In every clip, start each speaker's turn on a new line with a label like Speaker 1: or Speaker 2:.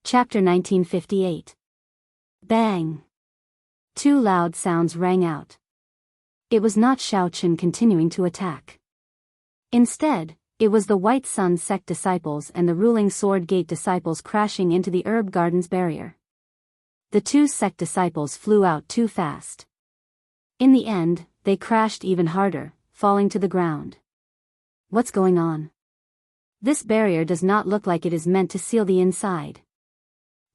Speaker 1: Chapter 1958. Bang! Two loud sounds rang out. It was not Xiaochen continuing to attack. Instead, it was the White Sun sect disciples and the ruling Sword Gate disciples crashing into the herb garden's barrier. The two sect disciples flew out too fast. In the end, they crashed even harder, falling to the ground. What's going on? This barrier does not look like it is meant to seal the inside.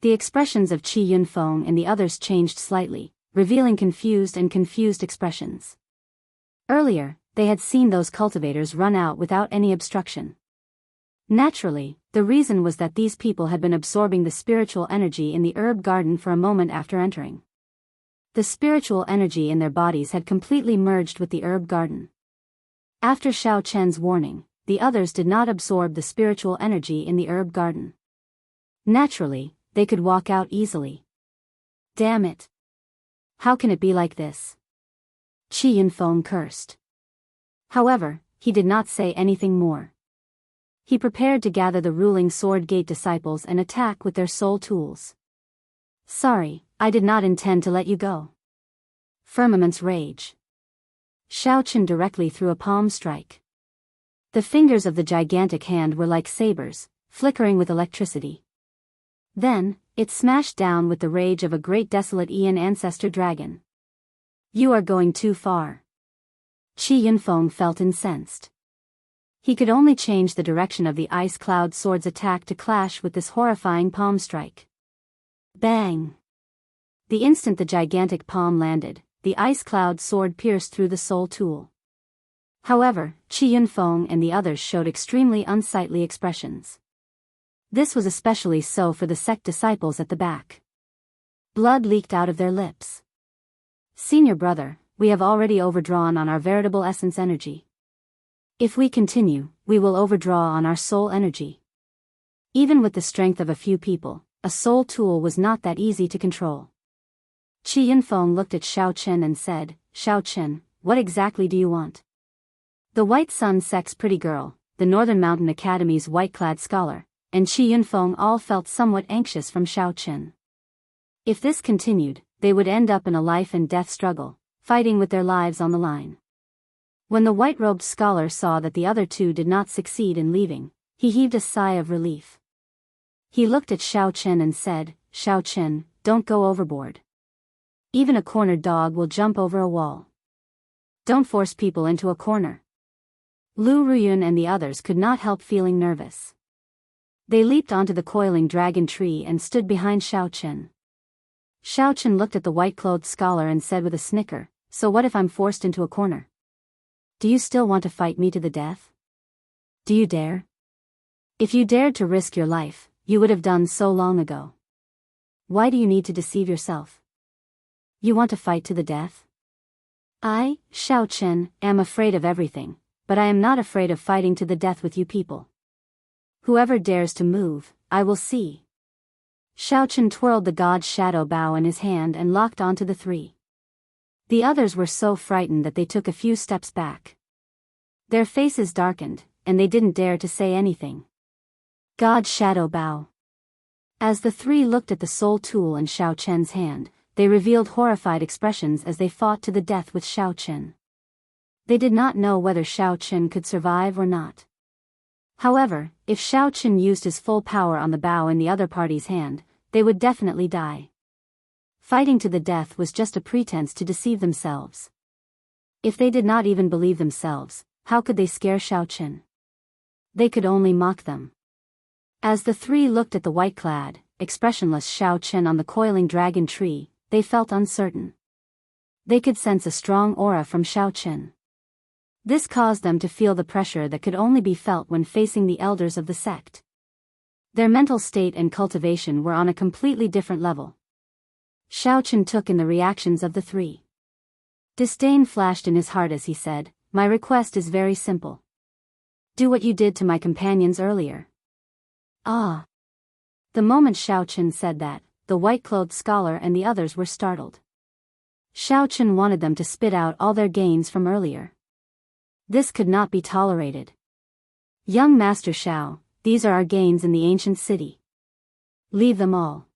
Speaker 1: The expressions of Qi Yunfeng and the others changed slightly, revealing confused expressions. Earlier, they had seen those cultivators run out without any obstruction. Naturally, the reason was that these people had been absorbing the spiritual energy in the herb garden for a moment after entering. The spiritual energy in their bodies had completely merged with the herb garden. After Xiaochen's warning, the others did not absorb the spiritual energy in the herb garden. Naturally, they could walk out easily. Damn it! How can it be like this? Qi Yunfeng cursed. However, he did not say anything more. He prepared to gather the ruling Sword Gate disciples and attack with their soul tools. Sorry, I did not intend to let you go. Firmament's rage. Xiaochen directly threw a palm strike. The fingers of the gigantic hand were like sabers, flickering with electricity. Then, it smashed down with the rage of a great desolate Aeon ancestor dragon. You are going too far. Qi Yunfeng felt incensed. He could only change the direction of the ice cloud sword's attack to clash with this horrifying palm strike. Bang! The instant the gigantic palm landed, the ice cloud sword pierced through the soul tool. However, Qi Yunfeng and the others showed extremely unsightly expressions. This was especially so for the sect disciples at the back. Blood leaked out of their lips. Senior brother, we have already overdrawn on our veritable essence energy. If we continue, we will overdraw on our soul energy. Even with the strength of a few people, a soul tool was not that easy to control. Qi Yunfeng looked at Xiaochen and said, Xiaochen, what exactly do you want? The White Sun sect's pretty girl, the Northern Mountain Academy's white-clad scholar, and Qi Yunfeng all felt somewhat anxious from Xiaochen. If this continued, they would end up in a life-and-death struggle, fighting with their lives on the line. When the white-robed scholar saw that the other two did not succeed in leaving, he heaved a sigh of relief. He looked at Xiaochen and said, Xiaochen, don't go overboard. Even a cornered dog will jump over a wall. Don't force people into a corner. Lu Ruyun and the others could not help feeling nervous. They leaped onto the coiling dragon tree and stood behind Xiaochen. Xiaochen looked at the white-clothed scholar and said with a snicker, so what if I'm forced into a corner? Do you still want to fight me to the death? Do you dare? If you dared to risk your life, you would have done so long ago. Why do you need to deceive yourself? You want to fight to the death? I, Xiaochen, am afraid of everything, but I am not afraid of fighting to the death with you people. Whoever dares to move, I will see. Xiaochen twirled the god's shadow bow in his hand and locked onto the three. The others were so frightened that they took a few steps back. Their faces darkened, and they didn't dare to say anything. God's shadow bow. As the three looked at the soul tool in Xiaochen's hand, they revealed horrified expressions as they fought to the death with Xiaochen. They did not know whether Xiaochen could survive or not. However, if Xiaochen used his full power on the bow in the other party's hand, they would definitely die. Fighting to the death was just a pretense to deceive themselves. If they did not even believe themselves, how could they scare Xiaochen? They could only mock them. As the three looked at the white-clad, expressionless Xiaochen on the coiling dragon tree, they felt uncertain. They could sense a strong aura from Xiaochen. This caused them to feel the pressure that could only be felt when facing the elders of the sect. Their mental state and cultivation were on a completely different level. Xiaochen took in the reactions of the three. Disdain flashed in his heart as he said, My request is very simple. Do what you did to my companions earlier. Ah! The moment Xiaochen said that, the white-clothed scholar and the others were startled. Xiaochen wanted them to spit out all their gains from earlier. This could not be tolerated. Young Master Xiao, these are our gains in the ancient city. Leave them all.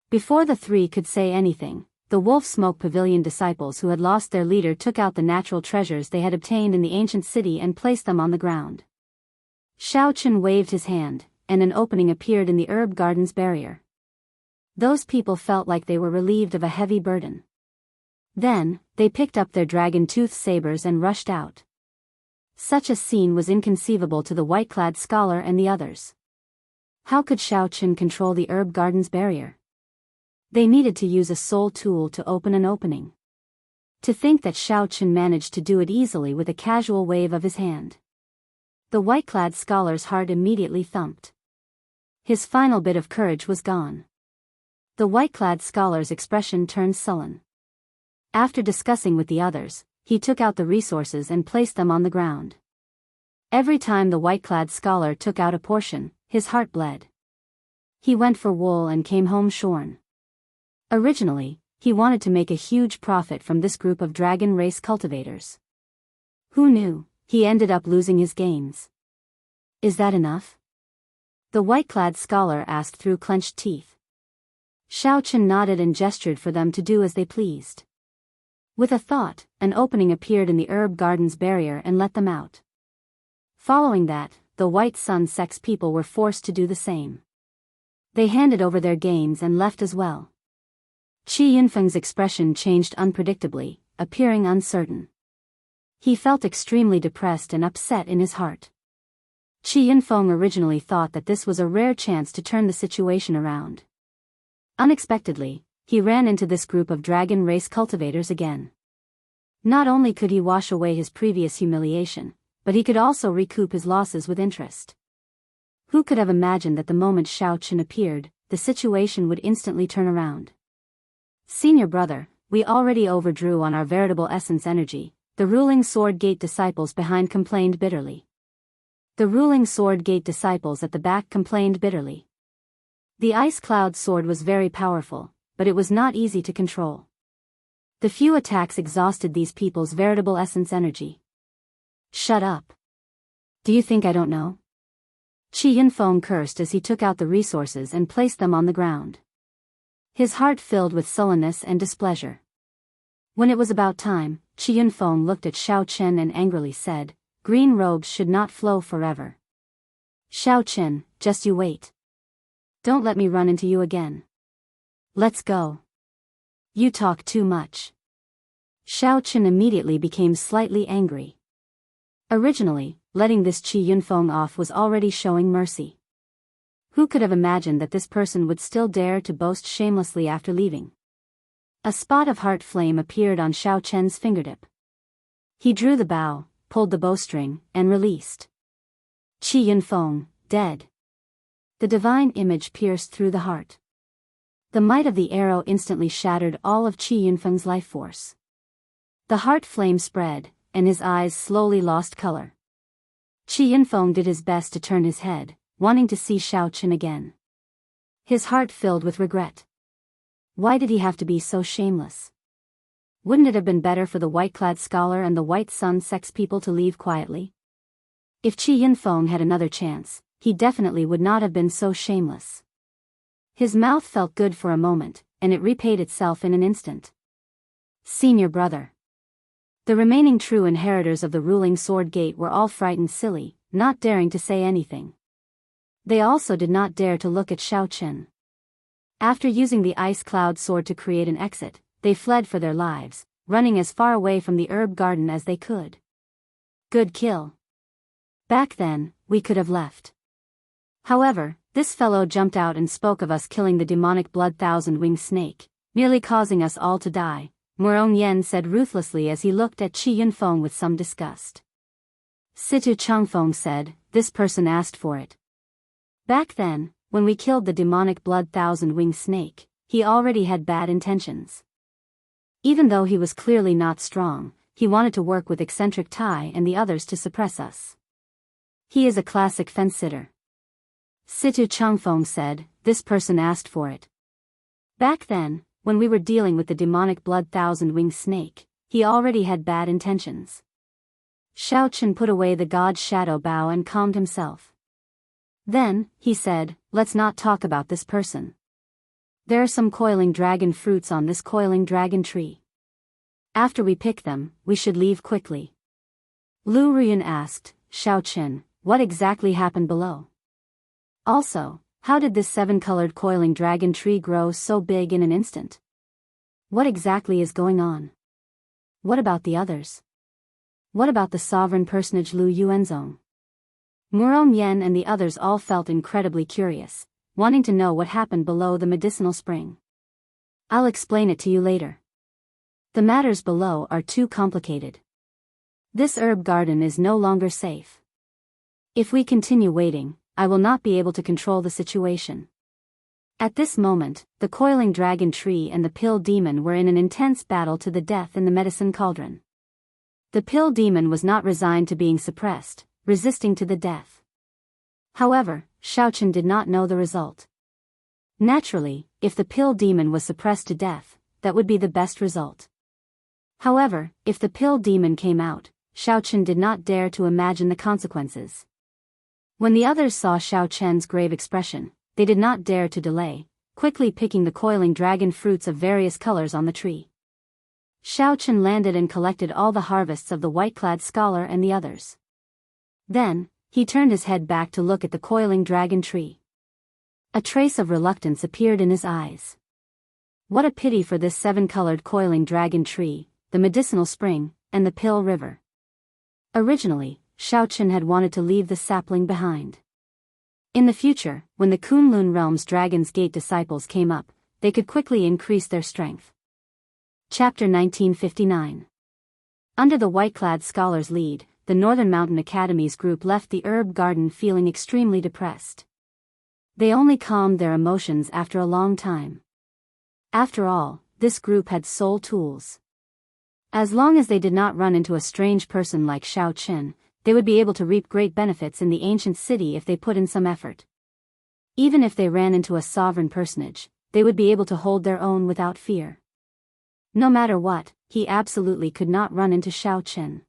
Speaker 1: Before the three could say anything, the Wolf Smoke Pavilion disciples who had lost their leader took out the natural treasures they had obtained in the ancient city and placed them on the ground. Xiao Chen waved his hand, and an opening appeared in the herb garden's barrier. Those people felt like they were relieved of a heavy burden. Then, they picked up their dragon-toothed sabers and rushed out. Such a scene was inconceivable to the white-clad scholar and the others. How could Xiao Chen control the herb garden's barrier? They needed to use a soul tool to open an opening. To think that Xiao Chen managed to do it easily with a casual wave of his hand. The white-clad scholar's heart immediately thumped. His final bit of courage was gone. The white-clad scholar's expression turned sullen. After discussing with the others, he took out the resources and placed them on the ground. Every time the white-clad scholar took out a portion, his heart bled. He went for wool and came home shorn. Originally, he wanted to make a huge profit from this group of dragon race cultivators. Who knew, he ended up losing his gains. Is that enough? The white-clad scholar asked through clenched teeth. Xiao Chen nodded and gestured for them to do as they pleased. With a thought, an opening appeared in the herb garden's barrier and let them out. Following that, the White Sun Sect's people were forced to do the same. They handed over their gains and left as well. Qi Yunfeng's expression changed unpredictably, appearing uncertain. He felt extremely depressed and upset in his heart. Qi Yunfeng originally thought that this was a rare chance to turn the situation around. Unexpectedly, he ran into this group of dragon race cultivators again. Not only could he wash away his previous humiliation, but he could also recoup his losses with interest. Who could have imagined that the moment Xiao Chen appeared, the situation would instantly turn around? Senior brother, we already overdrew on our veritable essence energy, the ruling Sword Gate disciples behind complained bitterly. The ruling Sword Gate disciples at the back complained bitterly. The Ice Cloud sword was very powerful, but it was not easy to control. The few attacks exhausted these people's veritable essence energy. Shut up. Do you think I don't know? Qi Yunfeng cursed as he took out the resources and placed them on the ground. His heart filled with sullenness and displeasure. When it was about time, Qi Yunfeng looked at Xiao Chen and angrily said, "Green robes should not flow forever. Xiao Chen, just you wait. Don't let me run into you again. Let's go. You talk too much." Xiao Chen immediately became slightly angry. Originally, letting this Qi Yunfeng off was already showing mercy. Who could have imagined that this person would still dare to boast shamelessly after leaving? A spot of heart flame appeared on Xiao Chen's fingertip. He drew the bow, pulled the bowstring, and released. Qi Yunfeng, dead. The divine image pierced through the heart. The might of the arrow instantly shattered all of Qi Yunfeng's life force. The heart flame spread, and his eyes slowly lost color. Qi Yunfeng did his best to turn his head, wanting to see Xiao Chen again. His heart filled with regret. Why did he have to be so shameless? Wouldn't it have been better for the white-clad scholar and the White Sun Sect's people to leave quietly? If Qi Yunfeng had another chance, he definitely would not have been so shameless. His mouth felt good for a moment, and it repaid itself in an instant. Senior brother. The remaining true inheritors of the ruling Sword Gate were all frightened silly, not daring to say anything. They also did not dare to look at Xiao Chen. After using the Ice Cloud sword to create an exit, they fled for their lives, running as far away from the herb garden as they could. Good kill. Back then, we could have left. However, this fellow jumped out and spoke of us killing the demonic blood thousand-winged snake, nearly causing us all to die, Murong Yen said ruthlessly as he looked at Qi Yunfeng with some disgust. Situ Changfeng said, "This person asked for it. Back then, when we killed the demonic blood thousand-winged snake, he already had bad intentions. Even though he was clearly not strong, he wanted to work with eccentric Tai and the others to suppress us. He is a classic fence-sitter." Situ Changfeng said, "This person asked for it. Back then, when we were dealing with the demonic blood thousand-winged snake, he already had bad intentions." Xiao Chen put away the god's shadow bow and calmed himself. Then, he said, let's not talk about this person. There are some coiling dragon fruits on this coiling dragon tree. After we pick them, we should leave quickly. Lu Ruyan asked, Xiao Qin, what exactly happened below? Also, how did this 7-colored coiling dragon tree grow so big in an instant? What exactly is going on? What about the others? What about the sovereign personage Lu Yuanzong? Muro Mian and the others all felt incredibly curious, wanting to know what happened below the medicinal spring. I'll explain it to you later. The matters below are too complicated. This herb garden is no longer safe. If we continue waiting, I will not be able to control the situation. At this moment, the coiling dragon tree and the pill demon were in an intense battle to the death in the medicine cauldron. The pill demon was not resigned to being suppressed, resisting to the death. However, Xiaochen did not know the result. Naturally, if the pill demon was suppressed to death, that would be the best result. However, if the pill demon came out, Xiaochen did not dare to imagine the consequences. When the others saw Xiaochen's grave expression, they did not dare to delay, quickly picking the coiling dragon fruits of various colors on the tree. Xiaochen landed and collected all the harvests of the white-clad scholar and the others. Then, he turned his head back to look at the coiling dragon tree. A trace of reluctance appeared in his eyes. What a pity for this 7-colored coiling dragon tree, the medicinal spring, and the pill river. Originally, Xiaochen had wanted to leave the sapling behind. In the future, when the Kunlun Realm's Dragon's Gate disciples came up, they could quickly increase their strength. Chapter 1959. Under the white-clad scholar's lead, the Northern Mountain Academy's group left the herb garden feeling extremely depressed. They only calmed their emotions after a long time. After all, this group had soul tools. As long as they did not run into a strange person like Xiao Qin, they would be able to reap great benefits in the ancient city if they put in some effort. Even if they ran into a sovereign personage, they would be able to hold their own without fear. No matter what, he absolutely could not run into Xiao Qin.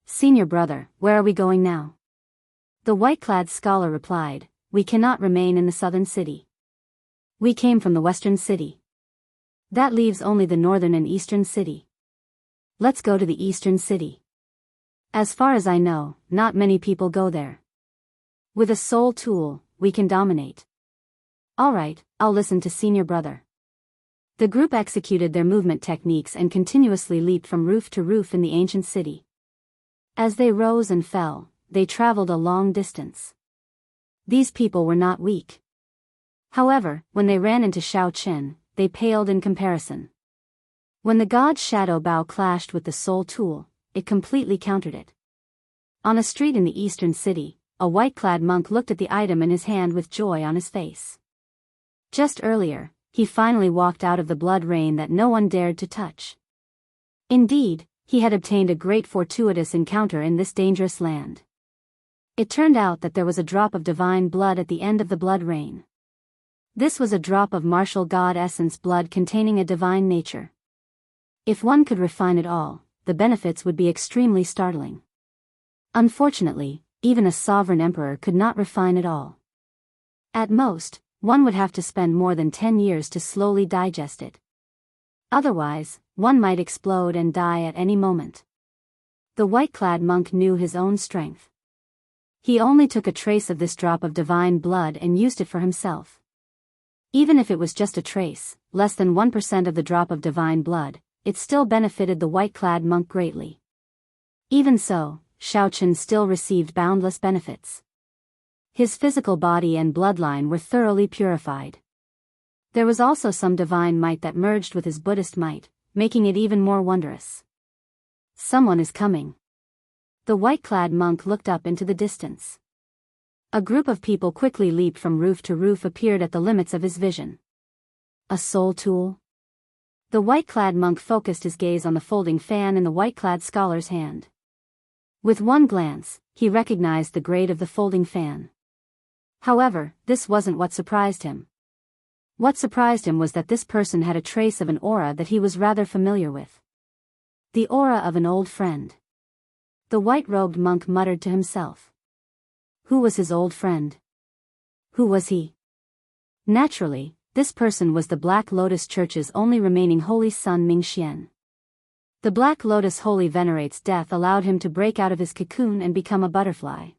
Speaker 1: Senior brother, where are we going now? The white-clad scholar replied, we cannot remain in the southern city. We came from the western city. That leaves only the northern and eastern city. Let's go to the eastern city. As far as I know, not many people go there. With a soul tool, we can dominate. Alright, I'll listen to senior brother. The group executed their movement techniques and continuously leaped from roof to roof in the ancient city. As they rose and fell, they traveled a long distance. These people were not weak. However, when they ran into Xiao Qin, they paled in comparison. When the god's shadow bow clashed with the soul tool, it completely countered it. On a street in the eastern city, a white-clad monk looked at the item in his hand with joy on his face. Just earlier, he finally walked out of the blood rain that no one dared to touch. Indeed, he had obtained a great fortuitous encounter in this dangerous land. It turned out that there was a drop of divine blood at the end of the blood rain. This was a drop of martial god essence blood containing a divine nature. If one could refine it all, the benefits would be extremely startling. Unfortunately, even a sovereign emperor could not refine it all. At most, one would have to spend more than 10 years to slowly digest it. Otherwise, one might explode and die at any moment. The white-clad monk knew his own strength. He only took a trace of this drop of divine blood and used it for himself. Even if it was just a trace, less than 1% of the drop of divine blood, it still benefited the white-clad monk greatly. Even so, Xiaochen still received boundless benefits. His physical body and bloodline were thoroughly purified. There was also some divine might that merged with his Buddhist might, making it even more wondrous. Someone is coming. The white-clad monk looked up into the distance. A group of people quickly leaped from roof to roof appeared at the limits of his vision. A soul tool? The white-clad monk focused his gaze on the folding fan in the white-clad scholar's hand. With one glance, he recognized the grade of the folding fan. However, this wasn't what surprised him. What surprised him was that this person had a trace of an aura that he was rather familiar with. The aura of an old friend. The white-robed monk muttered to himself. Who was his old friend? Who was he? Naturally, this person was the Black Lotus Church's only remaining holy son Mingxian. The Black Lotus Holy venerates death allowed him to break out of his cocoon and become a butterfly.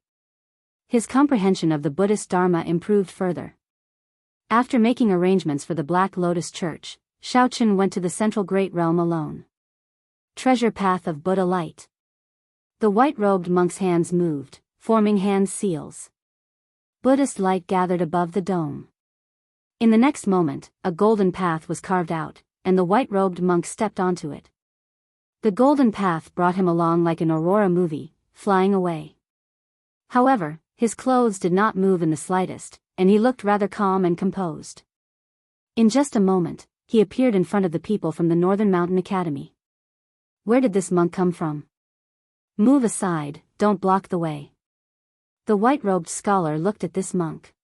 Speaker 1: His comprehension of the Buddhist Dharma improved further. After making arrangements for the Black Lotus Church, Shaoqun went to the central Great Realm alone. Treasure Path of Buddha Light. The white-robed monk's hands moved, forming hand seals. Buddhist light gathered above the dome. In the next moment, a golden path was carved out, and the white-robed monk stepped onto it. The golden path brought him along like an aurora movie, flying away. However, his clothes did not move in the slightest, and he looked rather calm and composed. In just a moment, he appeared in front of the people from the Northern Mountain Academy. Where did this monk come from? Move aside, don't block the way. The white-robed scholar looked at this monk.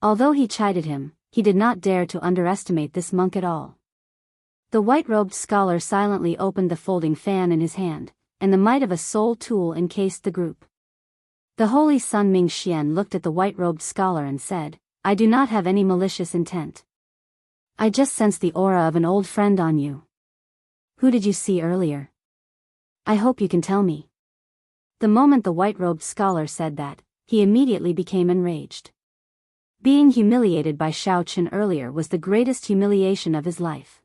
Speaker 1: Although he chided him, he did not dare to underestimate this monk at all. The white-robed scholar silently opened the folding fan in his hand, and the might of a soul tool encased the group. The holy Sun Mingxian looked at the white-robed scholar and said, "I do not have any malicious intent. I just sense the aura of an old friend on you. Who did you see earlier? I hope you can tell me." The moment the white-robed scholar said that, he immediately became enraged. Being humiliated by Shaoqun earlier was the greatest humiliation of his life.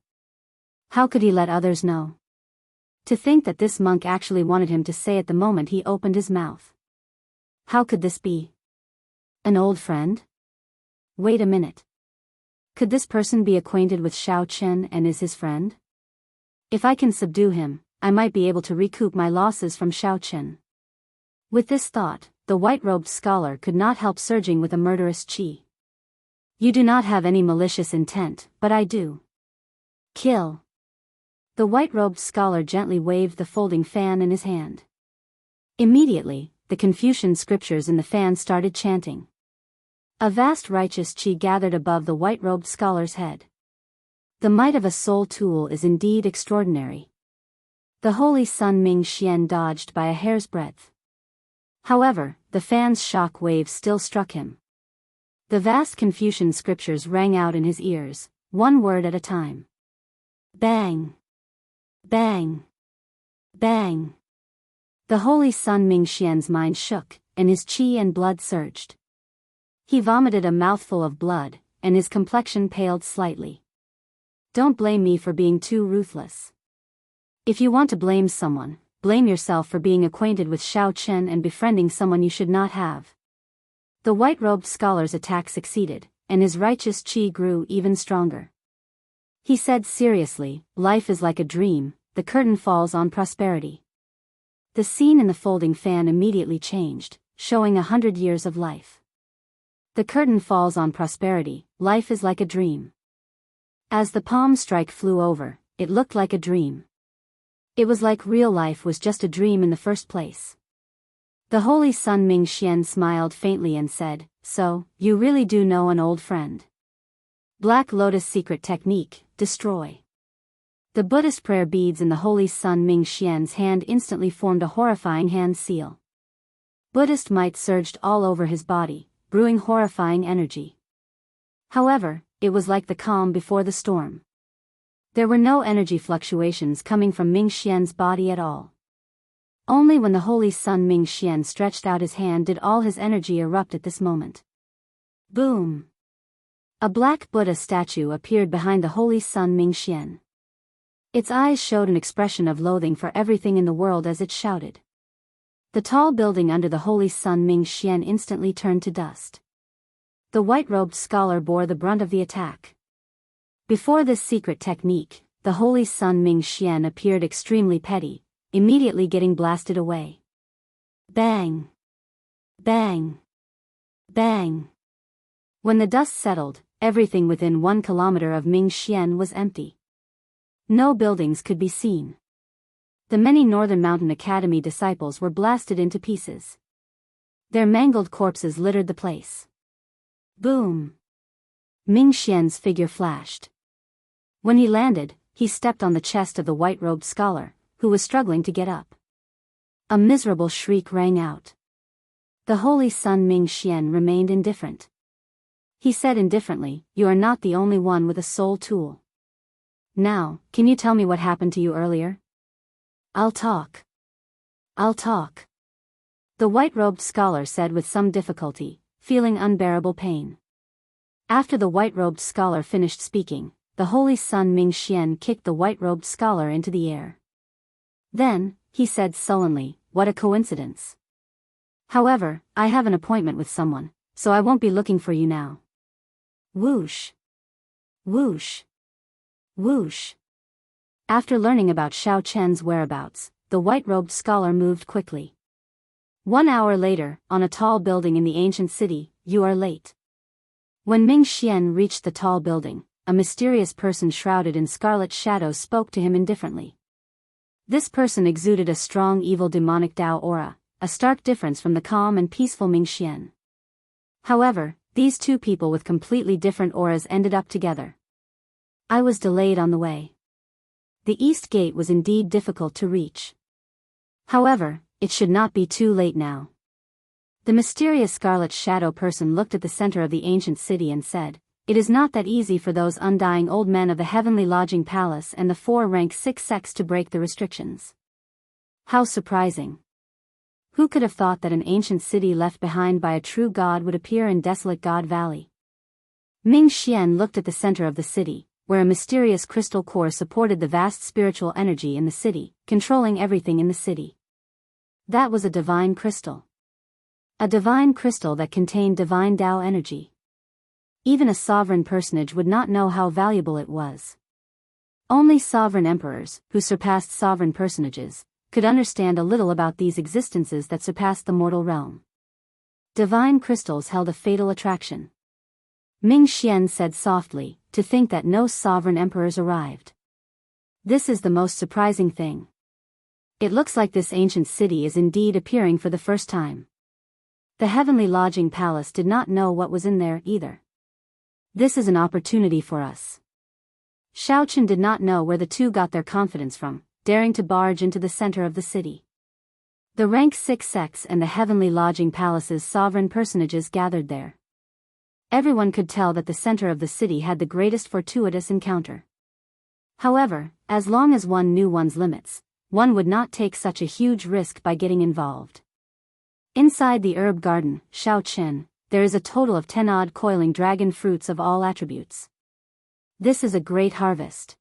Speaker 1: How could he let others know? To think that this monk actually wanted him to say at the moment he opened his mouth. How could this be? An old friend? Wait a minute. Could this person be acquainted with Shaoqun and is his friend? If I can subdue him, I might be able to recoup my losses from Shaoqun. With this thought, the white-robed scholar could not help surging with a murderous chi. You do not have any malicious intent, but I do. Kill. The white-robed scholar gently waved the folding fan in his hand. Immediately, the Confucian scriptures in the fan started chanting. A vast righteous chi gathered above the white-robed scholar's head. The might of a soul tool is indeed extraordinary. The holy Sun Mingxian dodged by a hair's breadth. However, the fan's shock waves still struck him. The vast Confucian scriptures rang out in his ears, one word at a time. Bang! Bang! Bang! The holy Sun Mingxian's mind shook, and his chi and blood surged. He vomited a mouthful of blood, and his complexion paled slightly. Don't blame me for being too ruthless. If you want to blame someone, blame yourself for being acquainted with Shaoqun and befriending someone you should not have. The white-robed scholar's attack succeeded, and his righteous chi grew even stronger. He said seriously, "Life is like a dream, the curtain falls on prosperity." The scene in the folding fan immediately changed, showing 100 years of life. The curtain falls on prosperity, life is like a dream. As the palm strike flew over, it looked like a dream. It was like real life was just a dream in the first place. The holy Sun Mingxian smiled faintly and said, "So, you really do know an old friend." Black Lotus secret technique, destroy. The Buddhist prayer beads in the holy Sun Mingxian's hand instantly formed a horrifying hand seal. Buddhist might surged all over his body, brewing horrifying energy. However, it was like the calm before the storm. There were no energy fluctuations coming from Mingxian's body at all. Only when the holy Sun Mingxian stretched out his hand did all his energy erupt at this moment. Boom! A black Buddha statue appeared behind the holy Sun Mingxian. Its eyes showed an expression of loathing for everything in the world as it shouted. The tall building under the holy Sun Mingxian instantly turned to dust. The white-robed scholar bore the brunt of the attack. Before this secret technique, the holy Sun Mingxian appeared extremely petty, immediately getting blasted away. Bang! Bang! Bang! When the dust settled, everything within 1 kilometer of Mingxian was empty. No buildings could be seen. The many Northern Mountain Academy disciples were blasted into pieces. Their mangled corpses littered the place. Boom! Mingxian's figure flashed. When he landed, he stepped on the chest of the white-robed scholar, who was struggling to get up. A miserable shriek rang out. The holy Sun Mingxian remained indifferent. He said indifferently, "You are not the only one with a soul tool. Now, can you tell me what happened to you earlier?" I'll talk. I'll talk. The white-robed scholar said with some difficulty, feeling unbearable pain. After the white-robed scholar finished speaking, the holy sun Ming Xian kicked the white-robed scholar into the air. Then, he said sullenly, "What a coincidence. However, I have an appointment with someone, so I won't be looking for you now." Whoosh. Whoosh. Whoosh. After learning about Xiao Chen's whereabouts, the white-robed scholar moved quickly. 1 hour later, on a tall building in the ancient city, "You are late." When Ming Xian reached the tall building, a mysterious person shrouded in scarlet shadows spoke to him indifferently. This person exuded a strong evil demonic Tao aura, a stark difference from the calm and peaceful Ming Xian. However, these two people with completely different auras ended up together. I was delayed on the way. The East Gate was indeed difficult to reach. However, it should not be too late now. The mysterious scarlet shadow person looked at the center of the ancient city and said, "It is not that easy for those undying old men of the heavenly lodging palace and the 4-rank 6 sects to break the restrictions." How surprising. Who could have thought that an ancient city left behind by a true god would appear in desolate God Valley? Ming Xian looked at the center of the city, where a mysterious crystal core supported the vast spiritual energy in the city, controlling everything in the city. That was a divine crystal. A divine crystal that contained divine Tao energy. Even a sovereign personage would not know how valuable it was. Only sovereign emperors, who surpassed sovereign personages, could understand a little about these existences that surpassed the mortal realm. Divine crystals held a fatal attraction. Ming Xian said softly, "To think that no sovereign emperors arrived. This is the most surprising thing. It looks like this ancient city is indeed appearing for the first time." The heavenly lodging palace did not know what was in there either. This is an opportunity for us. Xiao Chen did not know where the two got their confidence from, daring to barge into the center of the city. The rank 6 sects and the heavenly lodging palace's sovereign personages gathered there. Everyone could tell that the center of the city had the greatest fortuitous encounter. However, as long as one knew one's limits, one would not take such a huge risk by getting involved. Inside the herb garden, Xiao Chen, there is a total of 10 odd coiling dragon fruits of all attributes. This is a great harvest.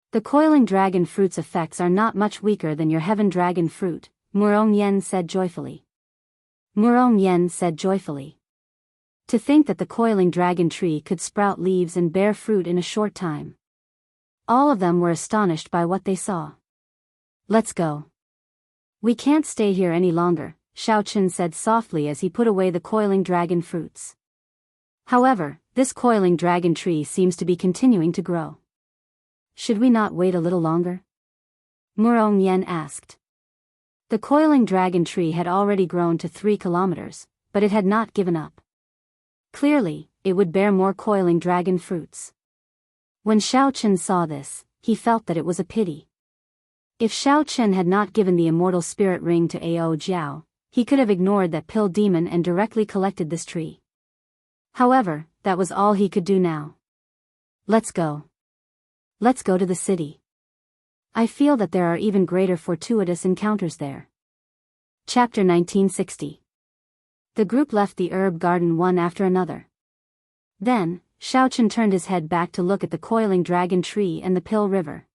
Speaker 1: The coiling dragon fruit's effects are not much weaker than your heaven dragon fruit, Murong Yen said joyfully. Murong Yen said joyfully. To think that the coiling dragon tree could sprout leaves and bear fruit in a short time. All of them were astonished by what they saw. "Let's go. We can't stay here any longer," Xiao Chen said softly as he put away the coiling dragon fruits. However, this coiling dragon tree seems to be continuing to grow. Should we not wait a little longer? Murong Yen asked. The coiling dragon tree had already grown to 3 kilometers, but it had not given up. Clearly, it would bear more coiling dragon fruits. When Xiao Chen saw this, he felt that it was a pity. If Xiao Chen had not given the immortal spirit ring to Ao Jiao, he could have ignored that pill demon and directly collected this tree. However, that was all he could do now. "Let's go. Let's go to the city. I feel that there are even greater fortuitous encounters there." Chapter 1960. The group left the herb garden one after another. Then, Xiao Chen turned his head back to look at the coiling dragon tree and the pill river.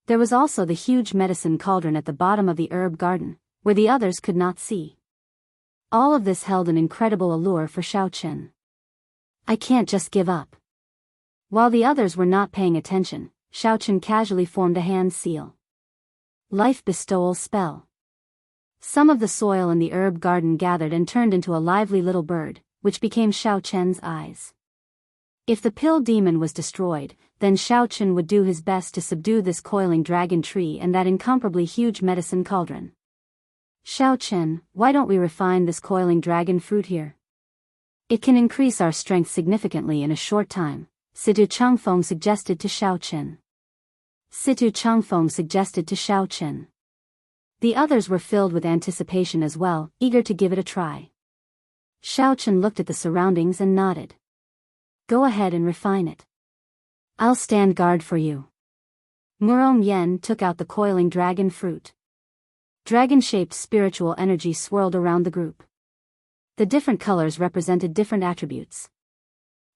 Speaker 1: There was also the huge medicine cauldron at the bottom of the herb garden, where the others could not see. All of this held an incredible allure for Xiao Chen. "I can't just give up." While the others were not paying attention, Xiao Chen casually formed a hand seal. Life bestowal spell. Some of the soil in the herb garden gathered and turned into a lively little bird, which became Xiao Chen's eyes. If the pill demon was destroyed, then Xiao Chen would do his best to subdue this coiling dragon tree and that incomparably huge medicine cauldron. "Xiao Chen, why don't we refine this coiling dragon fruit here? It can increase our strength significantly in a short time," Situ Changfeng suggested to Xiao Chen. Situ Changfeng suggested to Xiao Chen. The others were filled with anticipation as well, eager to give it a try. Xiao Chen looked at the surroundings and nodded. Go ahead and refine it. I'll stand guard for you. Murong Yen took out the coiling dragon fruit. Dragon-shaped spiritual energy swirled around the group. The different colors represented different attributes.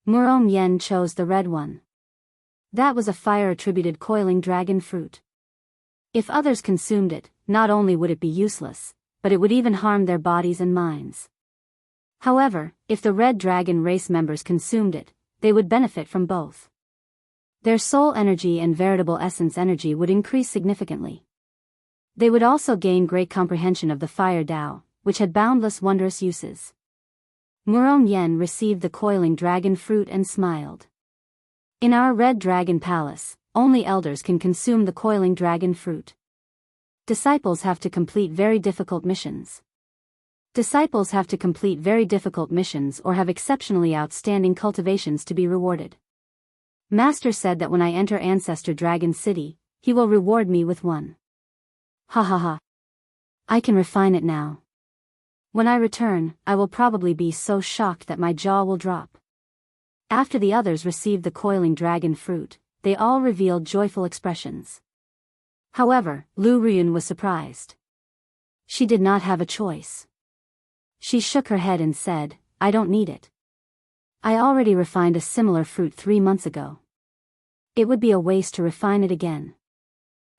Speaker 1: Murong Yen chose the red one. That was a fire-attributed coiling dragon fruit. If others consumed it, not only would it be useless, but it would even harm their bodies and minds. However, if the red dragon race members consumed it, they would benefit from both. Their soul energy and veritable essence energy would increase significantly. They would also gain great comprehension of the fire Tao, which had boundless wondrous uses. Murong Yen received the coiling dragon fruit and smiled. In our red dragon palace, only elders can consume the coiling dragon fruit. Disciples have to complete very difficult missions. Disciples have to complete very difficult missions or have exceptionally outstanding cultivations to be rewarded. Master said that when I enter Ancestor Dragon City, he will reward me with one. Ha ha ha. I can refine it now. When I return, I will probably be so shocked that my jaw will drop. After the others received the coiling dragon fruit, they all revealed joyful expressions. However, Lu Ruyun was surprised. She did not have a choice. She shook her head and said, I don't need it. I already refined a similar fruit 3 months ago. It would be a waste to refine it again.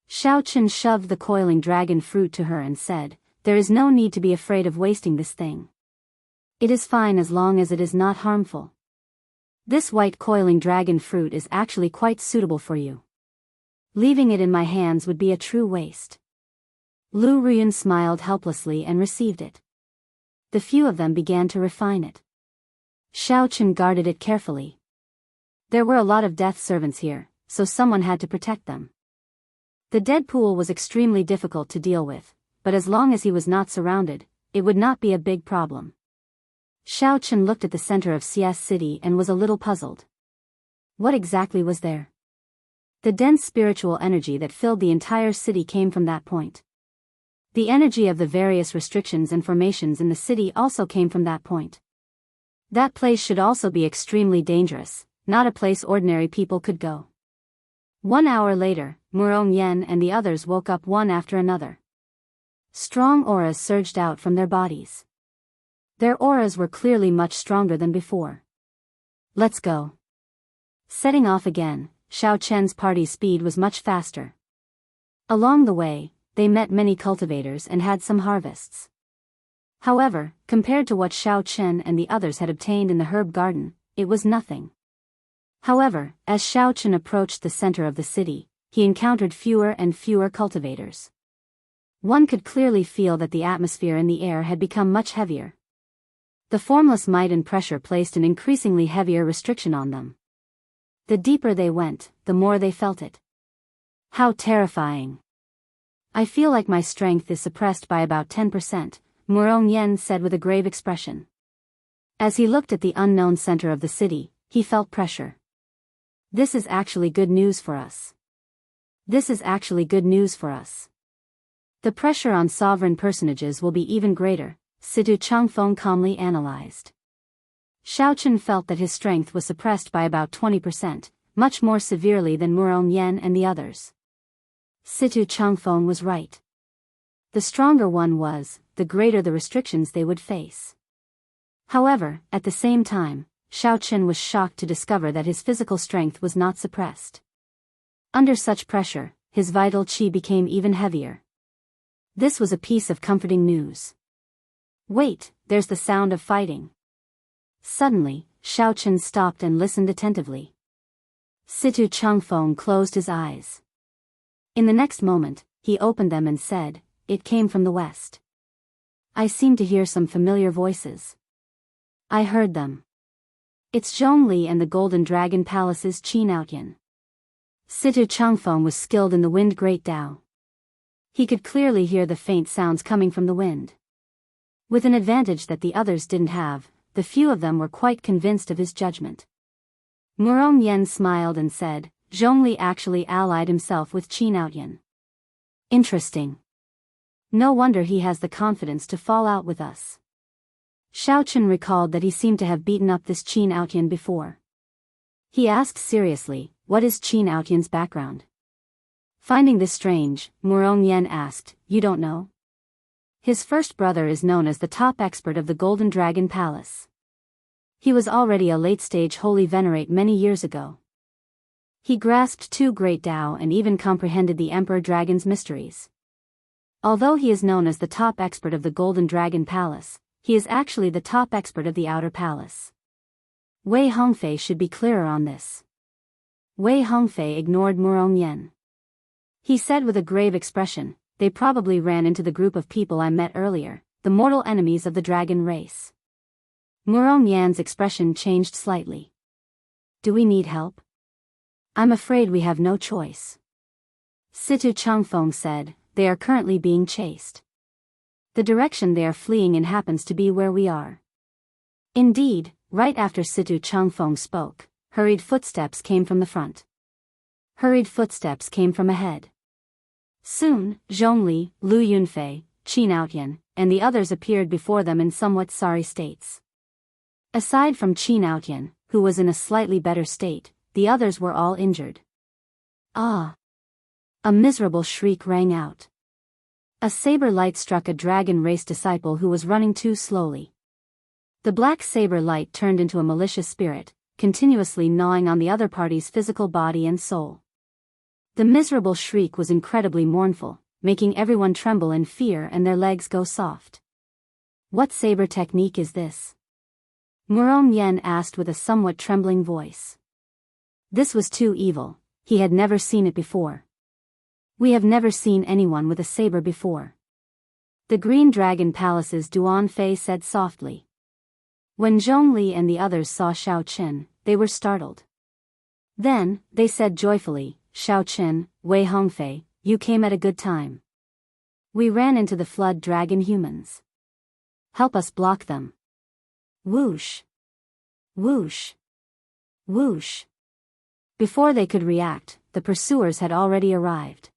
Speaker 1: Xiao Chen shoved the coiling dragon fruit to her and said, there is no need to be afraid of wasting this thing. It is fine as long as it is not harmful. This white coiling dragon fruit is actually quite suitable for you. Leaving it in my hands would be a true waste. Lu Ruyun smiled helplessly and received it. The few of them began to refine it. Xiao Chen guarded it carefully. There were a lot of death servants here, so someone had to protect them. The dead pool was extremely difficult to deal with, but as long as he was not surrounded, it would not be a big problem. Xiao Chen looked at the center of CS City and was a little puzzled. What exactly was there? The dense spiritual energy that filled the entire city came from that point. The energy of the various restrictions and formations in the city also came from that point. That place should also be extremely dangerous, not a place ordinary people could go. 1 hour later, Murong Yen and the others woke up one after another. Strong auras surged out from their bodies. Their auras were clearly much stronger than before. Let's go. Setting off again, Xiao Chen's party speed was much faster. Along the way, they met many cultivators and had some harvests. However, compared to what Xiao Chen and the others had obtained in the herb garden, it was nothing. However, as Xiao Chen approached the center of the city, he encountered fewer and fewer cultivators. One could clearly feel that the atmosphere in the air had become much heavier. The formless might and pressure placed an increasingly heavier restriction on them. The deeper they went, the more they felt it. How terrifying. I feel like my strength is suppressed by about 10%, Murong Yen said with a grave expression. As he looked at the unknown center of the city, he felt pressure. This is actually good news for us. This is actually good news for us. The pressure on sovereign personages will be even greater, Situ Changfeng calmly analyzed. Xiao Chen felt that his strength was suppressed by about 20%, much more severely than Murong Yen and the others. Situ Changfeng was right. The stronger one was, the greater the restrictions they would face. However, at the same time, Xiao Chen was shocked to discover that his physical strength was not suppressed. Under such pressure, his vital qi became even heavier. This was a piece of comforting news. Wait, there's the sound of fighting. Suddenly, Xiao Chen stopped and listened attentively. Situ Changfeng closed his eyes. In the next moment, he opened them and said, it came from the west. I seem to hear some familiar voices. I heard them. It's Zhongli and the Golden Dragon Palace's Qin Outyin. Situ Changfeng was skilled in the wind great Tao. He could clearly hear the faint sounds coming from the wind. With an advantage that the others didn't have, the few of them were quite convinced of his judgment. Murong Yen smiled and said, Zhongli actually allied himself with Qin Outyin. Interesting. No wonder he has the confidence to fall out with us. Xiao Chen recalled that he seemed to have beaten up this Qin Outyin before. He asked seriously, what is Qin Aotian's background? Finding this strange, Murong Yen asked, you don't know? His first brother is known as the top expert of the Golden Dragon Palace. He was already a late-stage holy venerate many years ago. He grasped two great Tao and even comprehended the Emperor Dragon's mysteries. Although he is known as the top expert of the Golden Dragon Palace, he is actually the top expert of the Outer Palace. Wei Hongfei should be clearer on this. Wei Hongfei ignored Murong Yen. He said with a grave expression, they probably ran into the group of people I met earlier, the mortal enemies of the dragon race. Murong Yan's expression changed slightly. Do we need help? I'm afraid we have no choice. Situ Changfeng said, they are currently being chased. The direction they are fleeing in happens to be where we are. Indeed, right after Situ Changfeng spoke, hurried footsteps came from the front. Hurried footsteps came from ahead. Soon, Zhongli, Lu Yunfei, Qin Aotian, and the others appeared before them in somewhat sorry states. Aside from Qin Aotian, who was in a slightly better state, the others were all injured. Ah! A miserable shriek rang out. A saber light struck a dragon race disciple who was running too slowly. The black saber light turned into a malicious spirit, continuously gnawing on the other party's physical body and soul. The miserable shriek was incredibly mournful, making everyone tremble in fear and their legs go soft. What saber technique is this? Murong Yen asked with a somewhat trembling voice. This was too evil, he had never seen it before. We have never seen anyone with a saber before. The Green Dragon Palace's Duan Fei said softly. When Zhongli and the others saw Xiao Qin, they were startled. Then, they said joyfully, Xiao Qin, Wei Hongfei, you came at a good time. We ran into the flood dragon humans. Help us block them. Whoosh! Whoosh! Whoosh! Before they could react, the pursuers had already arrived.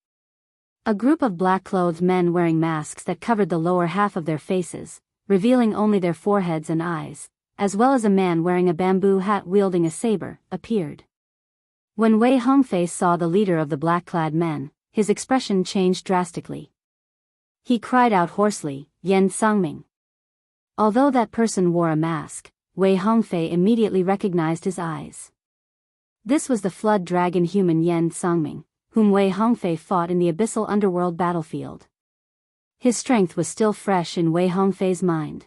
Speaker 1: A group of black-clothed men wearing masks that covered the lower half of their faces, revealing only their foreheads and eyes, as well as a man wearing a bamboo hat wielding a saber, appeared. When Wei Hongfei saw the leader of the black-clad men, his expression changed drastically. He cried out hoarsely, Yan Sangming. Although that person wore a mask, Wei Hongfei immediately recognized his eyes. This was the flood dragon human Yan Sangming, whom Wei Hongfei fought in the abyssal underworld battlefield. His strength was still fresh in Wei Hongfei's mind.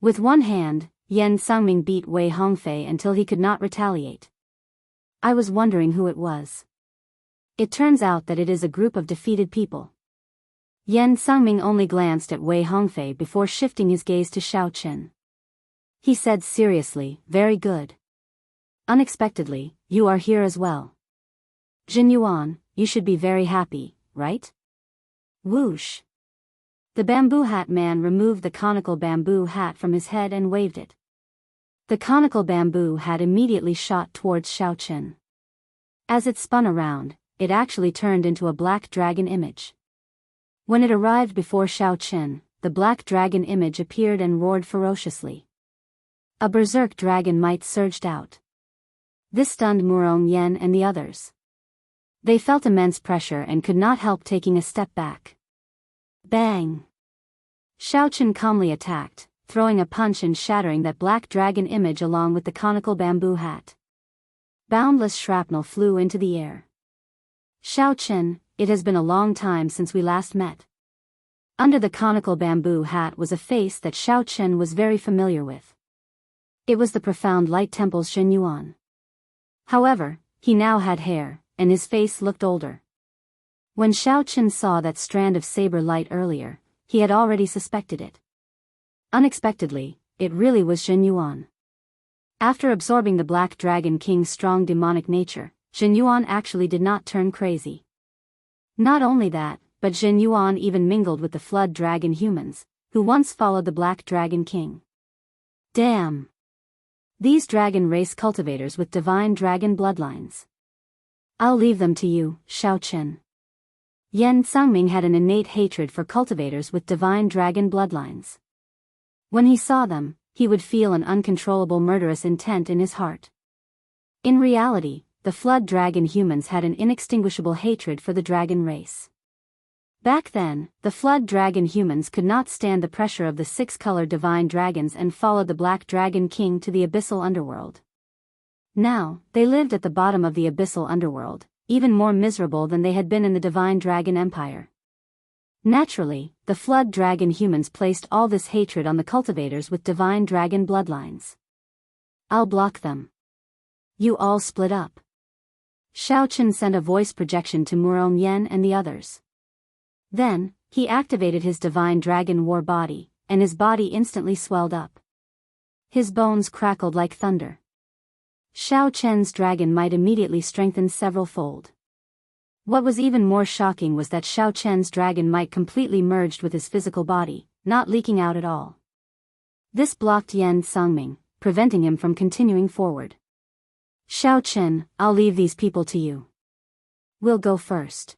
Speaker 1: With one hand, Yan Sangming beat Wei Hongfei until he could not retaliate. I was wondering who it was. It turns out that it is a group of defeated people. Yan Sangming only glanced at Wei Hongfei before shifting his gaze to Xiao Qin. He said seriously, very good. Unexpectedly, you are here as well. Jin Yuan, you should be very happy, right? Whoosh! The bamboo hat man removed the conical bamboo hat from his head and waved it. The conical bamboo hat immediately shot towards Xiao Qin. As it spun around, it actually turned into a black dragon image. When it arrived before Xiao Qin, the black dragon image appeared and roared ferociously. A berserk dragon might surged out. This stunned Murong Yen and the others. They felt immense pressure and could not help taking a step back. Bang! Xiao Qin calmly attacked, throwing a punch and shattering that black dragon image along with the conical bamboo hat. Boundless shrapnel flew into the air. Xiao Qin, it has been a long time since we last met. Under the conical bamboo hat was a face that Xiao Qin was very familiar with. It was the profound light temple's Jin Yuan. However, he now had hair, and his face looked older. When Xiao Qin saw that strand of saber light earlier, he had already suspected it. Unexpectedly, it really was Jin Yuan. After absorbing the Black Dragon King's strong demonic nature, Jin Yuan actually did not turn crazy. Not only that, but Jin Yuan even mingled with the Flood Dragon humans, who once followed the Black Dragon King. Damn! These dragon race cultivators with divine dragon bloodlines. I'll leave them to you, Xiao Qin. Yan Sangming had an innate hatred for cultivators with divine dragon bloodlines. When he saw them, he would feel an uncontrollable murderous intent in his heart. In reality, the flood dragon humans had an inextinguishable hatred for the dragon race. Back then, the flood dragon humans could not stand the pressure of the six-colored divine dragons and followed the black dragon king to the abyssal underworld. Now, they lived at the bottom of the abyssal underworld, even more miserable than they had been in the divine dragon empire. Naturally, the flood dragon humans placed all this hatred on the cultivators with divine dragon bloodlines. I'll block them. You all split up. Xiao Chen sent a voice projection to Murong Yen and the others. Then, he activated his divine dragon war body, and his body instantly swelled up. His bones crackled like thunder. Xiao Chen's dragon might immediately strengthened several-fold. What was even more shocking was that Xiao Chen's dragon might completely merged with his physical body, not leaking out at all. This blocked Yan Sangming, preventing him from continuing forward. Xiao Chen, I'll leave these people to you. We'll go first.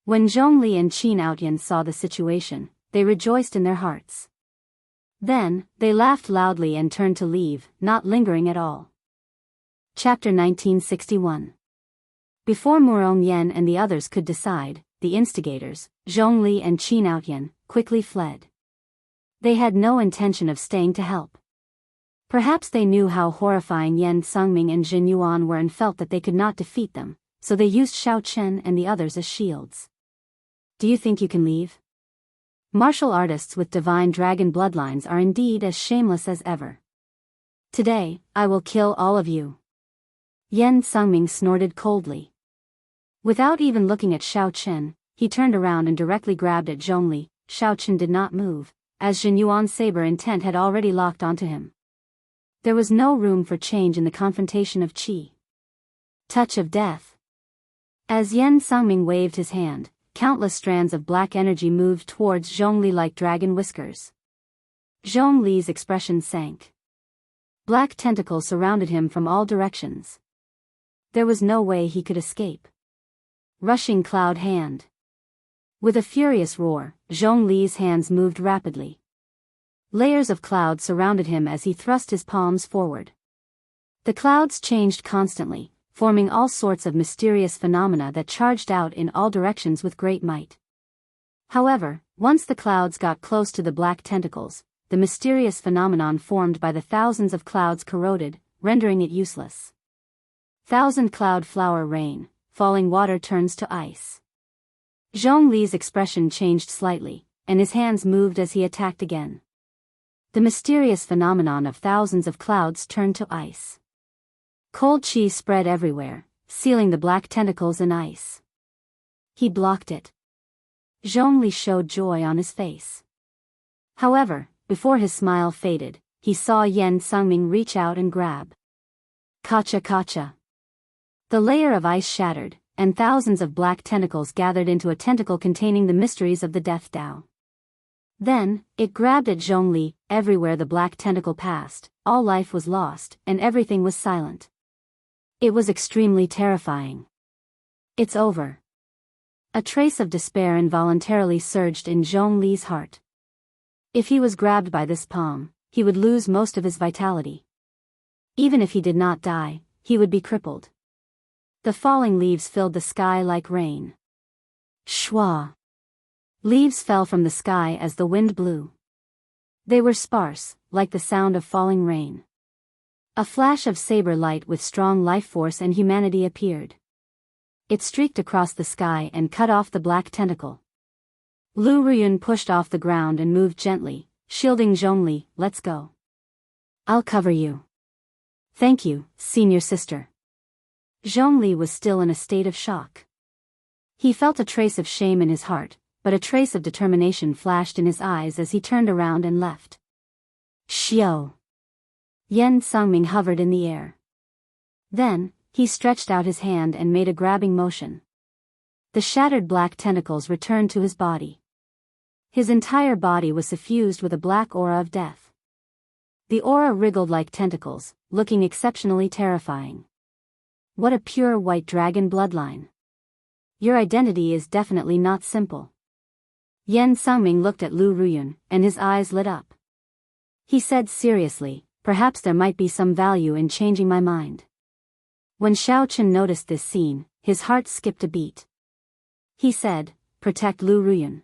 Speaker 1: When Zhongli and Qin Outyan saw the situation, they rejoiced in their hearts. Then, they laughed loudly and turned to leave, not lingering at all. Chapter 1961. Before Murong Yen and the others could decide, the instigators, Zhongli and Qin Outyan, quickly fled. They had no intention of staying to help. Perhaps they knew how horrifying Yan Sangming and Jin Yuan were and felt that they could not defeat them, so they used Xiao Chen and the others as shields. Do you think you can leave? Martial artists with divine dragon bloodlines are indeed as shameless as ever. Today, I will kill all of you. Yan Sangming snorted coldly. Without even looking at Xiao Chen, he turned around and directly grabbed at Zhongli. Xiao Chen did not move, as Jin Yuan's saber intent had already locked onto him. There was no room for change in the confrontation of Qi. Touch of death. As Yan Sangming waved his hand, countless strands of black energy moved towards Zhongli like dragon whiskers. Zhongli's expression sank. Black tentacles surrounded him from all directions. There was no way he could escape. Rushing cloud hand. With a furious roar, Zhongli's hands moved rapidly. Layers of cloud surrounded him as he thrust his palms forward. The clouds changed constantly, forming all sorts of mysterious phenomena that charged out in all directions with great might. However, once the clouds got close to the black tentacles, the mysterious phenomenon formed by the thousands of clouds corroded, rendering it useless. Thousand cloud flower rain, falling water turns to ice. Zhongli's expression changed slightly, and his hands moved as he attacked again. The mysterious phenomenon of thousands of clouds turned to ice. Cold chi spread everywhere, sealing the black tentacles in ice. He blocked it. Zhongli showed joy on his face. However, before his smile faded, he saw Yan Sangming reach out and grab. Kacha kacha. The layer of ice shattered, and thousands of black tentacles gathered into a tentacle containing the mysteries of the Death Tao. Then, it grabbed at Zhongli. Everywhere the black tentacle passed, all life was lost, and everything was silent. It was extremely terrifying. It's over. A trace of despair involuntarily surged in Zhongli's heart. If he was grabbed by this palm, he would lose most of his vitality. Even if he did not die, he would be crippled. The falling leaves filled the sky like rain. Shwa. Leaves fell from the sky as the wind blew. They were sparse, like the sound of falling rain. A flash of saber light with strong life force and humanity appeared. It streaked across the sky and cut off the black tentacle. Lu Ruyun pushed off the ground and moved gently, shielding Zhongli. Let's go. I'll cover you. Thank you, senior sister. Zhongli was still in a state of shock. He felt a trace of shame in his heart, but a trace of determination flashed in his eyes as he turned around and left. Xiao. Yan Sangming hovered in the air. Then, he stretched out his hand and made a grabbing motion. The shattered black tentacles returned to his body. His entire body was suffused with a black aura of death. The aura wriggled like tentacles, looking exceptionally terrifying. What a pure white dragon bloodline. Your identity is definitely not simple. Yan Sangming looked at Lu Ruyun, and his eyes lit up. He said seriously, perhaps there might be some value in changing my mind. When Xiao Chen noticed this scene, his heart skipped a beat. He said, "Protect Lu Ruyan."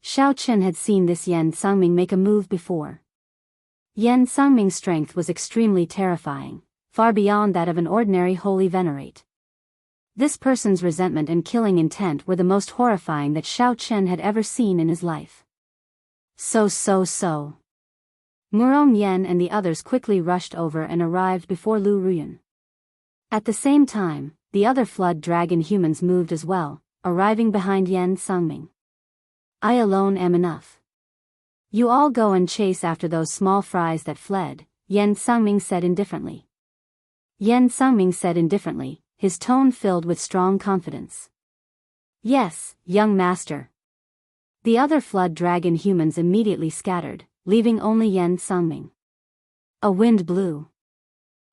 Speaker 1: Xiao Chen had seen this Yan Sangming make a move before. Yan Sangming's strength was extremely terrifying, far beyond that of an ordinary holy venerate. This person's resentment and killing intent were the most horrifying that Xiao Chen had ever seen in his life. So. Murong Yen and the others quickly rushed over and arrived before Lu Ruyan. At the same time, the other flood dragon humans moved as well, arriving behind Yan Sangming. "I alone am enough. You all go and chase after those small fries that fled," Yan Sangming said indifferently. Yan Sangming said indifferently, his tone filled with strong confidence. "Yes, young master." The other flood dragon humans immediately scattered, leaving only Yan Sangming. A wind blew.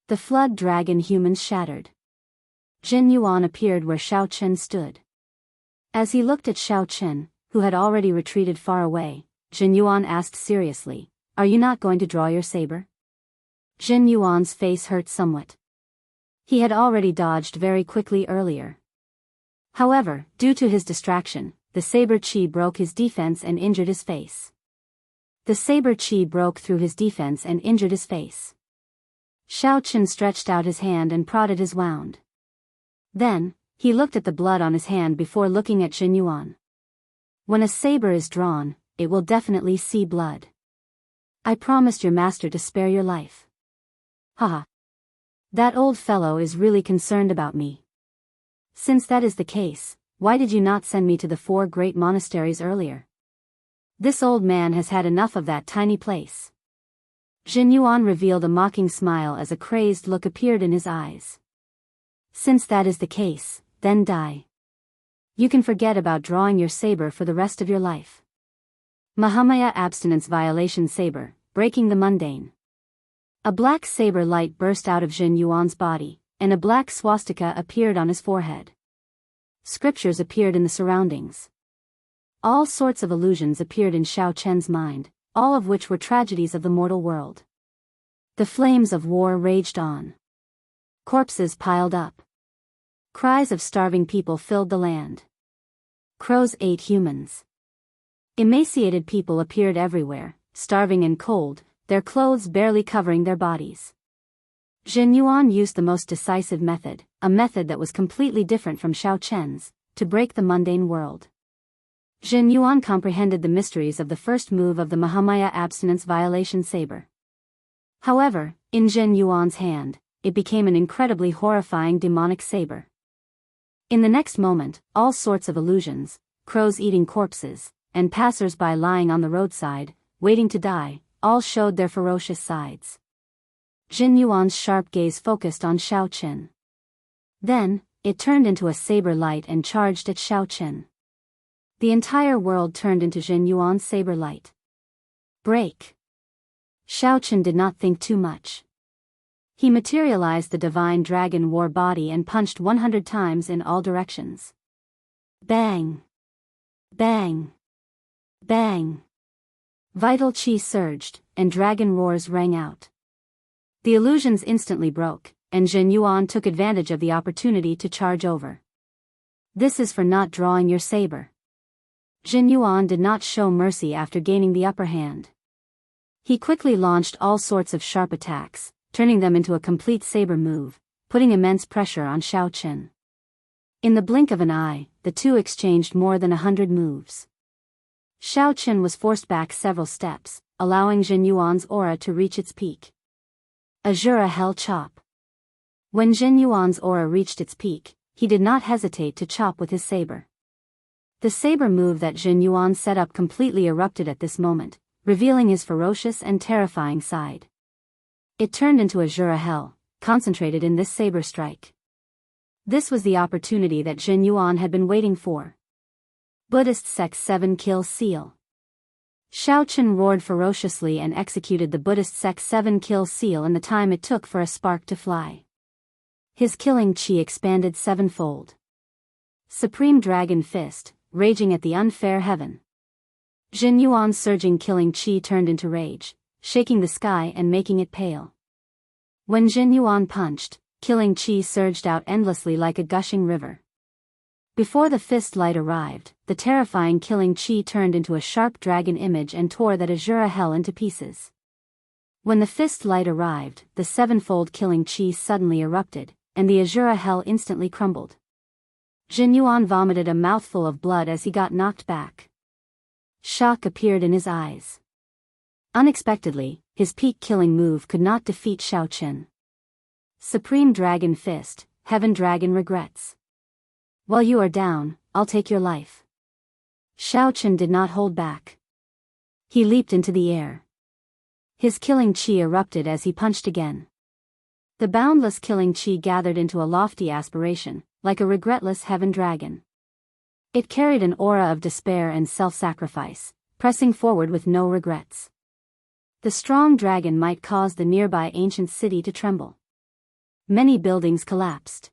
Speaker 1: The flood dragon humans shattered. Jin Yuan appeared where Xiao Chen stood. As he looked at Xiao Chen, who had already retreated far away, Jin Yuan asked seriously, "Are you not going to draw your saber?" Jin Yuan's face hurt somewhat. He had already dodged very quickly earlier. However, due to his distraction, the saber chi broke his defense and injured his face. The saber chi broke through his defense and injured his face. Xiao Chen stretched out his hand and prodded his wound. Then, he looked at the blood on his hand before looking at Jin Yuan. "When a saber is drawn, it will definitely see blood. I promised your master to spare your life." "Haha. That old fellow is really concerned about me. Since that is the case, why did you not send me to the 4 great monasteries earlier? This old man has had enough of that tiny place." Jin Yuan revealed a mocking smile as a crazed look appeared in his eyes. "Since that is the case, then die. You can forget about drawing your saber for the rest of your life." Mahamaya Abstinence Violation Saber, breaking the mundane. A black saber light burst out of Jin Yuan's body, and a black swastika appeared on his forehead. Scriptures appeared in the surroundings. All sorts of illusions appeared in Xiao Chen's mind, all of which were tragedies of the mortal world. The flames of war raged on. Corpses piled up. Cries of starving people filled the land. Crows ate humans. Emaciated people appeared everywhere, starving and cold, their clothes barely covering their bodies. Jin Yuan used the most decisive method, a method that was completely different from Xiao Chen's, to break the mundane world. Jin Yuan comprehended the mysteries of the first move of the Mahamaya Abstinence Violation Saber. However, in Jin Yuan's hand, it became an incredibly horrifying demonic saber. In the next moment, all sorts of illusions, crows eating corpses, and passers-by lying on the roadside, waiting to die, all showed their ferocious sides. Jin Yuan's sharp gaze focused on Xiao Chen. Then, it turned into a saber light and charged at Xiao Chen. The entire world turned into Jin Yuan's saber light. Break. Xiao Chen did not think too much. He materialized the divine dragon war body and punched 100 times in all directions. Bang! Bang! Bang! Vital chi surged, and dragon roars rang out. The illusions instantly broke, and Jin Yuan took advantage of the opportunity to charge over. "This is for not drawing your saber." Jin Yuan did not show mercy after gaining the upper hand. He quickly launched all sorts of sharp attacks, turning them into a complete saber move, putting immense pressure on Xiao Chen. In the blink of an eye, the two exchanged more than 100 moves. Xiao Chen was forced back several steps, allowing Jin Yuan's aura to reach its peak. Azura Hell Chop. When Jin Yuan's aura reached its peak, he did not hesitate to chop with his saber. The saber move that Jin Yuan set up completely erupted at this moment, revealing his ferocious and terrifying side. It turned into Azura Hell, concentrated in this saber strike. This was the opportunity that Jin Yuan had been waiting for. Buddhist Sect 7 Kill Seal. Xiao Chen roared ferociously and executed the Buddhist Sect 7 Kill Seal in the time it took for a spark to fly. His killing chi expanded sevenfold. Supreme Dragon Fist, raging at the unfair heaven. Jin Yuan's surging killing chi turned into rage, shaking the sky and making it pale. When Jin Yuan punched, killing chi surged out endlessly like a gushing river. Before the fist light arrived, the terrifying killing chi turned into a sharp dragon image and tore that azura hell into pieces. When the fist light arrived, the sevenfold killing chi suddenly erupted, and the azura hell instantly crumbled. Jin Yuan vomited a mouthful of blood as he got knocked back. Shock appeared in his eyes. Unexpectedly, his peak killing move could not defeat Shao Qin. Supreme Dragon Fist, Heaven Dragon regrets. While you are down, I'll take your life. Shao Qin did not hold back. He leaped into the air. His killing chi erupted as he punched again. The boundless killing chi gathered into a lofty aspiration, like a regretless heaven dragon. It carried an aura of despair and self-sacrifice, pressing forward with no regrets. The strong dragon might cause the nearby ancient city to tremble. Many buildings collapsed.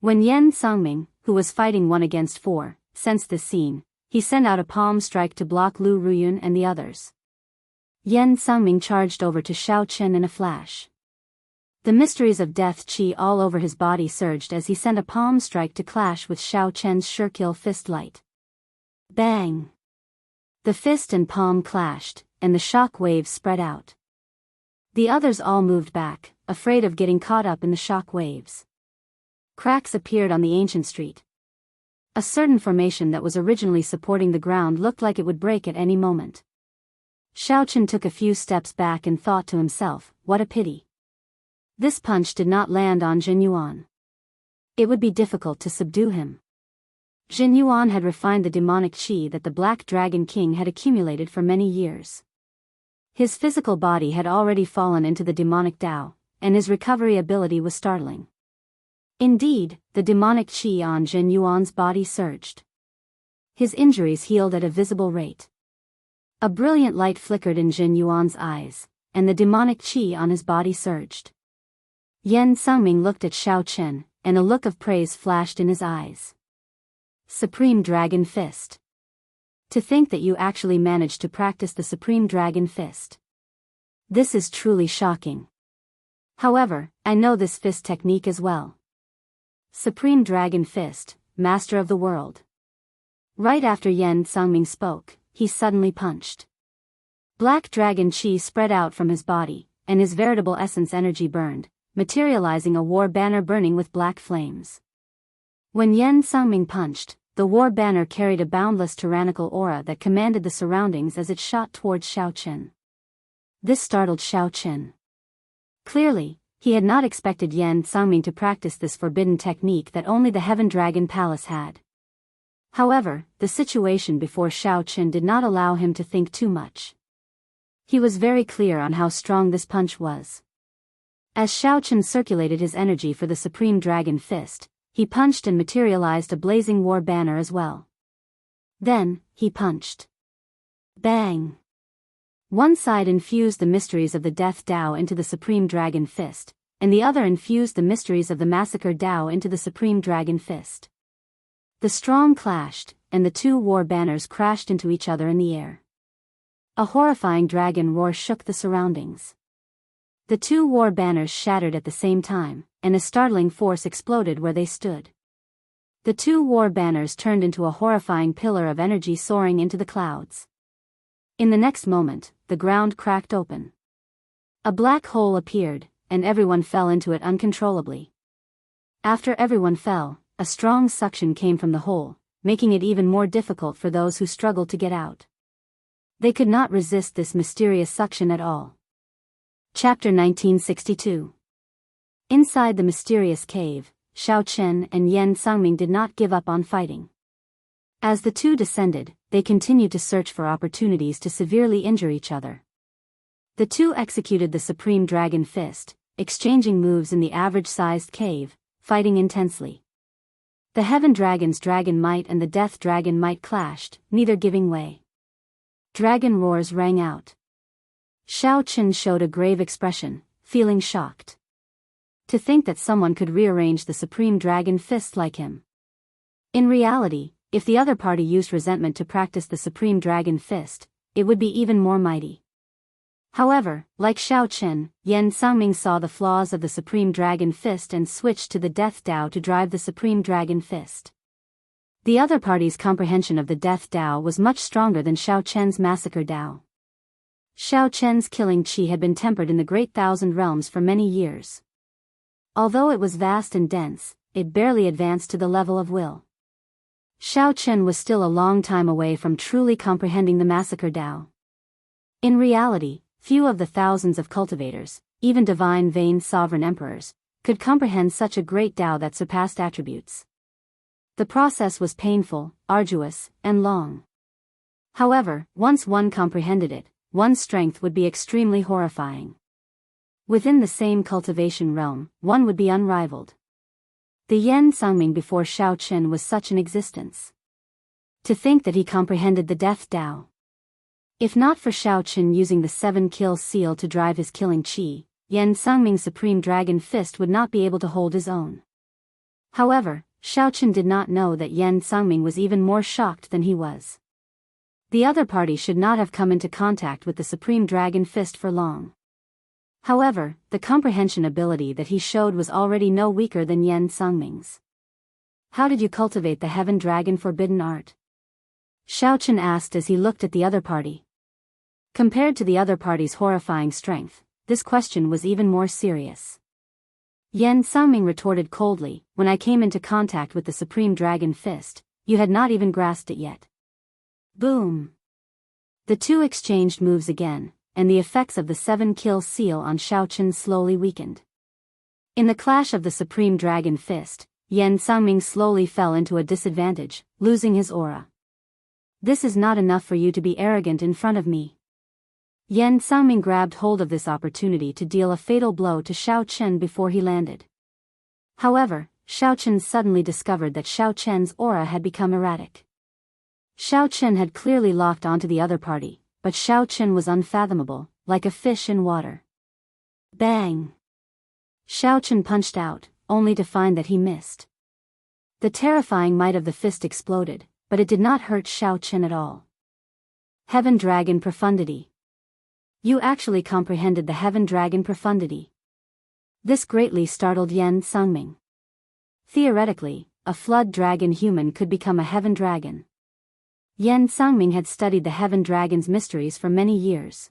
Speaker 1: When Yan Sangming, who was fighting 1 against 4, sensed this scene, he sent out a palm strike to block Lu Ruyun and the others. Yan Sangming charged over to Shao Qin in a flash. The mysteries of death chi all over his body surged as he sent a palm strike to clash with Shao Qin's sure-kill fist light. Bang! The fist and palm clashed, and the shock waves spread out. The others all moved back, afraid of getting caught up in the shock waves. Cracks appeared on the ancient street. A certain formation that was originally supporting the ground looked like it would break at any moment. Shao Qin took a few steps back and thought to himself, what a pity. This punch did not land on Jin Yuan. It would be difficult to subdue him. Jin Yuan had refined the demonic qi that the Black Dragon King had accumulated for many years. His physical body had already fallen into the demonic Tao, and his recovery ability was startling. Indeed, the demonic qi on Jin Yuan's body surged. His injuries healed at a visible rate. A brilliant light flickered in Jin Yuan's eyes, and the demonic qi on his body surged. Yan Sangming looked at Shao Qin, and a look of praise flashed in his eyes. Supreme Dragon Fist. To think that you actually managed to practice the Supreme Dragon Fist. This is truly shocking. However, I know this fist technique as well. Supreme Dragon Fist, Master of the World. Right after Yan Sangming spoke, he suddenly punched. Black Dragon Chi spread out from his body, and his veritable essence energy burned, materializing a war banner burning with black flames. When Yan Sangming punched, the war banner carried a boundless tyrannical aura that commanded the surroundings as it shot towards Shao Qin. This startled Shao Qin. Clearly, he had not expected Yan Sangming to practice this forbidden technique that only the Heaven Dragon Palace had. However, the situation before Shao Qin did not allow him to think too much. He was very clear on how strong this punch was. As Shao Qin circulated his energy for the Supreme Dragon Fist, he punched and materialized a blazing war banner as well. Then, he punched. Bang! One side infused the mysteries of the Death Tao into the Supreme Dragon Fist, and the other infused the mysteries of the Massacre Tao into the Supreme Dragon Fist. The strong clashed, and the two war banners crashed into each other in the air. A horrifying dragon roar shook the surroundings. The two war banners shattered at the same time, and a startling force exploded where they stood. The two war banners turned into a horrifying pillar of energy soaring into the clouds. In the next moment, the ground cracked open. A black hole appeared, and everyone fell into it uncontrollably. After everyone fell, a strong suction came from the hole, making it even more difficult for those who struggled to get out. They could not resist this mysterious suction at all. Chapter 1962. Inside the mysterious cave, Shao Qin and Yan Sangming did not give up on fighting. As the two descended, they continued to search for opportunities to severely injure each other. The two executed the Supreme Dragon Fist, exchanging moves in the average-sized cave, fighting intensely. The Heaven Dragon's Dragon Might and the Death Dragon Might clashed, neither giving way. Dragon roars rang out. Shao Qin showed a grave expression, feeling shocked. To think that someone could rearrange the Supreme Dragon Fist like him. In reality, if the other party used resentment to practice the Supreme Dragon Fist, it would be even more mighty. However, like Xiao Chen, Yan Sangming saw the flaws of the Supreme Dragon Fist and switched to the Death Dao to drive the Supreme Dragon Fist. The other party's comprehension of the Death Dao was much stronger than Xiao Chen's Massacre Dao. Xiao Chen's killing qi had been tempered in the Great Thousand Realms for many years. Although it was vast and dense, it barely advanced to the level of will. Xiao Chen was still a long time away from truly comprehending the Massacre Dao. In reality, few of the thousands of cultivators, even divine vain sovereign emperors, could comprehend such a great Dao that surpassed attributes. The process was painful, arduous, and long. However, once one comprehended it, one's strength would be extremely horrifying. Within the same cultivation realm, one would be unrivaled. The Yan Sangming before Xiao Chen was such an existence. To think that he comprehended the Death Dao. If not for Xiao Chen using the 7-kill seal to drive his killing qi, Yan Sangming's Supreme Dragon Fist would not be able to hold his own. However, Xiao Chen did not know that Yan Sangming was even more shocked than he was. The other party should not have come into contact with the Supreme Dragon Fist for long. However, the comprehension ability that he showed was already no weaker than Yan Sangming's. How did you cultivate the Heaven Dragon Forbidden Art? Xiao Chen asked as he looked at the other party. Compared to the other party's horrifying strength, this question was even more serious. Yan Sangming retorted coldly, when I came into contact with the Supreme Dragon Fist, you had not even grasped it yet. Boom! The two exchanged moves again, and the effects of the 7-kill seal on Xiao Chen slowly weakened. In the clash of the Supreme Dragon Fist, Yan Sangming slowly fell into a disadvantage, losing his aura. This is not enough for you to be arrogant in front of me. Yan Sangming grabbed hold of this opportunity to deal a fatal blow to Xiao Chen before he landed. However, Xiao Chen suddenly discovered that Xiao Chen's aura had become erratic. Xiao Chen had clearly locked onto the other party, but Xiao Chen was unfathomable, like a fish in water. Bang! Xiao Chen punched out, only to find that he missed. The terrifying might of the fist exploded, but it did not hurt Xiao Chen at all. Heaven Dragon Profundity. You actually comprehended the Heaven Dragon Profundity. This greatly startled Yan Sangming. Theoretically, a flood dragon human could become a Heaven Dragon. Yan Sangming had studied the Heaven Dragon's mysteries for many years.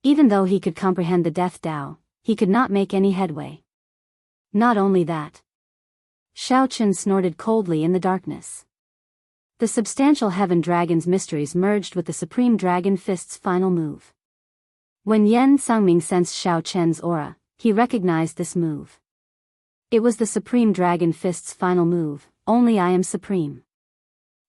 Speaker 1: Even though he could comprehend the Death Dao, he could not make any headway. Not only that. Xiao Chen snorted coldly in the darkness. The substantial Heaven Dragon's mysteries merged with the Supreme Dragon Fist's final move. When Yan Sangming sensed Xiao Chen's aura, he recognized this move. It was the Supreme Dragon Fist's final move, only I am supreme.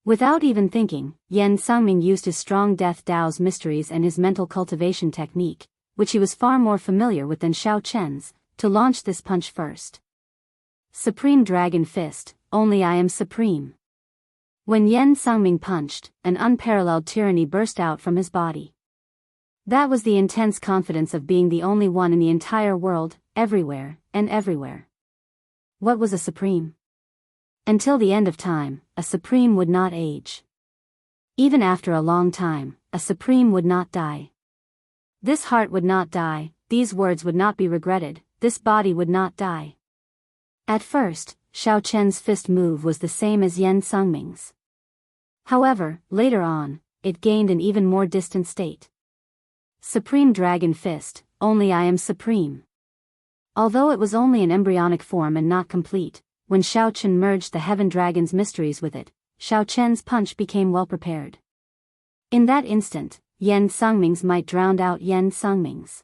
Speaker 1: Without even thinking, Yan Sangming used his strong Death Dao's mysteries and his mental cultivation technique, which he was far more familiar with than Xiao Chen's, to launch this punch first. Supreme Dragon Fist, only I am supreme. When Yan Sangming punched, an unparalleled tyranny burst out from his body. That was the intense confidence of being the only one in the entire world, everywhere, and everywhere. What was a supreme? Until the end of time, a supreme would not age. Even after a long time, a supreme would not die. This heart would not die, these words would not be regretted, this body would not die. At first, Xiao Chen's fist move was the same as Yan Sangming's. However, later on, it gained an even more distant state. Supreme Dragon Fist, only I am supreme. Although it was only an embryonic form and not complete, when Xiao Chen merged the Heaven Dragon's mysteries with it, Xiao Chen's punch became well prepared. In that instant, Yan Sangming's might drowned out Yan Sangming's.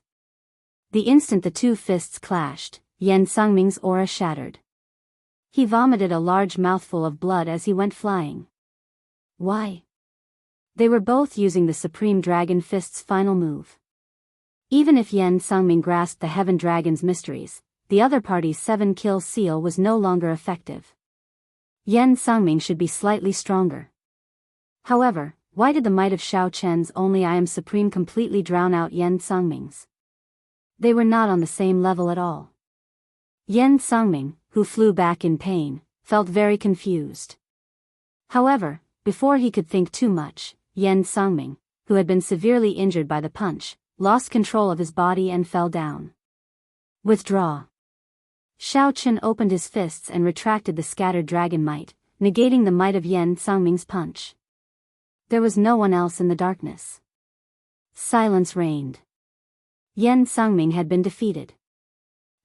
Speaker 1: The instant the two fists clashed, Yan Sangming's aura shattered. He vomited a large mouthful of blood as he went flying. Why? They were both using the Supreme Dragon Fist's final move. Even if Yan Sangming grasped the Heaven Dragon's mysteries, the other party's 7-kill seal was no longer effective. Yan Sangming should be slightly stronger. However, why did the might of Xiao Chen's only I am supreme completely drown out Yan Sangming's? They were not on the same level at all. Yan Sangming, who flew back in pain, felt very confused. However, before he could think too much, Yan Sangming, who had been severely injured by the punch, lost control of his body and fell down. Withdraw. Xiaochen opened his fists and retracted the scattered dragon might, negating the might of Yan Sangming's punch. There was no one else in the darkness. Silence reigned. Yan Sangming had been defeated.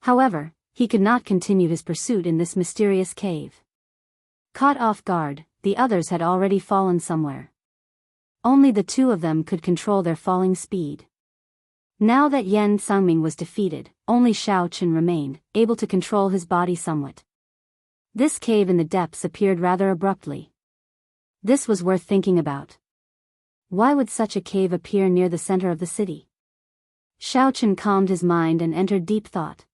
Speaker 1: However, he could not continue his pursuit in this mysterious cave. Caught off guard, the others had already fallen somewhere. Only the two of them could control their falling speed. Now that Yan Sangming was defeated, only Xiaochen remained, able to control his body somewhat. This cave in the depths appeared rather abruptly. This was worth thinking about. Why would such a cave appear near the center of the city? Xiaochen calmed his mind and entered deep thought.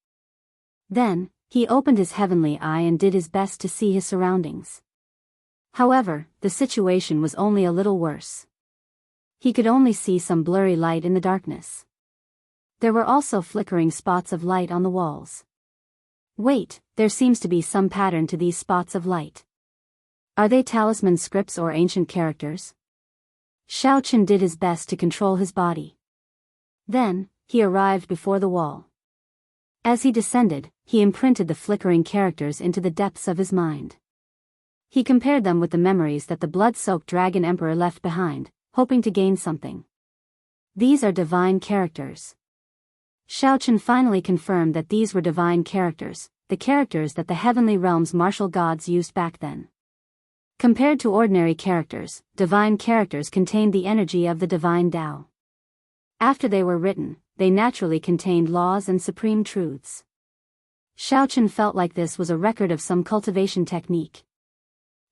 Speaker 1: Then, he opened his heavenly eye and did his best to see his surroundings. However, the situation was only a little worse. He could only see some blurry light in the darkness. There were also flickering spots of light on the walls. Wait, there seems to be some pattern to these spots of light. Are they talisman scripts or ancient characters? Xiaochen did his best to control his body. Then, he arrived before the wall. As he descended, he imprinted the flickering characters into the depths of his mind. He compared them with the memories that the blood-soaked Dragon Emperor left behind, hoping to gain something. These are divine characters. Xiaochen finally confirmed that these were divine characters, the characters that the heavenly realm's martial gods used back then. Compared to ordinary characters, divine characters contained the energy of the divine Tao. After they were written, they naturally contained laws and supreme truths. Xiaochen felt like this was a record of some cultivation technique.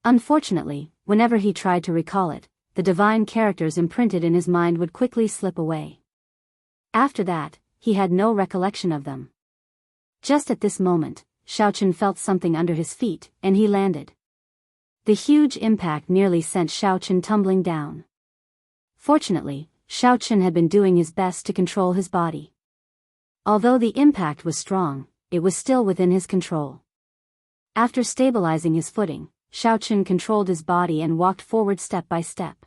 Speaker 1: Unfortunately, whenever he tried to recall it, the divine characters imprinted in his mind would quickly slip away. After that, he had no recollection of them. Just at this moment, Xiaochen felt something under his feet, and he landed. The huge impact nearly sent Xiaochen tumbling down. Fortunately, Xiaochen had been doing his best to control his body. Although the impact was strong, it was still within his control. After stabilizing his footing, Xiaochen controlled his body and walked forward step by step.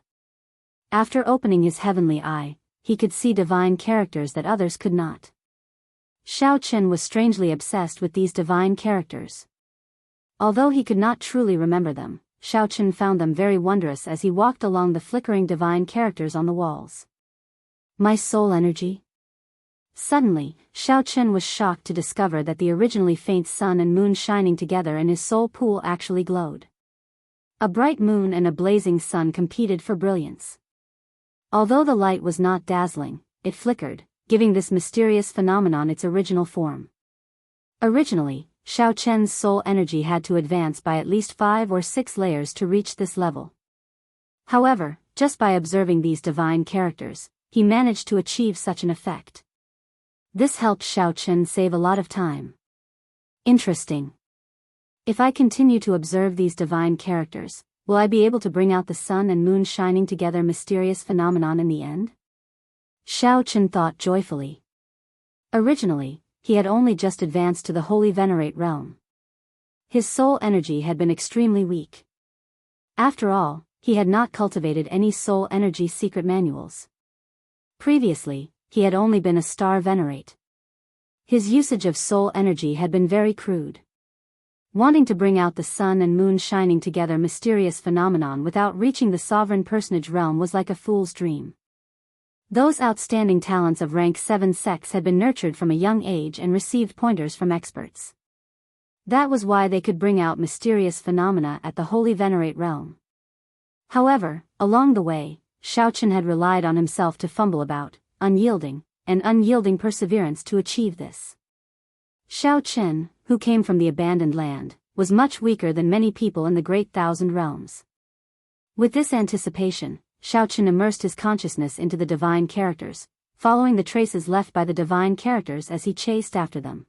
Speaker 1: After opening his heavenly eye, he could see divine characters that others could not. Xiaochen was strangely obsessed with these divine characters. Although he could not truly remember them, Xiaochen found them very wondrous as he walked along the flickering divine characters on the walls. My soul energy? Suddenly, Xiaochen was shocked to discover that the originally faint sun and moon shining together in his soul pool actually glowed. A bright moon and a blazing sun competed for brilliance. Although the light was not dazzling, it flickered, giving this mysterious phenomenon its original form. Originally, Xiaochen's soul energy had to advance by at least 5 or 6 layers to reach this level. However, just by observing these divine characters, he managed to achieve such an effect. This helped Xiaochen save a lot of time. Interesting. If I continue to observe these divine characters, will I be able to bring out the sun and moon shining together mysterious phenomenon in the end? Xiaochen thought joyfully. Originally, he had only just advanced to the Holy Venerate realm. His soul energy had been extremely weak. After all, he had not cultivated any soul energy secret manuals. Previously, he had only been a star venerate. His usage of soul energy had been very crude. Wanting to bring out the sun and moon shining together mysterious phenomenon without reaching the sovereign personage realm was like a fool's dream. Those outstanding talents of rank 7 sects had been nurtured from a young age and received pointers from experts. That was why they could bring out mysterious phenomena at the Holy Venerate realm. However, along the way, Xiaochen had relied on himself to fumble about, unyielding perseverance to achieve this. Xiaochen, who came from the abandoned land, was much weaker than many people in the Great Thousand Realms. With this anticipation, Xiaochen immersed his consciousness into the divine characters, following the traces left by the divine characters as he chased after them.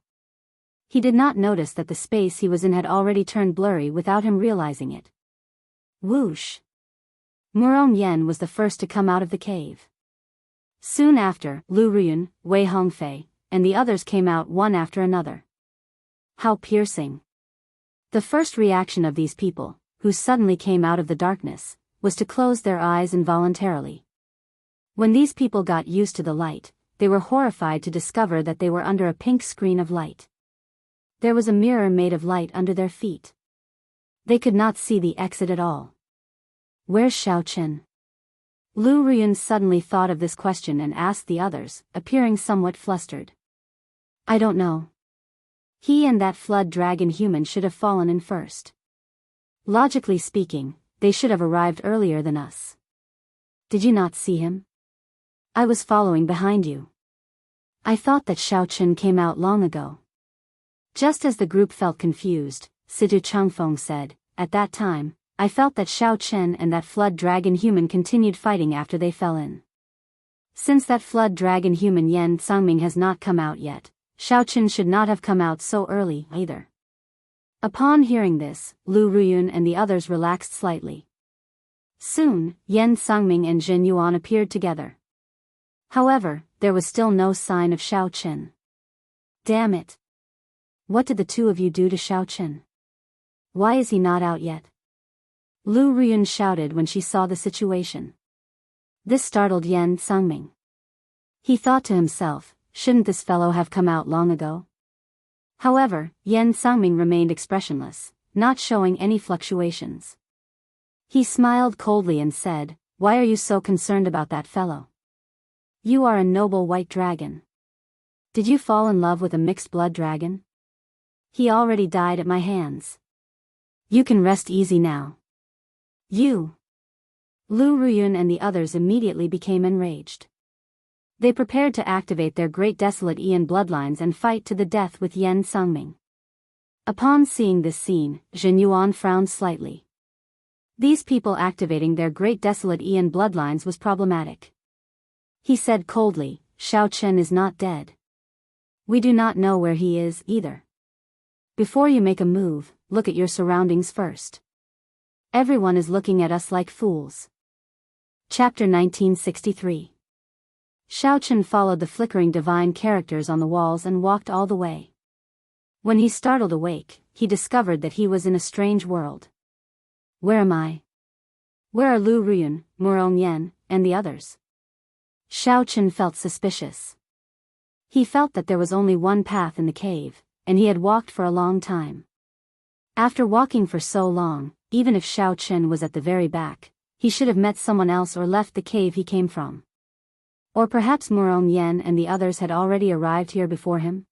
Speaker 1: He did not notice that the space he was in had already turned blurry without him realizing it. Whoosh! Murong Yen was the first to come out of the cave. Soon after, Lu Ruyun, Wei Hongfei, and the others came out one after another. How piercing! The first reaction of these people, who suddenly came out of the darkness, was to close their eyes involuntarily. When these people got used to the light, they were horrified to discover that they were under a pink screen of light. There was a mirror made of light under their feet. They could not see the exit at all. Where's Xiaochen? Lu Ruyun suddenly thought of this question and asked the others, appearing somewhat flustered. I don't know. He and that flood dragon human should have fallen in first. Logically speaking, they should have arrived earlier than us. Did you not see him? I was following behind you. I thought that Xiaochen came out long ago. Just as the group felt confused, Situ Changfeng said, at that time, I felt that Xiaochen and that flood dragon human continued fighting after they fell in. Since that flood dragon human Yan Sangming has not come out yet, Xiaochen should not have come out so early either. Upon hearing this, Lu Ruyun and the others relaxed slightly. Soon, Yan Sangming and Jin Yuan appeared together. However, there was still no sign of Xiaochen. Damn it! What did the two of you do to Xiaochen? Why is he not out yet? Lu Ruyun shouted when she saw the situation. This startled Yan Sangming. He thought to himself, shouldn't this fellow have come out long ago? However, Yan Sangming remained expressionless, not showing any fluctuations. He smiled coldly and said, why are you so concerned about that fellow? You are a noble white dragon. Did you fall in love with a mixed blood dragon? He already died at my hands. You can rest easy now. You. Lu Ruyun and the others immediately became enraged. They prepared to activate their great desolate Ian bloodlines and fight to the death with Yan Sangming. Upon seeing this scene, Jin Yuan frowned slightly. These people activating their great desolate Ian bloodlines was problematic. He said coldly, Xiaochen is not dead. We do not know where he is either. Before you make a move, look at your surroundings first. Everyone is looking at us like fools. Chapter 1963. Xiaochen followed the flickering divine characters on the walls and walked all the way. When he startled awake, he discovered that he was in a strange world. Where am I? Where are Lu Ruyun, Murong Yen, and the others? Xiaochen felt suspicious. He felt that there was only one path in the cave, and he had walked for a long time. After walking for so long, even if Xiaochen was at the very back, he should have met someone else or left the cave he came from. Or perhaps Murong Yen and the others had already arrived here before him?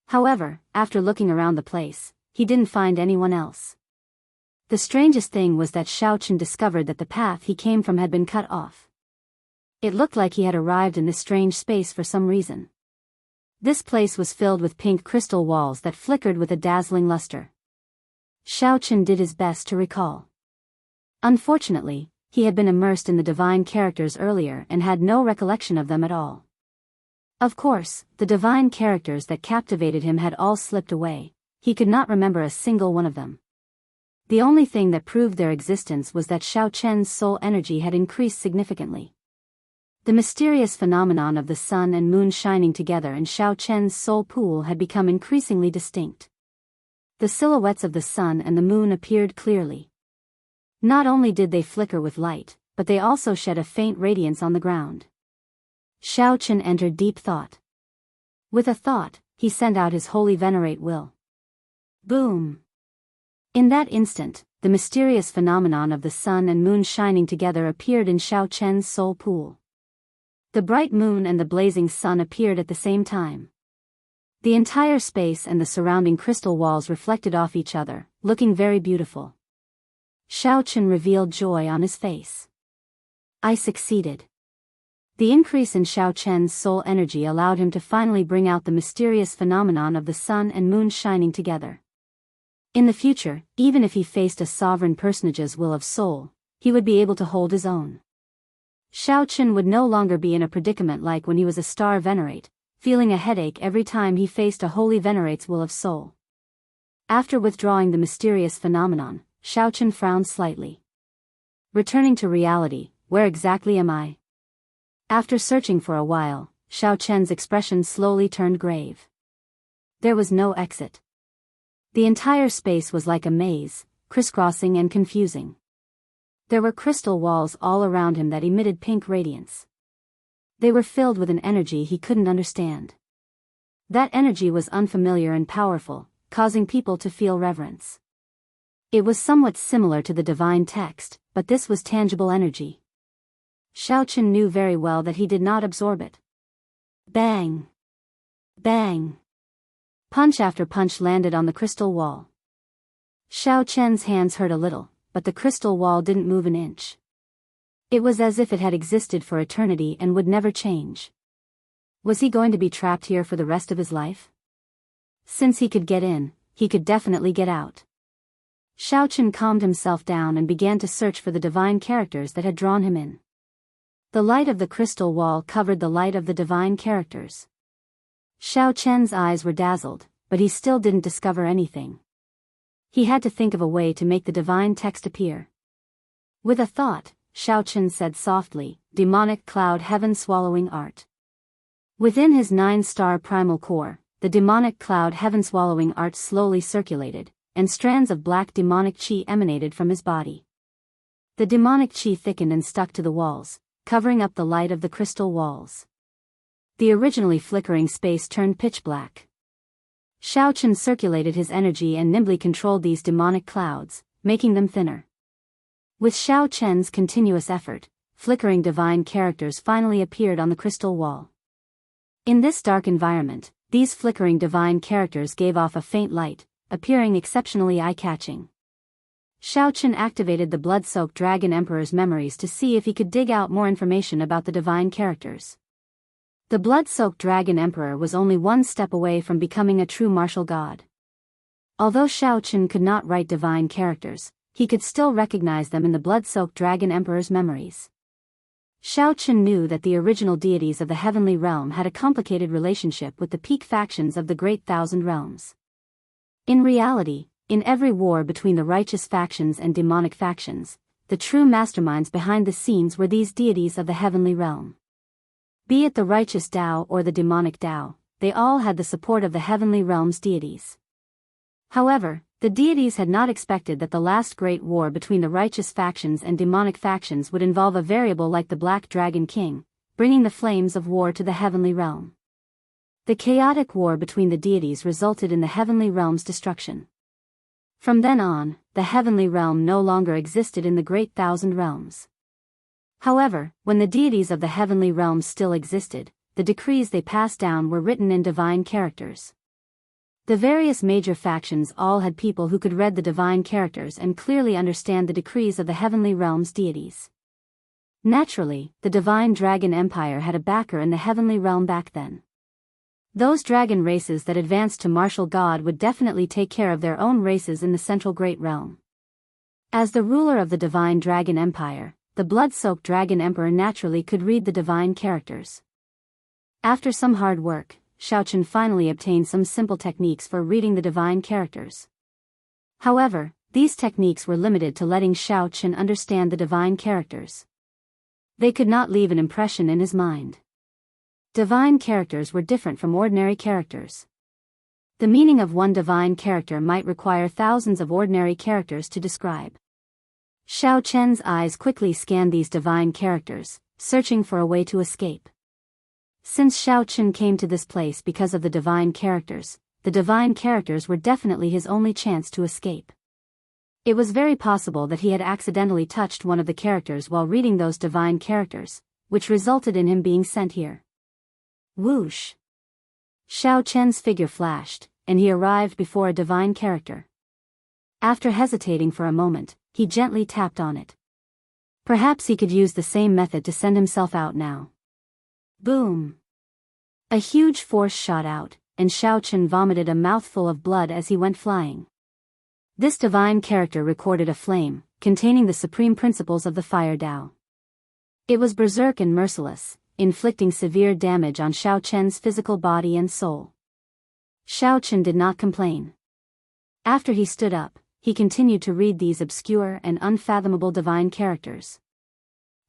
Speaker 1: However, after looking around the place, he didn't find anyone else. The strangest thing was that Xiaochen discovered that the path he came from had been cut off. It looked like he had arrived in this strange space for some reason. This place was filled with pink crystal walls that flickered with a dazzling luster. Xiaochen did his best to recall. Unfortunately, he had been immersed in the divine characters earlier and had no recollection of them at all. Of course, the divine characters that captivated him had all slipped away. He could not remember a single one of them. The only thing that proved their existence was that Xiaochen's soul energy had increased significantly. The mysterious phenomenon of the sun and moon shining together in Xiaochen's soul pool had become increasingly distinct. The silhouettes of the sun and the moon appeared clearly. Not only did they flicker with light, but they also shed a faint radiance on the ground. Xiaochen entered deep thought. With a thought, he sent out his holy venerate will. Boom! In that instant, the mysterious phenomenon of the sun and moon shining together appeared in Xiaochen's soul pool. The bright moon and the blazing sun appeared at the same time. The entire space and the surrounding crystal walls reflected off each other, looking very beautiful. Xiaochen revealed joy on his face. I succeeded. The increase in Xiaochen's soul energy allowed him to finally bring out the mysterious phenomenon of the sun and moon shining together. In the future, even if he faced a sovereign personage's will of soul, he would be able to hold his own. Xiaochen would no longer be in a predicament like when he was a star venerate, feeling a headache every time he faced a holy venerate's will of soul. After withdrawing the mysterious phenomenon, Xiaochen frowned slightly. Returning to reality, where exactly am I? After searching for a while, Xiaochen's expression slowly turned grave. There was no exit. The entire space was like a maze, crisscrossing and confusing. There were crystal walls all around him that emitted pink radiance. They were filled with an energy he couldn't understand. That energy was unfamiliar and powerful, causing people to feel reverence. It was somewhat similar to the divine text, but this was tangible energy. Xiaochen knew very well that he did not absorb it. Bang! Bang! Punch after punch landed on the crystal wall. Xiaochen's hands hurt a little, but the crystal wall didn't move an inch. It was as if it had existed for eternity and would never change. Was he going to be trapped here for the rest of his life? Since he could get in, he could definitely get out. Xiaochen calmed himself down and began to search for the divine characters that had drawn him in. The light of the crystal wall covered the light of the divine characters. Xiaochen's eyes were dazzled, but he still didn't discover anything. He had to think of a way to make the divine text appear. With a thought, Xiaochen said softly, "Demonic cloud heaven swallowing art." Within his 9-star primal core, the demonic cloud heaven swallowing art slowly circulated, and strands of black demonic chi emanated from his body. The demonic chi thickened and stuck to the walls, covering up the light of the crystal walls. The originally flickering space turned pitch black. Xiaochen circulated his energy and nimbly controlled these demonic clouds, making them thinner. With Xiaochen's continuous effort, flickering divine characters finally appeared on the crystal wall. In this dark environment, these flickering divine characters gave off a faint light, appearing exceptionally eye-catching. Xiaochen activated the blood-soaked Dragon Emperor's memories to see if he could dig out more information about the divine characters. The blood-soaked Dragon Emperor was only one step away from becoming a true martial god. Although Xiaochen could not write divine characters, he could still recognize them in the blood-soaked Dragon Emperor's memories. Xiaochen knew that the original deities of the heavenly realm had a complicated relationship with the peak factions of the Great Thousand Realms. In reality, in every war between the righteous factions and demonic factions, the true masterminds behind the scenes were these deities of the heavenly realm. Be it the righteous Tao or the demonic Tao, they all had the support of the heavenly realm's deities. However, the deities had not expected that the last great war between the righteous factions and demonic factions would involve a variable like the Black Dragon King, bringing the flames of war to the heavenly realm. The chaotic war between the deities resulted in the heavenly realm's destruction. From then on, the heavenly realm no longer existed in the Great Thousand Realms. However, when the deities of the heavenly realms still existed, the decrees they passed down were written in divine characters. The various major factions all had people who could read the divine characters and clearly understand the decrees of the heavenly realm's deities. Naturally, the divine dragon empire had a backer in the heavenly realm back then. Those dragon races that advanced to martial god would definitely take care of their own races in the central great realm. As the ruler of the divine dragon empire, the blood-soaked dragon emperor naturally could read the divine characters. After some hard work, Xiaochen finally obtained some simple techniques for reading the divine characters. However, these techniques were limited to letting Xiaochen understand the divine characters. They could not leave an impression in his mind. Divine characters were different from ordinary characters. The meaning of one divine character might require thousands of ordinary characters to describe. Xiaochen's eyes quickly scanned these divine characters, searching for a way to escape. Since Xiaochen came to this place because of the divine characters were definitely his only chance to escape. It was very possible that he had accidentally touched one of the characters while reading those divine characters, which resulted in him being sent here. Whoosh! Xiaochen's figure flashed, and he arrived before a divine character. After hesitating for a moment, he gently tapped on it. Perhaps he could use the same method to send himself out now. Boom! A huge force shot out, and Xiaochen vomited a mouthful of blood as he went flying. This divine character recorded a flame, containing the supreme principles of the Fire Tao. It was berserk and merciless, inflicting severe damage on Xiaochen's physical body and soul. Xiaochen did not complain. After he stood up, he continued to read these obscure and unfathomable divine characters.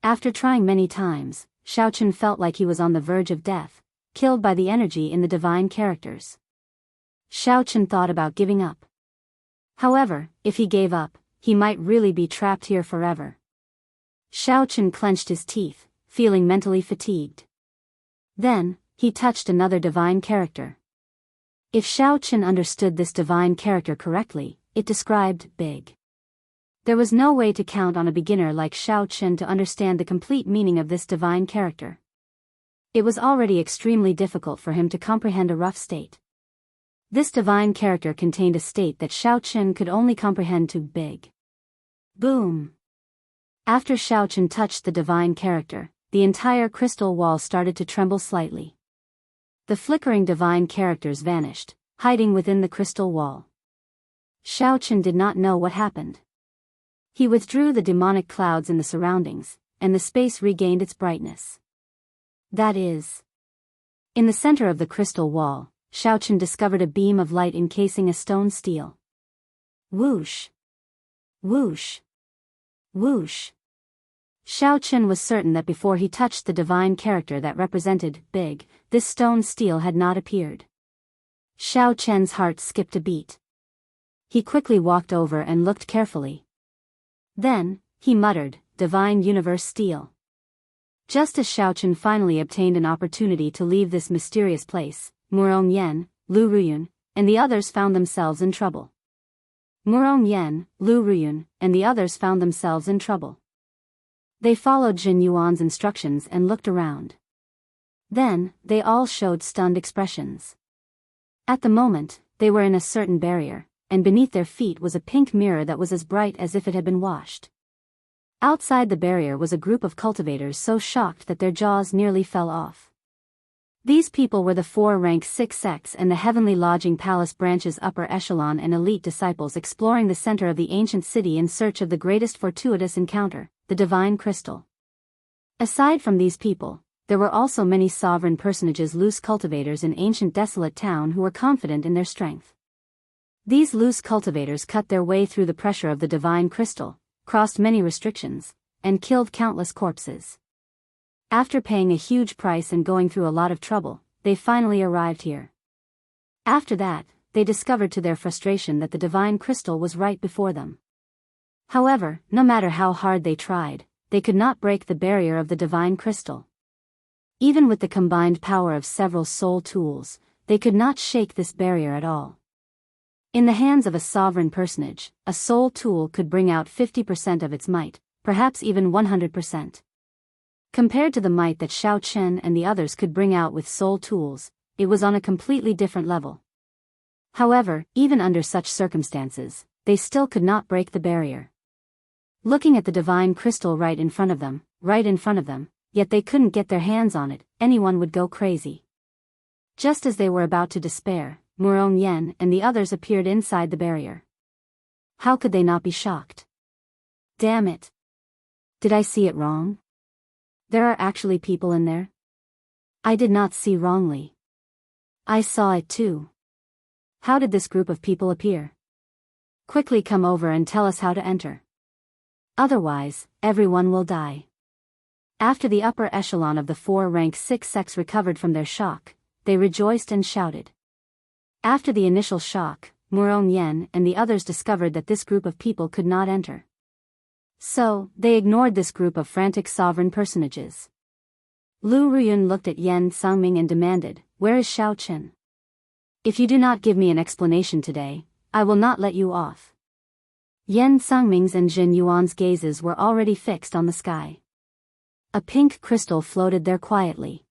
Speaker 1: After trying many times, Xiaochen felt like he was on the verge of death, killed by the energy in the divine characters. Xiaochen thought about giving up. However, if he gave up, he might really be trapped here forever. Xiaochen clenched his teeth, feeling mentally fatigued. Then, he touched another divine character. If Xiao Qin understood this divine character correctly, it described big. There was no way to count on a beginner like Xiao Qin to understand the complete meaning of this divine character. It was already extremely difficult for him to comprehend a rough state. This divine character contained a state that Xiao Qin could only comprehend to big. Boom! After Xiao Qin touched the divine character, the entire crystal wall started to tremble slightly. The flickering divine characters vanished, hiding within the crystal wall. Xiao Qin did not know what happened. He withdrew the demonic clouds in the surroundings, and the space regained its brightness. That is. In the center of the crystal wall, Xiao Qin discovered a beam of light encasing a stone stele. Whoosh! Whoosh! Whoosh! Xiao Qin was certain that before he touched the divine character that represented big, this stone stele had not appeared. Xiao Qin's heart skipped a beat. He quickly walked over and looked carefully. Then, he muttered, "Divine Universe Stele." Just as Xiao Qin finally obtained an opportunity to leave this mysterious place, Murong Yan, Lu Ruyun, and the others found themselves in trouble. Murong Yan, Lu Ruyun, and the others found themselves in trouble. They followed Jin Yuan's instructions and looked around. Then, they all showed stunned expressions. At the moment, they were in a certain barrier, and beneath their feet was a pink mirror that was as bright as if it had been washed. Outside the barrier was a group of cultivators so shocked that their jaws nearly fell off. These people were the 4 rank 6 sects and the Heavenly Lodging Palace branch's upper echelon and elite disciples exploring the center of the ancient city in search of the greatest fortuitous encounter, the divine crystal. Aside from these people, there were also many sovereign personages, loose cultivators in ancient desolate town who were confident in their strength. These loose cultivators cut their way through the pressure of the divine crystal, crossed many restrictions, and killed countless corpses. After paying a huge price and going through a lot of trouble, they finally arrived here. After that, they discovered to their frustration that the divine crystal was right before them. However, no matter how hard they tried, they could not break the barrier of the divine crystal. Even with the combined power of several soul tools, they could not shake this barrier at all. In the hands of a sovereign personage, a soul tool could bring out 50% of its might, perhaps even 100%. Compared to the might that Xiao Qin and the others could bring out with soul tools, it was on a completely different level. However, even under such circumstances, they still could not break the barrier. Looking at the divine crystal right in front of them, yet they couldn't get their hands on it, anyone would go crazy. Just as they were about to despair, Murong Yan and the others appeared inside the barrier. How could they not be shocked? Damn it! Did I see it wrong? There are actually people in there? I did not see wrongly. I saw it too. How did this group of people appear? Quickly come over and tell us how to enter. Otherwise, everyone will die. After the upper echelon of the 4 rank 6 sects recovered from their shock, they rejoiced and shouted. After the initial shock, Murong Yan and the others discovered that this group of people could not enter. So, they ignored this group of frantic sovereign personages. Lu Ruyun looked at Yan Sangming and demanded, "Where is Xiao Qin? If you do not give me an explanation today, I will not let you off." Yan Sangming's and Jin Yuan's gazes were already fixed on the sky. A pink crystal floated there quietly.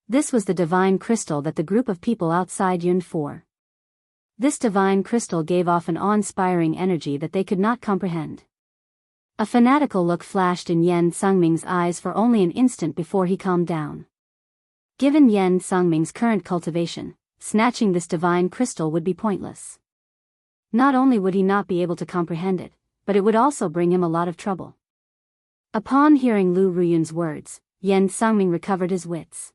Speaker 1: This was the divine crystal that the group of people outside yearned for. This divine crystal gave off an awe-inspiring energy that they could not comprehend. A fanatical look flashed in Yan Sangming's eyes for only an instant before he calmed down. Given Yan Sangming's current cultivation, snatching this divine crystal would be pointless. Not only would he not be able to comprehend it, but it would also bring him a lot of trouble. Upon hearing Lu Ruyun's words, Yan Sangming recovered his wits.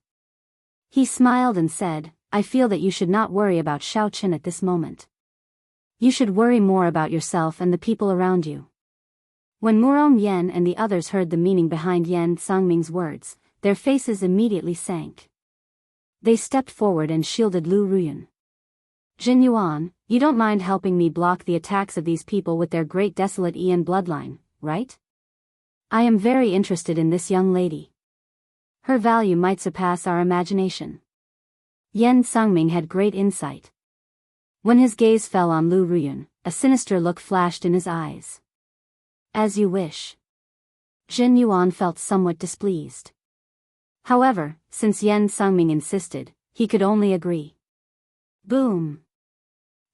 Speaker 1: He smiled and said, "I feel that you should not worry about Xiao Qin at this moment. You should worry more about yourself and the people around you." When Murong Yan and the others heard the meaning behind Yan Sangming's words, their faces immediately sank. They stepped forward and shielded Lu Ruyun. "Jin Yuan, you don't mind helping me block the attacks of these people with their great desolate Ian bloodline, right? I am very interested in this young lady. Her value might surpass our imagination. Yen Sangming had great insight. When his gaze fell on Lu Ruyun, a sinister look flashed in his eyes. As you wish. Jin Yuan felt somewhat displeased. However, since Yen Sangming insisted, he could only agree. Boom!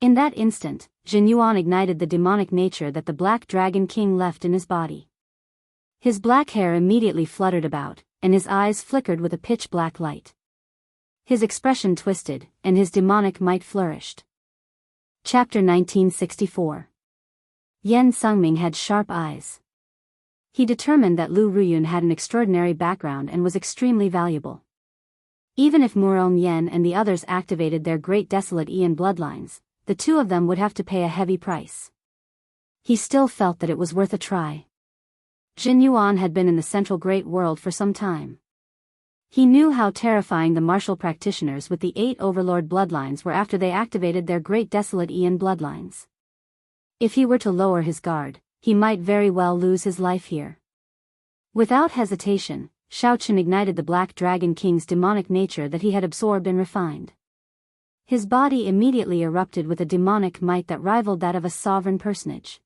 Speaker 1: In that instant, Jin Yuan ignited the demonic nature that the Black Dragon King left in his body. His black hair immediately fluttered about, and his eyes flickered with a pitch-black light. His expression twisted, and his demonic might flourished. Chapter 1964. Yen Sangming had sharp eyes. He determined that Lu Ruyun had an extraordinary background and was extremely valuable. Even if Muron Yen and the others activated their great desolate Ian bloodlines, the two of them would have to pay a heavy price. He still felt that it was worth a try. Jin Yuan had been in the Central Great World for some time. He knew how terrifying the martial practitioners with the 8 Overlord bloodlines were after they activated their great desolate Ian bloodlines. If he were to lower his guard, he might very well lose his life here. Without hesitation, Shaochen ignited the Black Dragon King's demonic nature that he had absorbed and refined. His body immediately erupted with a demonic might that rivaled that of a sovereign personage.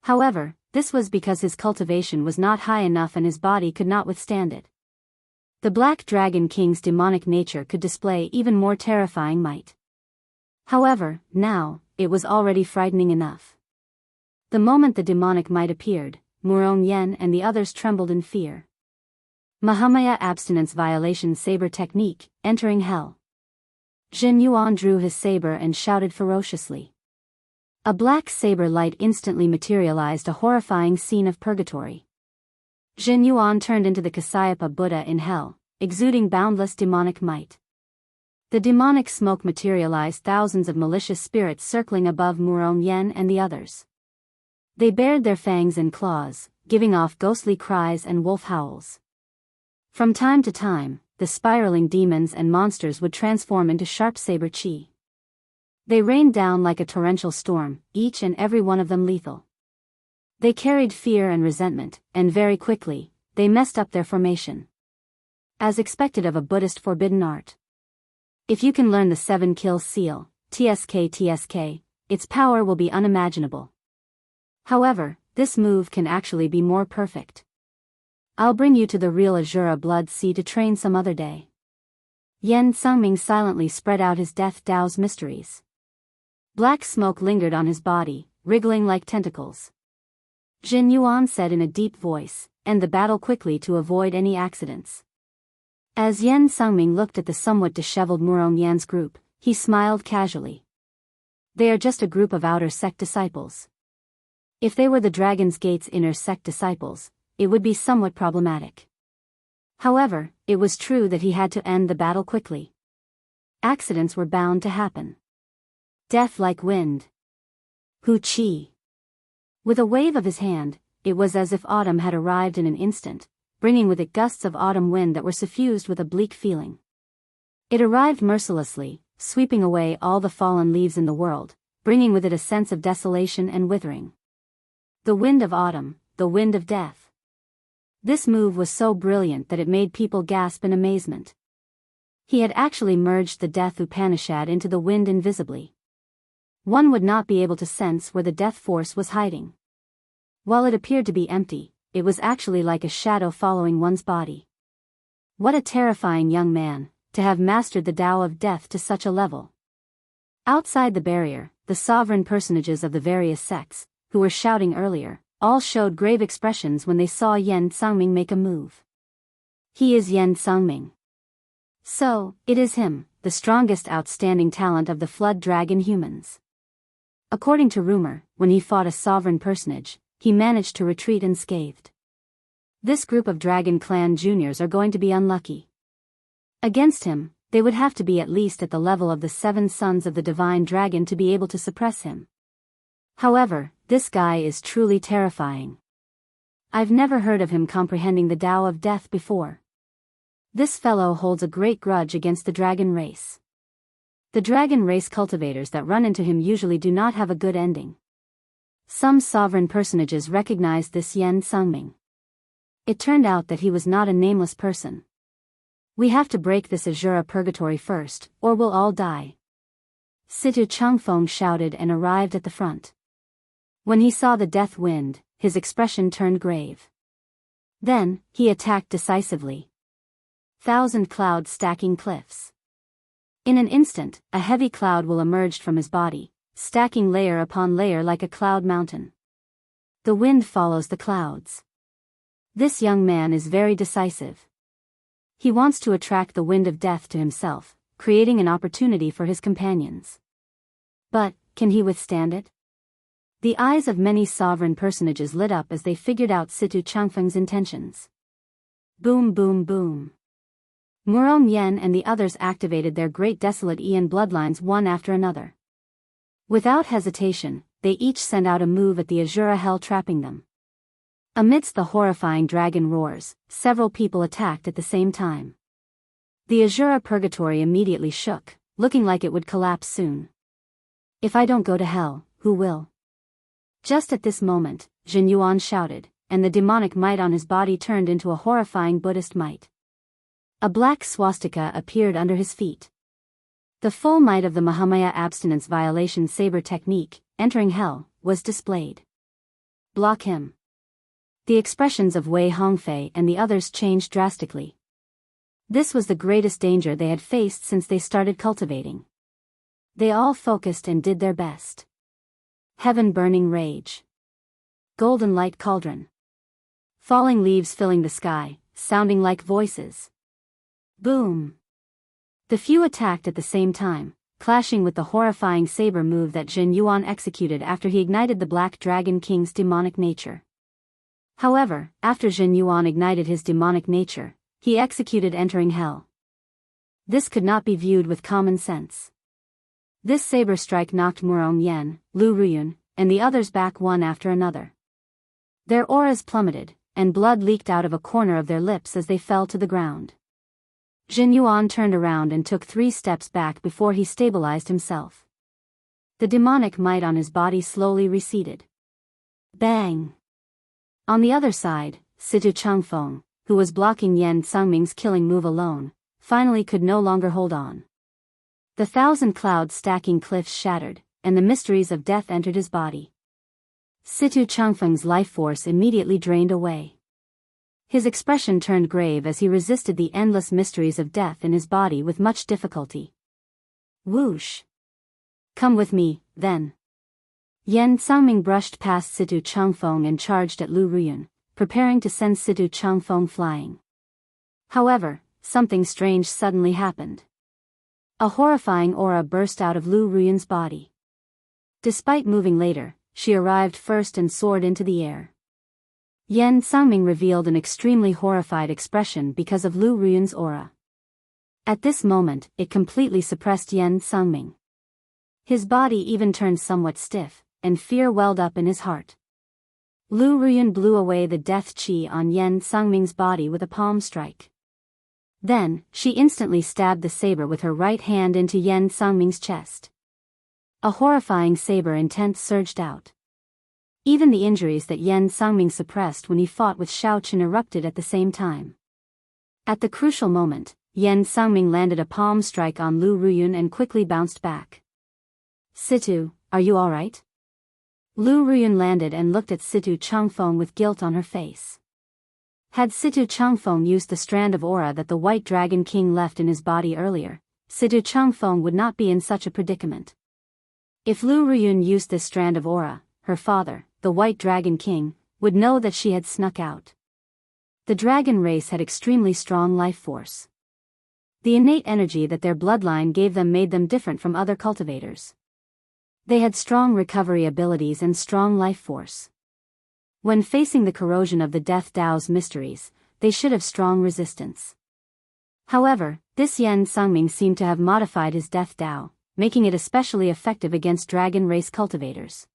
Speaker 1: However, this was because his cultivation was not high enough and his body could not withstand it. The Black Dragon King's demonic nature could display even more terrifying might. However, now, it was already frightening enough. The moment the demonic might appeared, Muron Yen and the others trembled in fear. Mahamaya abstinence violation saber technique, entering hell. Jin Yuan drew his saber and shouted ferociously. A black saber light instantly materialized, a horrifying scene of purgatory. Jin Yuan turned into the Kasayapa Buddha in hell, exuding boundless demonic might. The demonic smoke materialized thousands of malicious spirits circling above Muron Yen and the others. They bared their fangs and claws, giving off ghostly cries and wolf howls. From time to time, the spiraling demons and monsters would transform into sharp saber chi. They rained down like a torrential storm, each and every one of them lethal. They carried fear and resentment, and very quickly, they messed up their formation. As expected of a Buddhist forbidden art. If you can learn the 7 kill seal, TSK, its power will be unimaginable. However, this move can actually be more perfect. I'll bring you to the real Azura Blood Sea to train some other day. Yen Sangming silently spread out his death Dao's mysteries. Black smoke lingered on his body, wriggling like tentacles. Jin Yuan said in a deep voice, "End the battle quickly to avoid any accidents." As Yen Sangming looked at the somewhat disheveled Muron Yan's group, he smiled casually. They are just a group of outer sect disciples. If they were the Dragon's Gate's inner sect disciples, it would be somewhat problematic. However, it was true that he had to end the battle quickly. Accidents were bound to happen. Death like wind. Hu Qi. With a wave of his hand, it was as if autumn had arrived in an instant, bringing with it gusts of autumn wind that were suffused with a bleak feeling. It arrived mercilessly, sweeping away all the fallen leaves in the world, bringing with it a sense of desolation and withering. The wind of autumn, the wind of death. This move was so brilliant that it made people gasp in amazement. He had actually merged the death Upanishad into the wind invisibly. One would not be able to sense where the death force was hiding. While it appeared to be empty, it was actually like a shadow following one's body. What a terrifying young man, to have mastered the Tao of death to such a level. Outside the barrier, the sovereign personages of the various sects, who were shouting earlier, all showed grave expressions when they saw Yen Sangming make a move. He is Yen Sangming. So, it is him, the strongest outstanding talent of the Flood Dragon humans. According to rumor, when he fought a sovereign personage, he managed to retreat unscathed. This group of Dragon Clan juniors are going to be unlucky. Against him, they would have to be at least at the level of the 7 sons of the Divine Dragon to be able to suppress him. However, this guy is truly terrifying. I've never heard of him comprehending the Tao of death before. This fellow holds a great grudge against the dragon race. The dragon race cultivators that run into him usually do not have a good ending. Some sovereign personages recognized this Yen Sangming. It turned out that he was not a nameless person. We have to break this Azura purgatory first, or we'll all die. Situ Changfeng shouted and arrived at the front. When he saw the death wind, his expression turned grave. Then, he attacked decisively. 1,000 clouds stacking cliffs. In an instant, a heavy cloud will emerge from his body, stacking layer upon layer like a cloud mountain. The wind follows the clouds. This young man is very decisive. He wants to attract the wind of death to himself, creating an opportunity for his companions. But, can he withstand it? The eyes of many sovereign personages lit up as they figured out Situ Changfeng's intentions. Boom boom boom. Murong Yen and the others activated their great desolate Ian bloodlines one after another. Without hesitation, they each sent out a move at the Azura hell trapping them. Amidst the horrifying dragon roars, several people attacked at the same time. The Azura purgatory immediately shook, looking like it would collapse soon. If I don't go to hell, who will? Just at this moment, Jin Yuan shouted, and the demonic might on his body turned into a horrifying Buddhist might. A black swastika appeared under his feet. The full might of the Mahamaya abstinence violation saber technique, entering hell, was displayed. Block him. The expressions of Wei Hongfei and the others changed drastically. This was the greatest danger they had faced since they started cultivating. They all focused and did their best. Heaven burning rage. Golden light cauldron. Falling leaves filling the sky, sounding like voices. Boom. The few attacked at the same time, clashing with the horrifying saber move that Jin Yuan executed after he ignited the Black Dragon King's demonic nature. However, after Jin Yuan ignited his demonic nature, he executed entering hell. This could not be viewed with common sense. This saber strike knocked Murong Yen, Lu Ruyun, and the others back one after another. Their auras plummeted, and blood leaked out of a corner of their lips as they fell to the ground. Jin Yuan turned around and took 3 steps back before he stabilized himself. The demonic might on his body slowly receded. Bang! On the other side, Situ Changfeng, who was blocking Yan Sangming's killing move alone, finally could no longer hold on. The 1,000 clouds stacking cliffs shattered, and the mysteries of death entered his body. Situ Changfeng's life force immediately drained away. His expression turned grave as he resisted the endless mysteries of death in his body with much difficulty. Whoosh! Come with me, then. Yan Sangming brushed past Situ Changfeng and charged at Lu Ruyun, preparing to send Situ Changfeng flying. However, something strange suddenly happened. A horrifying aura burst out of Lu Ruyun's body. Despite moving later, she arrived first and soared into the air. Yan Sangming revealed an extremely horrified expression because of Lu Ruyun's aura. At this moment, it completely suppressed Yan Sangming. His body even turned somewhat stiff, and fear welled up in his heart. Lu Ruyun blew away the death chi on Yan Sangming's body with a palm strike. Then, she instantly stabbed the saber with her right hand into Yan Sangming's chest. A horrifying saber intent surged out. Even the injuries that Yan Sangming suppressed when he fought with Shao Chen erupted at the same time. At the crucial moment, Yan Sangming landed a palm strike on Lu Ruyun and quickly bounced back. Situ, are you alright? Lu Ruyun landed and looked at Situ Changfeng with guilt on her face. Had Situ Changfeng used the strand of aura that the White Dragon King left in his body earlier, Situ Changfeng would not be in such a predicament. If Lu Ruyun used this strand of aura, her father, the White Dragon King, would know that she had snuck out. The dragon race had extremely strong life force. The innate energy that their bloodline gave them made them different from other cultivators. They had strong recovery abilities and strong life force. When facing the corrosion of the Death Dao's mysteries, they should have strong resistance. However, this Yan Sangming seemed to have modified his Death Dao, making it especially effective against dragon race cultivators.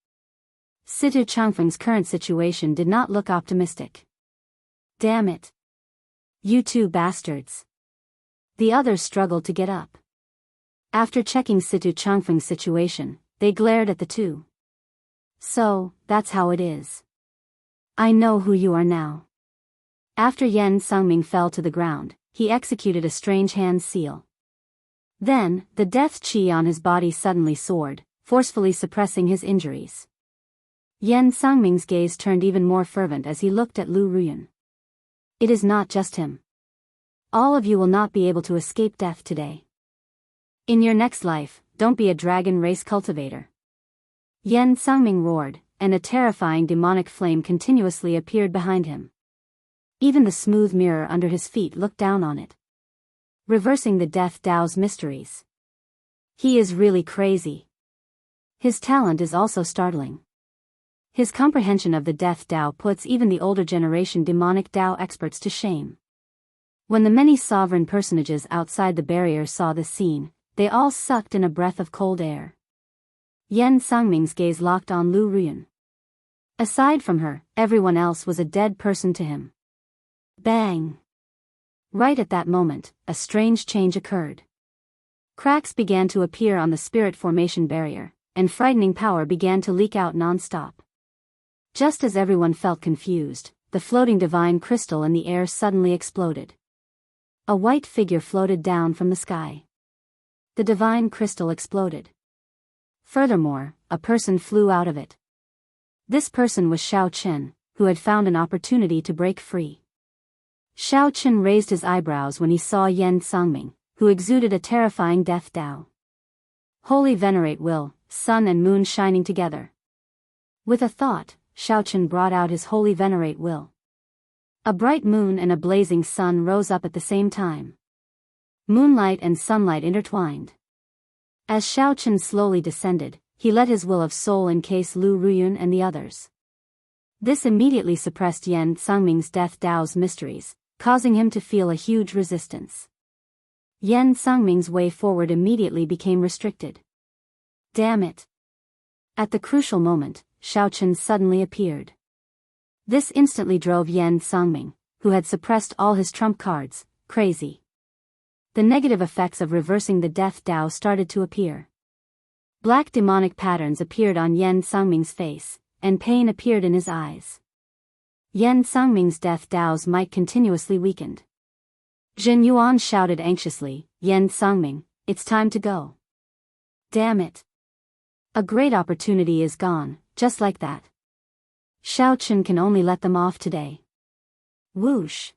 Speaker 1: Situ Changfeng's current situation did not look optimistic. Damn it. You two bastards. The others struggled to get up. After checking Situ Changfeng's situation, they glared at the two. So, that's how it is. I know who you are now. After Yan Sangming fell to the ground, he executed a strange hand seal. Then, the death chi on his body suddenly soared, forcefully suppressing his injuries. Yen Sangming's gaze turned even more fervent as he looked at Lu Ruyan. It is not just him. All of you will not be able to escape death today. In your next life, don't be a dragon race cultivator. Yen Sangming roared, and a terrifying demonic flame continuously appeared behind him. Even the smooth mirror under his feet looked down on it. Reversing the Death Dao's mysteries. He is really crazy. His talent is also startling. His comprehension of the Death Dao puts even the older generation demonic Dao experts to shame. When the many sovereign personages outside the barrier saw this scene, they all sucked in a breath of cold air. Yen Sangming's gaze locked on Lu Ruyan. Aside from her, everyone else was a dead person to him. Bang! Right at that moment, a strange change occurred. Cracks began to appear on the spirit formation barrier, and frightening power began to leak out non-stop. Just as everyone felt confused, the floating divine crystal in the air suddenly exploded. A white figure floated down from the sky. The divine crystal exploded. Furthermore, a person flew out of it. This person was Xiao Chen, who had found an opportunity to break free. Xiao Chen raised his eyebrows when he saw Yen Sangming, who exuded a terrifying death Dao. Holy venerate will, sun and moon shining together. With a thought, Xiao Chen brought out his holy venerate will. A bright moon and a blazing sun rose up at the same time. Moonlight and sunlight intertwined. As Xiao Chen slowly descended, he let his will of soul encase Lu Ruyan and the others. This immediately suppressed Yen Sangming's Death Dao's mysteries, causing him to feel a huge resistance. Yen Sangming's way forward immediately became restricted. Damn it! At the crucial moment, Xiao Chen suddenly appeared. This instantly drove Yen Sangming, who had suppressed all his trump cards, crazy. The negative effects of reversing the Death Dao started to appear. Black demonic patterns appeared on Yen Sangming's face, and pain appeared in his eyes. Yen Sangming's Death Dao's might continuously weakened. Jin Yuan shouted anxiously, Yen Sangming, it's time to go. Damn it. A great opportunity is gone, just like that. Xiao Chen can only let them off today. Whoosh.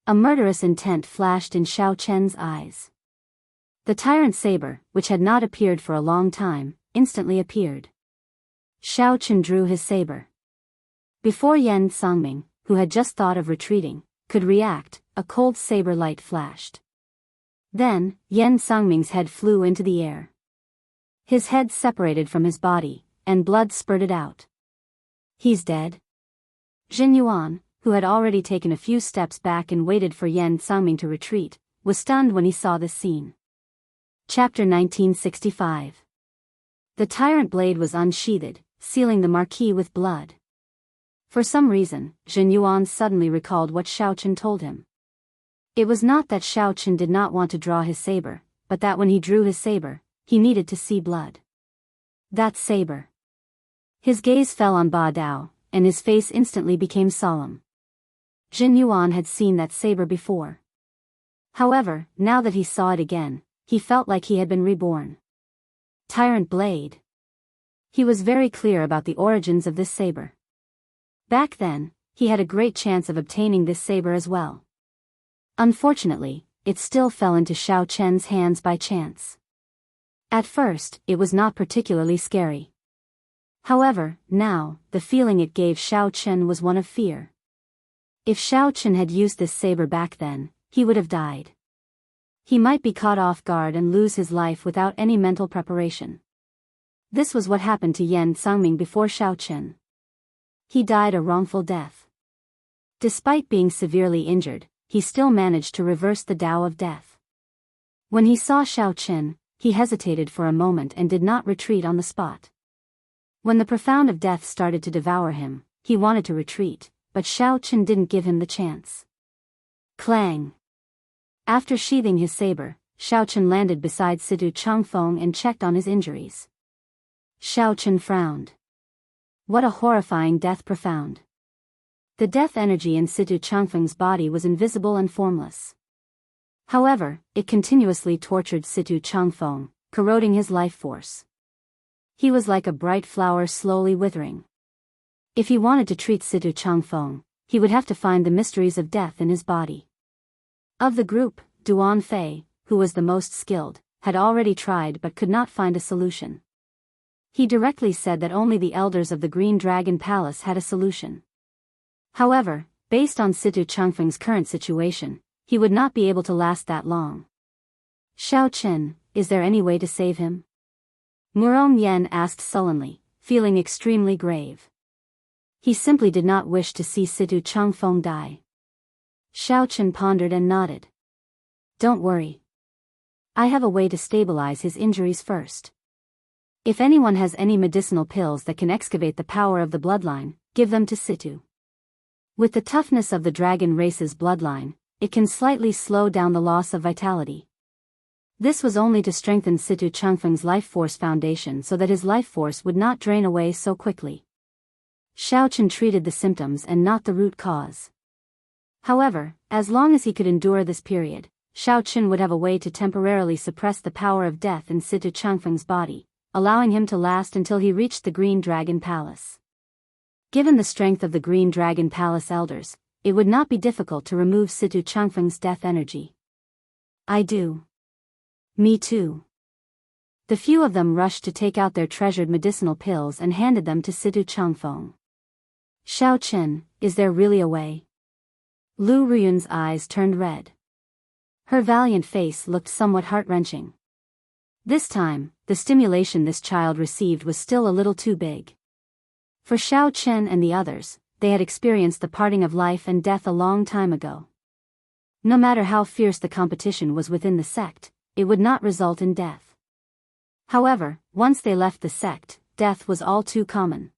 Speaker 1: A murderous intent flashed in Xiao Chen's eyes. The tyrant saber, which had not appeared for a long time, instantly appeared. Xiao Chen drew his saber. Before Yen Sangming, who had just thought of retreating, could react, a cold saber light flashed. Then, Yen Sangming's head flew into the air. His head separated from his body, and blood spurted out. He's dead? Jin Yuan, who had already taken a few steps back and waited for Yen Sangming to retreat, was stunned when he saw this scene. Chapter 1965. The tyrant blade was unsheathed, sealing the marquis with blood. For some reason, Jin Yuan suddenly recalled what Xiao Chen told him. It was not that Xiao Chen did not want to draw his saber, but that when he drew his saber, he needed to see blood. That saber. His gaze fell on Ba Dao, and his face instantly became solemn. Jin Yuan had seen that saber before. However, now that he saw it again, he felt like he had been reborn. Tyrant blade. He was very clear about the origins of this saber. Back then, he had a great chance of obtaining this saber as well. Unfortunately, it still fell into Xiao Chen's hands by chance. At first, it was not particularly scary. However, now, the feeling it gave Xiao Chen was one of fear. If Xiao Chen had used this saber back then, he would have died. He might be caught off guard and lose his life without any mental preparation. This was what happened to Yen Sangming before Xiao Chen. He died a wrongful death. Despite being severely injured, he still managed to reverse the Tao of death. When he saw Xiao Chen, he hesitated for a moment and did not retreat on the spot. When the profound of death started to devour him, he wanted to retreat, but Xiao Chen didn't give him the chance. Clang! After sheathing his saber, Xiao Chen landed beside Situ Changfeng and checked on his injuries. Xiao Chen frowned. What a horrifying death profound. The death energy in Situ Changfeng's body was invisible and formless. However, it continuously tortured Situ Changfeng, corroding his life force. He was like a bright flower slowly withering. If he wanted to treat Situ Changfeng, he would have to find the mysteries of death in his body. Of the group, Duan Fei, who was the most skilled, had already tried but could not find a solution. He directly said that only the elders of the Green Dragon Palace had a solution. However, based on Situ Changfeng's current situation, he would not be able to last that long. Xiao Chen, is there any way to save him? Murong Yen asked sullenly, feeling extremely grave. He simply did not wish to see Situ Changfeng die. Xiao Chen pondered and nodded. Don't worry. I have a way to stabilize his injuries first. If anyone has any medicinal pills that can excavate the power of the bloodline, give them to Situ. With the toughness of the dragon race's bloodline, it can slightly slow down the loss of vitality. This was only to strengthen Situ Changfeng's life force foundation so that his life force would not drain away so quickly. Xiao Chen treated the symptoms and not the root cause. However, as long as he could endure this period, Xiao Chen would have a way to temporarily suppress the power of death in Situ Changfeng's body, allowing him to last until he reached the Green Dragon Palace. Given the strength of the Green Dragon Palace elders, it would not be difficult to remove Situ Changfeng's death energy. I do. Me too. The few of them rushed to take out their treasured medicinal pills and handed them to Situ Changfeng. Xiao Chen, is there really a way? Lu Ruyun's eyes turned red. Her valiant face looked somewhat heart-wrenching. This time, the stimulation this child received was still a little too big. For Xiao Chen and the others, they had experienced the parting of life and death a long time ago. No matter how fierce the competition was within the sect, it would not result in death. However, once they left the sect, death was all too common.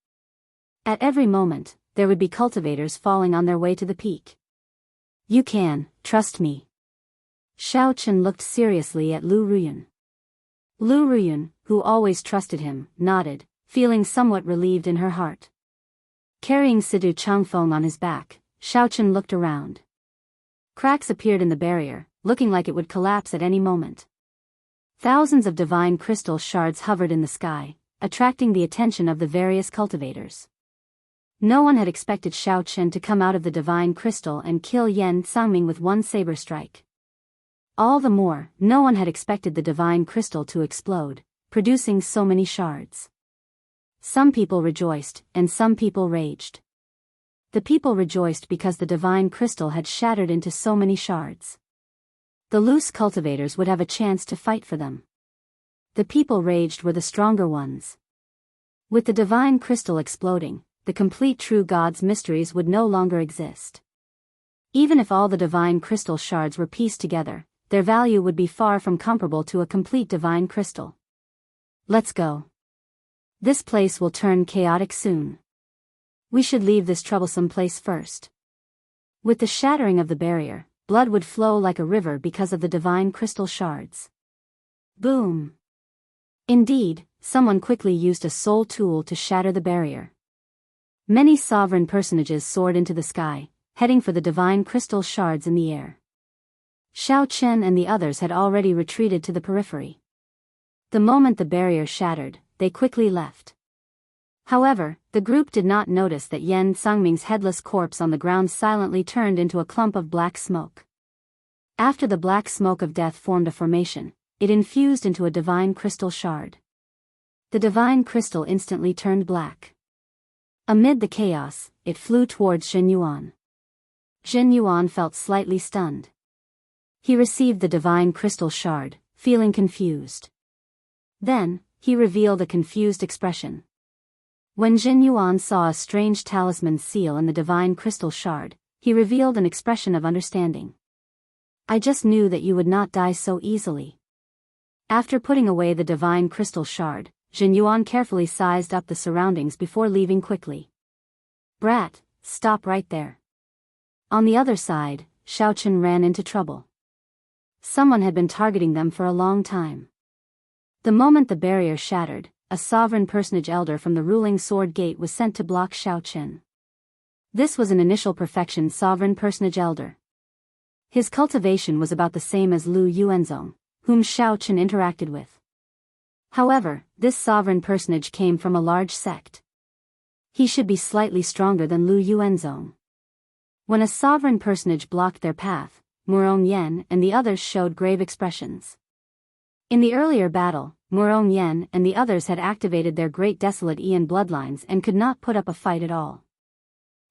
Speaker 1: At every moment, there would be cultivators falling on their way to the peak. You can, trust me. Xiao Chen looked seriously at Lu Ruyun. Lu Ruyun, who always trusted him, nodded, feeling somewhat relieved in her heart. Carrying Situ Changfeng on his back, Xiao Chen looked around. Cracks appeared in the barrier, looking like it would collapse at any moment. Thousands of divine crystal shards hovered in the sky, attracting the attention of the various cultivators. No one had expected Xiao Chen to come out of the divine crystal and kill Yan Sangming with one saber strike. All the more, no one had expected the divine crystal to explode, producing so many shards. Some people rejoiced, and some people raged. The people rejoiced because the divine crystal had shattered into so many shards. The loose cultivators would have a chance to fight for them. The people raged were the stronger ones. With the divine crystal exploding, the complete true God's mysteries would no longer exist. Even if all the divine crystal shards were pieced together, their value would be far from comparable to a complete divine crystal. Let's go. This place will turn chaotic soon. We should leave this troublesome place first. With the shattering of the barrier, blood would flow like a river because of the divine crystal shards. Boom! Indeed, someone quickly used a soul tool to shatter the barrier. Many sovereign personages soared into the sky, heading for the divine crystal shards in the air. Xiao Chen and the others had already retreated to the periphery. The moment the barrier shattered, they quickly left. However, the group did not notice that Yan Sangming's headless corpse on the ground silently turned into a clump of black smoke. After the black smoke of death formed a formation, it infused into a divine crystal shard. The divine crystal instantly turned black. Amid the chaos, it flew towards Zhen Yuan. Zhen Yuan felt slightly stunned. He received the divine crystal shard, feeling confused. Then, he revealed a confused expression. When Zhen Yuan saw a strange talisman seal in the divine crystal shard, he revealed an expression of understanding. I just knew that you would not die so easily. After putting away the divine crystal shard, Zhen Yuan carefully sized up the surroundings before leaving quickly. Brat, stop right there. On the other side, Xiao Chen ran into trouble. Someone had been targeting them for a long time. The moment the barrier shattered, a sovereign personage elder from the ruling sword gate was sent to block Xiao Chen. This was an initial perfection sovereign personage elder. His cultivation was about the same as Lu Yuanzong, whom Shao Chen interacted with. However, this sovereign personage came from a large sect. He should be slightly stronger than Lu Yuanzong. When a sovereign personage blocked their path, Murong Yen and the others showed grave expressions. In the earlier battle, Murong Yen and the others had activated their great desolate Ian bloodlines and could not put up a fight at all.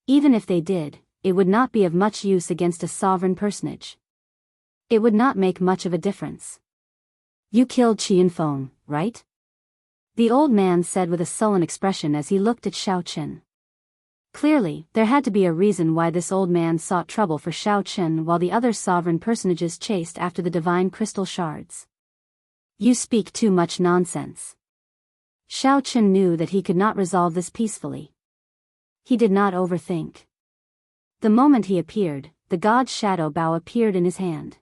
Speaker 1: Even if they did, it would not be of much use against a sovereign personage. It would not make much of a difference. You killed Qianfeng, right? The old man said with a sullen expression as he looked at Shao Chen. Clearly, there had to be a reason why this old man sought trouble for Shao Chen while the other sovereign personages chased after the divine crystal shards. You speak too much nonsense. Shao Chen knew that he could not resolve this peacefully. He did not overthink. The moment he appeared, the god's shadow bow appeared in his hand.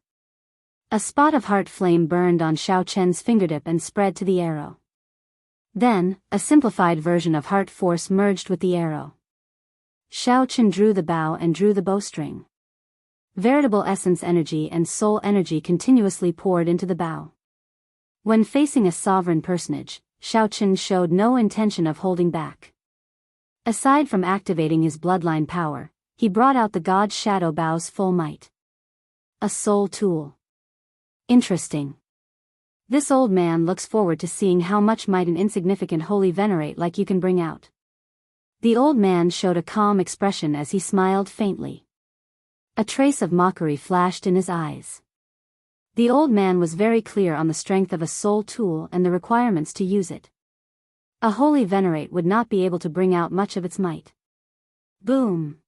Speaker 1: A spot of heart flame burned on Shao Chen's fingertip and spread to the arrow. Then, a simplified version of heart force merged with the arrow. Shao Chen drew the bow and drew the bowstring. Veritable essence energy and soul energy continuously poured into the bow. When facing a sovereign personage, Shao Chen showed no intention of holding back. Aside from activating his bloodline power, he brought out the god's shadow bow's full might. A soul tool. Interesting. This old man looks forward to seeing how much might an insignificant holy venerate like you can bring out. The old man showed a calm expression as he smiled faintly. A trace of mockery flashed in his eyes. The old man was very clear on the strength of a soul tool and the requirements to use it. A holy venerate would not be able to bring out much of its might. Boom!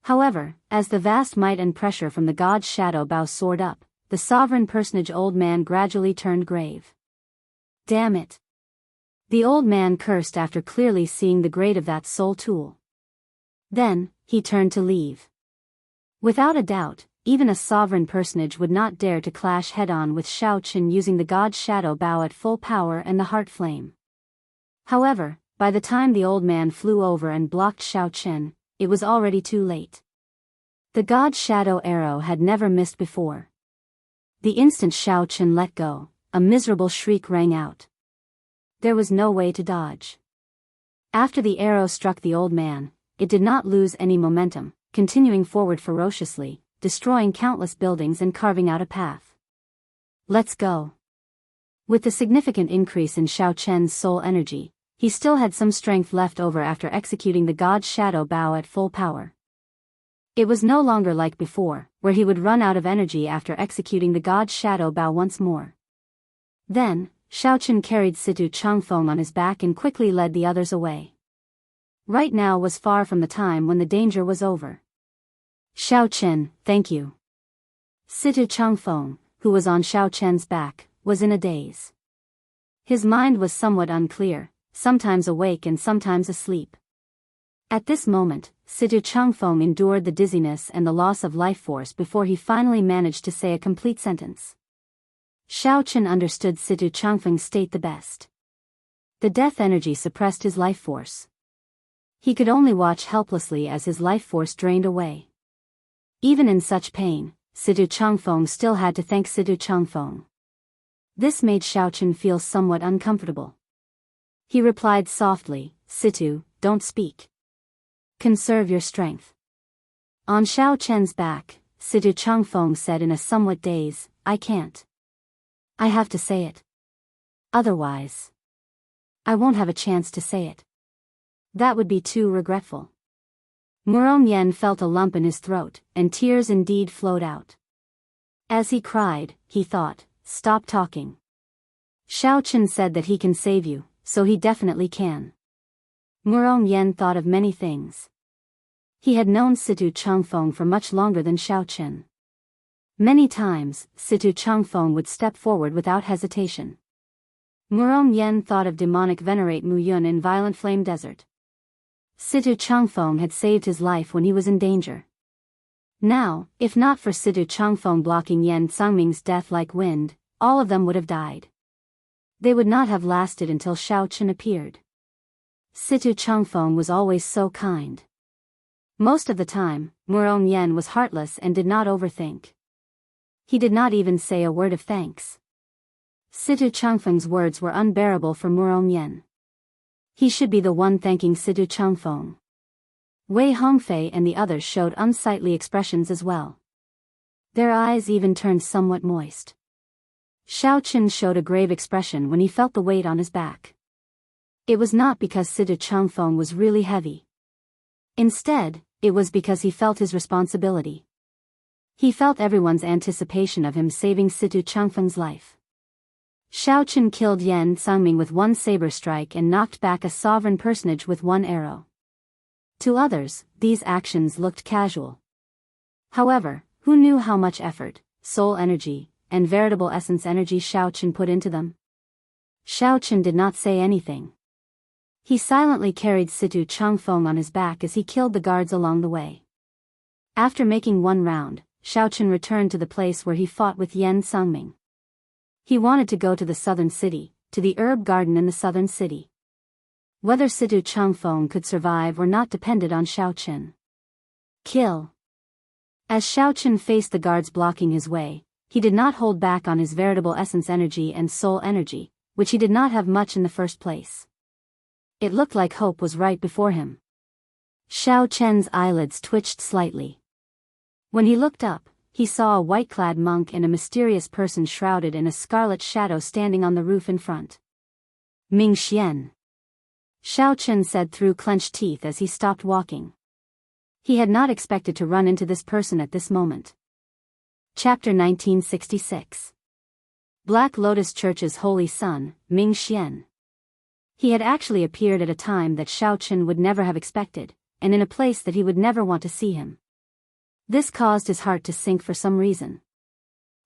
Speaker 1: However, as the vast might and pressure from the god's shadow bow soared up, the sovereign personage old man gradually turned grave. Damn it! The old man cursed after clearly seeing the grade of that soul tool. Then, he turned to leave. Without a doubt, even a sovereign personage would not dare to clash head-on with Shao Chen using the god's shadow bow at full power and the heart flame. However, by the time the old man flew over and blocked Shao Chen, it was already too late. The god's shadow arrow had never missed before. The instant Shao Chen let go, a miserable shriek rang out. There was no way to dodge. After the arrow struck the old man, it did not lose any momentum, continuing forward ferociously, destroying countless buildings and carving out a path. Let's go. With the significant increase in Shao Chen's soul energy, he still had some strength left over after executing the god's shadow bow at full power. It was no longer like before, where he would run out of energy after executing the god's shadow bow once more. Then, Shao Chen carried Situ Changfeng on his back and quickly led the others away. Right now was far from the time when the danger was over. Shao Chen, thank you. Situ Changfeng, who was on Shao Chen's back, was in a daze. His mind was somewhat unclear, sometimes awake and sometimes asleep. At this moment, Situ Changfeng endured the dizziness and the loss of life force before he finally managed to say a complete sentence. Shao Chen understood Situ Changfeng's state the best. The death energy suppressed his life force. He could only watch helplessly as his life force drained away. Even in such pain, Situ Changfeng still had to thank Situ Changfeng. This made Shao Chen feel somewhat uncomfortable. He replied softly, Situ, don't speak. Conserve your strength. On Shao Chen's back, Situ Changfeng said in a somewhat daze, I can't. I have to say it. Otherwise, I won't have a chance to say it. That would be too regretful. Murong Yen felt a lump in his throat, and tears indeed flowed out. As he cried, he thought, stop talking. Shao Chen said that he can save you, so he definitely can. Murong Yen thought of many things. He had known Situ Changfeng for much longer than Shao Chen. Many times, Situ Changfeng would step forward without hesitation. Murong Yen thought of demonic venerate Mu Yun in Violent Flame Desert. Situ Changfeng had saved his life when he was in danger. Now, if not for Situ Changfeng blocking Yen Tsangming's death like wind, all of them would have died. They would not have lasted until Shao Chen appeared. Situ Changfeng was always so kind. Most of the time, Murong Yen was heartless and did not overthink. He did not even say a word of thanks. Situ Changfeng's words were unbearable for Murong Yen. He should be the one thanking Situ Changfeng. Wei Hongfei and the others showed unsightly expressions as well. Their eyes even turned somewhat moist. Xiao Qin showed a grave expression when he felt the weight on his back. It was not because Situ Changfeng was really heavy. Instead, it was because he felt his responsibility. He felt everyone's anticipation of him saving Situ Changfeng's life. Xiao Qin killed Yan Sangming with one saber strike and knocked back a sovereign personage with one arrow. To others, these actions looked casual. However, who knew how much effort, soul energy, and veritable essence energy Xiao Qin put into them? Xiao Qin did not say anything. He silently carried Situ Changfeng on his back as he killed the guards along the way. After making one round, Xiao Qin returned to the place where he fought with Yan Sangming. He wanted to go to the southern city, to the herb garden in the southern city. Whether Situ Changfeng could survive or not depended on Xiao Qin. Kill. As Xiao Qin faced the guards blocking his way, he did not hold back on his veritable essence energy and soul energy, which he did not have much in the first place. It looked like hope was right before him. Xiao Qin's eyelids twitched slightly. When he looked up, he saw a white-clad monk and a mysterious person shrouded in a scarlet shadow standing on the roof in front. Ming Xian. Xiao Qin said through clenched teeth as he stopped walking. He had not expected to run into this person at this moment. Chapter 1966. Black Lotus Church's holy son, Ming Xian. He had actually appeared at a time that Xiao Qin would never have expected, and in a place that he would never want to see him. This caused his heart to sink for some reason.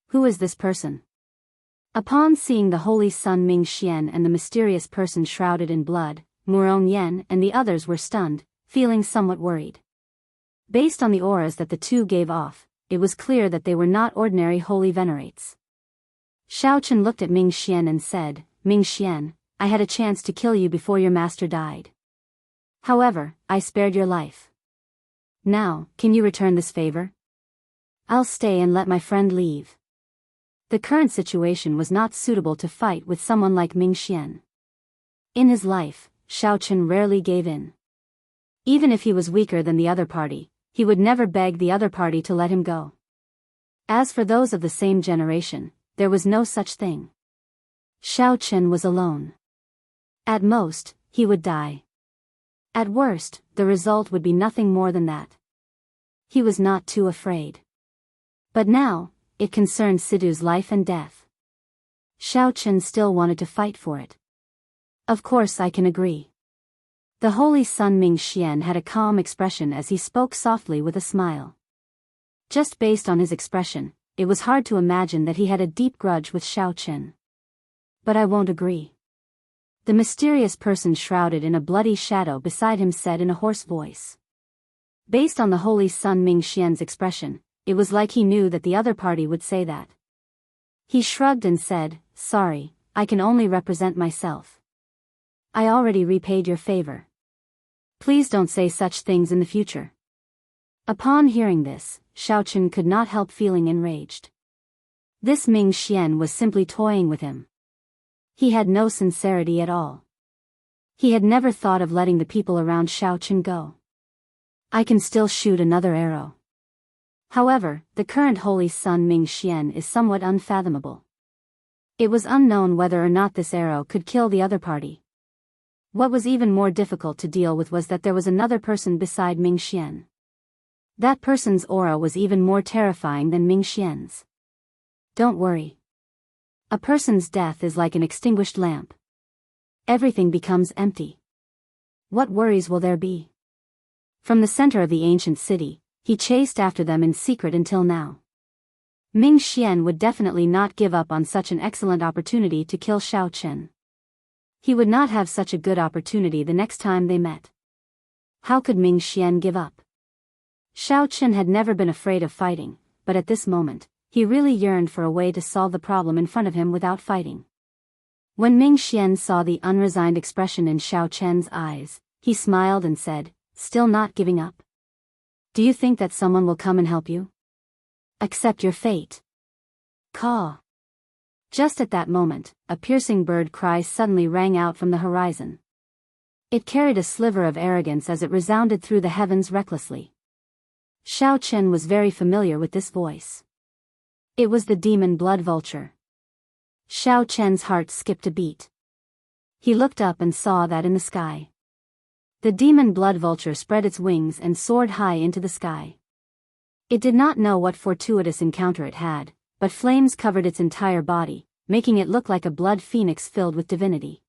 Speaker 1: Who is this person? Upon seeing the holy son Ming Xian and the mysterious person shrouded in blood, Murong Yen and the others were stunned, feeling somewhat worried. Based on the auras that the two gave off, it was clear that they were not ordinary holy venerates. Xiao Qin looked at Ming Xian and said, Ming Xian, I had a chance to kill you before your master died. However, I spared your life. Now, can you return this favor? I'll stay and let my friend leave. The current situation was not suitable to fight with someone like Ming Xian. In his life, Xiao Qin rarely gave in. Even if he was weaker than the other party, he would never beg the other party to let him go. As for those of the same generation, there was no such thing. Xiao Qin was alone. At most, he would die. At worst, the result would be nothing more than that. He was not too afraid. But now, it concerned Situ's life and death. Xiao Qin still wanted to fight for it. Of course I can agree. The holy son Ming Xian had a calm expression as he spoke softly with a smile. Just based on his expression, it was hard to imagine that he had a deep grudge with Xiao Qin. But I won't agree. The mysterious person shrouded in a bloody shadow beside him said in a hoarse voice. Based on the holy son Ming Xian's expression, it was like he knew that the other party would say that. He shrugged and said, Sorry, I can only represent myself. I already repaid your favor. Please don't say such things in the future. Upon hearing this, Xiao Qin could not help feeling enraged. This Ming Xian was simply toying with him. He had no sincerity at all. He had never thought of letting the people around Xiao Qin go. I can still shoot another arrow. However, the current holy son Ming Xian is somewhat unfathomable. It was unknown whether or not this arrow could kill the other party. What was even more difficult to deal with was that there was another person beside Ming Xian. That person's aura was even more terrifying than Ming Xian's. Don't worry. A person's death is like an extinguished lamp. Everything becomes empty. What worries will there be? From the center of the ancient city, he chased after them in secret until now. Ming Xian would definitely not give up on such an excellent opportunity to kill Xiao Qin. He would not have such a good opportunity the next time they met. How could Ming Xian give up? Xiao Qin had never been afraid of fighting, but at this moment, he really yearned for a way to solve the problem in front of him without fighting. When Ming Xian saw the unresigned expression in Xiao Qin's eyes, he smiled and said, Still not giving up? Do you think that someone will come and help you? Accept your fate. Caw. Just at that moment, a piercing bird cry suddenly rang out from the horizon. It carried a sliver of arrogance as it resounded through the heavens recklessly. Xiao Chen was very familiar with this voice. It was the demon blood vulture. Xiao Chen's heart skipped a beat. He looked up and saw that in the sky, the demon blood vulture spread its wings and soared high into the sky. It did not know what fortuitous encounter it had, but flames covered its entire body, making it look like a blood phoenix filled with divinity.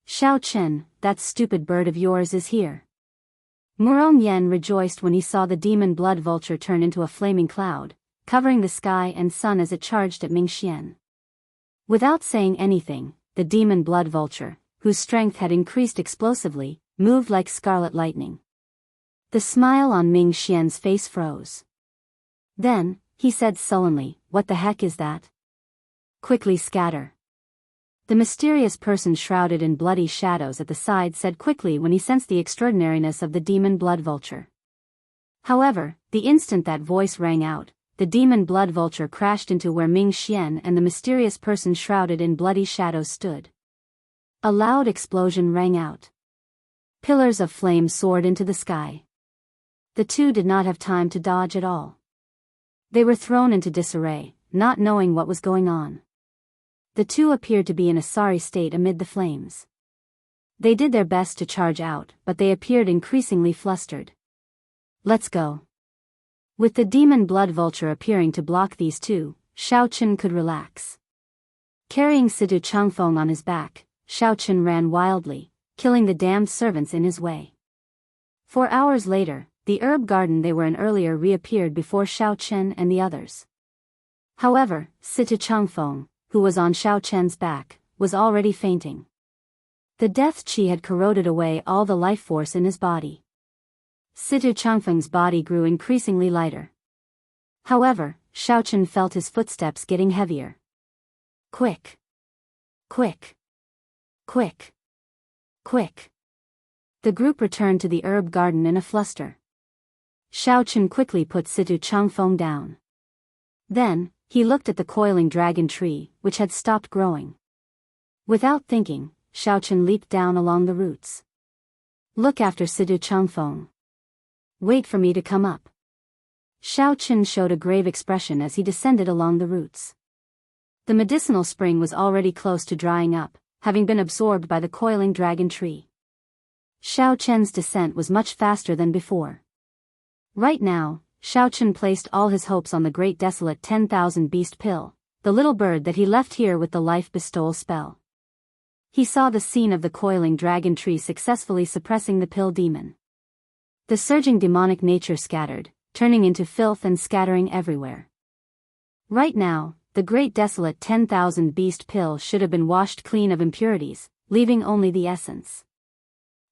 Speaker 1: Xiao Chen, that stupid bird of yours is here. Murong Yen rejoiced when he saw the demon blood vulture turn into a flaming cloud, covering the sky and sun as it charged at Ming Xian. Without saying anything, the demon blood vulture, whose strength had increased explosively, moved like scarlet lightning. The smile on Ming Xian's face froze. Then, he said sullenly, "What the heck is that? Quickly scatter." The mysterious person shrouded in bloody shadows at the side said quickly when he sensed the extraordinariness of the demon blood vulture. However, the instant that voice rang out, the demon blood vulture crashed into where Ming Xian and the mysterious person shrouded in bloody shadows stood. A loud explosion rang out. Pillars of flame soared into the sky. The two did not have time to dodge at all. They were thrown into disarray, not knowing what was going on. The two appeared to be in a sorry state amid the flames. They did their best to charge out, but they appeared increasingly flustered. "Let's go." With the demon blood vulture appearing to block these two, Xiao Chen could relax. Carrying Situ Changfeng on his back, Xiao Chen ran wildly, killing the damned servants in his way. 4 hours later, the herb garden they were in earlier reappeared before Xiao Chen and the others. However, Situ Changfeng, who was on Xiao Chen's back, was already fainting. The death qi had corroded away all the life force in his body. Situ Changfeng's body grew increasingly lighter. However, Xiao Chen felt his footsteps getting heavier. Quick! Quick! Quick! Quick! The group returned to the herb garden in a fluster. Xiao Chen quickly put Situ Changfeng down. Then, he looked at the coiling dragon tree, which had stopped growing. Without thinking, Xiao Chen leaped down along the roots. "Look after Situ Changfeng. Wait for me to come up." Xiao Chen showed a grave expression as he descended along the roots. The medicinal spring was already close to drying up, having been absorbed by the coiling dragon tree. Xiao Chen's descent was much faster than before. Right now, Xiao Chen placed all his hopes on the great desolate 10,000 beast pill, the little bird that he left here with the life bestowal spell. He saw the scene of the coiling dragon tree successfully suppressing the pill demon. The surging demonic nature scattered, turning into filth and scattering everywhere. Right now, the great desolate 10,000 beast pill should have been washed clean of impurities, leaving only the essence.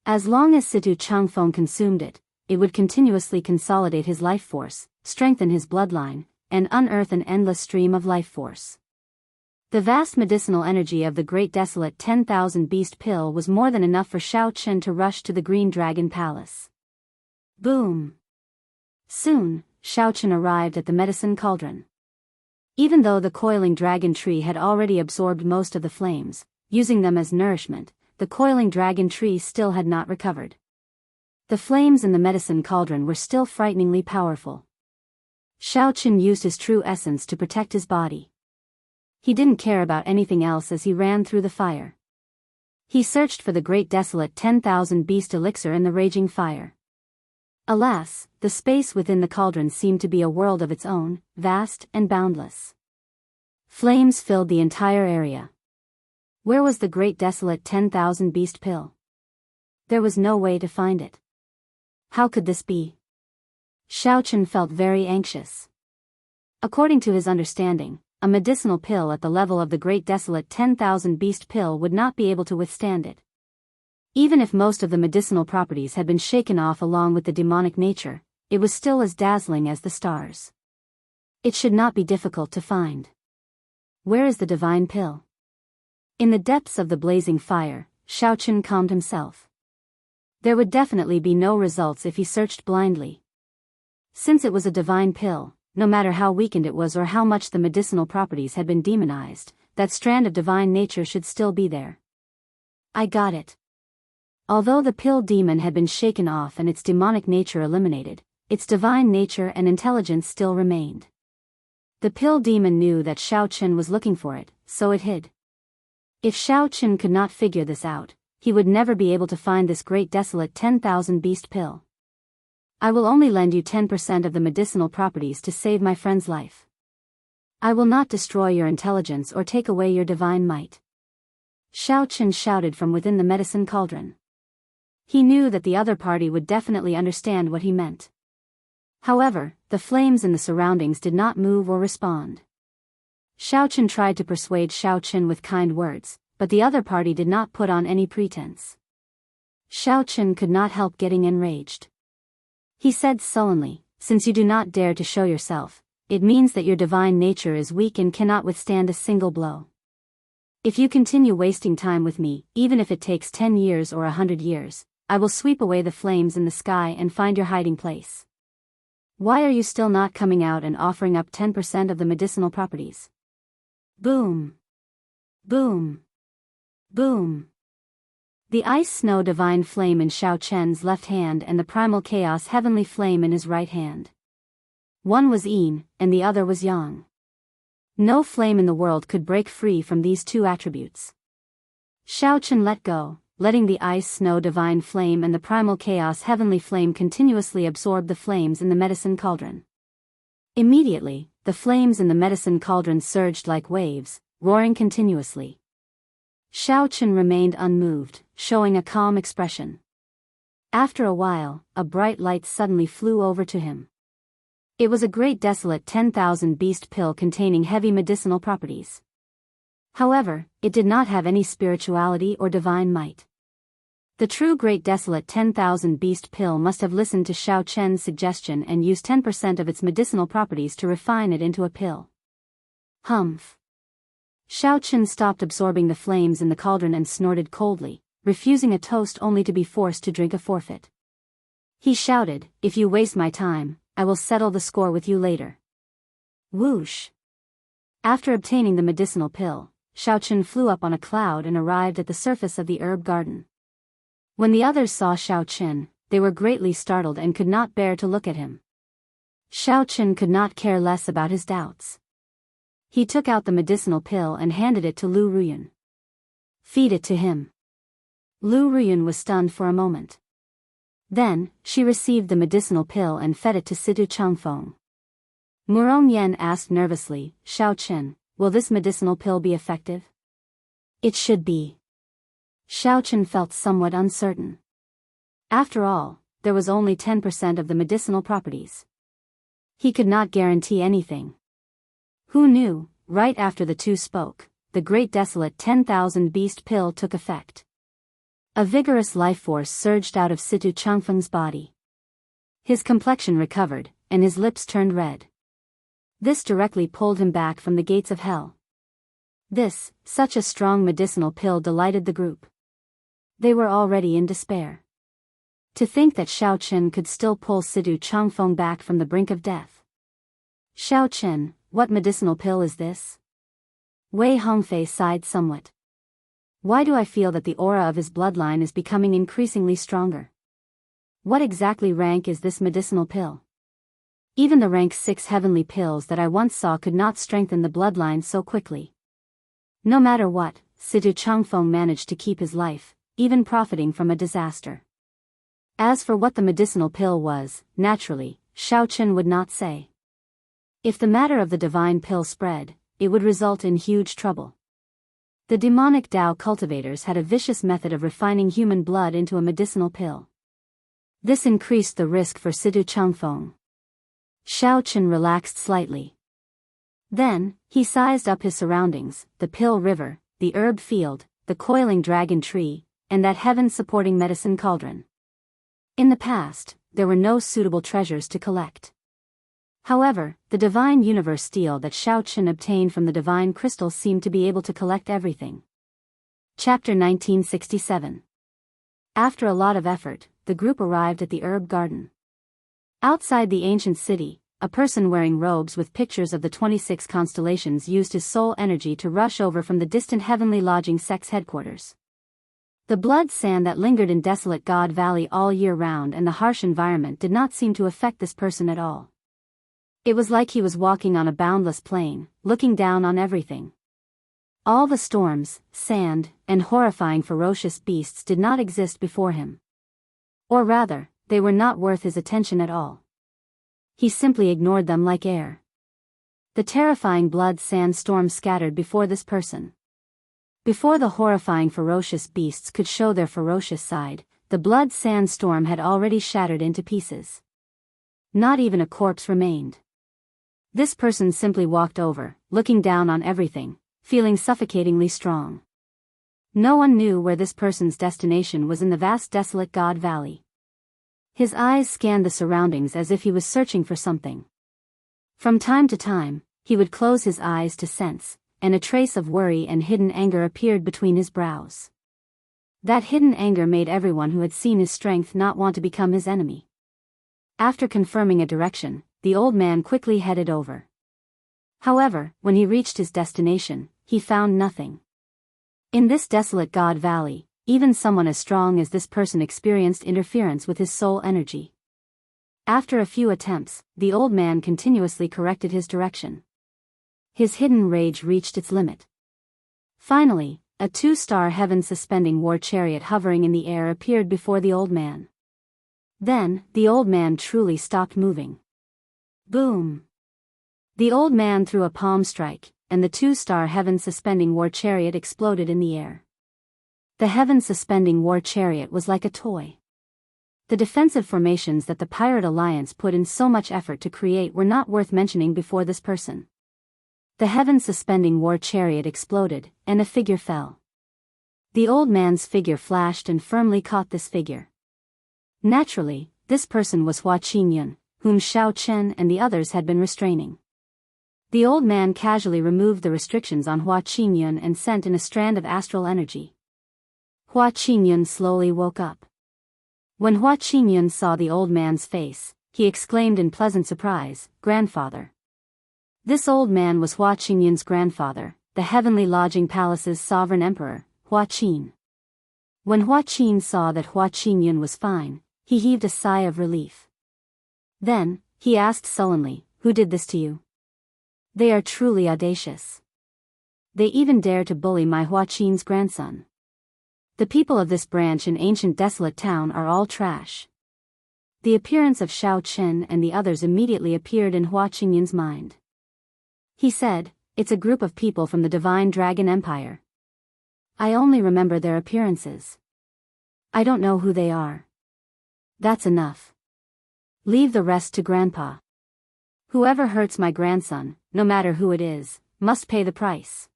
Speaker 1: As long as Situ Changfeng consumed it, it would continuously consolidate his life force, strengthen his bloodline, and unearth an endless stream of life force. The vast medicinal energy of the great desolate 10,000 beast pill was more than enough for Xiao Chen to rush to the Green Dragon Palace. Boom! Soon, Xiao Chen arrived at the medicine cauldron. Even though the coiling dragon tree had already absorbed most of the flames, using them as nourishment, the coiling dragon tree still had not recovered. The flames in the medicine cauldron were still frighteningly powerful. Xiao Chen used his true essence to protect his body. He didn't care about anything else as he ran through the fire. He searched for the great desolate 10,000 beast elixir in the raging fire. Alas, the space within the cauldron seemed to be a world of its own, vast and boundless. Flames filled the entire area. Where was the great desolate 10,000 beast pill? There was no way to find it. How could this be? Xiao Chen felt very anxious. According to his understanding, a medicinal pill at the level of the great desolate 10,000 beast pill would not be able to withstand it. Even if most of the medicinal properties had been shaken off along with the demonic nature, it was still as dazzling as the stars. It should not be difficult to find. Where is the divine pill? In the depths of the blazing fire, Xiao Chen calmed himself. There would definitely be no results if he searched blindly. Since it was a divine pill, no matter how weakened it was or how much the medicinal properties had been demonized, that strand of divine nature should still be there. I got it. Although the pill demon had been shaken off and its demonic nature eliminated, its divine nature and intelligence still remained. The pill demon knew that Xiao Chen was looking for it, so it hid. If Xiao Chen could not figure this out, he would never be able to find this great desolate 10,000 beast pill. I will only lend you 10% of the medicinal properties to save my friend's life. I will not destroy your intelligence or take away your divine might. Xiao Chen shouted from within the medicine cauldron. He knew that the other party would definitely understand what he meant. However, the flames in the surroundings did not move or respond. Xiao Chen tried to persuade Xiao Chen with kind words, but the other party did not put on any pretense. Xiao Chen could not help getting enraged. He said sullenly, "Since you do not dare to show yourself, it means that your divine nature is weak and cannot withstand a single blow. If you continue wasting time with me, even if it takes 10 years or 100 years, I will sweep away the flames in the sky and find your hiding place. Why are you still not coming out and offering up 10% of the medicinal properties?" Boom. Boom. Boom. The ice snow divine flame in Xiao Chen's left hand and the primal chaos heavenly flame in his right hand. One was yin, and the other was yang. No flame in the world could break free from these two attributes. Xiao Chen let go, letting the ice snow divine flame and the primal chaos heavenly flame continuously absorb the flames in the medicine cauldron. Immediately, the flames in the medicine cauldron surged like waves, roaring continuously. Xiao Chen remained unmoved, showing a calm expression. After a while, a bright light suddenly flew over to him. It was a great desolate 10,000 beast pill containing heavy medicinal properties. However, it did not have any spirituality or divine might. The true great desolate 10,000 beast pill must have listened to Xiao Chen's suggestion and used 10% of its medicinal properties to refine it into a pill. Humph. Xiao Chen stopped absorbing the flames in the cauldron and snorted coldly, refusing a toast only to be forced to drink a forfeit. He shouted, "If you waste my time, I will settle the score with you later." Whoosh. After obtaining the medicinal pill, Xiao Chen flew up on a cloud and arrived at the surface of the herb garden. When the others saw Xiao Chen, they were greatly startled and could not bear to look at him. Xiao Chen could not care less about his doubts. He took out the medicinal pill and handed it to Lu Ruyun. "Feed it to him." Lu Ruyun was stunned for a moment. Then, she received the medicinal pill and fed it to Situ Changfeng. Murong Yan asked nervously, "Xiao Chen, will this medicinal pill be effective?" "It should be." Xiao Chen felt somewhat uncertain. After all, there was only 10% of the medicinal properties. He could not guarantee anything. Who knew? Right after the two spoke, the great desolate 10,000 beast pill took effect. A vigorous life force surged out of Situ Changfeng's body. His complexion recovered, and his lips turned red. This directly pulled him back from the gates of hell. Such a strong medicinal pill delighted the group. They were already in despair. To think that Xiao Chen could still pull Situ Changfeng back from the brink of death. "Xiao Chen, what medicinal pill is this?" Wei Hongfei sighed somewhat. "Why do I feel that the aura of his bloodline is becoming increasingly stronger? What exactly rank is this medicinal pill? Even the rank 6 heavenly pills that I once saw could not strengthen the bloodline so quickly." No matter what, Situ Changfeng managed to keep his life, even profiting from a disaster. As for what the medicinal pill was, naturally, Xiao Chen would not say. If the matter of the divine pill spread, it would result in huge trouble. The demonic Dao cultivators had a vicious method of refining human blood into a medicinal pill. This increased the risk for Situ Changfeng. Xiao Chen relaxed slightly. Then, he sized up his surroundings, the pill river, the herb field, the coiling dragon tree, and that heaven-supporting medicine cauldron. In the past, there were no suitable treasures to collect. However, the divine universe steel that Xiao Chen obtained from the divine crystal seemed to be able to collect everything. Chapter 1967. After a lot of effort, the group arrived at the herb garden. Outside the ancient city, a person wearing robes with pictures of the 26 constellations used his soul energy to rush over from the distant heavenly lodging sect's headquarters. The blood sand that lingered in desolate God Valley all year round and the harsh environment did not seem to affect this person at all. It was like he was walking on a boundless plain, looking down on everything. All the storms, sand, and horrifying ferocious beasts did not exist before him. Or rather, they were not worth his attention at all. He simply ignored them like air. The terrifying blood sand storm scattered before this person. Before the horrifying ferocious beasts could show their ferocious side, the blood sand storm had already shattered into pieces. Not even a corpse remained. This person simply walked over, looking down on everything, feeling suffocatingly strong. No one knew where this person's destination was in the vast desolate God Valley. His eyes scanned the surroundings as if he was searching for something. From time to time, he would close his eyes to sense, and a trace of worry and hidden anger appeared between his brows. That hidden anger made everyone who had seen his strength not want to become his enemy. After confirming a direction, the old man quickly headed over. However, when he reached his destination, he found nothing. In this desolate God Valley, even someone as strong as this person experienced interference with his soul energy. After a few attempts, the old man continuously corrected his direction. His hidden rage reached its limit. Finally, a 2-star heaven-suspending war chariot hovering in the air appeared before the old man. Then, the old man truly stopped moving. Boom! The old man threw a palm strike, and the 2-star heaven-suspending war chariot exploded in the air. The heaven-suspending war chariot was like a toy. The defensive formations that the Pirate Alliance put in so much effort to create were not worth mentioning before this person. The heaven-suspending war chariot exploded, and a figure fell. The old man's figure flashed and firmly caught this figure. Naturally, this person was Hua Qingyun, whom Xiao Chen and the others had been restraining. The old man casually removed the restrictions on Hua Qingyun and sent in a strand of astral energy. Hua Qingyun slowly woke up. When Hua Qingyun saw the old man's face, he exclaimed in pleasant surprise, "Grandfather." This old man was Hua Qingyun's grandfather, the Heavenly Lodging Palace's sovereign emperor, Hua Qin. When Hua Qin saw that Hua Qingyun was fine, he heaved a sigh of relief. Then, he asked sullenly, "Who did this to you? They are truly audacious. They even dare to bully my Hua Qin's grandson. The people of this branch in ancient desolate town are all trash." The appearance of Xiao Chen and the others immediately appeared in Hua Qingyun's mind. He said, "It's a group of people from the Divine Dragon Empire. I only remember their appearances. I don't know who they are. That's enough. Leave the rest to Grandpa. Whoever hurts my grandson, no matter who it is, must pay the price."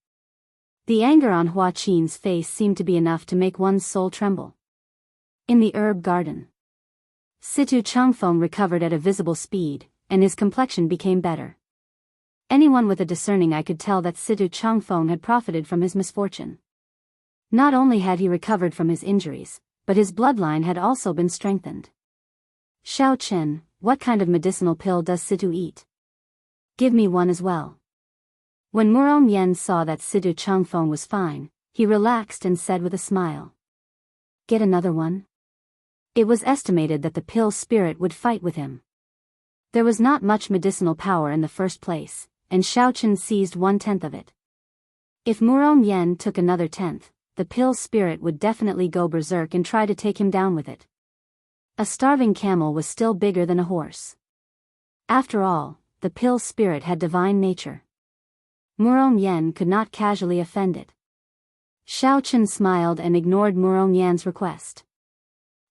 Speaker 1: The anger on Hua Qin's face seemed to be enough to make one's soul tremble. In the herb garden, Situ Changfeng recovered at a visible speed, and his complexion became better. Anyone with a discerning eye could tell that Situ Changfeng had profited from his misfortune. Not only had he recovered from his injuries, but his bloodline had also been strengthened. "Xiao Chen, what kind of medicinal pill does Situ eat? Give me one as well." When Murong Yen saw that Situ Changfeng was fine, he relaxed and said with a smile, "Get another one?" It was estimated that the pill spirit would fight with him. There was not much medicinal power in the first place, and Xiao Chen seized 1/10 of it. If Murong Yen took another 10th, the pill spirit would definitely go berserk and try to take him down with it. A starving camel was still bigger than a horse. After all, the pill spirit had divine nature. Murong Yen could not casually offend it. Xiao Chen smiled and ignored Murong Yan's request.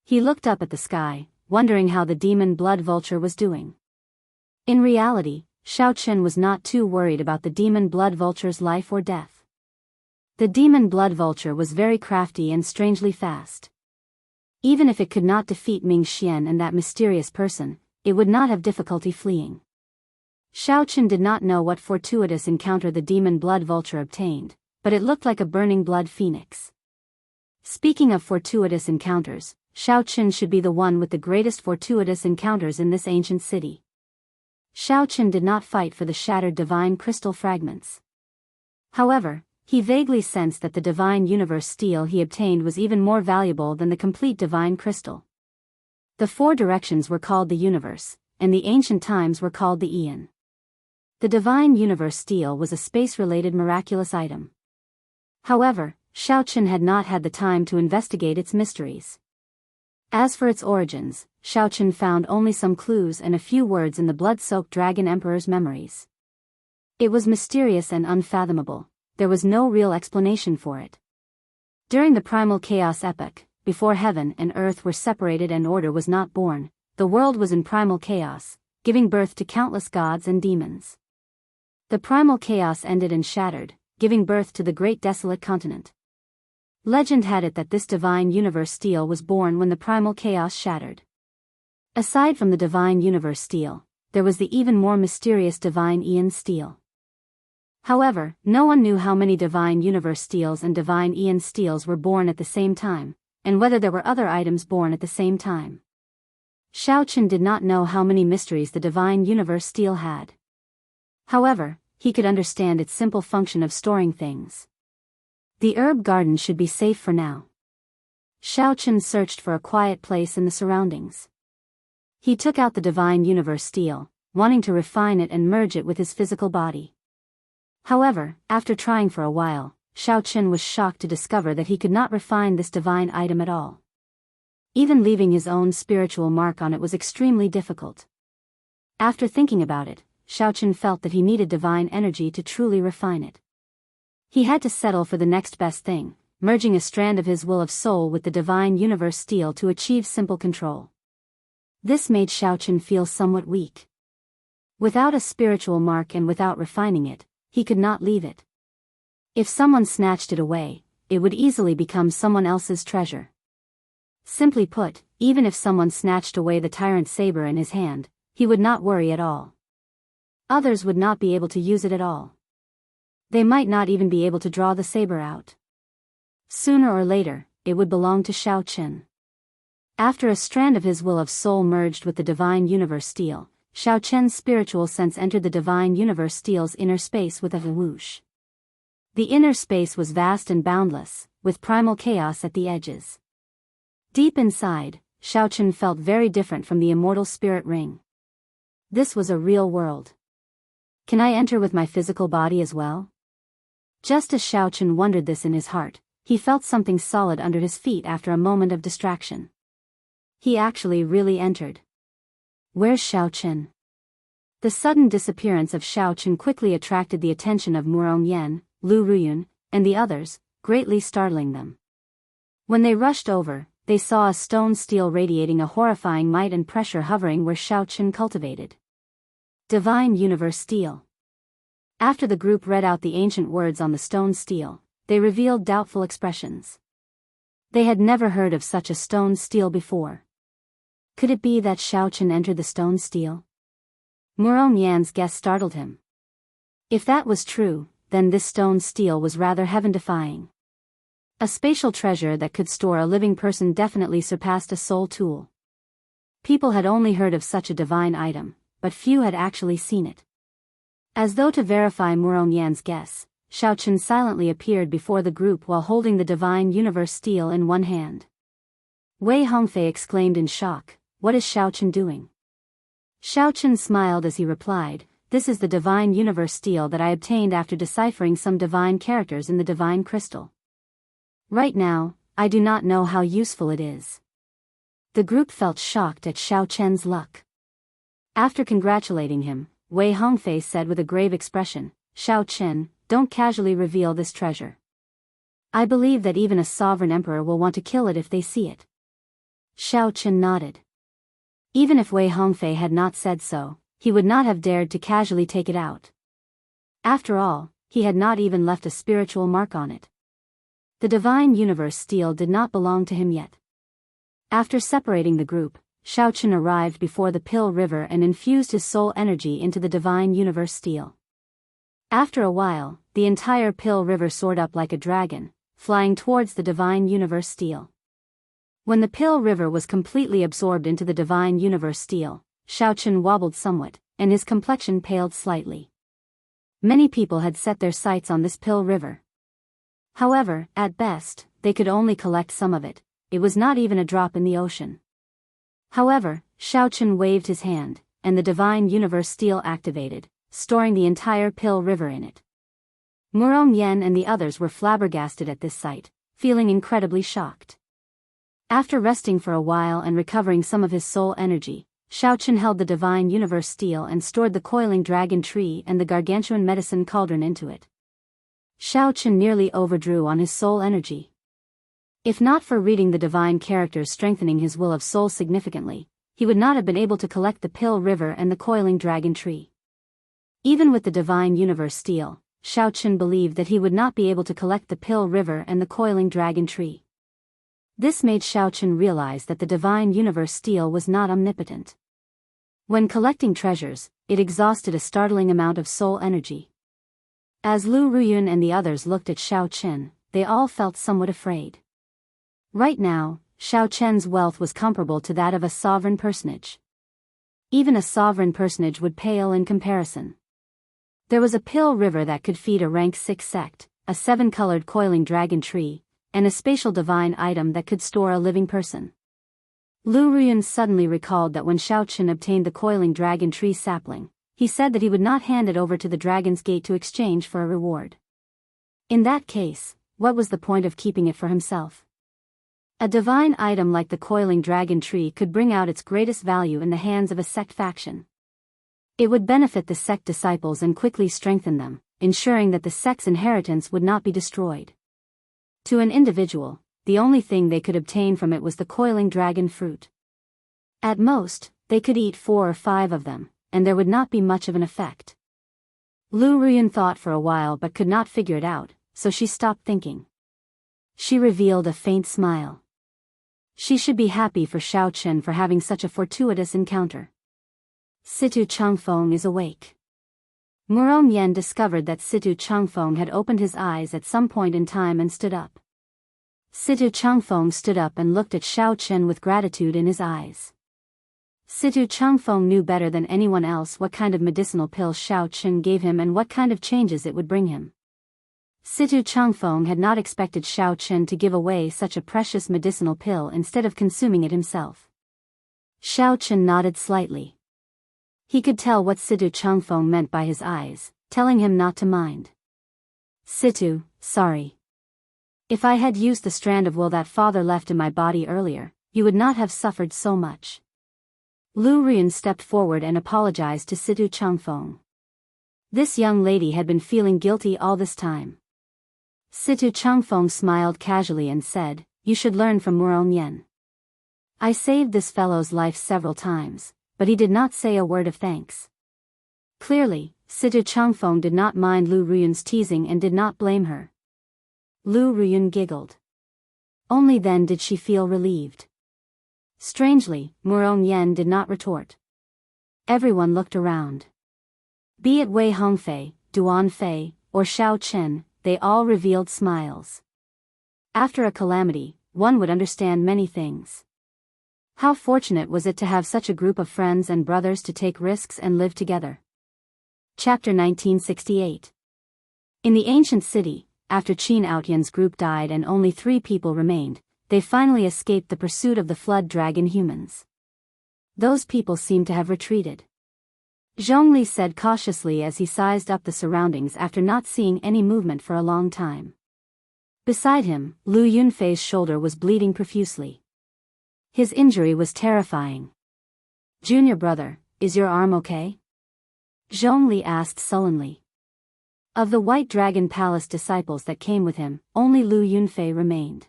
Speaker 1: He looked up at the sky, wondering how the demon blood vulture was doing. In reality, Xiao Chen was not too worried about the demon blood vulture's life or death. The demon blood vulture was very crafty and strangely fast. Even if it could not defeat Ming Xian and that mysterious person, it would not have difficulty fleeing. Xiao Chen did not know what fortuitous encounter the demon blood vulture obtained, but it looked like a burning blood phoenix. Speaking of fortuitous encounters, Xiao Chen should be the one with the greatest fortuitous encounters in this ancient city. Xiaoqun did not fight for the shattered divine crystal fragments. However, he vaguely sensed that the divine universe steel he obtained was even more valuable than the complete divine crystal. The four directions were called the universe, and the ancient times were called the Aeon. The divine universe steel was a space-related miraculous item. However, Xiaoqun had not had the time to investigate its mysteries. As for its origins, Xiaoqun found only some clues and a few words in the blood-soaked Dragon Emperor's memories. It was mysterious and unfathomable. There was no real explanation for it. During the primal chaos epoch, before heaven and earth were separated and order was not born, the world was in primal chaos, giving birth to countless gods and demons. The primal chaos ended and shattered, giving birth to the great desolate continent. Legend had it that this divine universe steel was born when the primal chaos shattered. Aside from the divine universe steel, there was the even more mysterious divine Aeon steel. However, no one knew how many divine universe steels and divine Aeon steels were born at the same time, and whether there were other items born at the same time. Xiaoqun did not know how many mysteries the divine universe steel had. However, he could understand its simple function of storing things. The herb garden should be safe for now. Xiaoqun searched for a quiet place in the surroundings. He took out the divine universe steel, wanting to refine it and merge it with his physical body. However, after trying for a while, Xiaoqun was shocked to discover that he could not refine this divine item at all. Even leaving his own spiritual mark on it was extremely difficult. After thinking about it, Xiaoqun felt that he needed divine energy to truly refine it. He had to settle for the next best thing, merging a strand of his will of soul with the divine universe steel to achieve simple control. This made Xiaoqun feel somewhat weak. Without a spiritual mark and without refining it, he could not leave it. If someone snatched it away, it would easily become someone else's treasure. Simply put, even if someone snatched away the tyrant saber in his hand, he would not worry at all. Others would not be able to use it at all. They might not even be able to draw the saber out. Sooner or later, it would belong to Xiaoqun. After a strand of his will of soul merged with the divine universe steel, Xiaoqun's spiritual sense entered the divine universe steel's inner space with a whoosh. The inner space was vast and boundless, with primal chaos at the edges. Deep inside, Xiaoqun felt very different from the immortal spirit ring. This was a real world. Can I enter with my physical body as well? Just as Xiaoqun wondered this in his heart, he felt something solid under his feet after a moment of distraction. He actually really entered. Where's Xiaoqun? The sudden disappearance of Xiaoqun quickly attracted the attention of Murong Yan, Lu Ruyun, and the others, greatly startling them. When they rushed over, they saw a stone steel radiating a horrifying might and pressure hovering where Xiaoqun cultivated. Divine Universe Steel. After the group read out the ancient words on the stone steel, they revealed doubtful expressions. They had never heard of such a stone steel before. Could it be that Xiaoqun entered the stone steel? Murong Yan's guess startled him. If that was true, then this stone steel was rather heaven-defying. A spatial treasure that could store a living person definitely surpassed a soul tool. People had only heard of such a divine item, but few had actually seen it. As though to verify Murong Yan's guess, Xiaoqun silently appeared before the group while holding the divine universe steel in one hand. Wei Hongfei exclaimed in shock, "What is Xiaoqun doing?" Xiaoqun smiled as he replied, "This is the divine universe steel that I obtained after deciphering some divine characters in the divine crystal. Right now, I do not know how useful it is." The group felt shocked at Xiaoqun's luck. After congratulating him, Wei Hongfei said with a grave expression, "Xiaoqun, don't casually reveal this treasure. I believe that even a sovereign emperor will want to kill it if they see it." Xiaoqun nodded. Even if Wei Hongfei had not said so, he would not have dared to casually take it out. After all, he had not even left a spiritual mark on it. The divine universe steel did not belong to him yet. After separating the group, Xiaoqun arrived before the Pill River and infused his soul energy into the divine universe steel. After a while, the entire Pill River soared up like a dragon, flying towards the divine universe steel. When the Pill River was completely absorbed into the divine universe steel, Xiaoqun wobbled somewhat, and his complexion paled slightly. Many people had set their sights on this pill river. However, at best, they could only collect some of it. It was not even a drop in the ocean. However, Xiaochen waved his hand, and the divine universe steel activated, storing the entire pill river in it. Murong Yen and the others were flabbergasted at this sight, feeling incredibly shocked. After resting for a while and recovering some of his soul energy, Xiaochen held the divine universe steel and stored the coiling dragon tree and the gargantuan medicine cauldron into it. Xiaochen nearly overdrew on his soul energy. If not for reading the divine characters strengthening his will of soul significantly, he would not have been able to collect the pill river and the coiling dragon tree. Even with the divine universe steel, Xiaochen believed that he would not be able to collect the pill river and the coiling dragon tree. This made Xiaochen realize that the divine universe steel was not omnipotent. When collecting treasures, it exhausted a startling amount of soul energy. As Lu Ruyun and the others looked at Xiaochen, they all felt somewhat afraid. Right now, Xiaochen's wealth was comparable to that of a sovereign personage. Even a sovereign personage would pale in comparison. There was a pill river that could feed a rank 6 sect, a 7-colored coiling dragon tree, and a spatial divine item that could store a living person. Lu Ruyun suddenly recalled that when Xiaochen obtained the coiling dragon tree sapling, he said that he would not hand it over to the Dragon's Gate to exchange for a reward. In that case, what was the point of keeping it for himself? A divine item like the coiling dragon tree could bring out its greatest value in the hands of a sect faction. It would benefit the sect disciples and quickly strengthen them, ensuring that the sect's inheritance would not be destroyed. To an individual, the only thing they could obtain from it was the coiling dragon fruit. At most, they could eat 4 or 5 of them, and there would not be much of an effect. Lu Ruyun thought for a while but could not figure it out, so she stopped thinking. She revealed a faint smile. She should be happy for Xiaochen for having such a fortuitous encounter. Situ Changfeng is awake. Murong Yen discovered that Situ Changfeng had opened his eyes at some point in time and stood up. Situ Changfeng stood up and looked at Xiaochen with gratitude in his eyes. Situ Changfeng knew better than anyone else what kind of medicinal pill Xiaochen gave him and what kind of changes it would bring him. Situ Changfeng had not expected Xiaochen to give away such a precious medicinal pill instead of consuming it himself. Xiaochen nodded slightly. He could tell what Situ Changfeng meant by his eyes, telling him not to mind. Situ, sorry. If I had used the strand of will that father left in my body earlier, you would not have suffered so much. Lu Ruyun stepped forward and apologized to Situ Changfeng. This young lady had been feeling guilty all this time. Situ Changfeng smiled casually and said, "You should learn from Murong Yen. I saved this fellow's life several times, but he did not say a word of thanks." Clearly, Situ Changfeng did not mind Lu Ruyun's teasing and did not blame her. Lu Ruyun giggled. Only then did she feel relieved. Strangely, Murong Yen did not retort. Everyone looked around. Be it Wei Hongfei, Duan Fei, or Xiao Chen, they all revealed smiles. After a calamity, one would understand many things. How fortunate was it to have such a group of friends and brothers to take risks and live together. Chapter 1968. In the ancient city, after Qin Outyan's group died and only 3 people remained, they finally escaped the pursuit of the flood dragon humans. Those people seemed to have retreated. Zhongli said cautiously as he sized up the surroundings after not seeing any movement for a long time. Beside him, Lu Yunfei's shoulder was bleeding profusely. His injury was terrifying. "Junior brother, is your arm okay?" Zhongli asked sullenly. Of the White Dragon Palace disciples that came with him, only Lu Yunfei remained.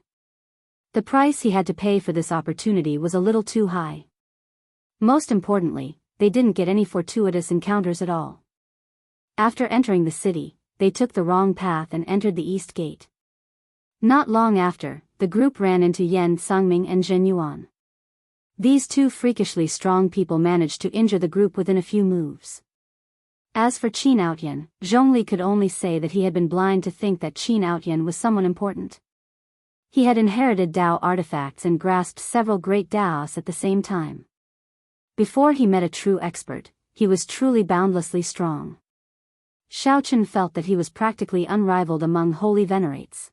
Speaker 1: The price he had to pay for this opportunity was a little too high. Most importantly, they didn't get any fortuitous encounters at all. After entering the city, they took the wrong path and entered the East Gate. Not long after, the group ran into Yan Sangming and Zhen Yuan. These 2 freakishly strong people managed to injure the group within a few moves. As for Qin Outyan, Zhongli could only say that he had been blind to think that Qin Outyan was someone important. He had inherited Dao artifacts and grasped several great Daos at the same time. Before he met a true expert, he was truly boundlessly strong. Xiaochen felt that he was practically unrivaled among holy venerates.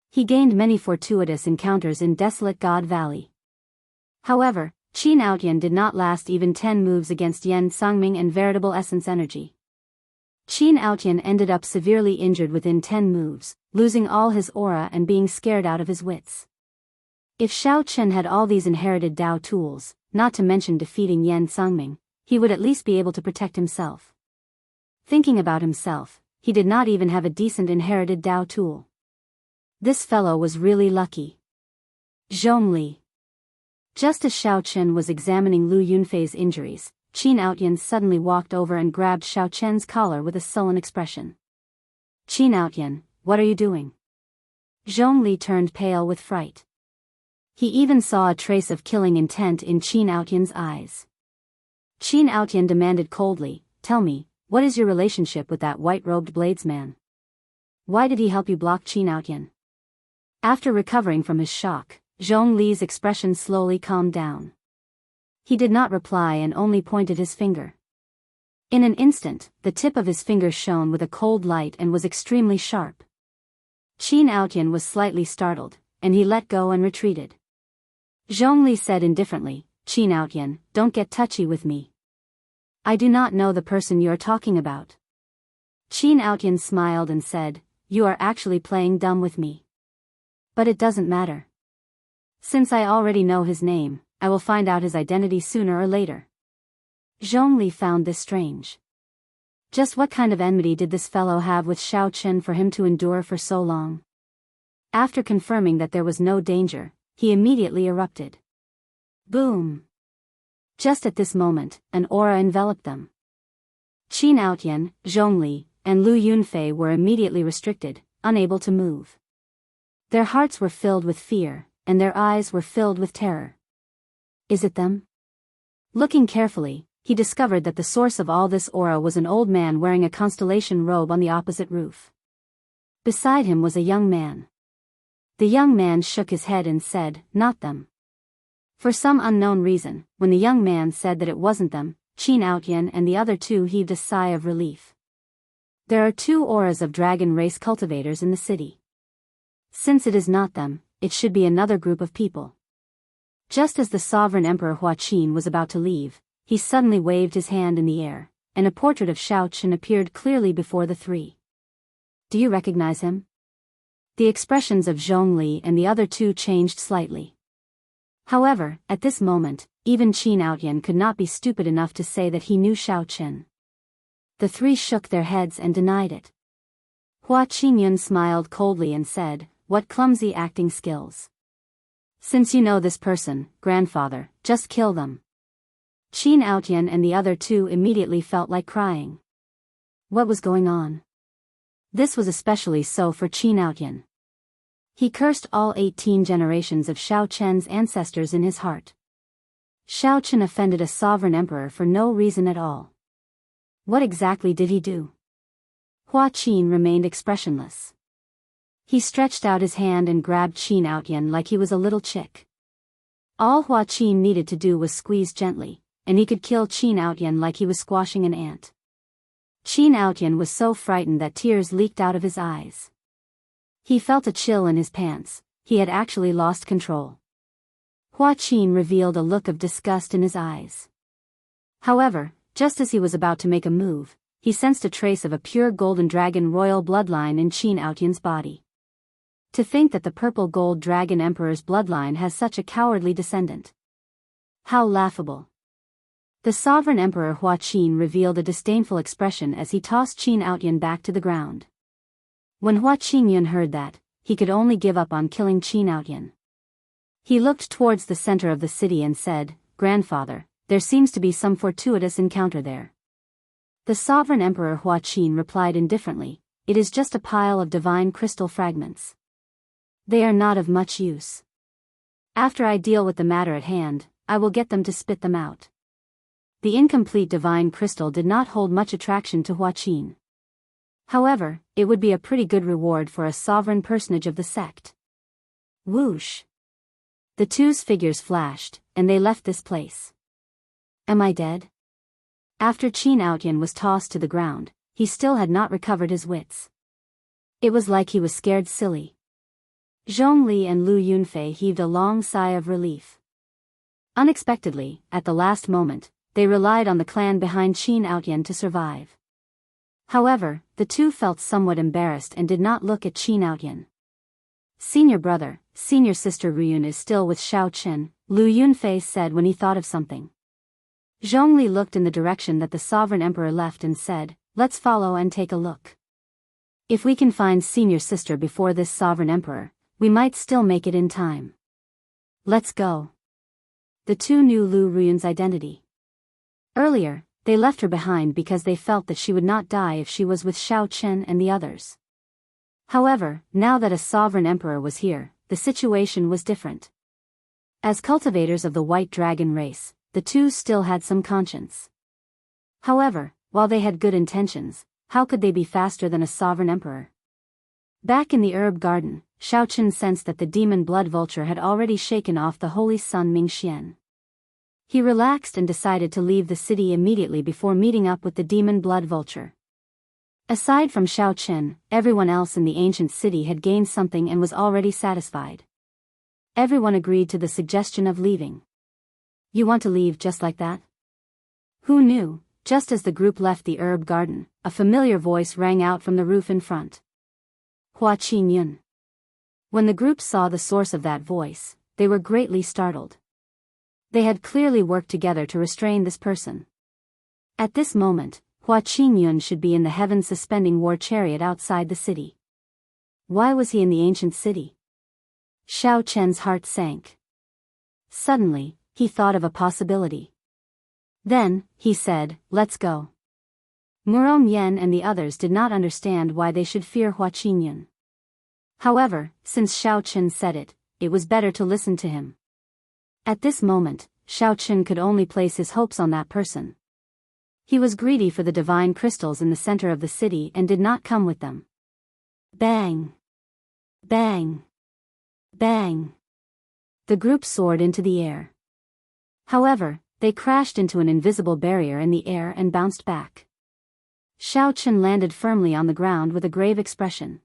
Speaker 1: He gained many fortuitous encounters in desolate God Valley. However, Qin Outyan did not last even 10 moves against Yan Sangming and veritable essence energy. Qin Outyan ended up severely injured within 10 moves, losing all his aura and being scared out of his wits. If Xiao Chen had all these inherited Dao tools, not to mention defeating Yan Sangming, he would at least be able to protect himself. Thinking about himself, he did not even have a decent inherited Dao tool. This fellow was really lucky. Zhongli. Just as Xiao Chen was examining Lu Yunfei's injuries, Qin Outyan suddenly walked over and grabbed Xiao Chen's collar with a sullen expression. Qin Outyan, what are you doing? Zhongli turned pale with fright. He even saw a trace of killing intent in Qin Outyan's eyes. Qin Outyan demanded coldly, tell me, what is your relationship with that white-robed bladesman? Why did he help you block Qin Outyan? After recovering from his shock, Zhongli's expression slowly calmed down. He did not reply and only pointed his finger. In an instant, the tip of his finger shone with a cold light and was extremely sharp. Qin Outyan was slightly startled, and he let go and retreated. Zhongli said indifferently, Qin Outyan, don't get touchy with me. I do not know the person you are talking about. Qin Outyan smiled and said, you are actually playing dumb with me. But it doesn't matter. Since I already know his name, I will find out his identity sooner or later. Zhongli found this strange. Just what kind of enmity did this fellow have with Xiao Chen for him to endure for so long? After confirming that there was no danger, he immediately erupted. Boom! Just at this moment, an aura enveloped them. Qin Outyan, Zhongli, and Lu Yunfei were immediately restricted, unable to move. Their hearts were filled with fear, and their eyes were filled with terror. Is it them? Looking carefully, he discovered that the source of all this aura was an old man wearing a constellation robe on the opposite roof. Beside him was a young man. The young man shook his head and said, not them. For some unknown reason, when the young man said that it wasn't them, Qin Outyan and the other two heaved a sigh of relief. There are 2 auras of dragon race cultivators in the city. Since it is not them, it should be another group of people. Just as the sovereign emperor Hua Qin was about to leave, he suddenly waved his hand in the air, and a portrait of Xiao Chen appeared clearly before the 3. Do you recognize him? The expressions of Zhongli and the other 2 changed slightly. However, at this moment, even Qin Outyan could not be stupid enough to say that he knew Xiao Chen. The 3 shook their heads and denied it. Hua Qinyun smiled coldly and said, what clumsy acting skills. Since you know this person, grandfather, just kill them. Qin Outyan and the other 2 immediately felt like crying. What was going on? This was especially so for Qin Outyan. He cursed all 18 generations of Xiao Chen's ancestors in his heart. Xiao Chen offended a sovereign emperor for no reason at all. What exactly did he do? Hua Qin remained expressionless. He stretched out his hand and grabbed Qin Outyan like he was a little chick. All Hua Qin needed to do was squeeze gently, and he could kill Qin Outyan like he was squashing an ant. Qin Outyan was so frightened that tears leaked out of his eyes. He felt a chill in his pants, he had actually lost control. Hua Qin revealed a look of disgust in his eyes. However, just as he was about to make a move, he sensed a trace of a pure golden dragon royal bloodline in Qin Outyan's body. To think that the purple gold dragon emperor's bloodline has such a cowardly descendant. How laughable. The sovereign emperor Hua Qin revealed a disdainful expression as he tossed Qin Outyan back to the ground. When Hua Qingyun heard that, he could only give up on killing Qin Outyan. He looked towards the center of the city and said, Grandfather, there seems to be some fortuitous encounter there. The sovereign emperor Hua Qin replied indifferently, it is just a pile of divine crystal fragments. They are not of much use. After I deal with the matter at hand, I will get them to spit them out. The incomplete divine crystal did not hold much attraction to Hua Qin. However, it would be a pretty good reward for a sovereign personage of the sect. Whoosh! The 2's figures flashed, and they left this place. Am I dead? After Qin Outyan was tossed to the ground, he still had not recovered his wits. It was like he was scared silly. Zhongli and Lu Yunfei heaved a long sigh of relief. Unexpectedly, at the last moment, they relied on the clan behind Qin Outyan to survive. However, the two felt somewhat embarrassed and did not look at Qin Outyan. Senior brother, senior sister Ruyun is still with Xiao Chen, Lu Yunfei said when he thought of something. Zhongli looked in the direction that the sovereign emperor left and said, let's follow and take a look. If we can find senior sister before this sovereign emperor, we might still make it in time. Let's go. The two knew Lu Ruyun's identity. Earlier, they left her behind because they felt that she would not die if she was with Xiao Chen and the others. However, now that a sovereign emperor was here, the situation was different. As cultivators of the white dragon race, the two still had some conscience. However, while they had good intentions, how could they be faster than a sovereign emperor? Back in the herb garden, Xiao Chen sensed that the demon blood vulture had already shaken off the holy sun Mingxian. He relaxed and decided to leave the city immediately before meeting up with the demon blood vulture. Aside from Xiao Chen, everyone else in the ancient city had gained something and was already satisfied. Everyone agreed to the suggestion of leaving. You want to leave just like that? Who knew? Just as the group left the herb garden, a familiar voice rang out from the roof in front. Hua Qingyun. When the group saw the source of that voice, they were greatly startled. They had clearly worked together to restrain this person. At this moment, Hua Qingyun should be in the heaven-suspending war chariot outside the city. Why was he in the ancient city? Xiao Chen's heart sank. Suddenly, he thought of a possibility. Then, he said, let's go. Murong Yen and the others did not understand why they should fear Hua Qingyun. However, since Xiao Chen said it, it was better to listen to him. At this moment, Xiao Chen could only place his hopes on that person. He was greedy for the divine crystals in the center of the city and did not come with them. Bang! Bang! Bang! The group soared into the air. However, they crashed into an invisible barrier in the air and bounced back. Xiao Chen landed firmly on the ground with a grave expression.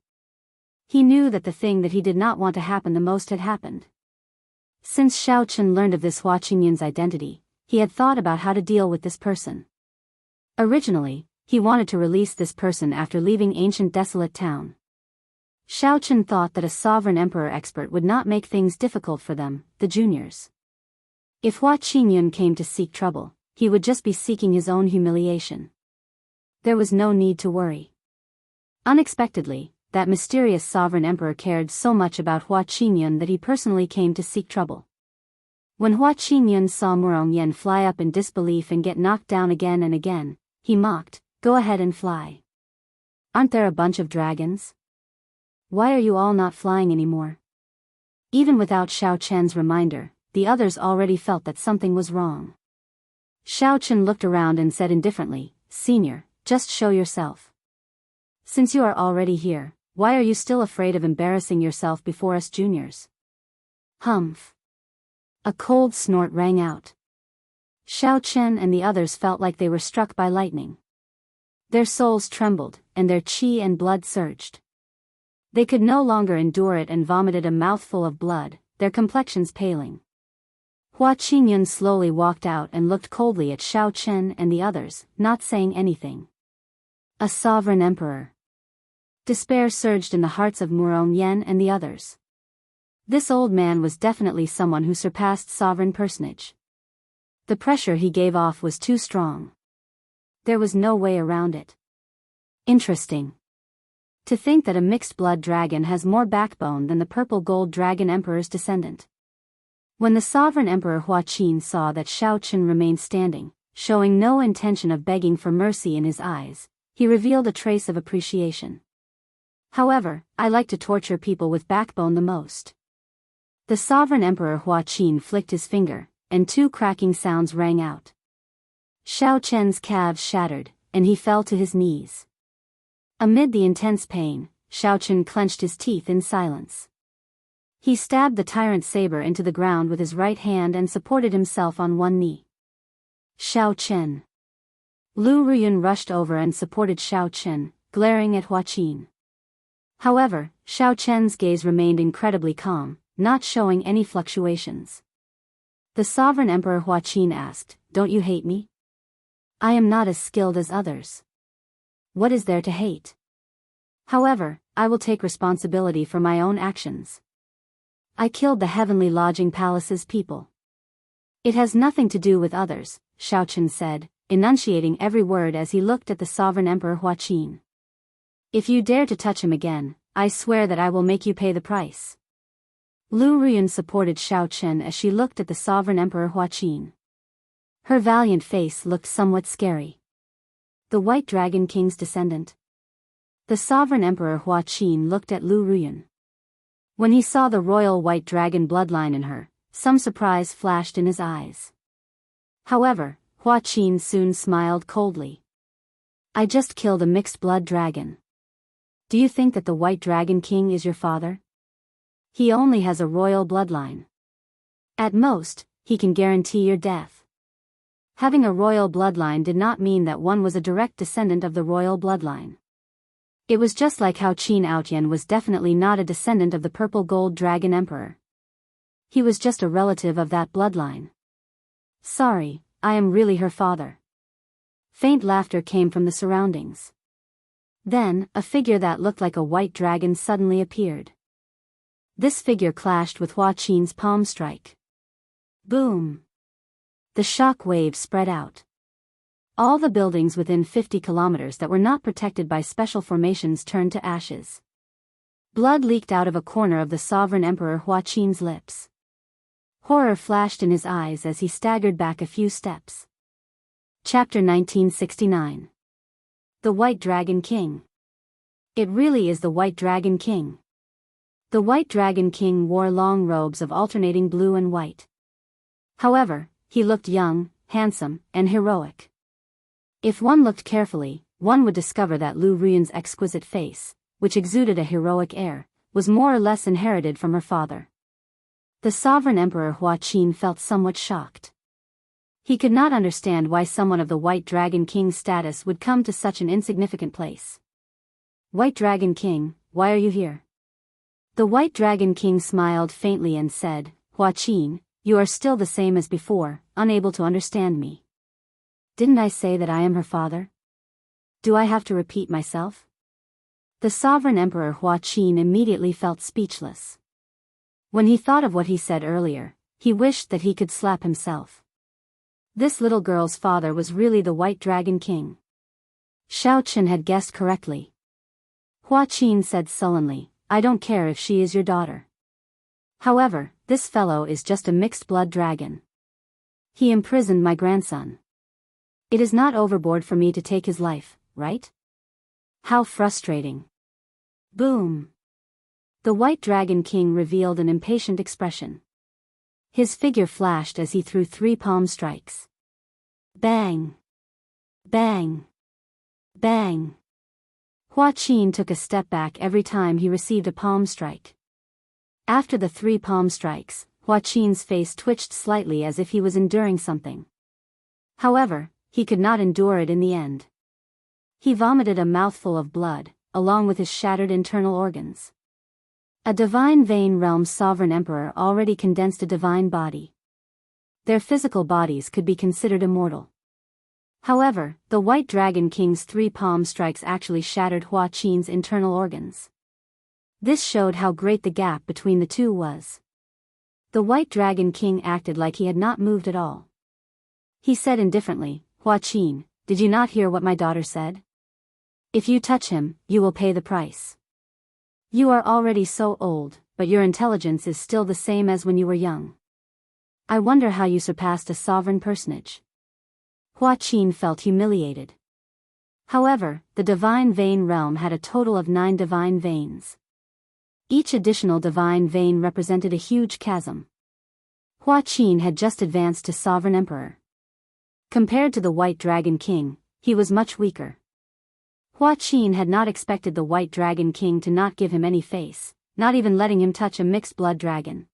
Speaker 1: He knew that the thing that he did not want to happen the most had happened. Since Xiao Chen learned of this Hua Qingyun's identity, he had thought about how to deal with this person. Originally, he wanted to release this person after leaving ancient desolate town. Xiao Chen thought that a sovereign emperor expert would not make things difficult for them, the juniors. If Hua Qingyun came to seek trouble, he would just be seeking his own humiliation. There was no need to worry. Unexpectedly, that mysterious sovereign emperor cared so much about Hua Qingyun that he personally came to seek trouble. When Hua Qingyun saw Murong Yen fly up in disbelief and get knocked down again and again, he mocked, "Go ahead and fly. Aren't there a bunch of dragons? Why are you all not flying anymore?" Even without Xiao Chen's reminder, the others already felt that something was wrong. Xiao Chen looked around and said indifferently, "Senior, just show yourself. Since you are already here, why are you still afraid of embarrassing yourself before us juniors?" Humph. A cold snort rang out. Xiao Chen and the others felt like they were struck by lightning. Their souls trembled, and their qi and blood surged. They could no longer endure it and vomited a mouthful of blood, their complexions paling. Hua Qingyun slowly walked out and looked coldly at Xiao Chen and the others, not saying anything. A sovereign emperor. Despair surged in the hearts of Murong Yen and the others. This old man was definitely someone who surpassed sovereign personage. The pressure he gave off was too strong. There was no way around it. Interesting. To think that a mixed-blood dragon has more backbone than the purple gold dragon emperor's descendant. When the sovereign emperor Hua Qin saw that Xiao Chen remained standing, showing no intention of begging for mercy in his eyes, he revealed a trace of appreciation. "However, I like to torture people with backbone the most." The sovereign emperor Hua Qin flicked his finger, and two cracking sounds rang out. Xiao Chen's calves shattered, and he fell to his knees. Amid the intense pain, Xiao Chen clenched his teeth in silence. He stabbed the tyrant saber into the ground with his right hand and supported himself on one knee. "Xiao Chen. Lu Ruyun rushed over and supported Xiao Chen, glaring at Hua Qin. However, Xiao Chen's gaze remained incredibly calm, not showing any fluctuations. The sovereign emperor Hua Qin asked, "Don't you hate me? I am not as skilled as others. What is there to hate? However, I will take responsibility for my own actions. I killed the heavenly lodging palace's people. It has nothing to do with others," Xiao Chen said, enunciating every word as he looked at the sovereign emperor Hua Qin. "If you dare to touch him again, I swear that I will make you pay the price." Lu Ruyun supported Xiao Chen as she looked at the sovereign emperor Hua Qin. Her valiant face looked somewhat scary. The White Dragon King's descendant. The sovereign emperor Hua Qin looked at Lu Ruyun. When he saw the royal white dragon bloodline in her, some surprise flashed in his eyes. However, Hua Qin soon smiled coldly. "I just killed a mixed-blood dragon. Do you think that the White Dragon King is your father? He only has a royal bloodline. At most, he can guarantee your death." Having a royal bloodline did not mean that one was a direct descendant of the royal bloodline. It was just like how Qin Outyan was definitely not a descendant of the purple gold dragon emperor. He was just a relative of that bloodline. "Sorry, I am really her father." Faint laughter came from the surroundings. Then, a figure that looked like a white dragon suddenly appeared. This figure clashed with Hua Qin's palm strike. Boom! The shock wave spread out. All the buildings within 50 kilometers that were not protected by special formations turned to ashes. Blood leaked out of a corner of the sovereign emperor Hua Qin's lips. Horror flashed in his eyes as he staggered back a few steps. Chapter 1969. The White Dragon King. It really is the White Dragon King. The White Dragon King wore long robes of alternating blue and white. However, he looked young, handsome, and heroic. If one looked carefully, one would discover that Lu Ruyun's exquisite face, which exuded a heroic air, was more or less inherited from her father. The sovereign emperor Hua Qin felt somewhat shocked. He could not understand why someone of the White Dragon King's status would come to such an insignificant place. "White Dragon King, why are you here?" The White Dragon King smiled faintly and said, "Hua Qin, you are still the same as before, unable to understand me. Didn't I say that I am her father? Do I have to repeat myself?" The sovereign emperor Hua Qin immediately felt speechless. When he thought of what he said earlier, he wished that he could slap himself. This little girl's father was really the White Dragon King. Xiao Chen had guessed correctly. Hua Qin said sullenly, "I don't care if she is your daughter. However, this fellow is just a mixed-blood dragon. He imprisoned my grandson. It is not overboard for me to take his life, right? How frustrating." Boom! The White Dragon King revealed an impatient expression. His figure flashed as he threw 3 palm strikes. Bang! Bang! Bang! Hua Qin took a step back every time he received a palm strike. After the 3 palm strikes, Hua Qin's face twitched slightly as if he was enduring something. However, he could not endure it in the end. He vomited a mouthful of blood, along with his shattered internal organs. A divine vein realm sovereign emperor already condensed a divine body. Their physical bodies could be considered immortal. However, the White Dragon King's 3 palm strikes actually shattered Hua Qin's internal organs. This showed how great the gap between the two was. The White Dragon King acted like he had not moved at all. He said indifferently, "Hua Qin, did you not hear what my daughter said? If you touch him, you will pay the price. You are already so old, but your intelligence is still the same as when you were young. I wonder how you surpassed a sovereign personage." Hua Qin felt humiliated. However, the divine vein realm had a total of 9 divine veins. Each additional divine vein represented a huge chasm. Hua Qin had just advanced to sovereign emperor. Compared to the White Dragon King, he was much weaker. Hua Qin had not expected the White Dragon King to not give him any face, not even letting him touch a mixed-blood dragon.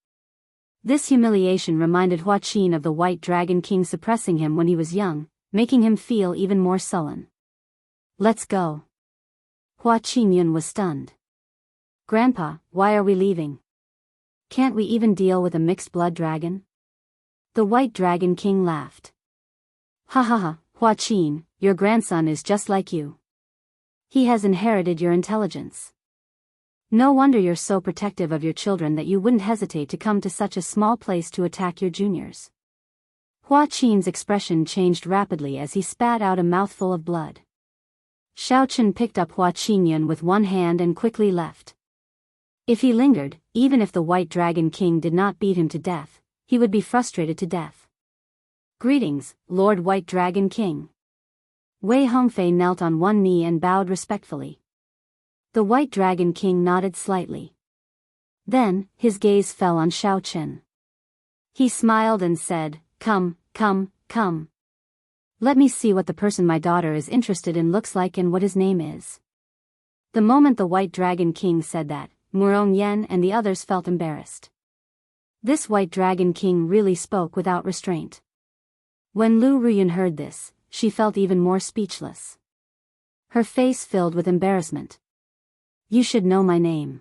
Speaker 1: This humiliation reminded Hua Qin of the White Dragon King suppressing him when he was young, making him feel even more sullen. Let's go. Hua Qingyun was stunned. Grandpa, why are we leaving? Can't we even deal with a mixed-blood dragon? The White Dragon King laughed. Ha ha ha, Hua Qin, your grandson is just like you. He has inherited your intelligence. No wonder you're so protective of your children that you wouldn't hesitate to come to such a small place to attack your juniors. Hua Qin's expression changed rapidly as he spat out a mouthful of blood. Xiaochen picked up Hua Qingyun with one hand and quickly left. If he lingered, even if the White Dragon King did not beat him to death, he would be frustrated to death. Greetings, Lord White Dragon King. Wei Hongfei knelt on one knee and bowed respectfully. The White Dragon King nodded slightly. Then, his gaze fell on Xiaochen. He smiled and said, Come, come, come. Let me see what the person my daughter is interested in looks like and what his name is. The moment the White Dragon King said that, Murong Yen and the others felt embarrassed. This White Dragon King really spoke without restraint. When Lu Ruyun heard this, she felt even more speechless. Her face filled with embarrassment. You should know my name.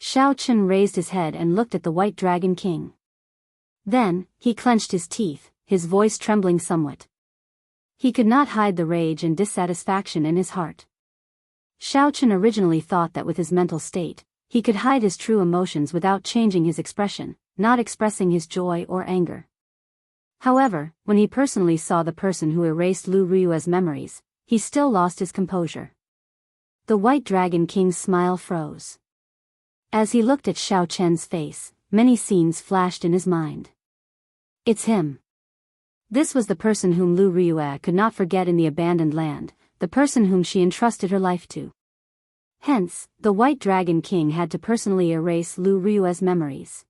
Speaker 1: Xiaochen raised his head and looked at the White Dragon King. Then, he clenched his teeth, his voice trembling somewhat. He could not hide the rage and dissatisfaction in his heart. Xiaochen originally thought that with his mental state, he could hide his true emotions without changing his expression, not expressing his joy or anger. However, when he personally saw the person who erased Lu Ruyu's memories, he still lost his composure. The White Dragon King's smile froze. As he looked at Xiaochen's face, many scenes flashed in his mind. It's him. This was the person whom Lu Ruyue could not forget in the abandoned land, the person whom she entrusted her life to. Hence, the White Dragon King had to personally erase Lu Ruyue's memories.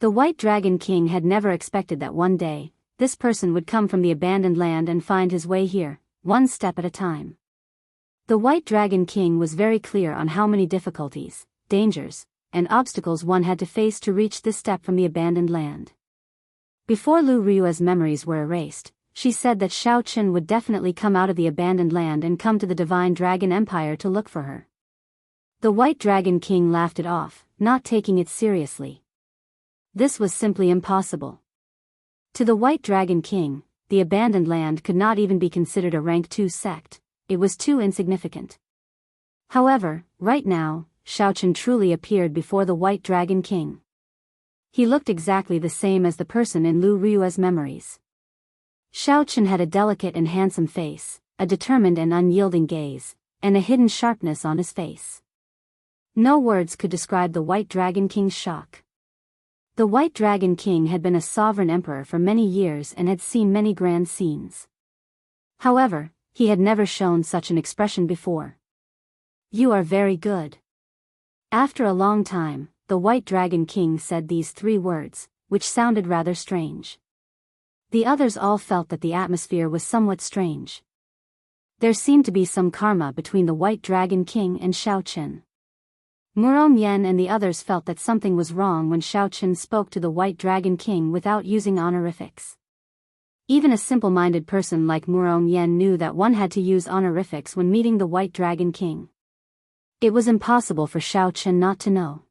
Speaker 1: The White Dragon King had never expected that one day, this person would come from the abandoned land and find his way here, one step at a time. The White Dragon King was very clear on how many difficulties, dangers, and obstacles one had to face to reach this step from the abandoned land. Before Lu Ruyue's memories were erased, she said that Xiaochen would definitely come out of the abandoned land and come to the Divine Dragon Empire to look for her. The White Dragon King laughed it off, not taking it seriously. This was simply impossible. To the White Dragon King, the abandoned land could not even be considered a rank 2 sect, it was too insignificant. However, right now, Xiaochen truly appeared before the White Dragon King. He looked exactly the same as the person in Lu Ruyue's memories. Xiaochen had a delicate and handsome face, a determined and unyielding gaze, and a hidden sharpness on his face. No words could describe the White Dragon King's shock. The White Dragon King had been a sovereign emperor for many years and had seen many grand scenes. However, he had never shown such an expression before. You are very good. After a long time, the White Dragon King said these 3 words, which sounded rather strange. The others all felt that the atmosphere was somewhat strange. There seemed to be some karma between the White Dragon King and Xiaochen. Murong Yen and the others felt that something was wrong when Xiaochen spoke to the White Dragon King without using honorifics. Even a simple-minded person like Murong Yen knew that one had to use honorifics when meeting the White Dragon King. It was impossible for Xiaochen not to know.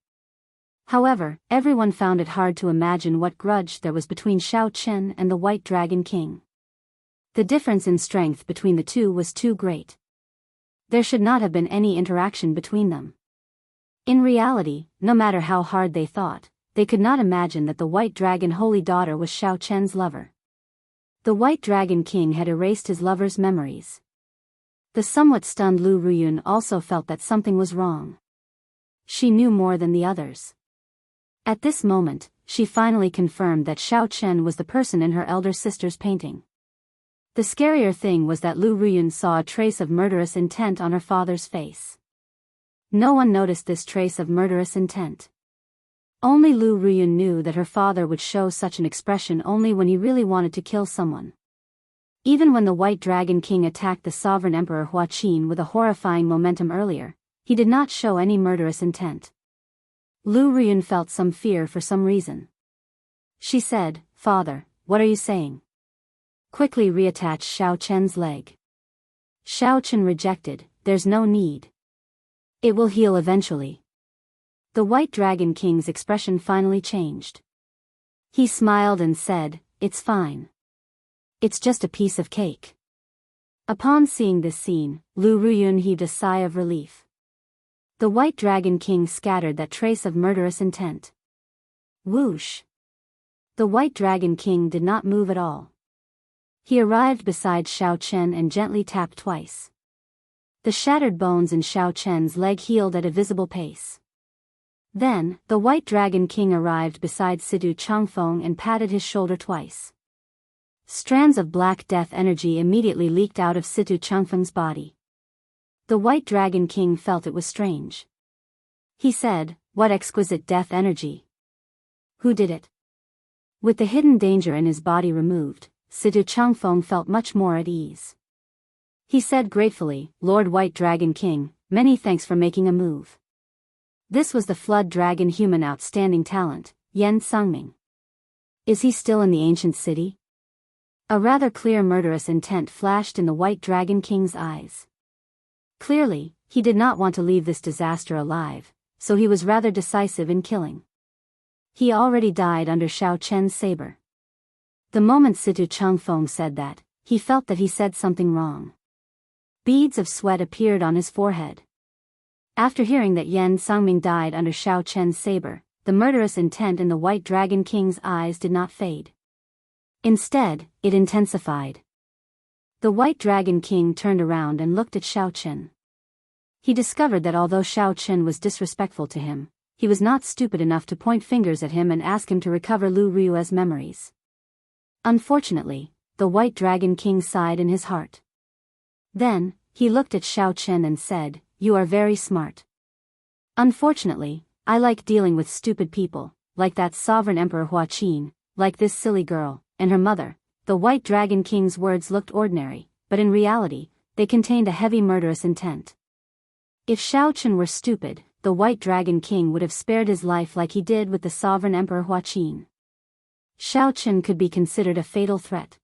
Speaker 1: However, everyone found it hard to imagine what grudge there was between Xiaochen and the White Dragon King. The difference in strength between the two was too great. There should not have been any interaction between them. In reality, no matter how hard they thought, they could not imagine that the White Dragon Holy Daughter was Xiaochen's lover. The White Dragon King had erased his lover's memories. The somewhat stunned Lu Ruyun also felt that something was wrong. She knew more than the others. At this moment, she finally confirmed that Xiaochen was the person in her elder sister's painting. The scarier thing was that Lu Ruyun saw a trace of murderous intent on her father's face. No one noticed this trace of murderous intent. Only Lu Ruyun knew that her father would show such an expression only when he really wanted to kill someone. Even when the White Dragon King attacked the sovereign Emperor Hua Qin with a horrifying momentum earlier, he did not show any murderous intent. Lu Ruyun felt some fear for some reason. She said, "Father, what are you saying?" Quickly reattach Xiao Chen's leg. Xiao Chen rejected, there's no need. It will heal eventually. The White Dragon King's expression finally changed. He smiled and said, it's fine. It's just a piece of cake. Upon seeing this scene, Lu Ruyun heaved a sigh of relief. The White Dragon King scattered that trace of murderous intent. Whoosh! The White Dragon King did not move at all. He arrived beside Xiao Chen and gently tapped twice. The shattered bones in Xiao Chen's leg healed at a visible pace. Then, the White Dragon King arrived beside Situ Changfeng and patted his shoulder twice. Strands of black death energy immediately leaked out of Situ Changfeng's body. The White Dragon King felt it was strange. He said, what exquisite death energy. Who did it? With the hidden danger in his body removed, Situ Changfeng felt much more at ease. He said gratefully, Lord White Dragon King, many thanks for making a move. This was the Flood Dragon human outstanding talent, Yan Sangming. Is he still in the ancient city? A rather clear murderous intent flashed in the White Dragon King's eyes. Clearly, he did not want to leave this disaster alive, so he was rather decisive in killing. He already died under Xiao Chen's saber. The moment Situ Changfeng said that, he felt that he said something wrong. Beads of sweat appeared on his forehead. After hearing that Yan Sangming died under Xiao Chen's saber, the murderous intent in the White Dragon King's eyes did not fade. Instead, it intensified. The White Dragon King turned around and looked at Xiao Chen. He discovered that although Xiao Chen was disrespectful to him, he was not stupid enough to point fingers at him and ask him to recover Lu Rui's memories. Unfortunately, the White Dragon King sighed in his heart. Then, he looked at Xiao Chen and said, you are very smart. Unfortunately, I like dealing with stupid people, like that sovereign Emperor Hua Qin, like this silly girl, and her mother. The White Dragon King's words looked ordinary, but in reality, they contained a heavy murderous intent. If Xiao Chen were stupid, the White Dragon King would have spared his life like he did with the sovereign Emperor Hua Qin. Xiao Chen could be considered a fatal threat.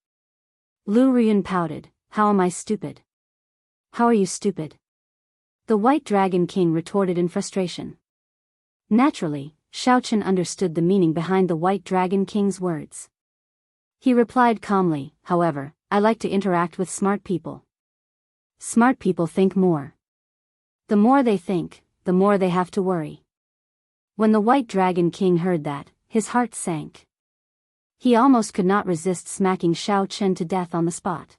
Speaker 1: Lu Ruyun pouted, how am I stupid? How are you stupid? The White Dragon King retorted in frustration. Naturally, Xiao Chen understood the meaning behind the White Dragon King's words. He replied calmly, however, I like to interact with smart people. Smart people think more. The more they think, the more they have to worry. When the White Dragon King heard that, his heart sank. He almost could not resist smacking Xiao Chen to death on the spot.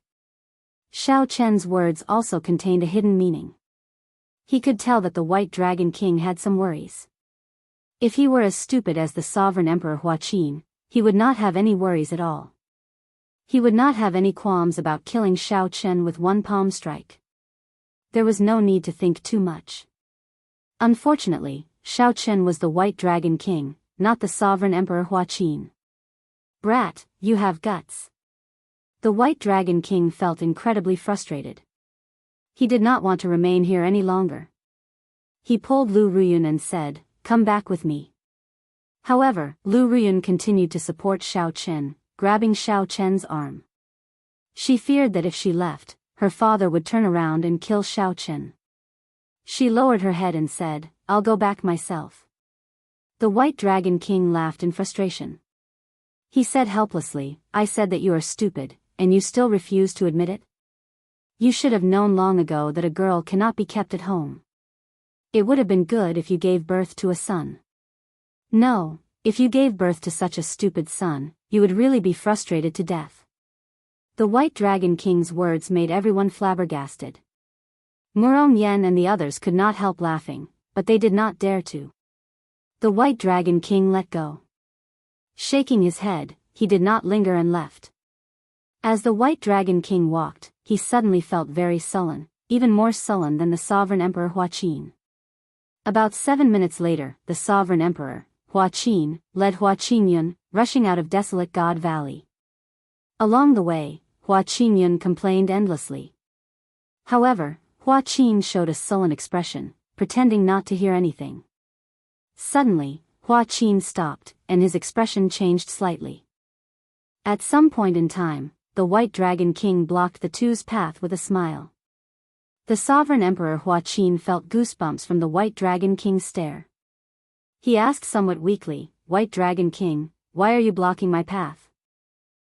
Speaker 1: Xiao Chen's words also contained a hidden meaning. He could tell that the White Dragon King had some worries. If he were as stupid as the sovereign Emperor Hua Qin, he would not have any worries at all. He would not have any qualms about killing Xiao Chen with one palm strike. There was no need to think too much. Unfortunately, Xiao Chen was the White Dragon King, not the sovereign Emperor Hua Qin. Brat, you have guts. The White Dragon King felt incredibly frustrated. He did not want to remain here any longer. He pulled Lu Ruyun and said, come back with me. However, Lu Ruyun continued to support Xiao Chen, grabbing Xiao Chen's arm. She feared that if she left, her father would turn around and kill Xiao Chen. She lowered her head and said, I'll go back myself. The White Dragon King laughed in frustration. He said helplessly, I said that you are stupid, and you still refuse to admit it? You should have known long ago that a girl cannot be kept at home. It would have been good if you gave birth to a son. No, if you gave birth to such a stupid son, you would really be frustrated to death. The White Dragon King's words made everyone flabbergasted. Murong Yen and the others could not help laughing, but they did not dare to. The White Dragon King let go. Shaking his head, he did not linger and left. As the White Dragon King walked, he suddenly felt very sullen, even more sullen than the sovereign Emperor Hua Qin. About 7 minutes later, the sovereign Emperor, Hua Qin, led Hua Qinyun, rushing out of desolate God Valley. Along the way, Hua Qinyun complained endlessly. However, Hua Qin showed a sullen expression, pretending not to hear anything. Suddenly, Hua Qin stopped, and his expression changed slightly. At some point in time, the White Dragon King blocked the two's path with a smile. The sovereign Emperor Hua Qin felt goosebumps from the White Dragon King's stare. He asked somewhat weakly, "White Dragon King, why are you blocking my path?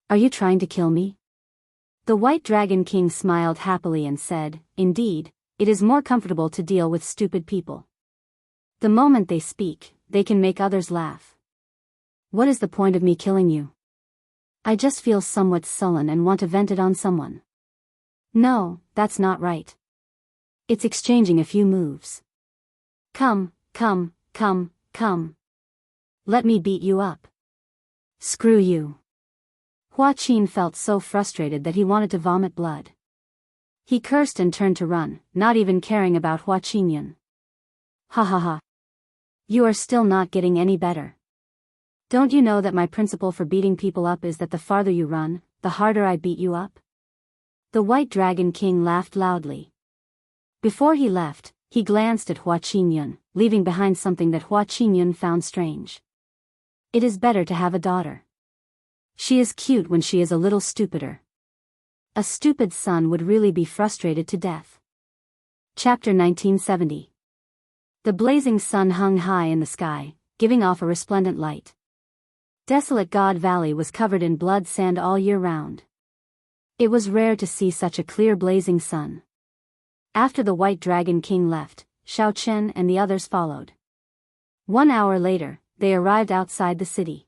Speaker 1: Are you trying to kill me?" The White Dragon King smiled happily and said, "Indeed, it is more comfortable to deal with stupid people. The moment they speak, they can make others laugh. What is the point of me killing you? I just feel somewhat sullen and want to vent it on someone." "No, that's not right. It's exchanging a few moves. Come. Let me beat you up." "Screw you." Hua Qin felt so frustrated that he wanted to vomit blood. He cursed and turned to run, not even caring about Hua Qinyan. "Ha ha ha. You are still not getting any better. Don't you know that my principle for beating people up is that the farther you run, the harder I beat you up?" The White Dragon King laughed loudly. Before he left, he glanced at Hua Qinyan, leaving behind something that Hua Qinyan found strange. "It is better to have a daughter. She is cute when she is a little stupider. A stupid son would really be frustrated to death." Chapter 1970. The blazing sun hung high in the sky, giving off a resplendent light. Desolate God Valley was covered in blood sand all year round. It was rare to see such a clear blazing sun. After the White Dragon King left, Xiao Chen and the others followed. 1 hour later, they arrived outside the city.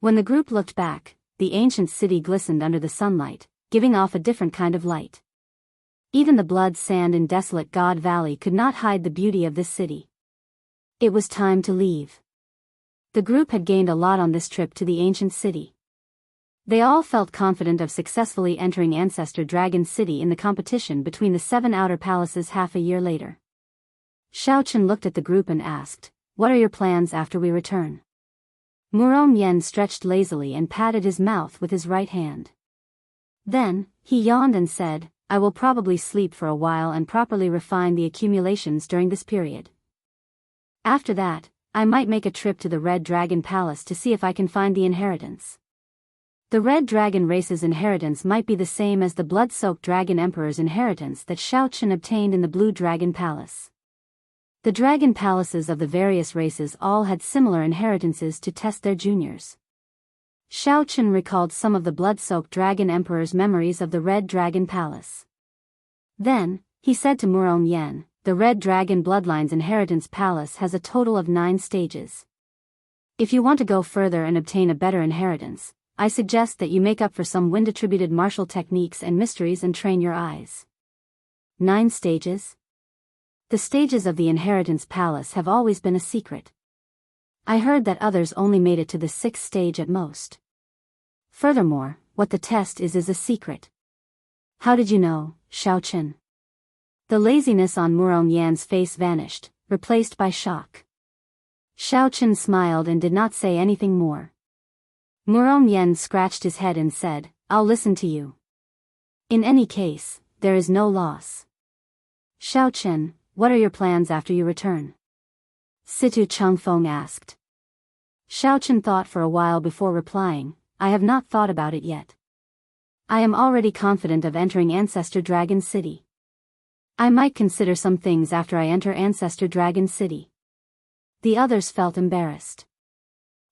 Speaker 1: When the group looked back, the ancient city glistened under the sunlight, giving off a different kind of light. Even the blood sand in desolate God Valley could not hide the beauty of this city. It was time to leave. The group had gained a lot on this trip to the ancient city. They all felt confident of successfully entering Ancestor Dragon City in the competition between the 7 outer palaces half a year later. Xiao Chen looked at the group and asked, "What are your plans after we return?" Murong Yen stretched lazily and patted his mouth with his right hand. Then, he yawned and said, "I will probably sleep for a while and properly refine the accumulations during this period. After that, I might make a trip to the Red Dragon Palace to see if I can find the inheritance. The Red Dragon race's inheritance might be the same as the blood-soaked Dragon Emperor's inheritance that Xiao Chen obtained in the Blue Dragon Palace. The Dragon Palaces of the various races all had similar inheritances to test their juniors. Xiao Chen recalled some of the blood-soaked Dragon Emperor's memories of the Red Dragon Palace. Then, he said to Murong Yen, "The Red Dragon Bloodline's inheritance palace has a total of 9 stages. If you want to go further and obtain a better inheritance, I suggest that you make up for some wind-attributed martial techniques and mysteries and train your eyes." 9 stages? The stages of the inheritance palace have always been a secret. I heard that others only made it to the 6th stage at most. Furthermore, what the test is a secret. How did you know, Xiao Chen? The laziness on Murong Yan's face vanished, replaced by shock. Xiao Chen smiled and did not say anything more. Murong Yan scratched his head and said, "I'll listen to you. In any case, there is no loss." "Xiao Chen, what are your plans after you return?" Situ Changfeng asked. Xiao Chen thought for a while before replying, "I have not thought about it yet. I am already confident of entering Ancestor Dragon City. I might consider some things after I enter Ancestor Dragon City." The others felt embarrassed.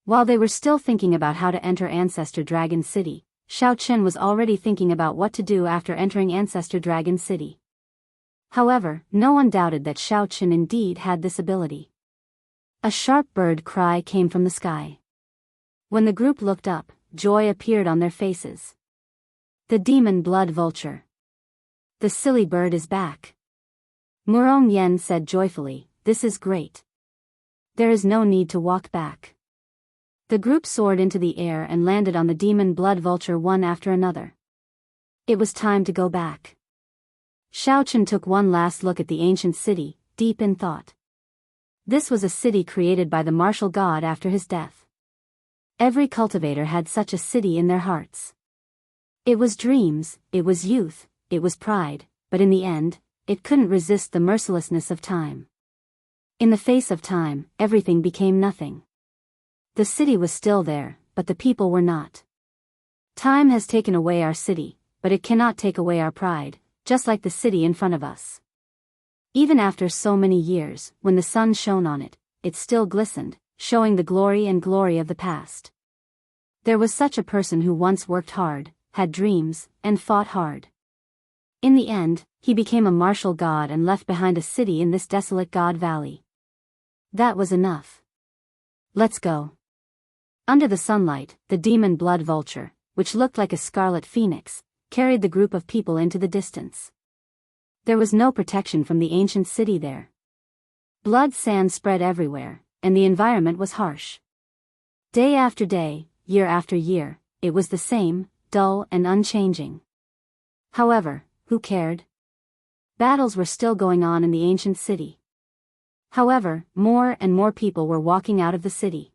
Speaker 1: While they were still thinking about how to enter Ancestor Dragon City, Xiao Chen was already thinking about what to do after entering Ancestor Dragon City. However, no one doubted that Xiao Chen indeed had this ability. A sharp bird cry came from the sky. When the group looked up, joy appeared on their faces. The demon blood vulture. The silly bird is back. Murong Yen said joyfully, "This is great. There is no need to walk back." The group soared into the air and landed on the demon blood vulture one after another. It was time to go back. Xiao Chen took one last look at the ancient city, deep in thought. This was a city created by the martial god after his death. Every cultivator had such a city in their hearts. It was dreams, it was youth, it was pride, but in the end, it couldn't resist the mercilessness of time. In the face of time, everything became nothing. The city was still there, but the people were not. Time has taken away our city, but it cannot take away our pride, just like the city in front of us. Even after so many years, when the sun shone on it, it still glistened, showing the glory of the past. There was such a person who once worked hard, had dreams, and fought hard. In the end, he became a martial god and left behind a city in this desolate god valley. That was enough. Let's go. Under the sunlight, the demon blood vulture, which looked like a scarlet phoenix, carried the group of people into the distance. There was no protection from the ancient city there. Blood sand spread everywhere, and the environment was harsh. Day after day, year after year, it was the same, dull and unchanging. However, who cared? Battles were still going on in the ancient city. However, more and more people were walking out of the city.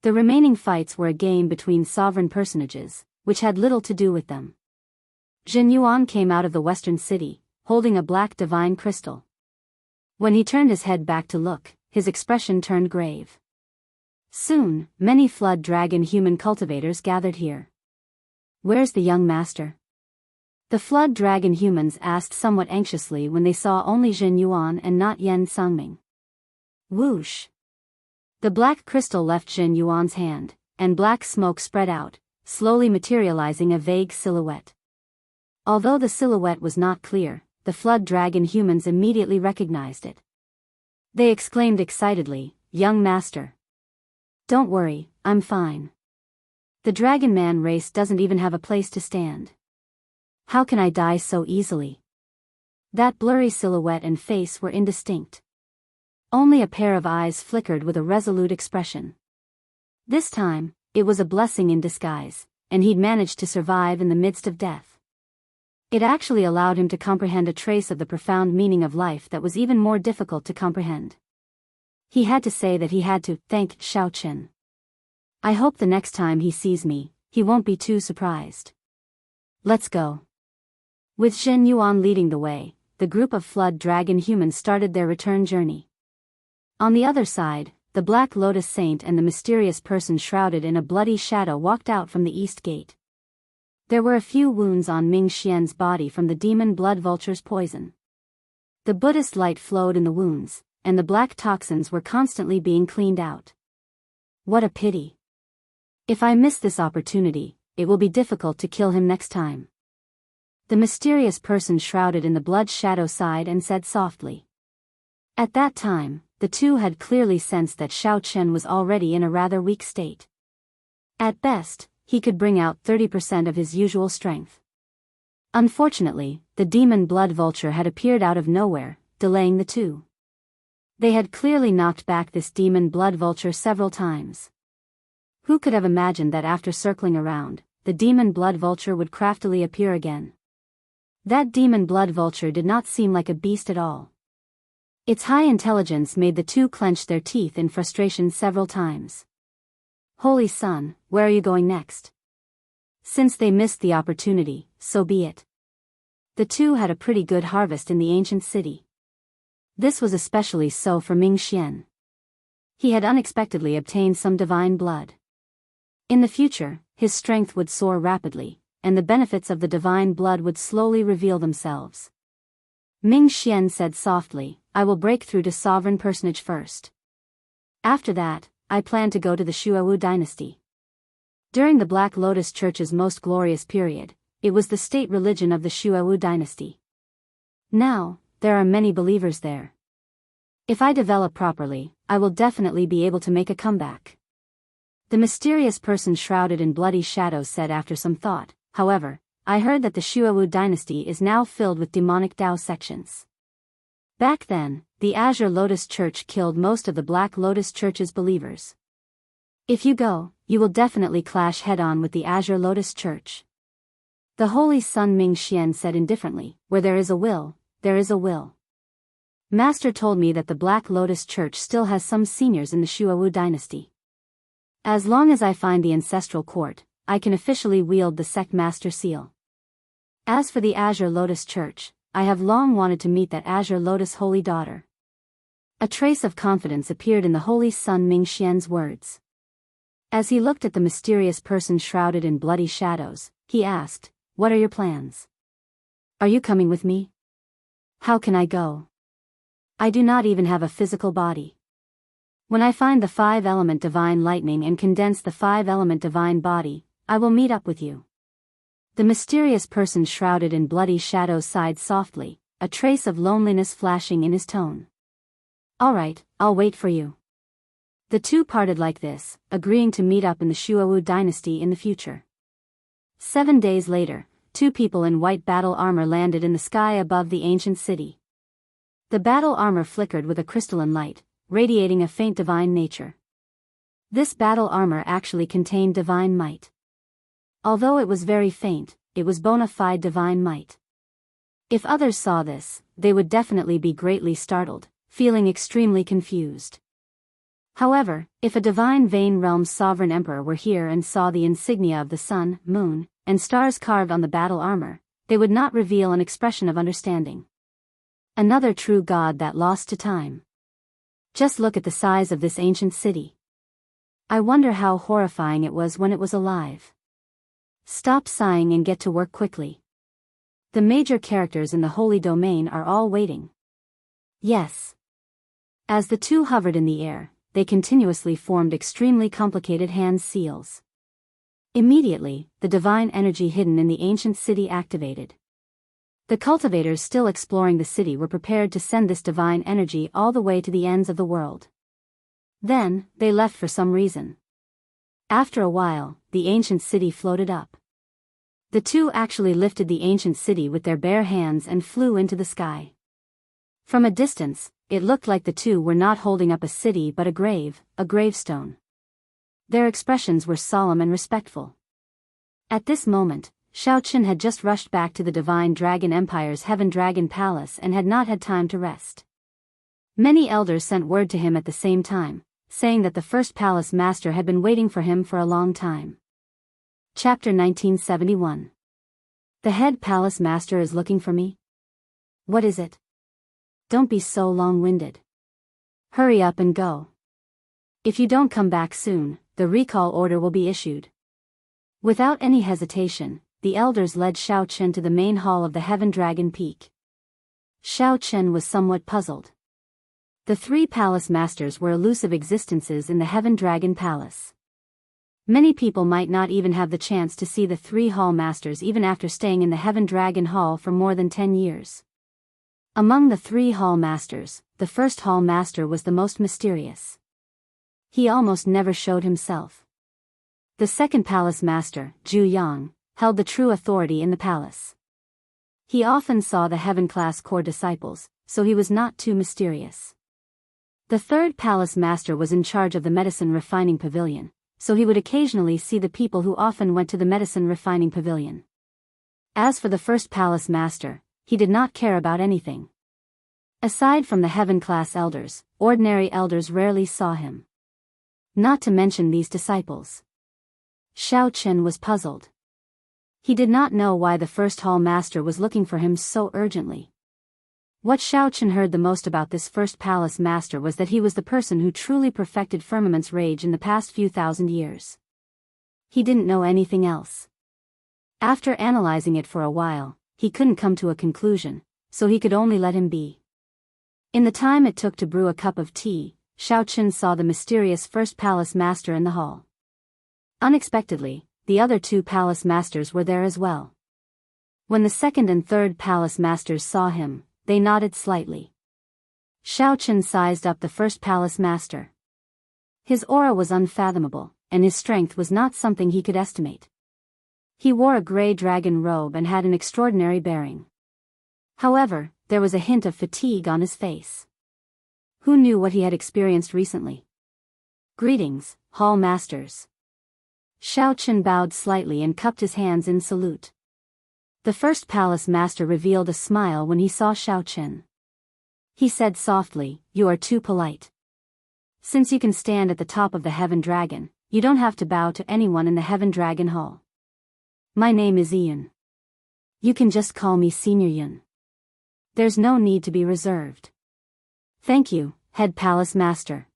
Speaker 1: The remaining fights were a game between sovereign personages, which had little to do with them. Jin Yuan came out of the western city, holding a black divine crystal. When he turned his head back to look, his expression turned grave. Soon, many flood dragon human cultivators gathered here. Where's the young master? The flood dragon humans asked somewhat anxiously when they saw only Jin Yuan and not Yen Sangming. Whoosh! The black crystal left Jin Yuan's hand, and black smoke spread out, slowly materializing a vague silhouette. Although the silhouette was not clear, the flood dragon humans immediately recognized it. They exclaimed excitedly, "Young master! Don't worry, I'm fine. The dragon man race doesn't even have a place to stand. How can I die so easily?" That blurry silhouette and face were indistinct. Only a pair of eyes flickered with a resolute expression. This time, it was a blessing in disguise, and he'd managed to survive in the midst of death. It actually allowed him to comprehend a trace of the profound meaning of life that was even more difficult to comprehend. He had to say that he had to thank Xiao Chen. I hope the next time he sees me, he won't be too surprised. Let's go. With Jin Yuan leading the way, the group of flood dragon humans started their return journey. On the other side, the Black Lotus Saint and the mysterious person shrouded in a bloody shadow walked out from the east gate. There were a few wounds on Ming Xian's body from the demon blood vulture's poison. The Buddhist light flowed in the wounds, and the black toxins were constantly being cleaned out. What a pity. If I miss this opportunity, it will be difficult to kill him next time. The mysterious person shrouded in the blood shadow sighed and said softly. At that time, the two had clearly sensed that Xiao Chen was already in a rather weak state. At best, he could bring out 30% of his usual strength. Unfortunately, the demon blood vulture had appeared out of nowhere, delaying the two. They had clearly knocked back this demon blood vulture several times. Who could have imagined that after circling around, the demon blood vulture would craftily appear again? That demon blood vulture did not seem like a beast at all. Its high intelligence made the two clench their teeth in frustration several times. Holy Sun, where are you going next? Since they missed the opportunity, so be it. The two had a pretty good harvest in the ancient city. This was especially so for Ming Xian. He had unexpectedly obtained some divine blood. In the future, his strength would soar rapidly, and the benefits of the divine blood would slowly reveal themselves. Ming Xian said softly, I will break through to sovereign personage first. After that, I plan to go to the Shuawu dynasty. During the Black Lotus Church's most glorious period, it was the state religion of the Shuawu dynasty. Now, there are many believers there. If I develop properly, I will definitely be able to make a comeback. The mysterious person shrouded in bloody shadows said after some thought, however, I heard that the Shuawu dynasty is now filled with demonic Tao sections. Back then, the Azure Lotus Church killed most of the Black Lotus Church's believers. If you go, you will definitely clash head-on with the Azure Lotus Church. The Holy Sun Ming Xian said indifferently, where there is a will, there is a will. Master told me that the Black Lotus Church still has some seniors in the Shuawu dynasty. As long as I find the ancestral court, I can officially wield the sect master seal. As for the Azure Lotus Church, I have long wanted to meet that Azure Lotus holy daughter. A trace of confidence appeared in the Holy Sun Ming Xian's words. As he looked at the mysterious person shrouded in bloody shadows, he asked, "What are your plans? Are you coming with me? How can I go? I do not even have a physical body. When I find the 5-element divine lightning and condense the 5-element divine body, I will meet up with you." The mysterious person shrouded in bloody shadows sighed softly, a trace of loneliness flashing in his tone. "All right, I'll wait for you." The two parted like this, agreeing to meet up in the Shuowu dynasty in the future. 7 days later, two people in white battle armor landed in the sky above the ancient city. The battle armor flickered with a crystalline light, radiating a faint divine nature. This battle armor actually contained divine might. Although it was very faint, it was bona fide divine might. If others saw this, they would definitely be greatly startled, feeling extremely confused. However, if a divine Vane Realm's sovereign emperor were here and saw the insignia of the sun, moon, and stars carved on the battle armor, they would not reveal an expression of understanding. Another true god that lost to time. Just look at the size of this ancient city. I wonder how horrifying it was when it was alive. Stop sighing and get to work quickly. The major characters in the holy domain are all waiting. Yes. As the two hovered in the air, they continuously formed extremely complicated hand seals. Immediately, the divine energy hidden in the ancient city activated. The cultivators still exploring the city were prepared to send this divine energy all the way to the ends of the world. Then, they left for some reason. After a while, the ancient city floated up. The two actually lifted the ancient city with their bare hands and flew into the sky. From a distance, it looked like the two were not holding up a city but a gravestone. Their expressions were solemn and respectful. At this moment, Xiaoqin had just rushed back to the Divine Dragon Empire's Heaven Dragon Palace and had not had time to rest. Many elders sent word to him at the same time, saying that the first palace master had been waiting for him for a long time. Chapter 1971. The head palace master is looking for me? What is it? Don't be so long-winded. Hurry up and go. If you don't come back soon, the recall order will be issued. Without any hesitation, the elders led Xiaoqin to the main hall of the Heaven Dragon Peak. Xiaoqin was somewhat puzzled. The three palace masters were elusive existences in the Heaven Dragon Palace. Many people might not even have the chance to see the three hall masters even after staying in the Heaven Dragon Hall for more than 10 years. Among the three hall masters, the first hall master was the most mysterious. He almost never showed himself. The second palace master, Zhu Yang, held the true authority in the palace. He often saw the heaven-class core disciples, so he was not too mysterious. The third palace master was in charge of the medicine refining pavilion, so he would occasionally see the people who often went to the medicine refining pavilion. As for the first palace master, he did not care about anything. Aside from the heaven-class elders, ordinary elders rarely saw him. Not to mention these disciples. Xiaoqin was puzzled. He did not know why the first hall master was looking for him so urgently. What Xiaoqin heard the most about this first palace master was that he was the person who truly perfected Firmament's rage in the past few thousand years. He didn't know anything else. After analyzing it for a while, he couldn't come to a conclusion, so he could only let him be. In the time it took to brew a cup of tea, Xiaoqin saw the mysterious first palace master in the hall. Unexpectedly, the other two palace masters were there as well. When the second and third palace masters saw him, they nodded slightly. Xiaoqin sized up the first palace master. His aura was unfathomable, and his strength was not something he could estimate. He wore a gray dragon robe and had an extraordinary bearing. However, there was a hint of fatigue on his face. Who knew what he had experienced recently? Greetings, hall masters. Xiaoqin bowed slightly and cupped his hands in salute. The first palace master revealed a smile when he saw Xiaoqin. He said softly, "You are too polite. Since you can stand at the top of the Heaven Dragon, you don't have to bow to anyone in the Heaven Dragon Hall. My name is Yun. You can just call me Senior Yun. There's no need to be reserved." "Thank you, head palace master."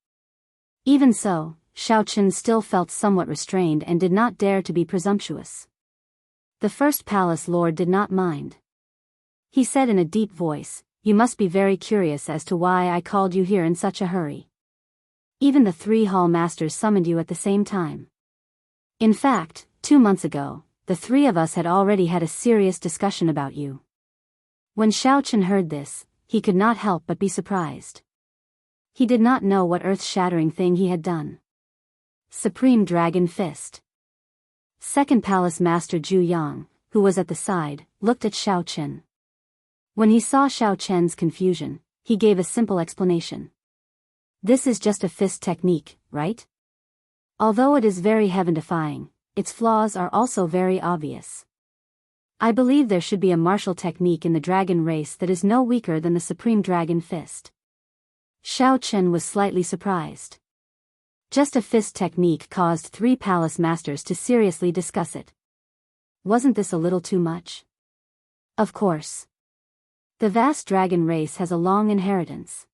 Speaker 1: Even so, Xiao Chen still felt somewhat restrained and did not dare to be presumptuous. The first palace lord did not mind. He said in a deep voice, "You must be very curious as to why I called you here in such a hurry. Even the 3 hall masters summoned you at the same time. In fact, 2 months ago, the 3 of us had already had a serious discussion about you." When Xiao Chen heard this, he could not help but be surprised. He did not know what earth-shattering thing he had done. Supreme Dragon Fist. Second Palace Master Zhu Yang, who was at the side, looked at Xiao Chen. When he saw Xiao Chen's confusion, he gave a simple explanation. "This is just a fist technique, right? Although it is very heaven-defying, its flaws are also very obvious. I believe there should be a martial technique in the dragon race that is no weaker than the Supreme Dragon Fist." Xiao Chen was slightly surprised. Just a fist technique caused 3 palace masters to seriously discuss it. Wasn't this a little too much? Of course. The vast dragon race has a long inheritance.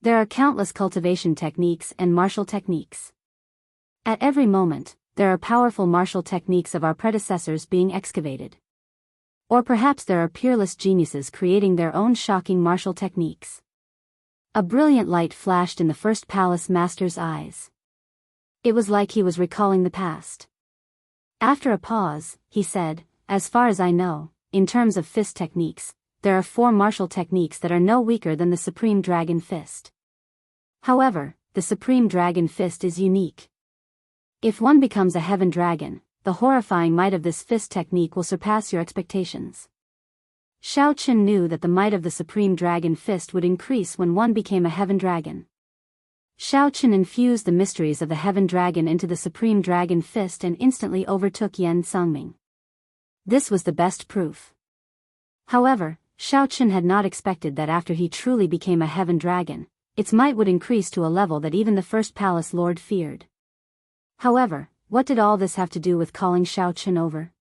Speaker 1: There are countless cultivation techniques and martial techniques. At every moment, there are powerful martial techniques of our predecessors being excavated. Or perhaps there are peerless geniuses creating their own shocking martial techniques. A brilliant light flashed in the first palace master's eyes. It was like he was recalling the past. After a pause, he said, "As far as I know, in terms of fist techniques, there are 4 martial techniques that are no weaker than the Supreme Dragon Fist. However, the Supreme Dragon Fist is unique. If one becomes a heaven dragon, the horrifying might of this fist technique will surpass your expectations." Xiao Chen knew that the might of the Supreme Dragon Fist would increase when one became a heaven dragon. Xiao Chen infused the mysteries of the heaven dragon into the Supreme Dragon Fist and instantly overtook Yan Sangming. This was the best proof. However, Xiao Chen had not expected that after he truly became a heaven dragon, its might would increase to a level that even the first palace lord feared. However, what did all this have to do with calling Xiao Chen over?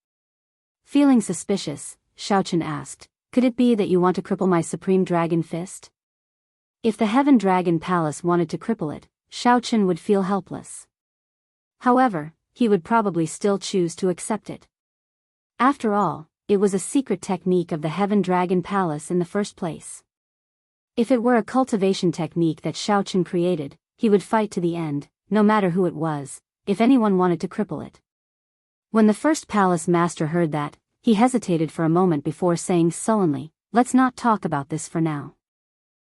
Speaker 1: Feeling suspicious, Xiao Chen asked, "Could it be that you want to cripple my Supreme Dragon Fist?" If the Heaven Dragon Palace wanted to cripple it, Xiao Chen would feel helpless. However, he would probably still choose to accept it. After all, it was a secret technique of the Heaven Dragon Palace in the first place. If it were a cultivation technique that Xiao Chen created, he would fight to the end, no matter who it was, if anyone wanted to cripple it. When the first palace master heard that, he hesitated for a moment before saying sullenly, "Let's not talk about this for now.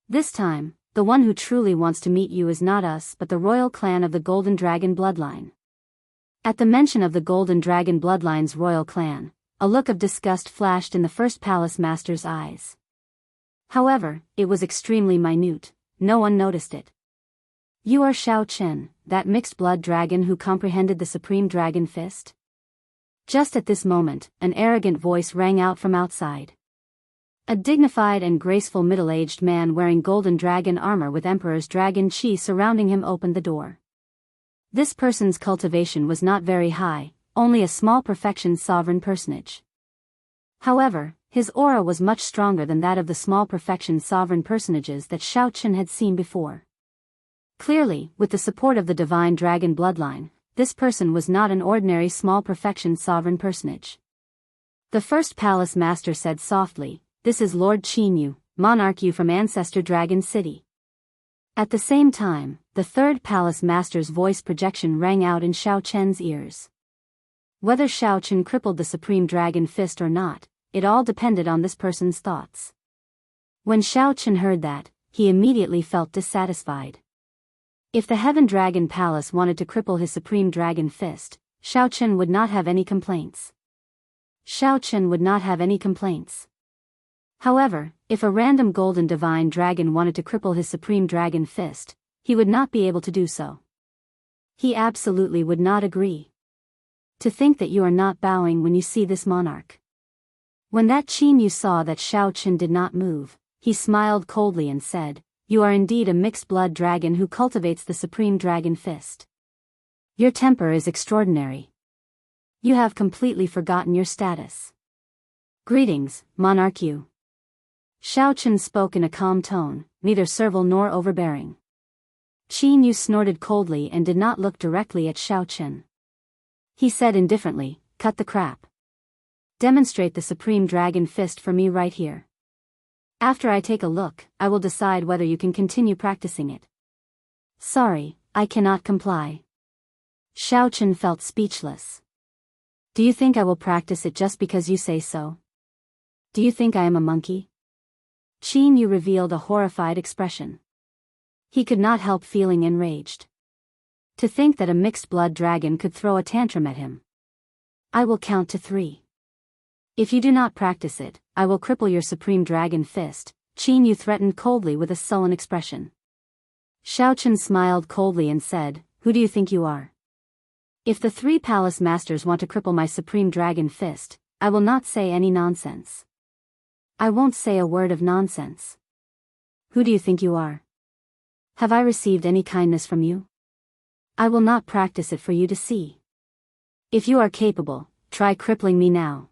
Speaker 1: This time, the one who truly wants to meet you is not us but the royal clan of the Golden Dragon bloodline." At the mention of the Golden Dragon bloodline's royal clan, a look of disgust flashed in the first palace master's eyes. However, it was extremely minute, no one noticed it. "You are Xiao Chen, that mixed-blood dragon who comprehended the Supreme Dragon Fist?" Just at this moment, an arrogant voice rang out from outside. A dignified and graceful middle-aged man wearing golden dragon armor with Emperor's dragon chi surrounding him opened the door. This person's cultivation was not very high, only a small perfection sovereign personage. However, his aura was much stronger than that of the small perfection sovereign personages that Xiao Chen had seen before. Clearly, with the support of the divine dragon bloodline, this person was not an ordinary small perfection sovereign personage. The first palace master said softly, "This is Lord Qinyu, monarch Yu from Ancestor Dragon City." At the same time, the third palace master's voice projection rang out in Xiao Chen's ears. Whether Xiao Chen crippled the Supreme Dragon Fist or not, it all depended on this person's thoughts. When Xiao Chen heard that, he immediately felt dissatisfied. If the Heaven Dragon Palace wanted to cripple his Supreme Dragon Fist, Xiao Chen would not have any complaints. Xiao Chen would not have any complaints. However, if a random golden divine dragon wanted to cripple his Supreme Dragon Fist, he would not be able to do so. He absolutely would not agree. To think that you are not bowing when you see this monarch. When that Qinyu saw that Xiao Chen did not move, he smiled coldly and said, "You are indeed a mixed-blood dragon who cultivates the Supreme Dragon Fist. Your temper is extraordinary. You have completely forgotten your status. Greetings, monarch Yu." Xiao Chen spoke in a calm tone, neither servile nor overbearing. Qin Yu snorted coldly and did not look directly at Xiao Chen. He said indifferently, "Cut the crap. Demonstrate the Supreme Dragon Fist for me right here. After I take a look, I will decide whether you can continue practicing it." "Sorry, I cannot comply." Xiao Chen felt speechless. "Do you think I will practice it just because you say so? Do you think I am a monkey?" Qin Yu revealed a horrified expression. He could not help feeling enraged. To think that a mixed-blood dragon could throw a tantrum at him. "I will count to 3. If you do not practice it, I will cripple your Supreme Dragon Fist," Qin Yu threatened coldly with a sullen expression. Xiao Chen smiled coldly and said, "Who do you think you are? If the 3 palace masters want to cripple my Supreme Dragon Fist, I will not say any nonsense. I won't say a word of nonsense. Who do you think you are? Have I received any kindness from you? I will not practice it for you to see. If you are capable, try crippling me now."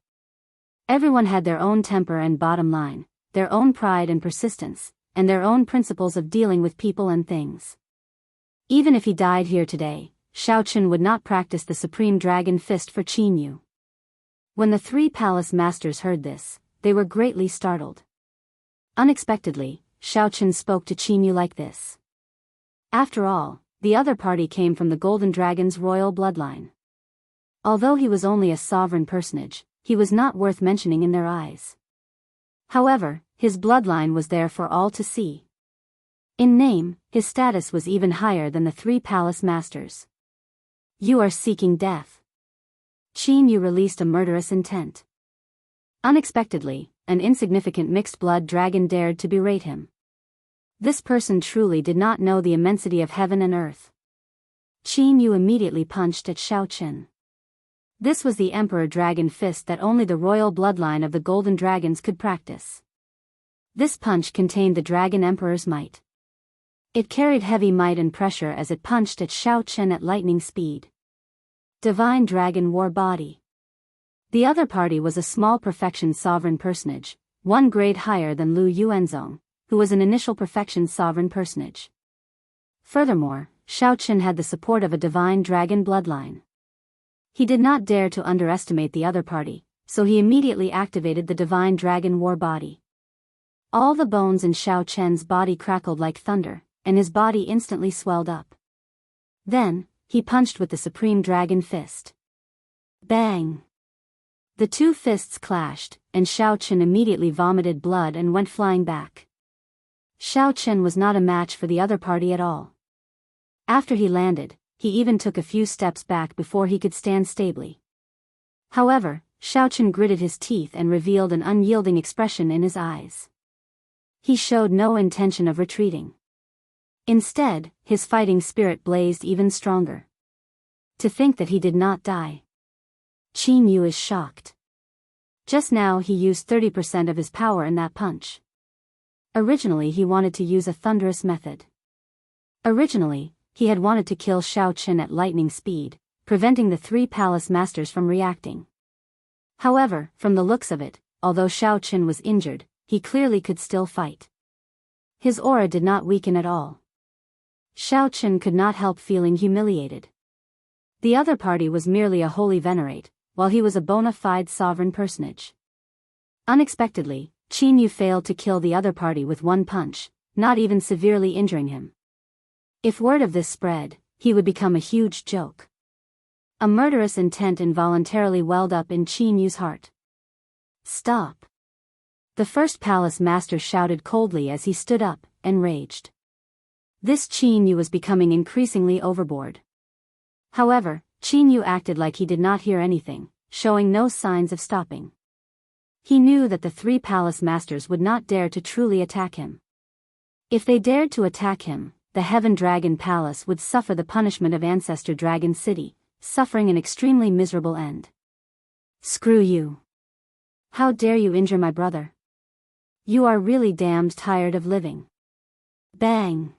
Speaker 1: Everyone had their own temper and bottom line, their own pride and persistence, and their own principles of dealing with people and things. Even if he died here today, Xiao Chen would not practice the Supreme Dragon Fist for Qin Yu. When the 3 palace masters heard this, they were greatly startled. Unexpectedly, Xiao Chen spoke to Qin Yu like this. After all, the other party came from the Golden Dragon's royal bloodline. Although he was only a sovereign personage, he was not worth mentioning in their eyes. However, his bloodline was there for all to see. In name, his status was even higher than the 3 palace masters. "You are seeking death." Qin Yu released a murderous intent. Unexpectedly, an insignificant mixed-blood dragon dared to berate him. This person truly did not know the immensity of heaven and earth. Qin Yu immediately punched at Xiao Chen. This was the Emperor Dragon Fist that only the royal bloodline of the Golden Dragons could practice. This punch contained the Dragon Emperor's might. It carried heavy might and pressure as it punched at Xiao Chen at lightning speed. Divine Dragon War Body. The other party was a small perfection sovereign personage, 1 grade higher than Lu Yuanzong, who was an initial perfection sovereign personage. Furthermore, Xiao Chen had the support of a divine dragon bloodline. He did not dare to underestimate the other party, so he immediately activated the Divine Dragon War Body. All the bones in Xiao Chen's body crackled like thunder, and his body instantly swelled up. Then, he punched with the Supreme Dragon Fist. Bang! The 2 fists clashed, and Xiao Chen immediately vomited blood and went flying back. Xiao Chen was not a match for the other party at all. After he landed, he even took a few steps back before he could stand stably. However, Xiao Chen gritted his teeth and revealed an unyielding expression in his eyes. He showed no intention of retreating. Instead, his fighting spirit blazed even stronger. To think that he did not die. Qin Yu is shocked. Just now he used 30% of his power in that punch. Originally he wanted to use a thunderous method. Originally, he had wanted to kill Xiao Chen at lightning speed, preventing the 3 palace masters from reacting. However, from the looks of it, although Xiao Chen was injured, he clearly could still fight. His aura did not weaken at all. Xiao Chen could not help feeling humiliated. The other party was merely a holy venerate, while he was a bona fide sovereign personage. Unexpectedly, Qin Yu failed to kill the other party with 1 punch, not even severely injuring him. If word of this spread, he would become a huge joke. A murderous intent involuntarily welled up in Qin Yu's heart. "Stop!" The 1st palace master shouted coldly as he stood up, enraged. This Qin Yu was becoming increasingly overboard. However, Qin Yu acted like he did not hear anything, showing no signs of stopping. He knew that the 3 palace masters would not dare to truly attack him. If they dared to attack him, the Heaven Dragon Palace would suffer the punishment of Ancestor Dragon City, suffering an extremely miserable end. "Screw you. How dare you injure my brother? You are really damned tired of living." Bang!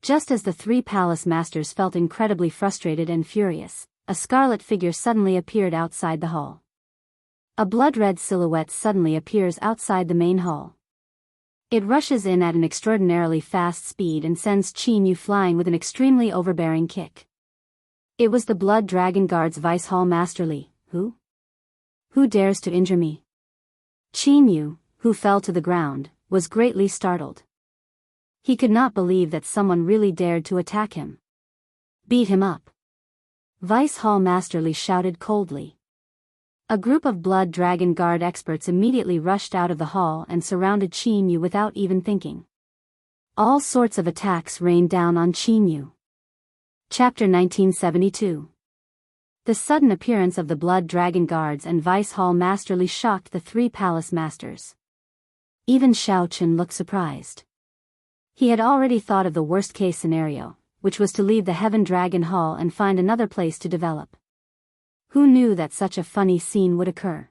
Speaker 1: Just as the 3 palace masters felt incredibly frustrated and furious, a scarlet figure suddenly appeared outside the hall. A blood-red silhouette suddenly appears outside the main hall. It rushes in at an extraordinarily fast speed and sends Qin Yu flying with an extremely overbearing kick. It was the Blood Dragon Guard's Vice Hall Master Li, who? Who dares to injure me? Qin Yu, who fell to the ground, was greatly startled. He could not believe that someone really dared to attack him. Beat him up. Vice Hall Master Li shouted coldly. A group of Blood Dragon Guard experts immediately rushed out of the hall and surrounded Qin Yu without even thinking. All sorts of attacks rained down on Qin Yu. Chapter 1972. The sudden appearance of the Blood Dragon Guards and Vice Hall Master Li shocked the three palace masters. Even Xiao Chen looked surprised. He had already thought of the worst-case scenario, which was to leave the Heaven Dragon Hall and find another place to develop. Who knew that such a funny scene would occur?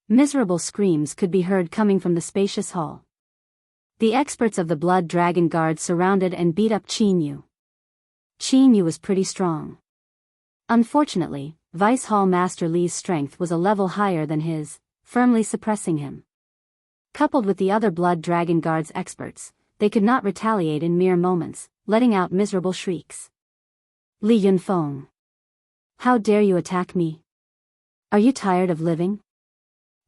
Speaker 1: Miserable screams could be heard coming from the spacious hall. The experts of the Blood Dragon Guard surrounded and beat up Qin Yu. Qin Yu was pretty strong. Unfortunately, Vice Hall Master Li's strength was a level higher than his, firmly suppressing him. Coupled with the other Blood Dragon Guard's experts, they could not retaliate in mere moments, letting out miserable shrieks. Li Yunfeng. How dare you attack me? Are you tired of living?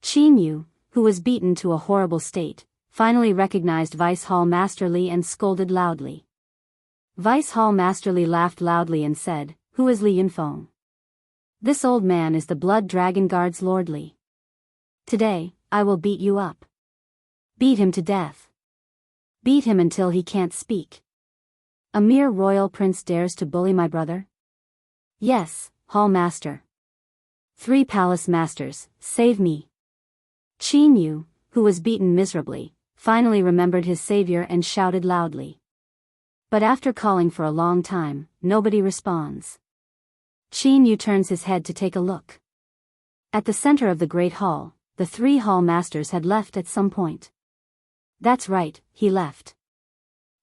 Speaker 1: Qin Yu, who was beaten to a horrible state, finally recognized Vice Hall Master Li and scolded loudly. Vice Hall Master Li laughed loudly and said, "Who is Li Yunfeng? This old man is the Blood Dragon Guard's Lord Li. Today, I will beat you up. Beat him to death. Beat him until he can't speak. A mere royal prince dares to bully my brother? Yes, Hall Master. Three palace masters, save me." Qin Yu, who was beaten miserably, finally remembered his savior and shouted loudly. But after calling for a long time, nobody responds. Qin Yu turns his head to take a look. At the center of the Great Hall, the three hall masters had left at some point. That's right, he left.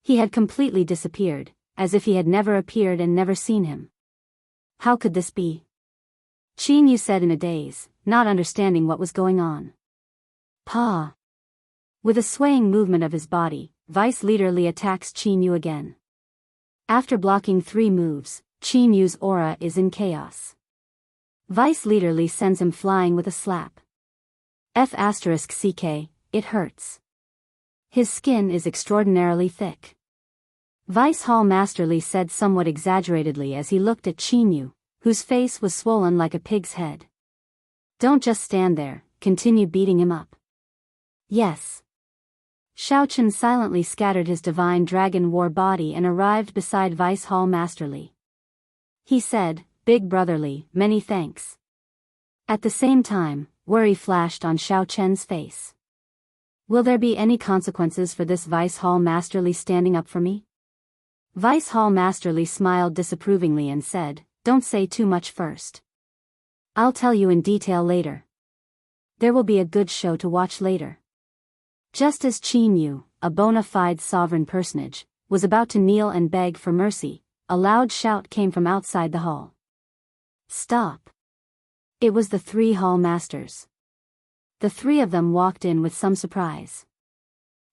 Speaker 1: He had completely disappeared, as if he had never appeared and never seen him. How could this be? Qin Yu said in a daze, not understanding what was going on. Pa! With a swaying movement of his body, Vice Leader Li attacks Qin Yu again. After blocking 3 moves, Qin Yu's aura is in chaos. Vice Leader Li sends him flying with a slap. F***ck, it hurts. His skin is extraordinarily thick. Vice Hall Master Li said somewhat exaggeratedly as he looked at Qin Yu, whose face was swollen like a pig's head. Don't just stand there, continue beating him up. Yes. Xiao Chen silently scattered his divine dragon war body and arrived beside Vice Hall Master Li. He said, "Big Brother Li, many thanks." At the same time, worry flashed on Xiao Chen's face. Will there be any consequences for this Vice Hall Master Li standing up for me? Vice Hall Master Li smiled disapprovingly and said, "Don't say too much first. I'll tell you in detail later. There will be a good show to watch later." Just as Qin Yu, a bona fide sovereign personage, was about to kneel and beg for mercy, a loud shout came from outside the hall. Stop! It was the 3 hall masters. The 3 of them walked in with some surprise.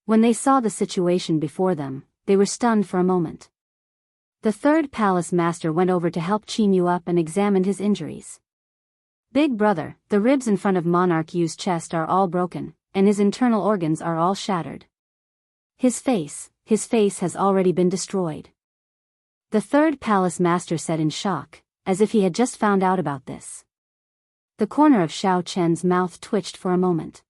Speaker 1: When they saw the situation before them, they were stunned for a moment. The 3rd palace master went over to help Qin Yu up and examined his injuries. "Big brother, the ribs in front of Monarch Yu's chest are all broken, and his internal organs are all shattered. His face has already been destroyed." The 3rd palace master said in shock, as if he had just found out about this. The corner of Xiao Chen's mouth twitched for a moment.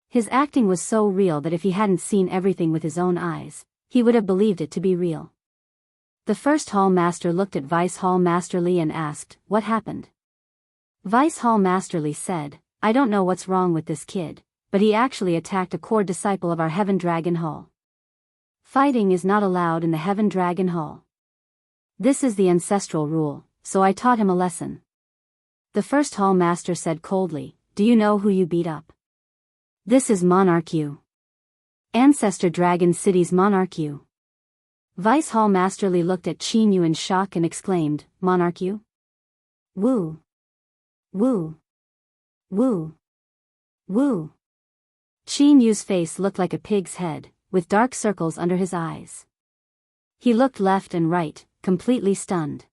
Speaker 1: His acting was so real that if he hadn't seen everything with his own eyes, he would have believed it to be real. The 1st hall master looked at Vice Hall Master Li and asked, "What happened?" Vice Hall Master Li said, "I don't know what's wrong with this kid, but he actually attacked a core disciple of our Heaven Dragon Hall. Fighting is not allowed in the Heaven Dragon Hall. This is the ancestral rule, so I taught him a lesson." The 1st hall master said coldly, "Do you know who you beat up?" "This is Monarch Yu. Ancestor Dragon City's Monarch Yu." Vice Hall Master Li looked at Qin Yu in shock and exclaimed, "Monarch Yu? Woo! Woo! Woo! Woo!" Qin Yu's face looked like a pig's head, with dark circles under his eyes. He looked left and right, completely stunned.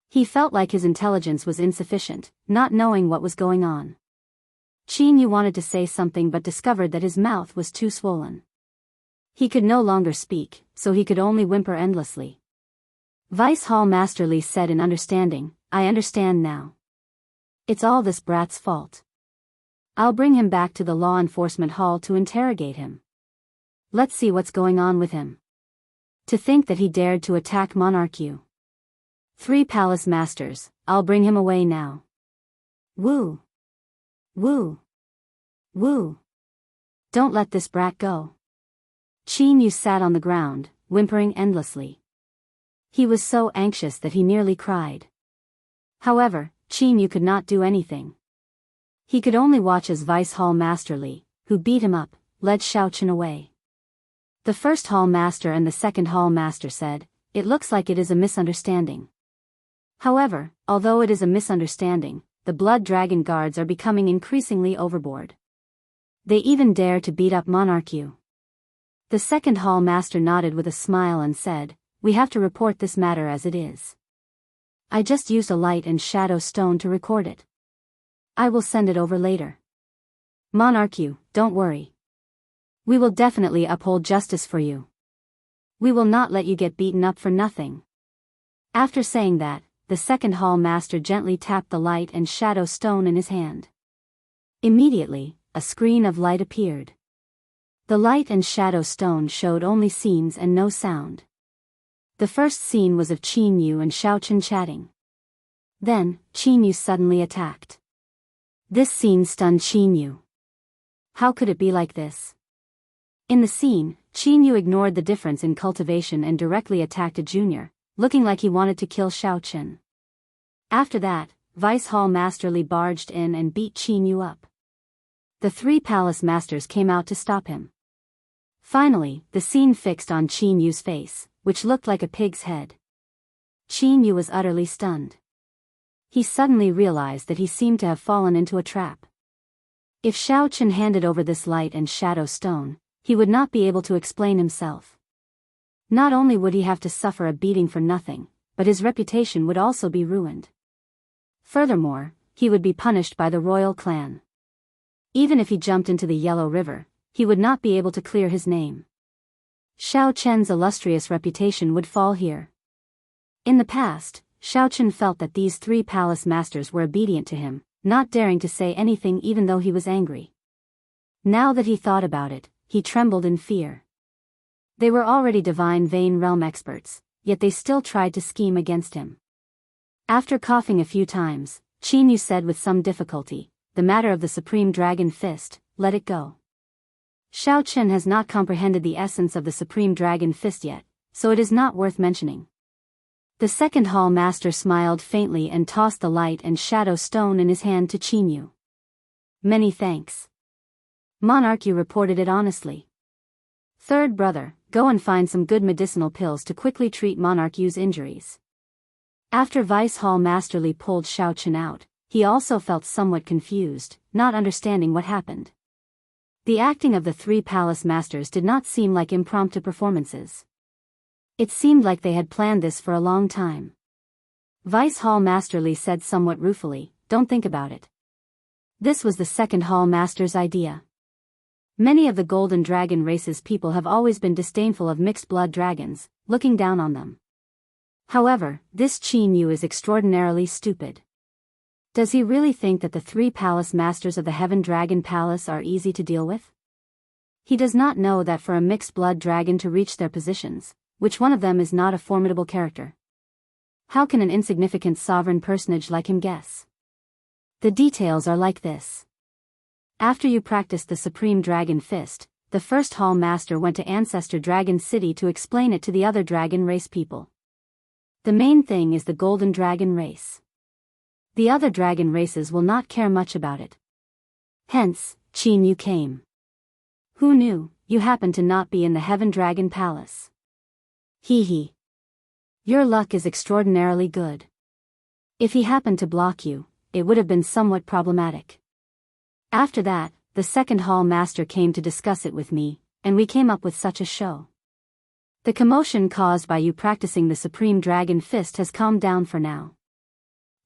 Speaker 1: He felt like his intelligence was insufficient, not knowing what was going on. Qin Yu wanted to say something but discovered that his mouth was too swollen. He could no longer speak, so he could only whimper endlessly. Vice Hall Master Li said in understanding, "I understand now. It's all this brat's fault. I'll bring him back to the law enforcement hall to interrogate him. Let's see what's going on with him. To think that he dared to attack Monarch Yu. 3 palace masters, I'll bring him away now. Woo! Woo! Woo! Don't let this brat go." Qin Yu sat on the ground, whimpering endlessly. He was so anxious that he nearly cried. However, Qin Yu could not do anything. He could only watch as Vice Hall Master Li, who beat him up, led Xiaochen away. The first Hall Master and the second Hall Master said, "It looks like it is a misunderstanding." However, although it is a misunderstanding, the Blood Dragon guards are becoming increasingly overboard. They even dare to beat up Monarch Yu. The second Hall Master nodded with a smile and said, "We have to report this matter as it is. I just used a light and shadow stone to record it. I will send it over later. Monarch Yu, don't worry. We will definitely uphold justice for you. We will not let you get beaten up for nothing." After saying that, the second Hall Master gently tapped the light and shadow stone in his hand. Immediately, a screen of light appeared. The light and shadow stone showed only scenes and no sound. The first scene was of Qin Yu and Xiaochen chatting. Then, Qin Yu suddenly attacked. This scene stunned Qin Yu. How could it be like this? In the scene, Qin Yu ignored the difference in cultivation and directly attacked a junior, looking like he wanted to kill Xiaochen. After that, Vice Hall Master Li barged in and beat Qin Yu up. The 3 palace masters came out to stop him. Finally, the scene fixed on Qin Yu's face, which looked like a pig's head. Qin Yu was utterly stunned. He suddenly realized that he seemed to have fallen into a trap. If Xiaochen handed over this light and shadow stone, he would not be able to explain himself. Not only would he have to suffer a beating for nothing, but his reputation would also be ruined. Furthermore, he would be punished by the royal clan. Even if he jumped into the Yellow River, he would not be able to clear his name. Xiaochen's illustrious reputation would fall here. In the past, Xiaochen felt that these 3 palace masters were obedient to him, not daring to say anything even though he was angry. Now that he thought about it, he trembled in fear. They were already divine Vane realm experts, yet they still tried to scheme against him. After coughing a few times, Qin Yu said with some difficulty, "The matter of the Supreme Dragon Fist, let it go. Xiaochen has not comprehended the essence of the Supreme Dragon Fist yet, so it is not worth mentioning." The second Hall Master smiled faintly and tossed the light and shadow stone in his hand to Qin Yu. "Many thanks." Monarch Yu reported it honestly. "Third brother, go and find some good medicinal pills to quickly treat Monarch Yu's injuries." After Vice Hall Master Li pulled Xiaochen out, he also felt somewhat confused, not understanding what happened. The acting of the 3 palace masters did not seem like impromptu performances. It seemed like they had planned this for a long time. Vice Hall Master Li said somewhat ruefully, "Don't think about it. This was the second Hall Master's idea. Many of the Golden Dragon race's people have always been disdainful of mixed blood dragons, looking down on them. However, this Qin Yu is extraordinarily stupid. Does he really think that the 3 palace masters of the Heaven Dragon Palace are easy to deal with? He does not know that for a mixed blood dragon to reach their positions, which one of them is not a formidable character? How can an insignificant sovereign personage like him guess? The details are like this. After you practiced the Supreme Dragon Fist, the first Hall Master went to Ancestor Dragon City to explain it to the other dragon race people. The main thing is the Golden Dragon race. The other dragon races will not care much about it. Hence, Qin Yu came. Who knew, you happened to not be in the Heaven Dragon Palace. Hee hee. Your luck is extraordinarily good. If he happened to block you, it would have been somewhat problematic. After that, the second hall master came to discuss it with me, and we came up with such a show. The commotion caused by you practicing the Supreme Dragon Fist has calmed down for now.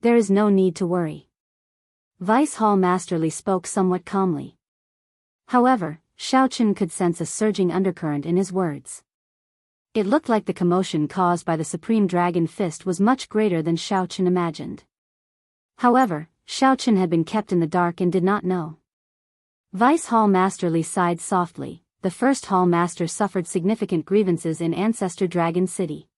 Speaker 1: There is no need to worry. Vice Hall Master Li spoke somewhat calmly. However, Xiaochen could sense a surging undercurrent in his words. It looked like the commotion caused by the Supreme Dragon Fist was much greater than Xiaochen imagined. However, Xiaochen had been kept in the dark and did not know. Vice Hall Master Li sighed softly. The first Hall Master suffered significant grievances in Ancestor Dragon City.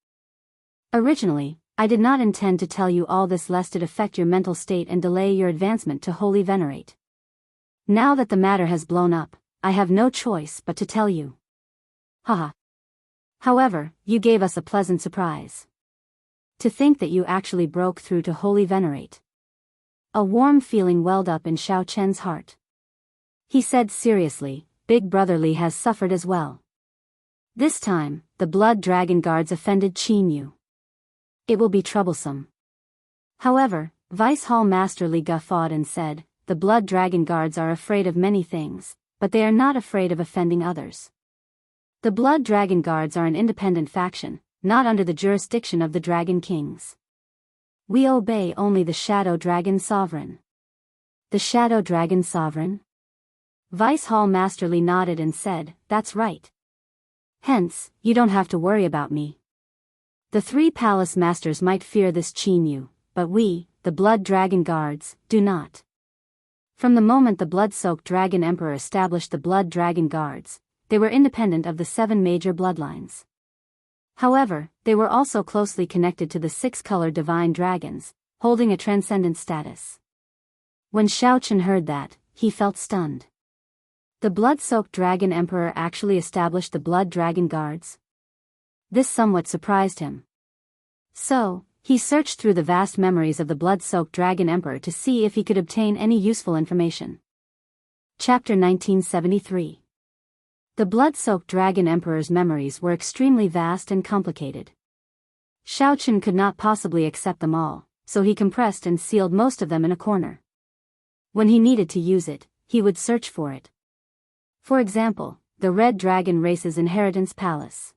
Speaker 1: Originally, I did not intend to tell you all this lest it affect your mental state and delay your advancement to Holy Venerate. Now that the matter has blown up, I have no choice but to tell you. Haha. However, you gave us a pleasant surprise. To think that you actually broke through to Holy Venerate. A warm feeling welled up in Xiao Chen's heart. He said seriously, Big Brother Li has suffered as well. This time, the Blood Dragon Guards offended Qin Yu. It will be troublesome. However, Vice Hall Master Li guffawed and said, the Blood Dragon Guards are afraid of many things, but they are not afraid of offending others. The Blood Dragon Guards are an independent faction, not under the jurisdiction of the Dragon Kings. We obey only the Shadow Dragon Sovereign. The Shadow Dragon Sovereign? Vice Hall Master Li nodded and said, that's right. Hence, you don't have to worry about me. The three palace masters might fear this Qin Yu, but we, the Blood Dragon Guards, do not. From the moment the Blood-Soaked Dragon Emperor established the Blood Dragon Guards, they were independent of the 7 major bloodlines. However, they were also closely connected to the 6-colored divine dragons, holding a transcendent status. When Xiaochen heard that, he felt stunned. The Blood-Soaked Dragon Emperor actually established the Blood Dragon Guards? This somewhat surprised him. So, he searched through the vast memories of the Blood-Soaked Dragon Emperor to see if he could obtain any useful information. Chapter 1973. The Blood-Soaked Dragon Emperor's memories were extremely vast and complicated. Xiaochen could not possibly accept them all, so he compressed and sealed most of them in a corner. When he needed to use it, he would search for it. For example, the Red Dragon Race's Inheritance Palace.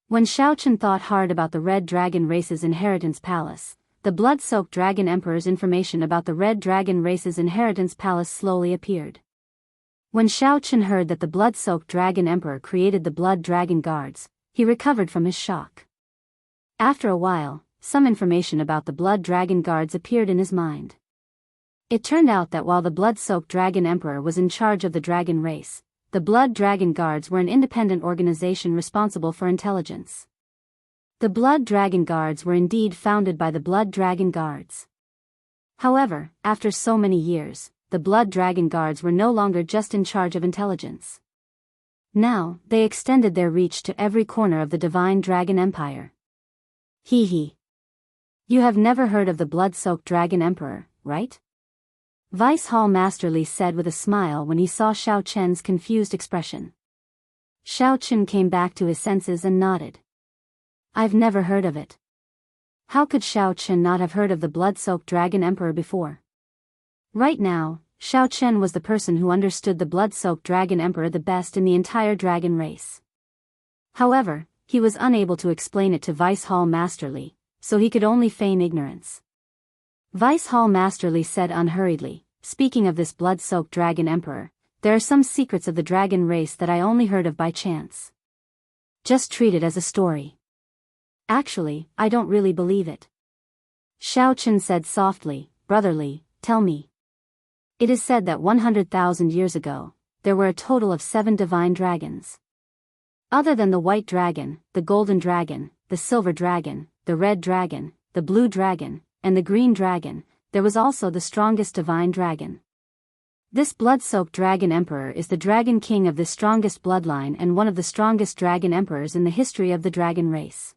Speaker 1: When Xiaochen thought hard about the Red Dragon Race's Inheritance Palace, the Blood-Soaked Dragon Emperor's information about the Red Dragon Race's Inheritance Palace slowly appeared. When Xiaochen heard that the Blood-Soaked Dragon Emperor created the Blood Dragon Guards, he recovered from his shock. After a while, some information about the Blood Dragon Guards appeared in his mind. It turned out that while the Blood-Soaked Dragon Emperor was in charge of the dragon race, the Blood Dragon Guards were an independent organization responsible for intelligence. The Blood Dragon Guards were indeed founded by the Blood Dragon Guards. However, after so many years, the Blood Dragon Guards were no longer just in charge of intelligence. Now, they extended their reach to every corner of the Divine Dragon Empire. Hee. You have never heard of the Blood-Soaked Dragon Emperor, right? Vice Hall Master Li said with a smile when he saw Xiao Chen's confused expression. Xiao Chen came back to his senses and nodded. I've never heard of it. How could Xiao Chen not have heard of the Blood-Soaked Dragon Emperor before? Right now, Xiao Chen was the person who understood the Blood-Soaked Dragon Emperor the best in the entire dragon race. However, he was unable to explain it to Vice Hall Master Li, so he could only feign ignorance. Vice Hall Master Li said unhurriedly, speaking of this Blood-Soaked Dragon Emperor, there are some secrets of the dragon race that I only heard of by chance. Just treat it as a story. Actually, I don't really believe it. Xiao Chen said softly, Brother Li, tell me. It is said that 100,000 years ago, there were a total of 7 divine dragons. Other than the white dragon, the golden dragon, the silver dragon, the red dragon, the blue dragon, and the green dragon, there was also the strongest divine dragon. This Blood-Soaked Dragon Emperor is the Dragon King of the strongest bloodline and one of the strongest dragon emperors in the history of the dragon race.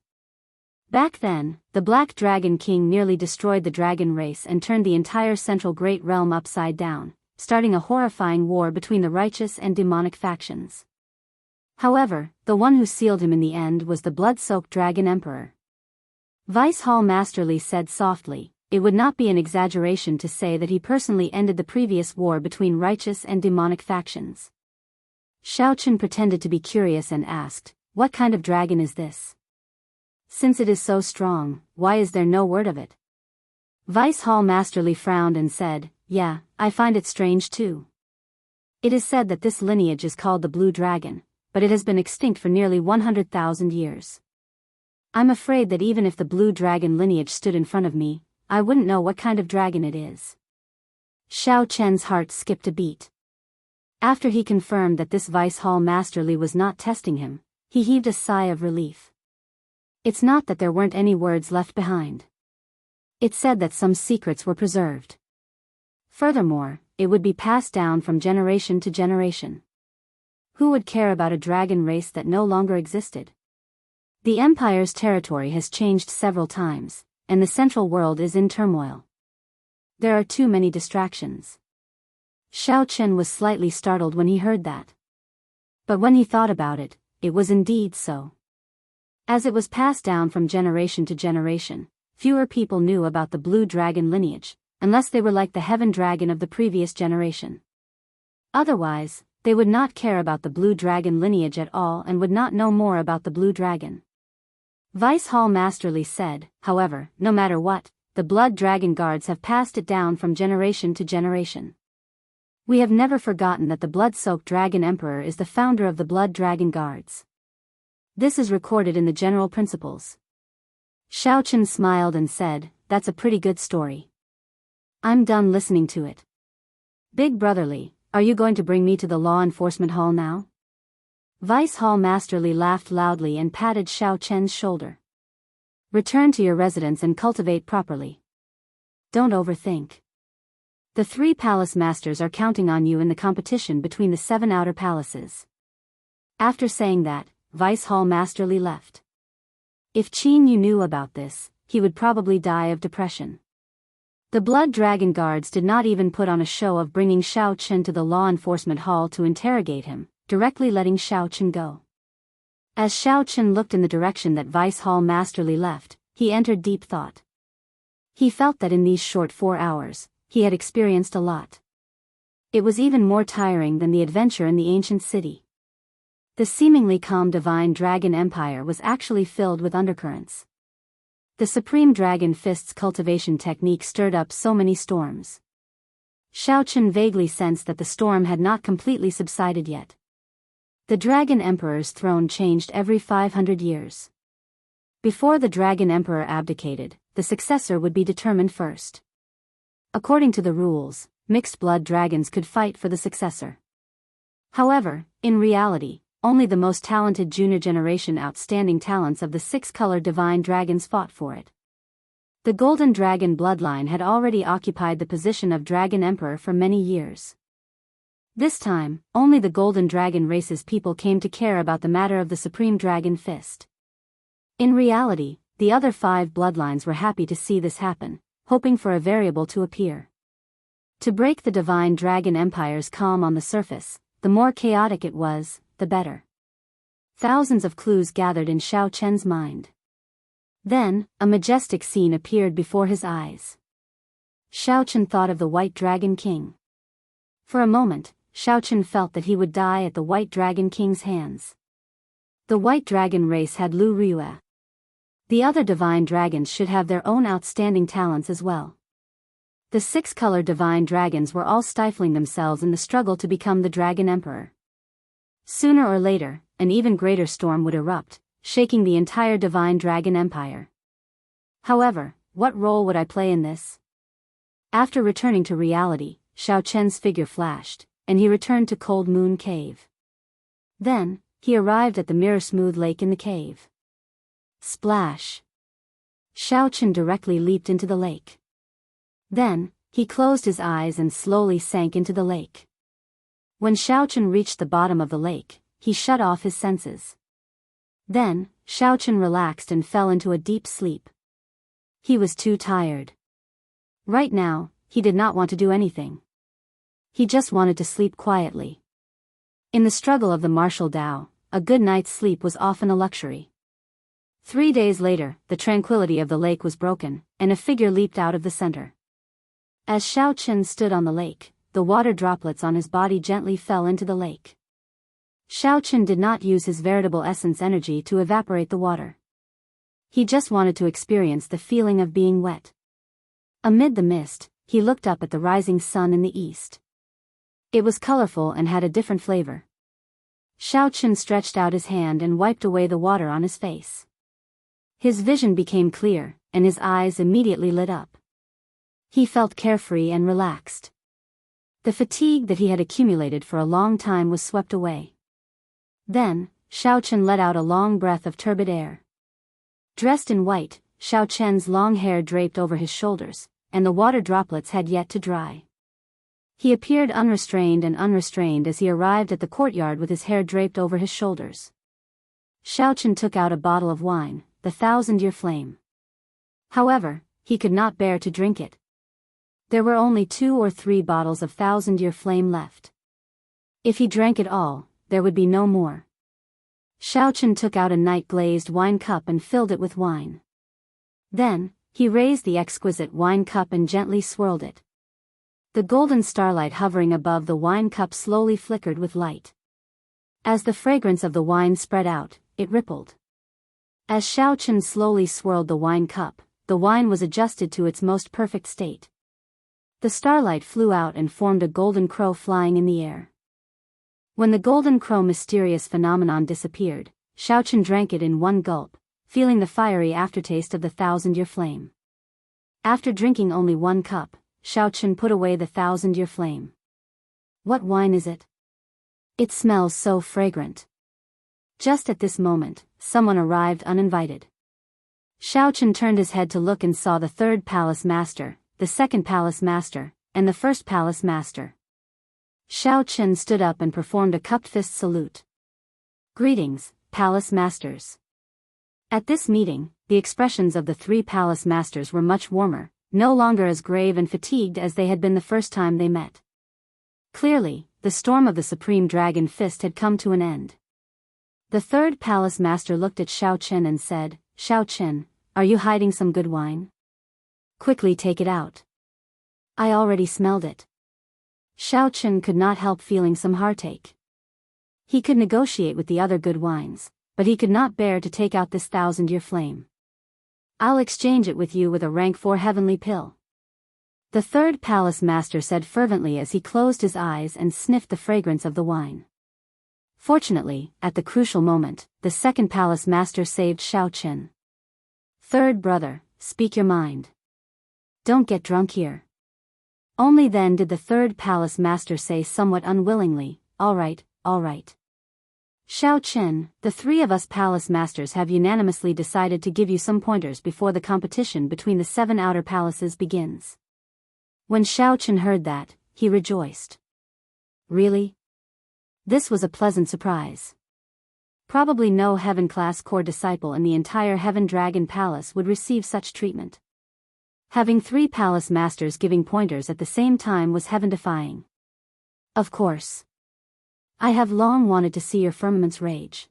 Speaker 1: Back then, the Black Dragon King nearly destroyed the dragon race and turned the entire Central Great Realm upside down, starting a horrifying war between the righteous and demonic factions. However, the one who sealed him in the end was the Blood-Soaked Dragon Emperor. Vice Hall Master Li said softly, it would not be an exaggeration to say that he personally ended the previous war between righteous and demonic factions. Xiao Chen pretended to be curious and asked, "What kind of dragon is this? Since it is so strong, why is there no word of it?" Vice Hall Masterly frowned and said, "Yeah, I find it strange too. It is said that this lineage is called the Blue Dragon, but it has been extinct for nearly 100,000 years. I'm afraid that even if the Blue Dragon lineage stood in front of me, I wouldn't know what kind of dragon it is." Xiao Chen's heart skipped a beat. After he confirmed that this Vice Hall Masterly was not testing him, he heaved a sigh of relief. It's not that there weren't any words left behind. It said that some secrets were preserved. Furthermore, it would be passed down from generation to generation. Who would care about a dragon race that no longer existed? The Empire's territory has changed several times, and the central world is in turmoil. There are too many distractions. Xiao Chen was slightly startled when he heard that. But when he thought about it, it was indeed so. As it was passed down from generation to generation, fewer people knew about the Blue Dragon lineage, unless they were like the Heaven Dragon of the previous generation. Otherwise, they would not care about the Blue Dragon lineage at all and would not know more about the Blue Dragon. Vice Hall Masterly said, however, no matter what, the Blood Dragon Guards have passed it down from generation to generation. We have never forgotten that the Blood-Soaked Dragon Emperor is the founder of the Blood Dragon Guards. This is recorded in the General Principles. Xiao Chen smiled and said, "That's a pretty good story. I'm done listening to it. Big Brotherly, are you going to bring me to the Law Enforcement Hall now?" Vice Hall Masterly laughed loudly and patted Xiao Chen's shoulder. "Return to your residence and cultivate properly. Don't overthink. The 3 palace masters are counting on you in the competition between the 7 outer palaces." After saying that, Vice Hall Masterly left. If Qin Yu knew about this, he would probably die of depression. The Blood Dragon Guards did not even put on a show of bringing Xiao Chen to the Law Enforcement Hall to interrogate him, directly letting Xiao Chen go. As Xiao Chen looked in the direction that Vice Hall Masterly left, he entered deep thought. He felt that in these short 4 hours, he had experienced a lot. It was even more tiring than the adventure in the ancient city. The seemingly calm Divine Dragon Empire was actually filled with undercurrents. The Supreme Dragon Fist's cultivation technique stirred up so many storms. Xiao Chen vaguely sensed that the storm had not completely subsided yet. The Dragon Emperor's throne changed every 500 years. Before the Dragon Emperor abdicated, the successor would be determined first. According to the rules, mixed-blood dragons could fight for the successor. However, in reality, only the most talented junior generation outstanding talents of the 6-color divine dragons fought for it. The Golden Dragon bloodline had already occupied the position of Dragon Emperor for many years. This time, only the Golden Dragon race's people came to care about the matter of the Supreme Dragon Fist. In reality, the other 5 bloodlines were happy to see this happen, hoping for a variable to appear. To break the Divine Dragon Empire's calm on the surface, the more chaotic it was, the better. Thousands of clues gathered in Xiao Chen's mind. Then, a majestic scene appeared before his eyes. Xiao Chen thought of the White Dragon King. For a moment, Xiao Chen felt that he would die at the White Dragon King's hands. The White Dragon race had Lu Riyue. The other divine dragons should have their own outstanding talents as well. The 6-color divine dragons were all stifling themselves in the struggle to become the Dragon Emperor. Sooner or later, an even greater storm would erupt, shaking the entire Divine Dragon Empire. However, what role would I play in this? After returning to reality, Xiao Chen's figure flashed, and he returned to Cold Moon Cave. Then, he arrived at the mirror-smooth lake in the cave. Splash! Xiao Chen directly leaped into the lake. Then, he closed his eyes and slowly sank into the lake. When Xiao Chen reached the bottom of the lake, he shut off his senses. Then, Xiao Chen relaxed and fell into a deep sleep. He was too tired. Right now, he did not want to do anything. He just wanted to sleep quietly. In the struggle of the martial Tao, a good night's sleep was often a luxury. 3 days later, the tranquility of the lake was broken, and a figure leaped out of the center. As Xiao Qin stood on the lake, the water droplets on his body gently fell into the lake. Xiao Qin did not use his veritable essence energy to evaporate the water. He just wanted to experience the feeling of being wet. Amid the mist, he looked up at the rising sun in the east. It was colorful and had a different flavor. Xiao Qin stretched out his hand and wiped away the water on his face. His vision became clear, and his eyes immediately lit up. He felt carefree and relaxed. The fatigue that he had accumulated for a long time was swept away. Then, Xiao Qin let out a long breath of turbid air. Dressed in white, Xiao Qin's long hair draped over his shoulders, and the water droplets had yet to dry. He appeared unrestrained as he arrived at the courtyard with his hair draped over his shoulders. Xiao Qin took out a bottle of wine, the 1,000-year flame. However, he could not bear to drink it. There were only 2 or 3 bottles of 1,000-year flame left. If he drank it all, there would be no more. Xiao Qin took out a night-glazed wine cup and filled it with wine. Then, he raised the exquisite wine cup and gently swirled it. The golden starlight hovering above the wine cup slowly flickered with light. As the fragrance of the wine spread out, it rippled. As Xiao Qin slowly swirled the wine cup, the wine was adjusted to its most perfect state. The starlight flew out and formed a golden crow flying in the air. When the golden crow mysterious phenomenon disappeared, Xiao Qin drank it in one gulp, feeling the fiery aftertaste of the 1,000-year flame. After drinking only 1 cup, Xiao Qin put away the 1,000-year flame. What wine is it? It smells so fragrant. Just at this moment, someone arrived uninvited. Xiao Qin turned his head to look and saw the 3rd palace master, the 2nd palace master, and the 1st palace master. Xiao Qin stood up and performed a cupped fist salute. Greetings, palace masters. At this meeting, the expressions of the 3 palace masters were much warmer, no longer as grave and fatigued as they had been the first time they met. Clearly, the storm of the supreme dragon fist had come to an end. The 3rd palace master looked at Xiao Qin and said, "Xiao Qin, are you hiding some good wine? Quickly take it out. I already smelled it." Xiao Qin could not help feeling some heartache. He could negotiate with the other good wines, but he could not bear to take out this 1,000-year flame. "I'll exchange it with you with a rank 4 heavenly pill," the 3rd palace master said fervently as he closed his eyes and sniffed the fragrance of the wine. Fortunately, at the crucial moment, the 2nd palace master saved Xiao Qin. "Third brother, speak your mind. Don't get drunk here." Only then did the 3rd palace master say somewhat unwillingly, all right. Xiao Qin, the 3 of us palace masters have unanimously decided to give you some pointers before the competition between the 7 outer palaces begins. When Xiao Qin heard that, he rejoiced. Really? This was a pleasant surprise. Probably no heaven-class core disciple in the entire Heaven Dragon Palace would receive such treatment. Having 3 palace masters giving pointers at the same time was heaven-defying. Of course. I have long wanted to see your firmament's rage.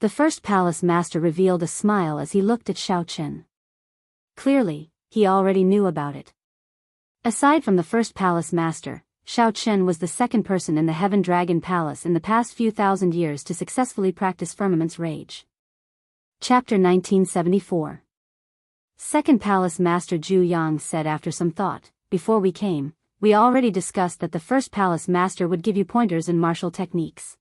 Speaker 1: The 1st palace master revealed a smile as he looked at Xiao Qin. Clearly, he already knew about it. Aside from the 1st palace master, Xiao Qin was the 2nd person in the Heaven Dragon Palace in the past few thousand years to successfully practice firmament's rage. Chapter 1974. 2nd Palace Master Zhu Yang said after some thought, "Before we came, we already discussed that the 1st Palace Master would give you pointers in martial techniques.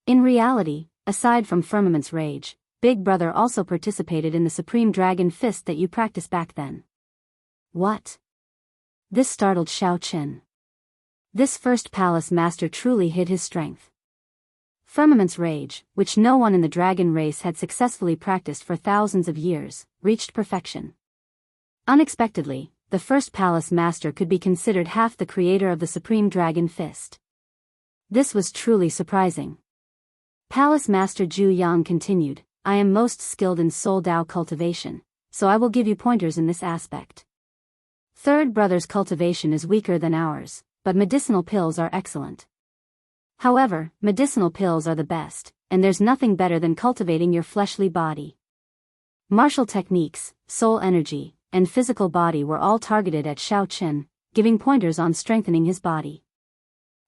Speaker 1: In reality, aside from Firmament's Rage, Big Brother also participated in the Supreme Dragon Fist that you practiced back then." What? This startled Xiao Qin. This 1st Palace Master truly hid his strength. Firmament's Rage, which no one in the dragon race had successfully practiced for thousands of years, reached perfection. Unexpectedly, the 1st Palace Master could be considered half the creator of the Supreme Dragon Fist. This was truly surprising. Palace Master Zhu Yang continued, "I am most skilled in Soul Dao cultivation, so I will give you pointers in this aspect. 3rd Brother's cultivation is weaker than ours, but medicinal pills are excellent. However, medicinal pills are the best, and there's nothing better than cultivating your fleshly body. Martial techniques, soul energy, and physical body were all targeted at Xiao Qin, giving pointers on strengthening his body.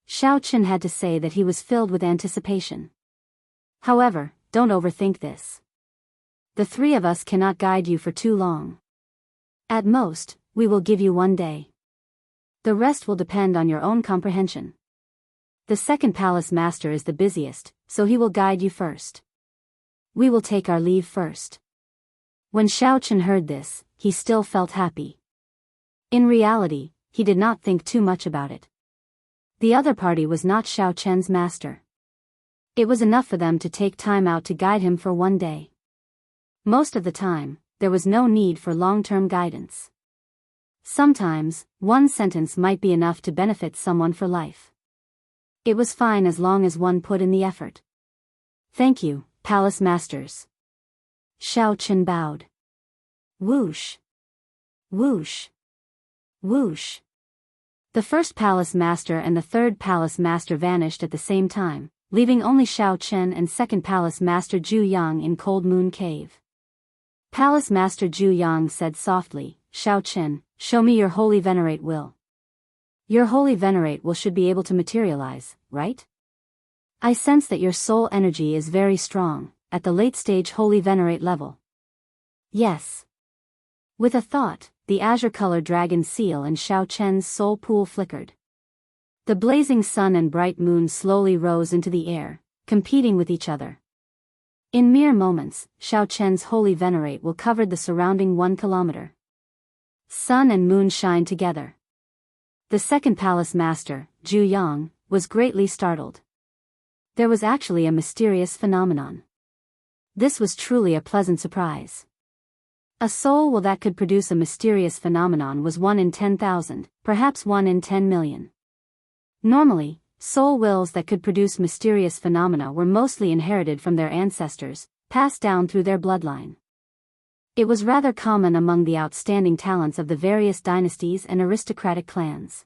Speaker 1: Xiao Qin had to say that he was filled with anticipation. However, don't overthink this. The three of us cannot guide you for too long. At most, we will give you 1 day. The rest will depend on your own comprehension. The second palace master is the busiest, so he will guide you first. We will take our leave first. When Xiao Qin heard this, he still felt happy. In reality, he did not think too much about it. The other party was not Xiao Qian's master. It was enough for them to take time out to guide him for 1 day. Most of the time, there was no need for long-term guidance. Sometimes, 1 sentence might be enough to benefit someone for life. It was fine as long as one put in the effort. Thank you, Palace Masters. Xiao Qin bowed. Whoosh. Whoosh. Whoosh. The first palace master and the third palace master vanished at the same time, leaving only Xiao Qin and second palace master Zhu Yang in Cold Moon Cave. Palace master Zhu Yang said softly, Xiao Qin, show me your holy venerate will. Your holy venerate will should be able to materialize, right? I sense that your soul energy is very strong, at the late stage holy venerate level. Yes. With a thought, the azure-colored dragon seal in Xiao Chen's soul pool flickered. The blazing sun and bright moon slowly rose into the air, competing with each other. In mere moments, Xiao Chen's holy venerate will cover the surrounding 1 kilometer. Sun and moon shine together. The second palace master, Zhu Yang, was greatly startled. There was actually a mysterious phenomenon. This was truly a pleasant surprise. A soul will that could produce a mysterious phenomenon was 1 in 10,000, perhaps 1 in 10 million. Normally, soul wills that could produce mysterious phenomena were mostly inherited from their ancestors, passed down through their bloodline. It was rather common among the outstanding talents of the various dynasties and aristocratic clans.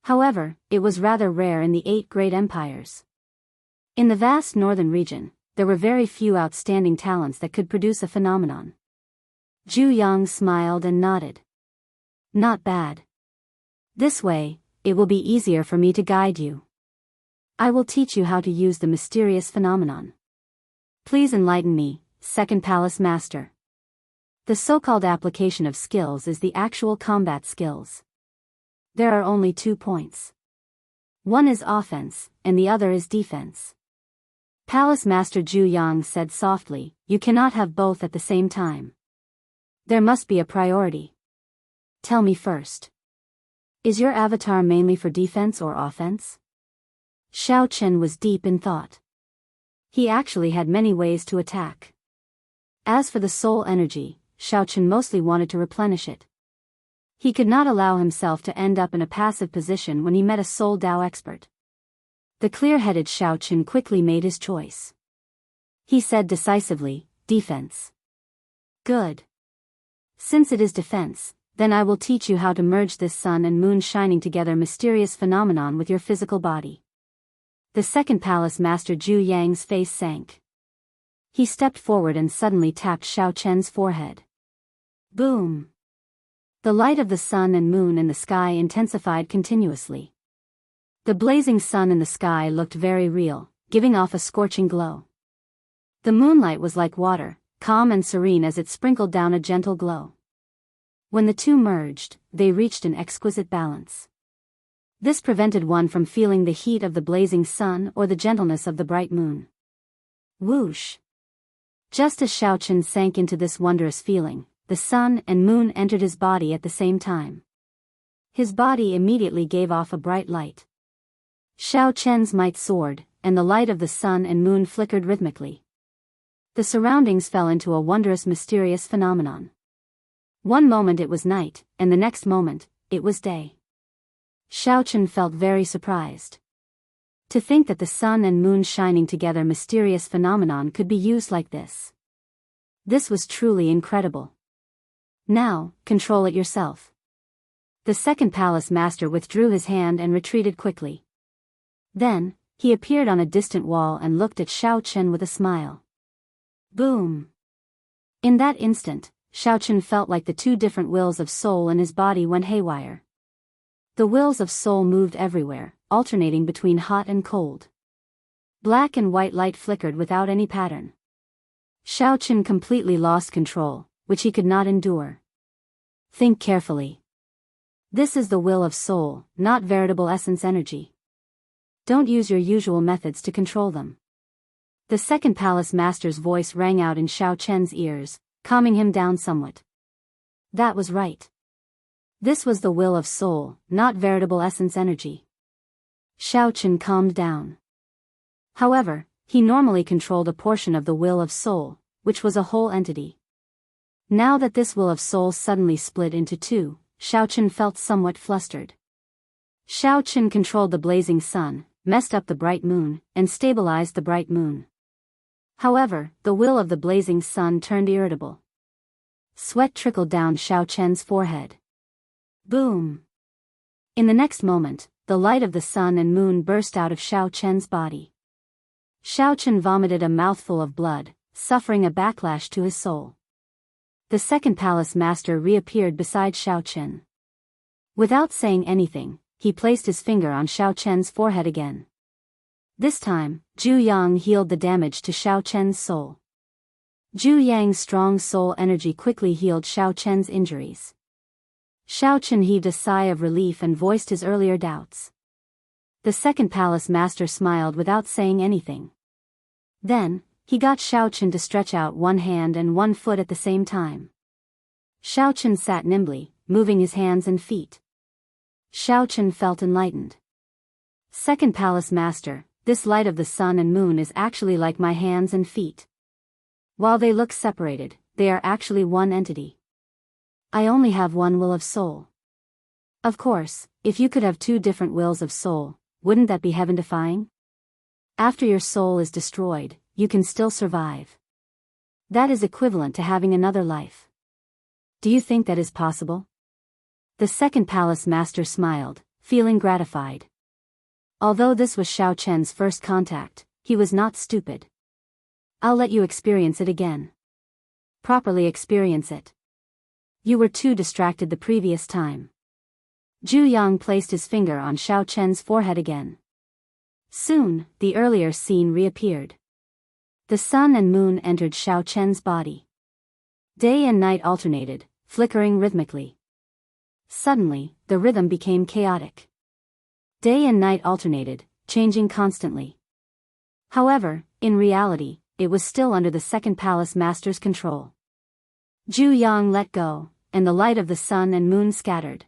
Speaker 1: However, it was rather rare in the 8 great empires. In the vast northern region, there were very few outstanding talents that could produce a phenomenon. Zhu Yang smiled and nodded. Not bad. This way, it will be easier for me to guide you. I will teach you how to use the mysterious phenomenon. Please enlighten me, second palace master. The so-called application of skills is the actual combat skills. There are only 2 points. One is offense, and the other is defense. Palace Master Zhu Yang said softly, you cannot have both at the same time. There must be a priority. Tell me first. Is your avatar mainly for defense or offense? Xiao Qin was deep in thought. He actually had many ways to attack. As for the soul energy, Xiao Qin mostly wanted to replenish it. He could not allow himself to end up in a passive position when he met a soul Dao expert. The clear-headed Xiao Qin quickly made his choice. He said decisively, defense. Good. Since it is defense, then I will teach you how to merge this sun and moon shining together mysterious phenomenon with your physical body. The second palace master Zhu Yang's face sank. He stepped forward and suddenly tapped Xiao Chen's forehead. Boom! The light of the sun and moon in the sky intensified continuously. The blazing sun in the sky looked very real, giving off a scorching glow. The moonlight was like water, calm and serene as it sprinkled down a gentle glow. When the two merged, they reached an exquisite balance. This prevented one from feeling the heat of the blazing sun or the gentleness of the bright moon. Whoosh! Just as Xiao Qin sank into this wondrous feeling, the sun and moon entered his body at the same time. His body immediately gave off a bright light. Xiao Chen's might soared, and the light of the sun and moon flickered rhythmically. The surroundings fell into a wondrous mysterious phenomenon. One moment it was night, and the next moment, it was day. Xiao Qin felt very surprised. To think that the sun and moon shining together mysterious phenomenon could be used like this. This was truly incredible. Now, control it yourself. The second palace master withdrew his hand and retreated quickly. Then, he appeared on a distant wall and looked at Xiao Qin with a smile. Boom! In that instant, Xiaochen felt like the two different wills of soul in his body went haywire. The wills of soul moved everywhere, alternating between hot and cold. Black and white light flickered without any pattern. Xiaochen completely lost control, which he could not endure. Think carefully. This is the will of soul, not veritable essence energy. Don't use your usual methods to control them. The second palace master's voice rang out in Xiaochen's ears, calming him down somewhat. That was right. This was the will of soul, not veritable essence energy. Xiaochen calmed down. However, he normally controlled a portion of the will of soul, which was a whole entity. Now that this will of soul suddenly split into two, Xiaochen felt somewhat flustered. Xiaochen controlled the blazing sun, messed up the bright moon, and stabilized the bright moon. However, the will of the blazing sun turned irritable. Sweat trickled down Xiaochen's forehead. Boom! In the next moment, the light of the sun and moon burst out of Xiaochen's body. Xiaochen vomited a mouthful of blood, suffering a backlash to his soul. The second palace master reappeared beside Xiaochen. Without saying anything, he placed his finger on Xiaochen's forehead again. This time, Zhu Yang healed the damage to Xiaochen's soul. Zhu Yang's strong soul energy quickly healed Xiaochen's injuries. Xiaochen heaved a sigh of relief and voiced his earlier doubts. The second palace master smiled without saying anything. Then, he got Xiaochen to stretch out one hand and one foot at the same time. Xiaochen sat nimbly, moving his hands and feet. Xiaochen felt enlightened. Second palace master, this light of the sun and moon is actually like my hands and feet. While they look separated, they are actually one entity. I only have one will of soul. Of course, if you could have two different wills of soul, wouldn't that be heaven-defying? After your soul is destroyed, you can still survive. That is equivalent to having another life. Do you think that is possible? The second palace master smiled, feeling gratified. Although this was Xiaochen's first contact, he was not stupid. I'll let you experience it again. Properly experience it. You were too distracted the previous time. Zhu Yang placed his finger on Xiaochen's forehead again. Soon, the earlier scene reappeared. The sun and moon entered Xiaochen's body. Day and night alternated, flickering rhythmically. Suddenly, the rhythm became chaotic. Day and night alternated, changing constantly. However, in reality, it was still under the second palace master's control. Zhu Yang let go, and the light of the sun and moon scattered.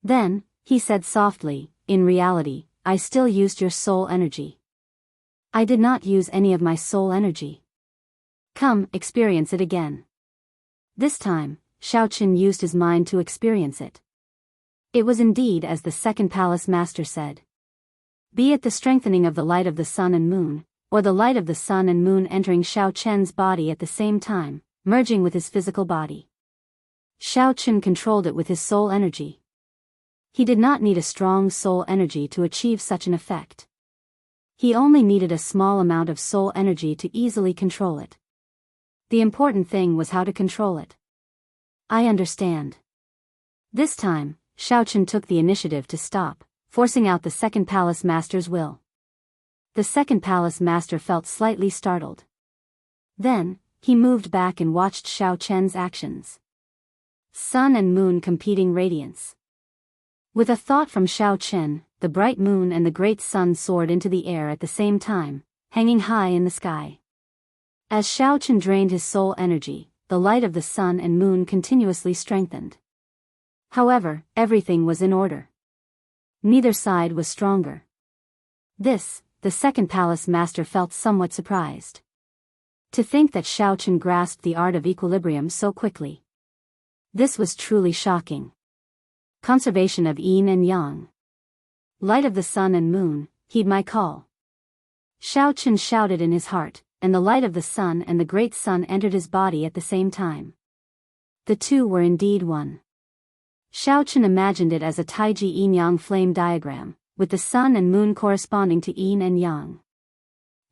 Speaker 1: Then, he said softly, in reality, I still used your soul energy. I did not use any of my soul energy. Come, experience it again. This time, Xiaochen used his mind to experience it. It was indeed as the second palace master said. Be it the strengthening of the light of the sun and moon, or the light of the sun and moon entering Xiaochen's body at the same time, merging with his physical body. Xiaochen controlled it with his soul energy. He did not need a strong soul energy to achieve such an effect. He only needed a small amount of soul energy to easily control it. The important thing was how to control it. I understand. This time, Xiaochen took the initiative to stop, forcing out the second palace master's will. The second palace master felt slightly startled. Then, he moved back and watched Xiaochen's actions. Sun and moon competing radiance. With a thought from Xiaochen, the bright moon and the great sun soared into the air at the same time, hanging high in the sky. As Xiaochen drained his soul energy, the light of the sun and moon continuously strengthened. However, everything was in order. Neither side was stronger. This, the second palace master felt somewhat surprised. To think that Xiaochen grasped the art of equilibrium so quickly. This was truly shocking. Conservation of yin and yang. Light of the sun and moon, heed my call. Xiaochen shouted in his heart, and the light of the sun and the great sun entered his body at the same time. The two were indeed one. Xiaochen imagined it as a Taiji yin-yang flame diagram, with the sun and moon corresponding to yin and yang.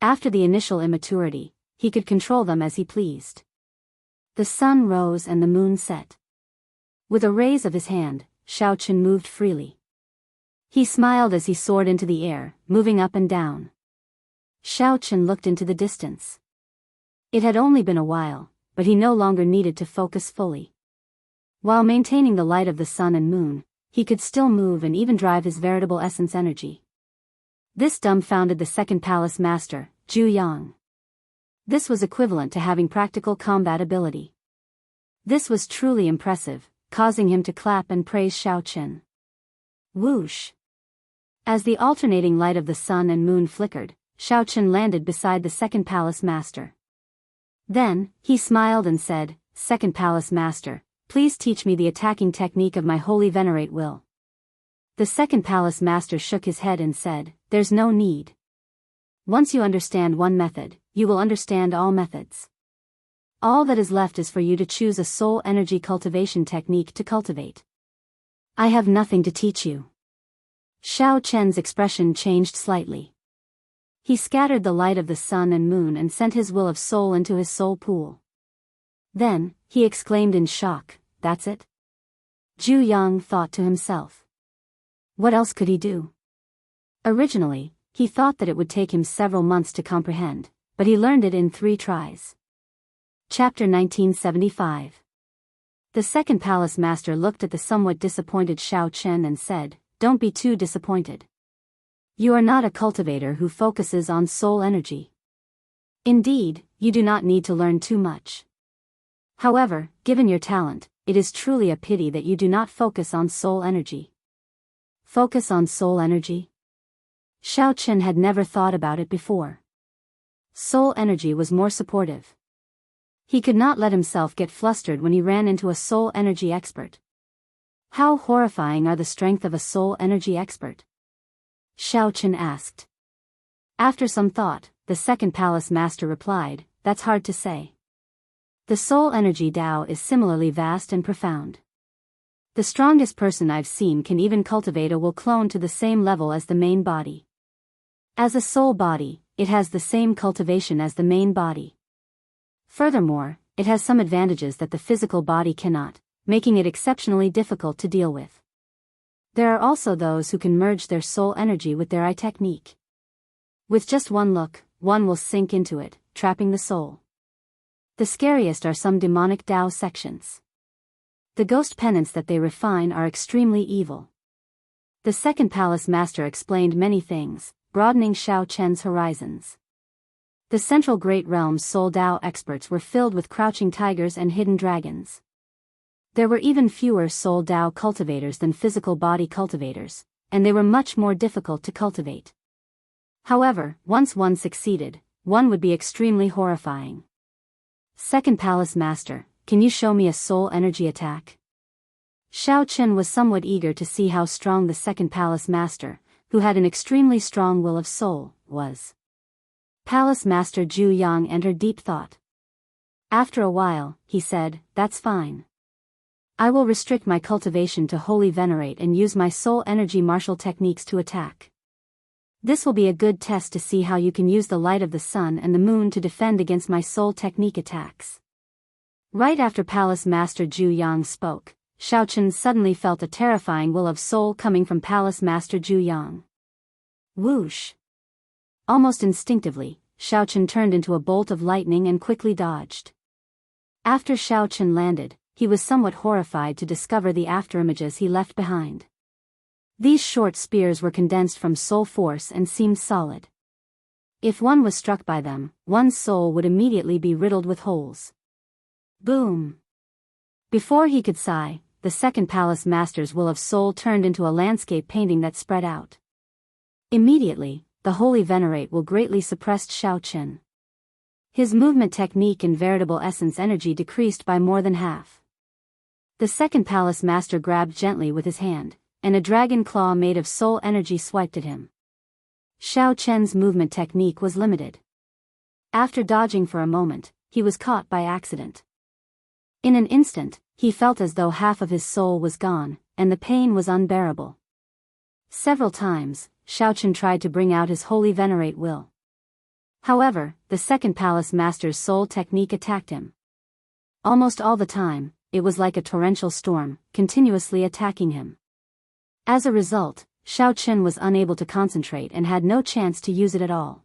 Speaker 1: After the initial immaturity, he could control them as he pleased. The sun rose and the moon set. With a raise of his hand, Xiaochen moved freely. He smiled as he soared into the air, moving up and down. Xiaochen looked into the distance. It had only been a while, but he no longer needed to focus fully. While maintaining the light of the sun and moon, he could still move and even drive his veritable essence energy. This dumbfounded the second palace master, Zhu Yang. This was equivalent to having practical combat ability. This was truly impressive, causing him to clap and praise Xiaochen. Whoosh! As the alternating light of the sun and moon flickered, Xiaochen landed beside the second palace master. Then, he smiled and said, "Second palace master, please teach me the attacking technique of my holy venerate will." The second palace master shook his head and said, "There's no need. Once you understand one method, you will understand all methods. All that is left is for you to choose a soul energy cultivation technique to cultivate. I have nothing to teach you." Xiaochen's expression changed slightly. He scattered the light of the sun and moon and sent his will of soul into his soul pool. Then, he exclaimed in shock, "That's it?" Zhu Yang thought to himself. What else could he do? Originally, he thought that it would take him several months to comprehend, but he learned it in 3 tries. Chapter 1975. The second palace master looked at the somewhat disappointed Xiaochen and said, "Don't be too disappointed. You are not a cultivator who focuses on soul energy. Indeed, you do not need to learn too much. However, given your talent, it is truly a pity that you do not focus on soul energy." Focus on soul energy? Xiaochen had never thought about it before. Soul energy was more supportive. He could not let himself get flustered when he ran into a soul energy expert. How horrifying are the strength of a soul energy expert? Xiaochen asked. After some thought, the second palace master replied, "That's hard to say. The soul energy Tao is similarly vast and profound. The strongest person I've seen can even cultivate a will clone to the same level as the main body. As a soul body, it has the same cultivation as the main body. Furthermore, it has some advantages that the physical body cannot, making it exceptionally difficult to deal with. There are also those who can merge their soul energy with their eye technique. With just one look, one will sink into it, trapping the soul. The scariest are some demonic Tao sections. The ghost penance that they refine are extremely evil." The second palace master explained many things, broadening Xiaochen's horizons. The central great realm's soul Tao experts were filled with crouching tigers and hidden dragons. There were even fewer soul Tao cultivators than physical body cultivators, and they were much more difficult to cultivate. However, once one succeeded, one would be extremely horrifying. "Second palace master, can you show me a soul energy attack?" Xiaochen was somewhat eager to see how strong the second palace master, who had an extremely strong will of soul, was. Palace master Zhu Yang entered deep thought. After a while, he said, "That's fine. I will restrict my cultivation to holy venerate and use my soul energy martial techniques to attack. This will be a good test to see how you can use the light of the sun and the moon to defend against my soul technique attacks." Right after Palace Master Zhu Yang spoke, Xiaochen suddenly felt a terrifying will of soul coming from Palace Master Zhu Yang. Whoosh! Almost instinctively, Xiaochen turned into a bolt of lightning and quickly dodged. After Xiaochen landed, he was somewhat horrified to discover the afterimages he left behind. These short spears were condensed from soul force and seemed solid. If one was struck by them, one's soul would immediately be riddled with holes. Boom! Before he could sigh, the second palace master's will of soul turned into a landscape painting that spread out. Immediately, the holy venerate will greatly suppressed Xiaochen. His movement technique and veritable essence energy decreased by more than half. The second palace master grabbed gently with his hand, and a dragon claw made of soul energy swiped at him. Xiaochen's movement technique was limited. After dodging for a moment, he was caught by accident. In an instant, he felt as though half of his soul was gone, and the pain was unbearable. Several times, Xiaochen tried to bring out his holy venerate will. However, the second palace master's soul technique attacked him. Almost all the time, it was like a torrential storm, continuously attacking him. As a result, Xiao Chen was unable to concentrate and had no chance to use it at all.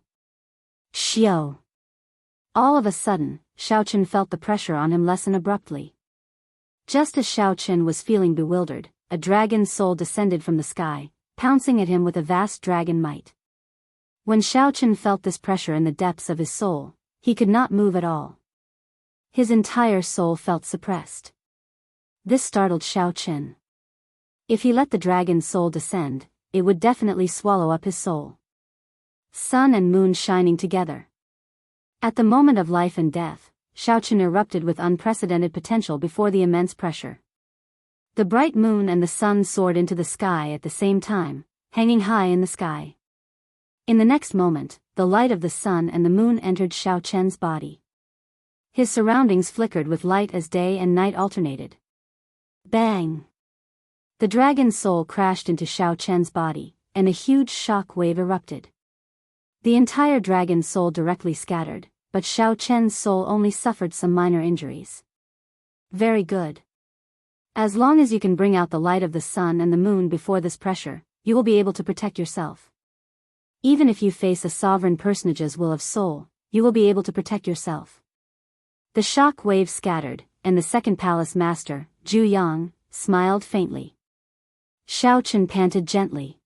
Speaker 1: Xiao! All of a sudden, Xiao Chen felt the pressure on him lessen abruptly. Just as Xiao Chen was feeling bewildered, a dragon's soul descended from the sky, pouncing at him with a vast dragon might. When Xiao Chen felt this pressure in the depths of his soul, he could not move at all. His entire soul felt suppressed. This startled Xiao Chen. If he let the dragon's soul descend, it would definitely swallow up his soul. Sun and moon shining together. At the moment of life and death, Xiao Chen erupted with unprecedented potential before the immense pressure. The bright moon and the sun soared into the sky at the same time, hanging high in the sky. In the next moment, the light of the sun and the moon entered Xiao Chen's body. His surroundings flickered with light as day and night alternated. Bang! The dragon's soul crashed into Xiao Chen's body, and a huge shock wave erupted. The entire dragon's soul directly scattered, but Xiao Chen's soul only suffered some minor injuries. Very good. As long as you can bring out the light of the sun and the moon before this pressure, you will be able to protect yourself. Even if you face a sovereign personage's will of soul, you will be able to protect yourself. The shock wave scattered, and the second palace master, Zhu Yang, smiled faintly. Xiao Chen panted gently.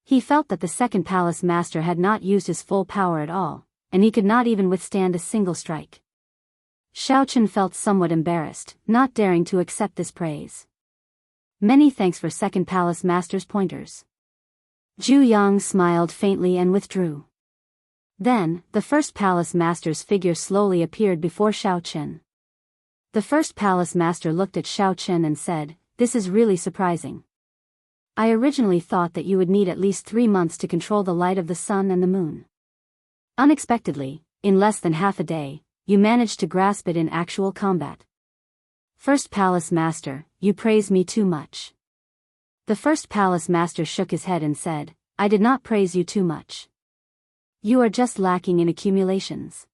Speaker 1: He felt that the second palace master had not used his full power at all, and he could not even withstand a single strike. Xiao Chen felt somewhat embarrassed, not daring to accept this praise. Many thanks for second palace master's pointers. Zhu Yang smiled faintly and withdrew. Then, the first palace master's figure slowly appeared before Xiao Chen. The first palace master looked at Xiao Chen and said, "This is really surprising. I originally thought that you would need at least 3 months to control the light of the sun and the moon. Unexpectedly, in less than half a day, you managed to grasp it in actual combat. First palace master, you praise me too much." The first palace master shook his head and said, "I did not praise you too much. You are just lacking in accumulations.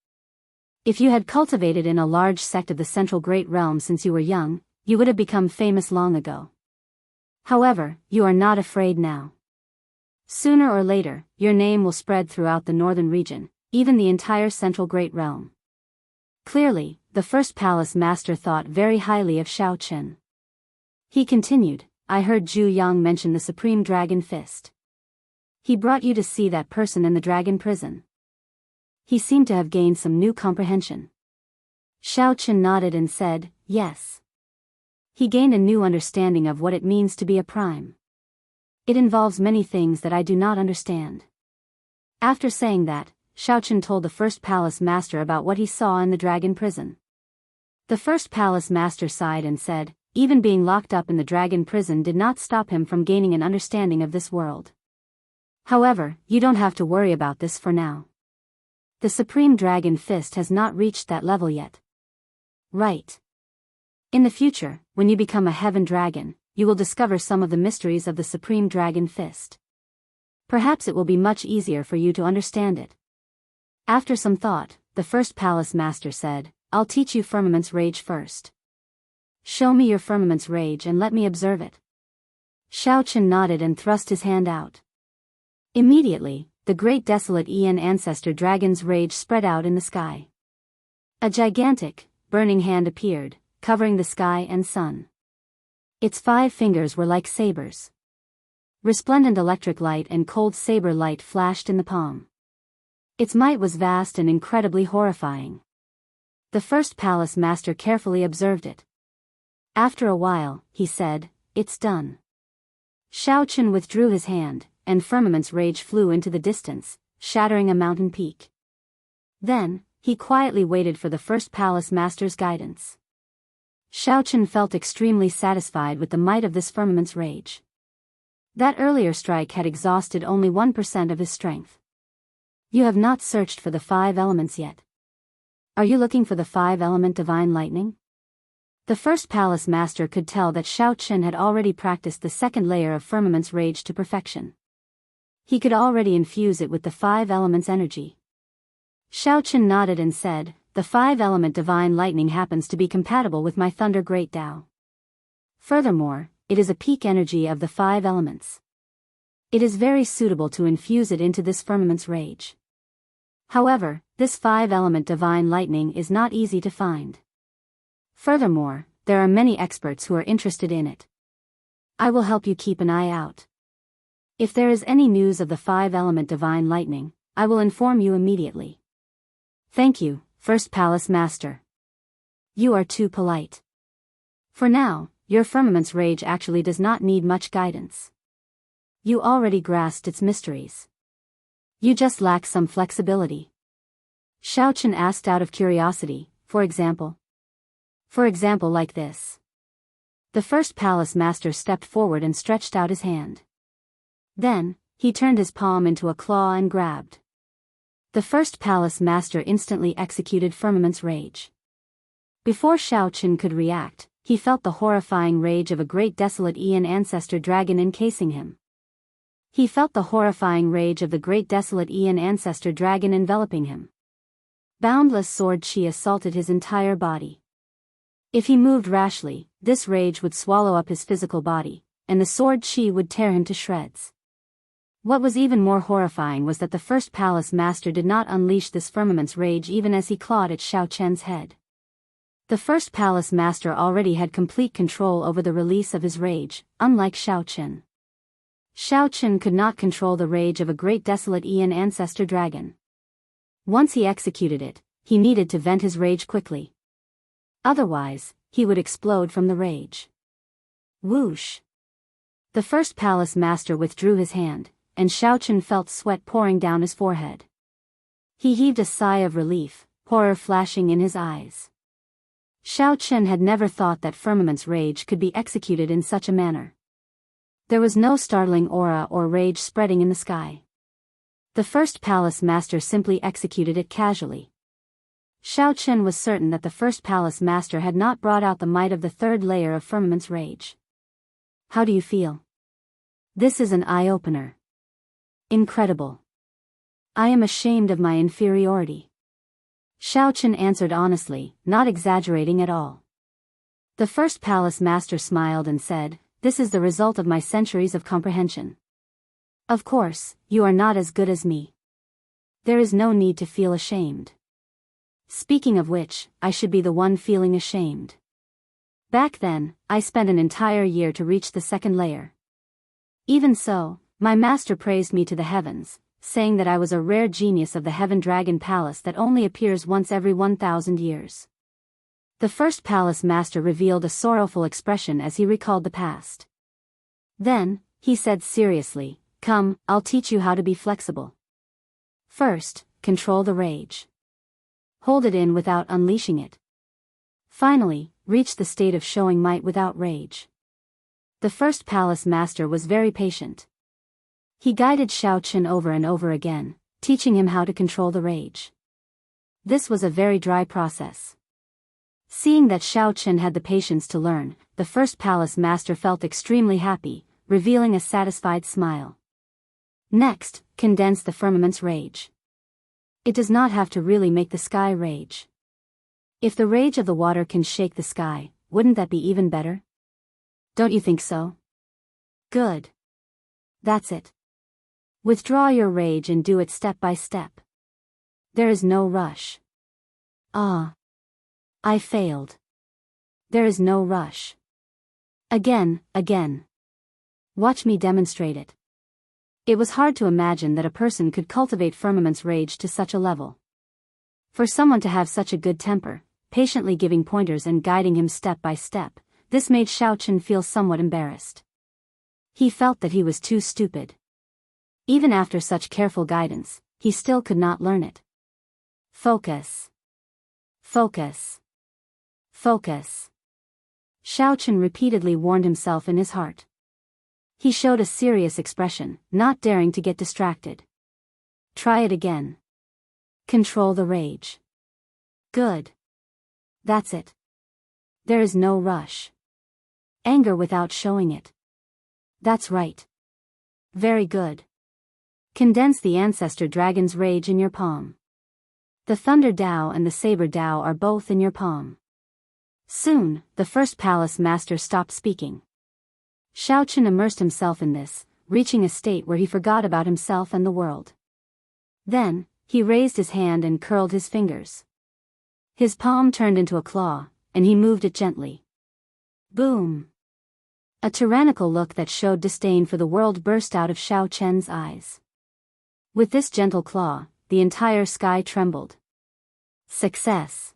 Speaker 1: If you had cultivated in a large sect of the central great realm since you were young, you would have become famous long ago. However, you are not afraid now. Sooner or later, your name will spread throughout the northern region, even the entire central great realm." Clearly, the first palace master thought very highly of Xiao Chen. He continued, "I heard Zhu Yang mention the Supreme Dragon Fist. He brought you to see that person in the dragon prison." He seemed to have gained some new comprehension. Xiao Chen nodded and said, "Yes." He gained a new understanding of what it means to be a prime. It involves many things that I do not understand. After saying that, Xiao Chen told the first palace master about what he saw in the dragon prison. The first palace master sighed and said, "Even being locked up in the dragon prison did not stop him from gaining an understanding of this world. However, you don't have to worry about this for now. The Supreme Dragon Fist has not reached that level yet. Right. In the future, when you become a heaven dragon, you will discover some of the mysteries of the Supreme Dragon Fist. Perhaps it will be much easier for you to understand it." After some thought, the first palace master said, "I'll teach you Firmament's Rage first. Show me your Firmament's Rage and let me observe it." Xiao Chen nodded and thrust his hand out. Immediately, the great desolate Ian ancestor dragon's rage spread out in the sky. A gigantic, burning hand appeared, covering the sky and sun. Its 5 fingers were like sabers. Resplendent electric light and cold saber light flashed in the palm. Its might was vast and incredibly horrifying. The first palace master carefully observed it. After a while, he said, "It's done." Xiao Chen withdrew his hand, and Firmament's Rage flew into the distance, shattering a mountain peak. Then, he quietly waited for the first palace master's guidance. Xiao Chen felt extremely satisfied with the might of this Firmament's Rage. That earlier strike had exhausted only 1% of his strength. You have not searched for the 5 elements yet. Are you looking for the 5-element divine lightning? The first palace master could tell that Xiao Chen had already practiced the second layer of Firmament's Rage to perfection. He could already infuse it with the 5 elements energy. Xiao Chen nodded and said, the 5-element divine lightning happens to be compatible with my thunder great Tao. Furthermore, it is a peak energy of the 5 elements. It is very suitable to infuse it into this firmament's rage. However, this 5-element divine lightning is not easy to find. Furthermore, there are many experts who are interested in it. I will help you keep an eye out. If there is any news of the 5-element divine lightning, I will inform you immediately. Thank you, First Palace Master. You are too polite. For now, your firmament's rage actually does not need much guidance. You already grasped its mysteries. You just lack some flexibility. Xiaochen asked out of curiosity, for example. For example like this. The First Palace Master stepped forward and stretched out his hand. Then, he turned his palm into a claw and grabbed. The First Palace Master instantly executed firmament's rage. Before Xiaochen could react, he felt the horrifying rage of a great desolate Aeon ancestor dragon encasing him. He felt the horrifying rage of the great desolate Aeon ancestor dragon enveloping him. Boundless sword chi assaulted his entire body. If he moved rashly, this rage would swallow up his physical body, and the sword chi would tear him to shreds. What was even more horrifying was that the First Palace Master did not unleash this firmament's rage even as he clawed at Xiaochen's head. The First Palace Master already had complete control over the release of his rage, unlike Xiaochen. Xiaochen could not control the rage of a great desolate Aeon ancestor dragon. Once he executed it, he needed to vent his rage quickly. Otherwise, he would explode from the rage. Whoosh! The First Palace Master withdrew his hand, and Xiaochen felt sweat pouring down his forehead. He heaved a sigh of relief, horror flashing in his eyes. Xiaochen had never thought that firmament's rage could be executed in such a manner. There was no startling aura or rage spreading in the sky. The First Palace Master simply executed it casually. Xiaochen was certain that the First Palace Master had not brought out the might of the 3rd layer of firmament's rage. How do you feel? This is an eye-opener. Incredible. I am ashamed of my inferiority. Xiaochen answered honestly, not exaggerating at all. The First Palace Master smiled and said, "This is the result of my centuries of comprehension. Of course, you are not as good as me. There is no need to feel ashamed. Speaking of which, I should be the one feeling ashamed. Back then, I spent an entire year to reach the 2nd layer. Even so, my master praised me to the heavens, saying that I was a rare genius of the Heaven Dragon Palace that only appears once every 1,000 years. The First Palace Master revealed a sorrowful expression as he recalled the past. Then, he said seriously, "Come, I'll teach you how to be flexible. First, control the rage. Hold it in without unleashing it. Finally, reach the state of showing might without rage." The First Palace Master was very patient. He guided Xiaochen over and over again, teaching him how to control the rage. This was a very dry process. Seeing that Xiaochen had the patience to learn, the First Palace Master felt extremely happy, revealing a satisfied smile. Next, condense the firmament's rage. It does not have to really make the sky rage. If the rage of the water can shake the sky, wouldn't that be even better? Don't you think so? Good. That's it. Withdraw your rage and do it step by step. There is no rush. Ah. I failed. There is no rush. Again. Watch me demonstrate it. It was hard to imagine that a person could cultivate firmament's rage to such a level. For someone to have such a good temper, patiently giving pointers and guiding him step by step, this made Xiaochen feel somewhat embarrassed. He felt that he was too stupid. Even after such careful guidance, he still could not learn it. Focus. Focus. Focus. Xiaochen repeatedly warned himself in his heart. He showed a serious expression, not daring to get distracted. Try it again. Control the rage. Good. That's it. There is no rush. Anger without showing it. That's right. Very good. Condense the ancestor dragon's rage in your palm. The Thunder Dao and the Saber Dao are both in your palm. Soon, the first palace master stopped speaking. Xiaochen immersed himself in this, reaching a state where he forgot about himself and the world. Then, he raised his hand and curled his fingers. His palm turned into a claw, and he moved it gently. Boom! A tyrannical look that showed disdain for the world burst out of Xiaochen's eyes. With this gentle claw, the entire sky trembled. Success!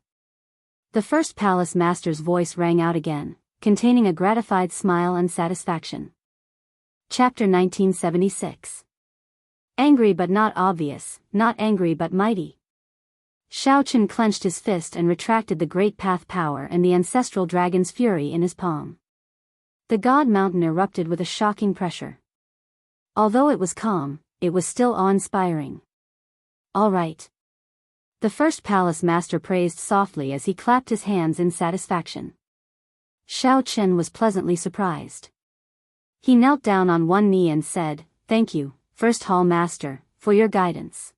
Speaker 1: The first palace master's voice rang out again, containing a gratified smile and satisfaction. Chapter 1976. Angry but not obvious, not angry but mighty. Xiaochen clenched his fist and retracted the great path power and the ancestral dragon's fury in his palm. The god mountain erupted with a shocking pressure. Although it was calm, it was still awe-inspiring. All right. The first palace master praised softly as he clapped his hands in satisfaction. Xiaochen was pleasantly surprised. He knelt down on one knee and said, "Thank you, First Hall Master, for your guidance.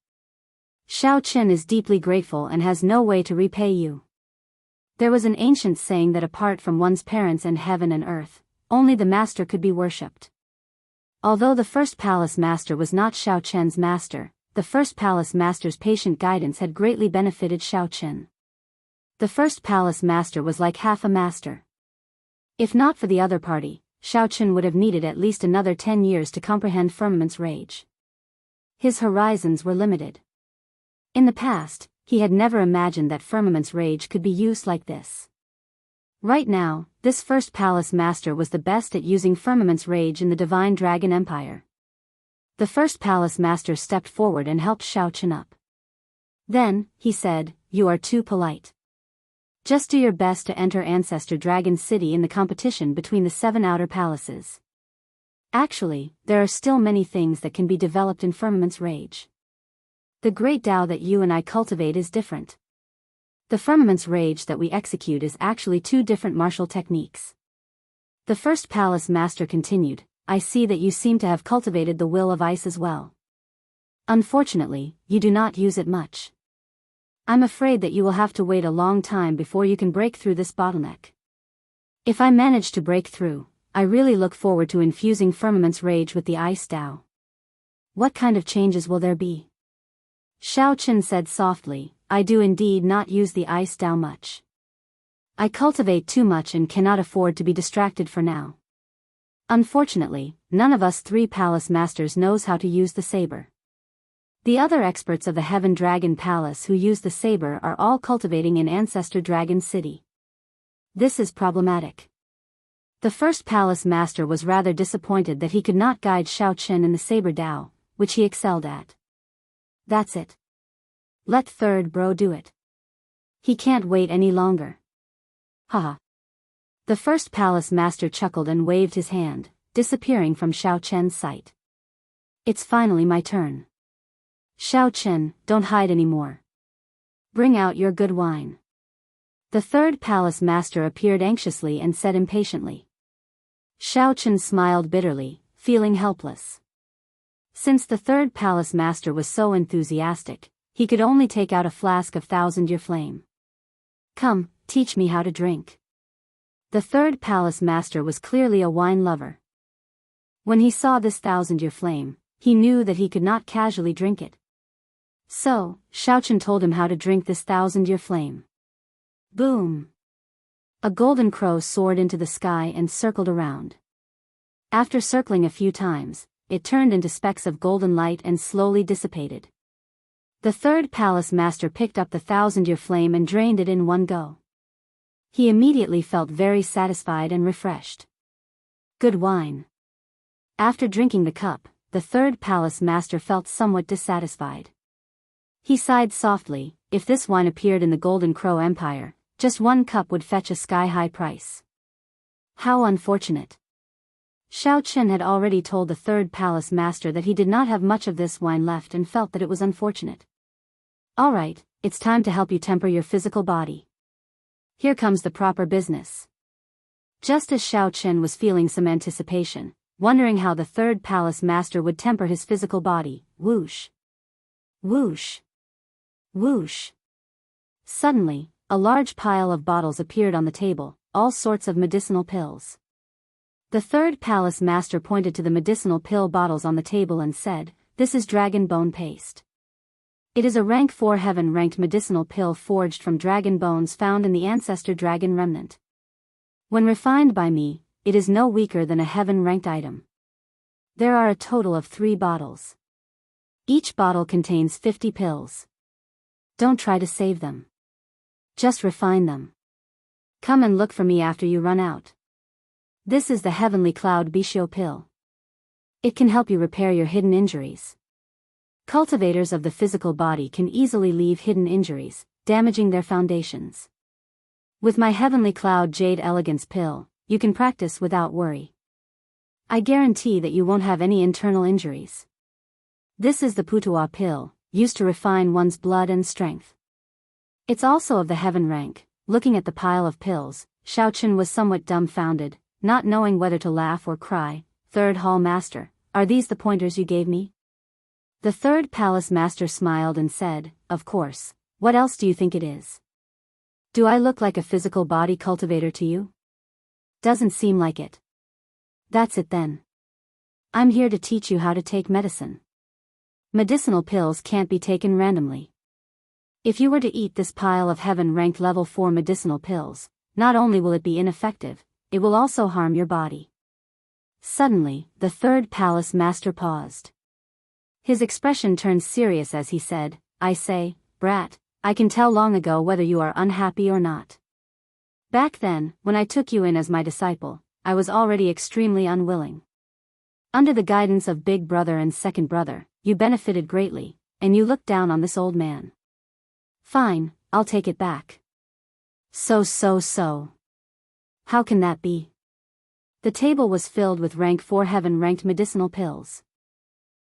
Speaker 1: Xiaochen is deeply grateful and has no way to repay you." There was an ancient saying that apart from one's parents and heaven and earth, only the master could be worshipped. Although the first palace master was not Xiaochen's master, the first palace master's patient guidance had greatly benefited Xiaochen. The first palace master was like half a master. If not for the other party, Xiaochen would have needed at least another 10 years to comprehend Firmament's rage. His horizons were limited. In the past, he had never imagined that Firmament's rage could be used like this. Right now, this first palace master was the best at using Firmament's rage in the Divine Dragon Empire. The first palace master stepped forward and helped Xiaochen up. Then, he said, "You are too polite. Just do your best to enter Ancestor Dragon City in the competition between the 7 outer palaces. Actually, there are still many things that can be developed in Firmament's rage. The great Tao that you and I cultivate is different. The Firmament's rage that we execute is actually 2 different martial techniques." The first palace master continued, "I see that you seem to have cultivated the will of ice as well. Unfortunately, you do not use it much. I'm afraid that you will have to wait a long time before you can break through this bottleneck. If I manage to break through, I really look forward to infusing Firmament's rage with the ice Tao. What kind of changes will there be?" Xiaochen said softly, "I do indeed not use the ice Tao much. I cultivate too much and cannot afford to be distracted for now. Unfortunately, none of us 3 palace masters knows how to use the saber. The other experts of the Heaven Dragon Palace who use the saber are all cultivating in Ancestor Dragon City. This is problematic." The first palace master was rather disappointed that he could not guide Xiaochen in the saber Dao, which he excelled at. "That's it. Let third bro do it. He can't wait any longer." Haha. The first palace master chuckled and waved his hand, disappearing from Xiaochen's sight. "It's finally my turn. Xiaochen, don't hide anymore. Bring out your good wine." The third palace master appeared anxiously and said impatiently. Xiaochen smiled bitterly, feeling helpless. Since the third palace master was so enthusiastic, he could only take out a flask of 1,000-year flame. "Come, teach me how to drink." The third palace master was clearly a wine lover. When he saw this 1,000-year flame, he knew that he could not casually drink it. So, Xiaochen told him how to drink this 1,000-year flame. Boom! A golden crow soared into the sky and circled around. After circling a few times, it turned into specks of golden light and slowly dissipated. The third palace master picked up the 1,000-year flame and drained it in one go. He immediately felt very satisfied and refreshed. Good wine. After drinking the cup, the third palace master felt somewhat dissatisfied. He sighed softly. If this wine appeared in the Golden Crow Empire, just 1 cup would fetch a sky-high price. How unfortunate. Xiaochen had already told the third palace master that he did not have much of this wine left and felt that it was unfortunate. "All right, it's time to help you temper your physical body. Here comes the proper business." Just as Xiaochen was feeling some anticipation, wondering how the third palace master would temper his physical body, whoosh! Whoosh! Whoosh! Suddenly, a large pile of bottles appeared on the table, all sorts of medicinal pills. The third palace master pointed to the medicinal pill bottles on the table and said, "This is dragon bone paste. It is a rank 4 heaven-ranked medicinal pill forged from dragon bones found in the ancestor dragon remnant. When refined by me, it is no weaker than a heaven-ranked item. There are a total of 3 bottles. Each bottle contains 50 pills. Don't try to save them. Just refine them. Come and look for me after you run out. This is the Heavenly Cloud Bisho pill. It can help you repair your hidden injuries. Cultivators of the physical body can easily leave hidden injuries, damaging their foundations. With my Heavenly Cloud Jade Elegance pill, you can practice without worry. I guarantee that you won't have any internal injuries. This is the Putua pill, used to refine one's blood and strength. It's also of the heaven rank." Looking at the pile of pills, Xiaochen was somewhat dumbfounded, not knowing whether to laugh or cry. "Third Hall Master, are these the pointers you gave me?" The third palace master smiled and said, "Of course, what else do you think it is? Do I look like a physical body cultivator to you? Doesn't seem like it. That's it then. I'm here to teach you how to take medicine. Medicinal pills can't be taken randomly. If you were to eat this pile of heaven-ranked level 4 medicinal pills, not only will it be ineffective, it will also harm your body." Suddenly, the third palace master paused. His expression turned serious as he said, "I say, brat, I can tell long ago whether you are unhappy or not. Back then, when I took you in as my disciple, I was already extremely unwilling. Under the guidance of Big Brother and Second Brother, you benefited greatly, and you looked down on this old man. Fine, I'll take it back. So. How can that be?" The table was filled with rank 4 heaven-ranked medicinal pills.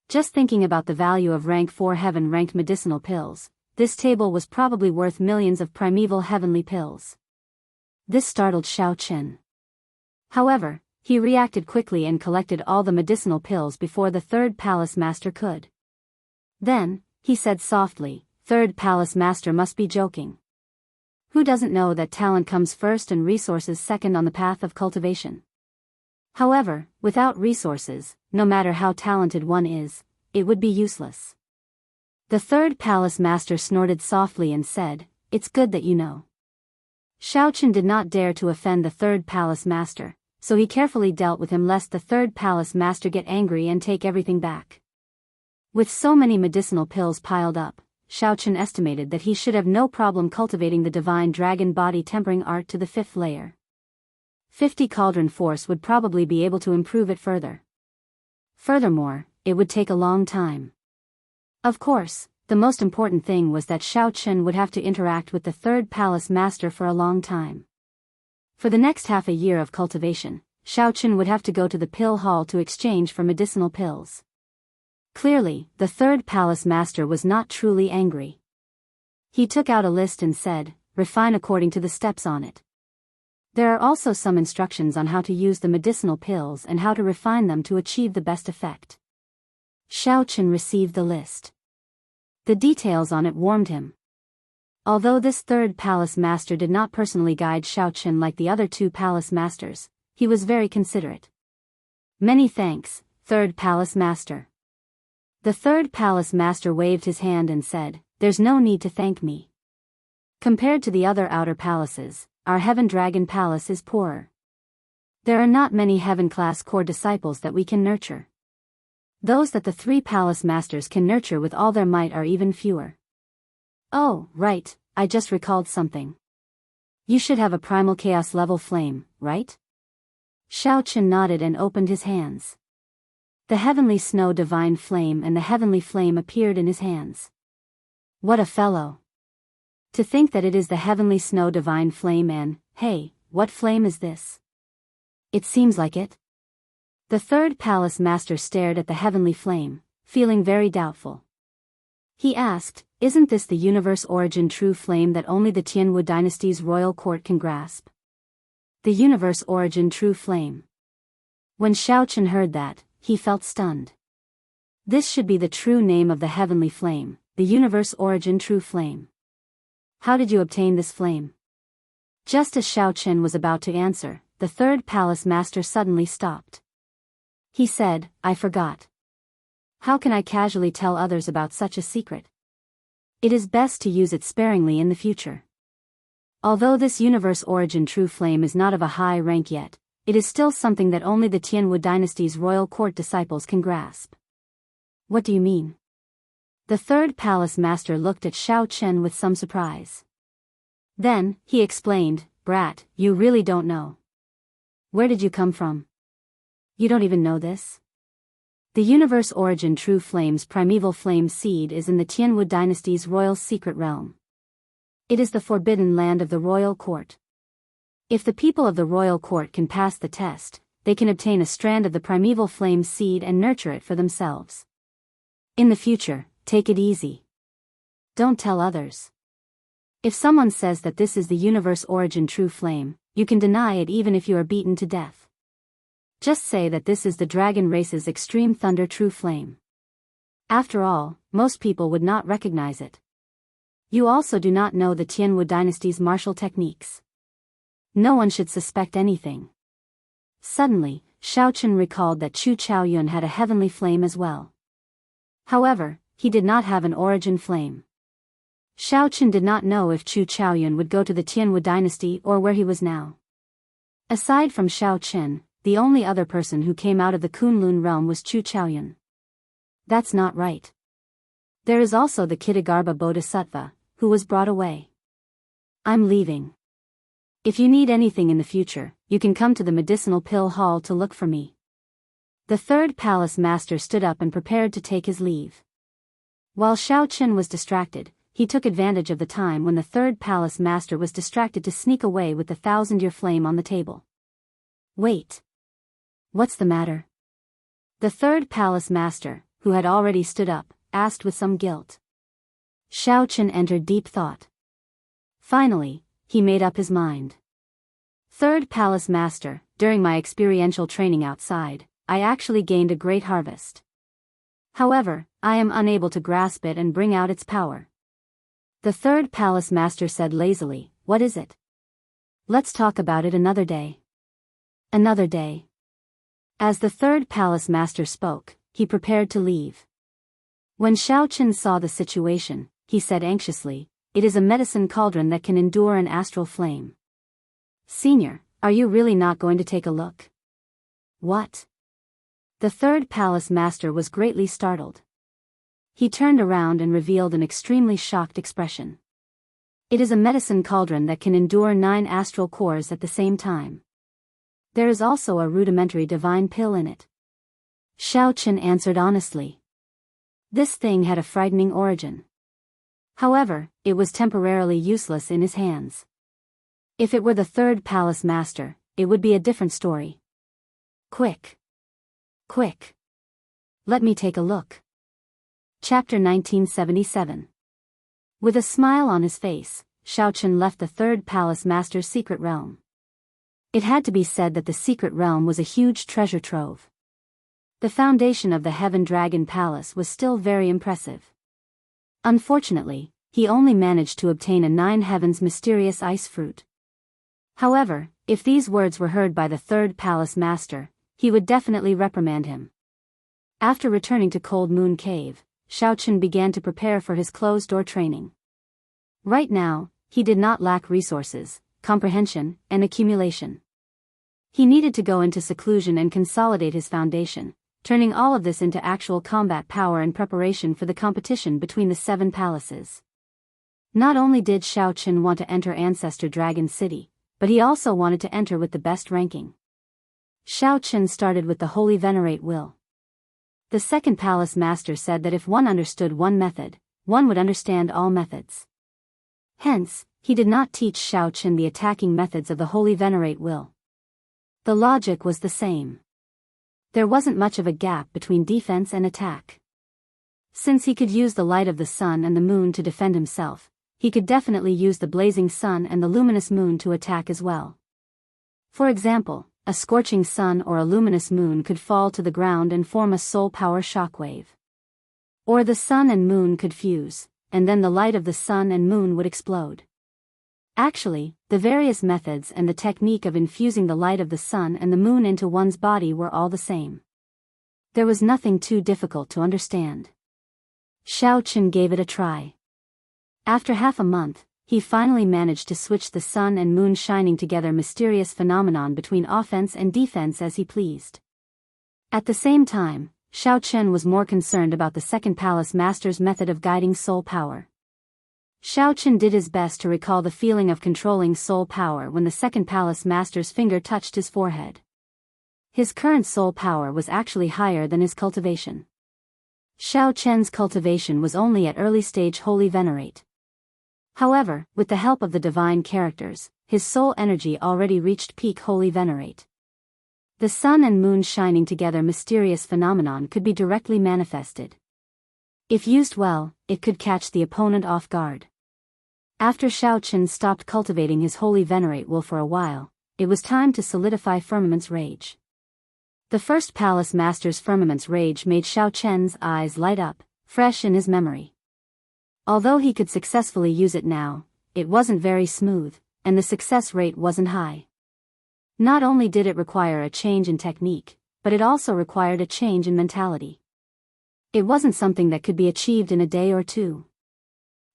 Speaker 1: Just thinking about the value of rank 4 heaven-ranked medicinal pills, this table was probably worth millions of primeval heavenly pills. This startled Xiaochen. However, he reacted quickly and collected all the medicinal pills before the third palace master could. Then, he said softly, "Third palace master must be joking. Who doesn't know that talent comes first and resources second on the path of cultivation? However, without resources, no matter how talented one is, it would be useless." The third palace master snorted softly and said, "It's good that you know." Xiaochen did not dare to offend the third palace master, so he carefully dealt with him lest the third palace master get angry and take everything back. With so many medicinal pills piled up, Xiaochen estimated that he should have no problem cultivating the divine dragon body tempering art to the 5th layer. 50 cauldron force would probably be able to improve it further. Furthermore, it would take a long time. Of course, the most important thing was that Xiaochen would have to interact with the third palace master for a long time. For the next half a year of cultivation, Xiaochen would have to go to the pill hall to exchange for medicinal pills. Clearly, the third palace master was not truly angry. He took out a list and said, "Refine according to the steps on it. There are also some instructions on how to use the medicinal pills and how to refine them to achieve the best effect." Xiaochen received the list. The details on it warmed him. Although this third palace master did not personally guide Xiaochen like the other 2 palace masters, he was very considerate. "Many thanks, third palace master." The third palace master waved his hand and said, "There's no need to thank me. Compared to the other outer palaces, our Heaven Dragon Palace is poorer. There are not many Heaven-class core disciples that we can nurture. Those that the 3 palace masters can nurture with all their might are even fewer. Oh, right, I just recalled something. You should have a primal chaos level flame, right?" Xiaochen nodded and opened his hands. The heavenly snow divine flame and the heavenly flame appeared in his hands. What a fellow! To think that it is the heavenly snow divine flame and, hey, what flame is this? It seems like it. The third palace master stared at the heavenly flame, feeling very doubtful. He asked, "Isn't this the universe origin true flame that only the Tianwu dynasty's royal court can grasp? The universe origin true flame." When Xiaochen heard that, he felt stunned. This should be the true name of the heavenly flame, the universe origin true flame. How did you obtain this flame? Just as Xiao Chen was about to answer, the third palace master suddenly stopped. He said, I forgot. How can I casually tell others about such a secret? It is best to use it sparingly in the future. Although this universe origin true flame is not of a high rank yet, it is still something that only the Tianwu dynasty's royal court disciples can grasp. What do you mean? The third palace master looked at Xiao Chen with some surprise. Then, he explained, Brat, you really don't know. Where did you come from? You don't even know this? The universe origin true flame's primeval flame seed is in the Tianwu dynasty's royal secret realm. It is the forbidden land of the royal court. If the people of the royal court can pass the test, they can obtain a strand of the primeval flame seed and nurture it for themselves. In the future, take it easy. Don't tell others. If someone says that this is the universe origin true flame, you can deny it even if you are beaten to death. Just say that this is the dragon race's extreme thunder true flame. After all, most people would not recognize it. You also do not know the Tianwu dynasty's martial techniques. No one should suspect anything. Suddenly, Xiao Chen recalled that Chu Chaoyun had a heavenly flame as well. However, he did not have an origin flame. Xiao Chen did not know if Chu Chaoyun would go to the Tianwu dynasty or where he was now. Aside from Xiao Chen, the only other person who came out of the Kunlun realm was Chu Chaoyun. That's not right. There is also the Kitagarbha Bodhisattva, who was brought away. I'm leaving. If you need anything in the future, you can come to the medicinal pill hall to look for me. The third palace master stood up and prepared to take his leave. While Xiao Chen was distracted, he took advantage of the time when the third palace master was distracted to sneak away with the 1,000-year flame on the table. Wait. What's the matter? The third palace master, who had already stood up, asked with some guilt. Xiao Chen entered deep thought. Finally, he made up his mind. Third palace master, during my experiential training outside, I actually gained a great harvest. However, I am unable to grasp it and bring out its power. The third palace master said lazily, What is it? Let's talk about it another day. Another day. As the third palace master spoke, he prepared to leave. When Xiao Chen saw the situation, he said anxiously, It is a medicine cauldron that can endure an astral flame. Senior, are you really not going to take a look? What? The third palace master was greatly startled. He turned around and revealed an extremely shocked expression. It is a medicine cauldron that can endure 9 astral cores at the same time. There is also a rudimentary divine pill in it. Xiao Chen answered honestly. This thing had a frightening origin. However, it was temporarily useless in his hands. If it were the third palace master, it would be a different story. Quick. Quick. Let me take a look. Chapter 1977. With a smile on his face, Xiao Chen left the third palace master's secret realm. It had to be said that the secret realm was a huge treasure trove. The foundation of the Heaven Dragon Palace was still very impressive. Unfortunately, he only managed to obtain a 9 heavens mysterious ice fruit. However, if these words were heard by the third palace master, he would definitely reprimand him. After returning to Cold Moon Cave, Xiao Chen began to prepare for his closed-door training. Right now, he did not lack resources, comprehension, and accumulation. He needed to go into seclusion and consolidate his foundation, turning all of this into actual combat power and preparation for the competition between the 7 palaces. Not only did Xiao Chen want to enter Ancestor Dragon City, but he also wanted to enter with the best ranking. Xiao Chen started with the Holy Venerate Will. The second palace master said that if one understood one method, one would understand all methods. Hence, he did not teach Xiao Chen the attacking methods of the Holy Venerate Will. The logic was the same. There wasn't much of a gap between defense and attack. Since he could use the light of the sun and the moon to defend himself, he could definitely use the blazing sun and the luminous moon to attack as well. For example, a scorching sun or a luminous moon could fall to the ground and form a soul power shockwave. Or the sun and moon could fuse, and then the light of the sun and moon would explode. Actually, the various methods and the technique of infusing the light of the sun and the moon into one's body were all the same. There was nothing too difficult to understand. Xiao Chen gave it a try. After half a month, he finally managed to switch the sun and moon shining together mysterious phenomenon between offense and defense as he pleased. At the same time, Xiao Chen was more concerned about the second palace master's method of guiding soul power. Xiao Chen did his best to recall the feeling of controlling soul power when the second palace master's finger touched his forehead. His current soul power was actually higher than his cultivation. Xiao Chen's cultivation was only at early stage Holy Venerate. However, with the help of the divine characters, his soul energy already reached peak Holy Venerate. The sun and moon shining together mysterious phenomenon could be directly manifested. If used well, it could catch the opponent off guard. After Xiao Chen stopped cultivating his Holy Venerate will for a while, it was time to solidify Firmament's Rage. The first palace master's Firmament's Rage made Xiao Chen's eyes light up, fresh in his memory. Although he could successfully use it now, it wasn't very smooth, and the success rate wasn't high. Not only did it require a change in technique, but it also required a change in mentality. It wasn't something that could be achieved in a day or two.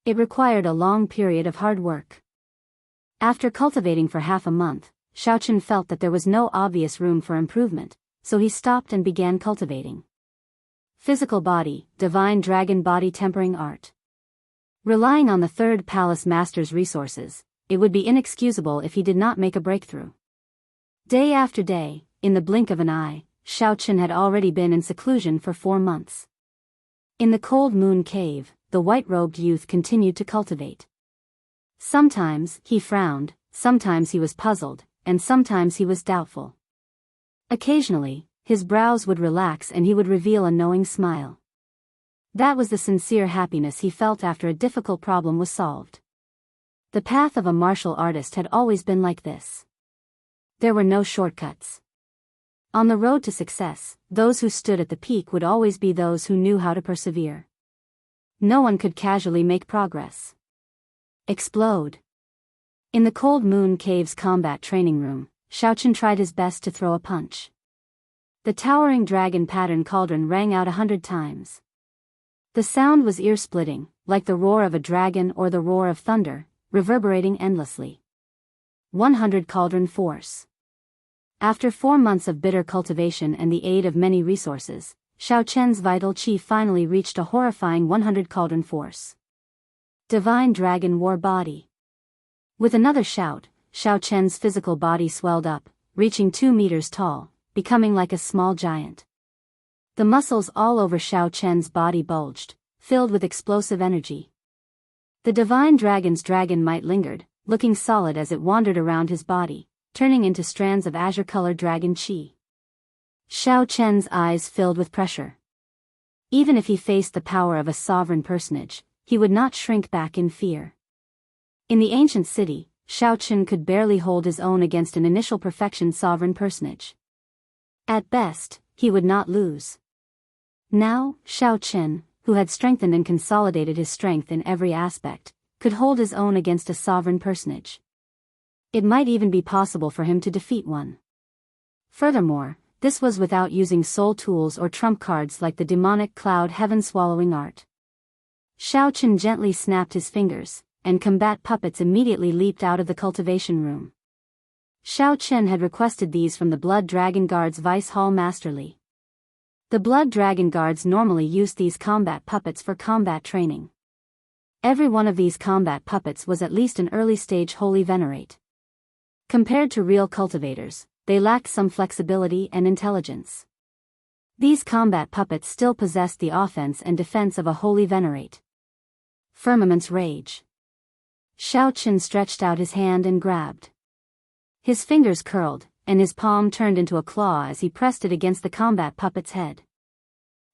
Speaker 1: It required a long period of hard work. After cultivating for half a month, Xiao Chen felt that there was no obvious room for improvement, so he stopped and began cultivating. Physical body, divine dragon body tempering art. Relying on the third palace master's resources, it would be inexcusable if he did not make a breakthrough. Day after day, in the blink of an eye, Xiao Chen had already been in seclusion for 4 months. In the cold moon cave, the white-robed youth continued to cultivate. Sometimes he frowned, sometimes he was puzzled, and sometimes he was doubtful. Occasionally, his brows would relax and he would reveal a knowing smile. That was the sincere happiness he felt after a difficult problem was solved. The path of a martial artist had always been like this. There were no shortcuts. On the road to success, those who stood at the peak would always be those who knew how to persevere. No one could casually make progress. Explode. In the cold moon cave's combat training room, Xiao Chen tried his best to throw a punch. The towering dragon pattern cauldron rang out 100 times. The sound was ear-splitting, like the roar of a dragon or the roar of thunder, reverberating endlessly. 100 cauldron force. After 4 months of bitter cultivation and the aid of many resources, Xiao Chen's vital chi finally reached a horrifying 100 cauldron force. Divine dragon war body. With another shout, Xiao Chen's physical body swelled up, reaching 2 meters tall, becoming like a small giant. The muscles all over Xiao Chen's body bulged, filled with explosive energy. The divine dragon's dragon might lingered, looking solid as it wandered around his body, turning into strands of azure-colored dragon chi. Xiao Chen's eyes filled with pressure. Even if he faced the power of a sovereign personage, he would not shrink back in fear. In the ancient city, Xiao Chen could barely hold his own against an initial perfection sovereign personage. At best, he would not lose. Now, Xiao Chen, who had strengthened and consolidated his strength in every aspect, could hold his own against a sovereign personage. It might even be possible for him to defeat one. Furthermore, this was without using soul tools or trump cards like the demonic cloud heaven-swallowing art. Xiao Chen gently snapped his fingers, and combat puppets immediately leaped out of the cultivation room. Xiao Chen had requested these from the Blood Dragon Guard's Vice Hall Masterly. The Blood Dragon Guards normally used these combat puppets for combat training. Every one of these combat puppets was at least an early-stage Holy Venerate. Compared to real cultivators, they lacked some flexibility and intelligence. These combat puppets still possessed the offense and defense of a Holy Venerate. Firmament's Rage. Xiao Chen stretched out his hand and grabbed. His fingers curled, and his palm turned into a claw as he pressed it against the combat puppet's head.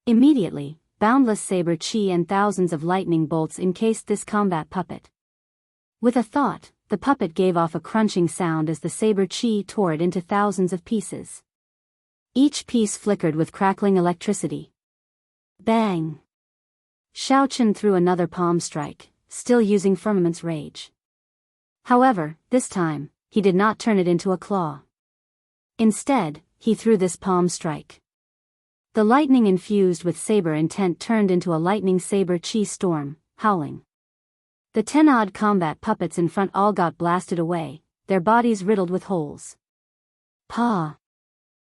Speaker 1: Immediately, boundless saber chi and thousands of lightning bolts encased this combat puppet. With a thought, the puppet gave off a crunching sound as the saber chi tore it into thousands of pieces. Each piece flickered with crackling electricity. Bang! Xiao Chen threw another palm strike, still using Firmament's rage. However, this time, he did not turn it into a claw. Instead, he threw this palm strike. The lightning infused with saber intent turned into a lightning saber chi storm, howling. The 10-odd combat puppets in front all got blasted away, their bodies riddled with holes. Pa!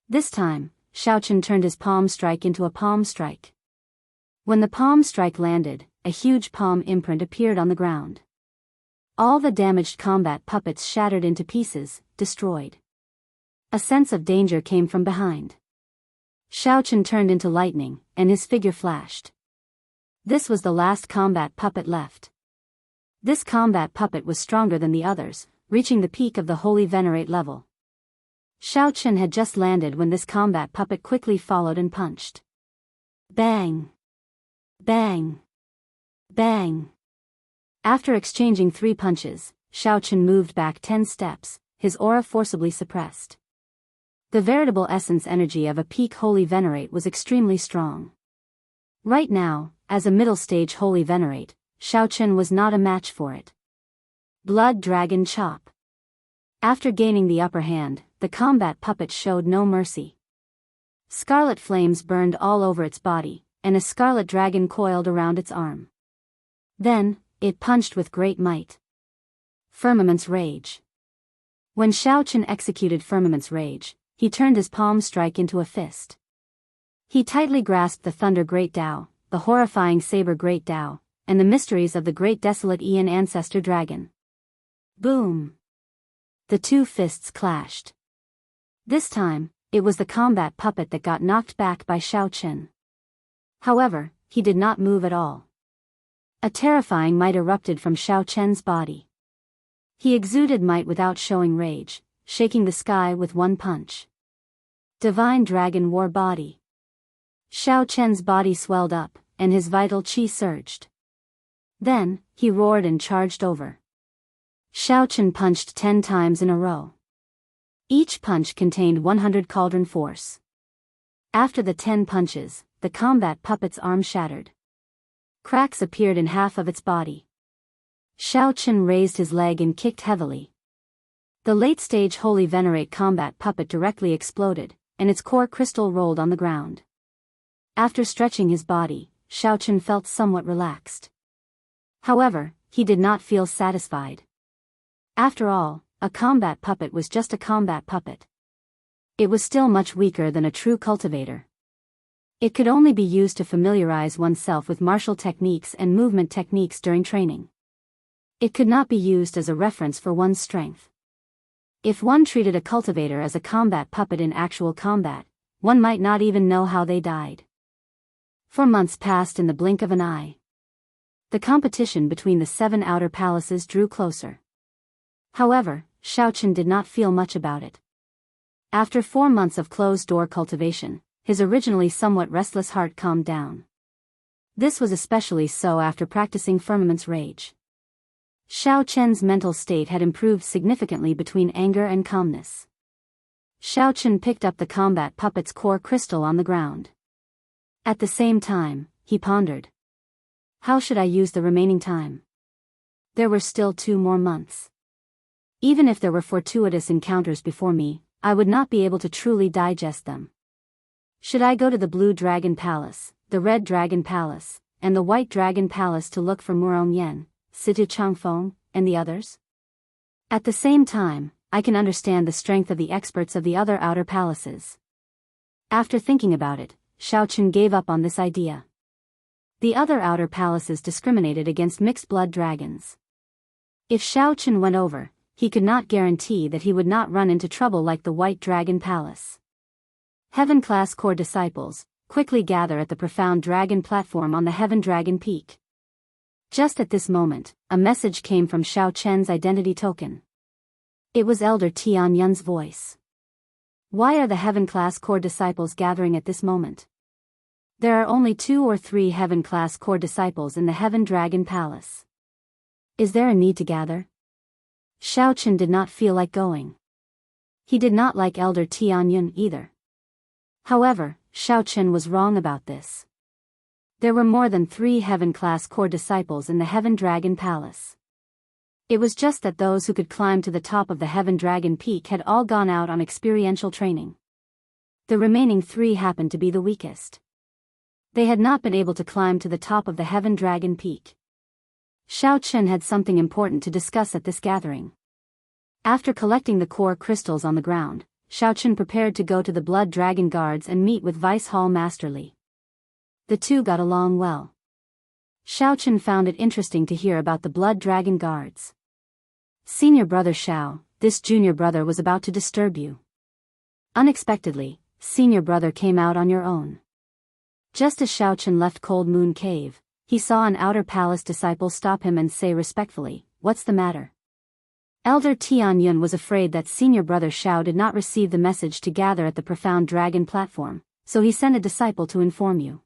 Speaker 1: This time, Xiao Chen turned his palm strike into a palm strike. When the palm strike landed, a huge palm imprint appeared on the ground. All the damaged combat puppets shattered into pieces, destroyed. A sense of danger came from behind. Xiao Chen turned into lightning, and his figure flashed. This was the last combat puppet left. This combat puppet was stronger than the others, reaching the peak of the Holy Venerate level. Xiao Chen had just landed when this combat puppet quickly followed and punched. Bang! Bang! Bang! After exchanging 3 punches, Xiao Chen moved back 10 steps, his aura forcibly suppressed. The veritable essence energy of a peak Holy Venerate was extremely strong. Right now, as a middle-stage Holy Venerate, Xiao Chen was not a match for it. Blood Dragon Chop. After gaining the upper hand, the combat puppet showed no mercy. Scarlet flames burned all over its body, and a scarlet dragon coiled around its arm. Then, it punched with great might. Firmament's Rage. When Xiao Chen executed Firmament's Rage, he turned his palm strike into a fist. He tightly grasped the Thunder Great Tao, the horrifying Saber Great Tao, and the mysteries of the Great Desolate Aeon Ancestor Dragon. Boom! The 2 fists clashed. This time, it was the combat puppet that got knocked back by Xiao Chen. However, he did not move at all. A terrifying might erupted from Xiao Chen's body. He exuded might without showing rage, shaking the sky with one punch. Divine Dragon War Body. Xiao Chen's body swelled up, and his vital qi surged. Then, he roared and charged over. Xiao Chen punched 10 times in a row. Each punch contained 100 cauldron force. After the 10 punches, the combat puppet's arm shattered. Cracks appeared in half of its body. Xiao Chen raised his leg and kicked heavily. The late-stage Holy Venerate combat puppet directly exploded, and its core crystal rolled on the ground. After stretching his body, Xiao Chen felt somewhat relaxed. However, he did not feel satisfied. After all, a combat puppet was just a combat puppet. It was still much weaker than a true cultivator. It could only be used to familiarize oneself with martial techniques and movement techniques during training. It could not be used as a reference for one's strength. If one treated a cultivator as a combat puppet in actual combat, one might not even know how they died. 4 months passed in the blink of an eye. The competition between the 7 outer palaces drew closer. However, Xiao Chen did not feel much about it. After 4 months of closed-door cultivation, his originally somewhat restless heart calmed down. This was especially so after practicing Firmament's Rage. Xiao Chen's mental state had improved significantly between anger and calmness. Xiao Chen picked up the combat puppet's core crystal on the ground. At the same time, he pondered. How should I use the remaining time? There were still 2 more months. Even if there were fortuitous encounters before me, I would not be able to truly digest them. Should I go to the Blue Dragon Palace, the Red Dragon Palace, and the White Dragon Palace to look for Murong Yen, Situ Changfeng, and the others? At the same time, I can understand the strength of the experts of the other outer palaces. After thinking about it, Xiao Chen gave up on this idea. The other outer palaces discriminated against mixed-blood dragons. If Xiao Chen went over, he could not guarantee that he would not run into trouble like the White Dragon Palace. Heaven-class core disciples quickly gather at the Profound Dragon platform on the Heaven Dragon Peak. Just at this moment, a message came from Xiao Chen's identity token. It was Elder Tian Yun's voice. Why are the Heaven-class core disciples gathering at this moment? There are only 2 or 3 Heaven-class core disciples in the Heaven Dragon Palace. Is there a need to gather? Xiao Chen did not feel like going. He did not like Elder Tian Yun either. However, Xiao Chen was wrong about this. There were more than 3 heaven-class core disciples in the Heaven Dragon Palace. It was just that those who could climb to the top of the Heaven Dragon Peak had all gone out on experiential training. The remaining 3 happened to be the weakest. They had not been able to climb to the top of the Heaven Dragon Peak. Xiao Chen had something important to discuss at this gathering. After collecting the core crystals on the ground, Xiao Chen prepared to go to the Blood Dragon Guards and meet with Vice Hall Master Li. The two got along well. Xiao Chen found it interesting to hear about the Blood Dragon Guards. Senior brother Xiao, this junior brother was about to disturb you. Unexpectedly, senior brother came out on your own. Just as Xiao Chen left Cold Moon Cave, he saw an outer palace disciple stop him and say respectfully, "What's the matter?" Elder Tian Yun was afraid that senior brother Xiao did not receive the message to gather at the Profound Dragon platform, so he sent a disciple to inform you.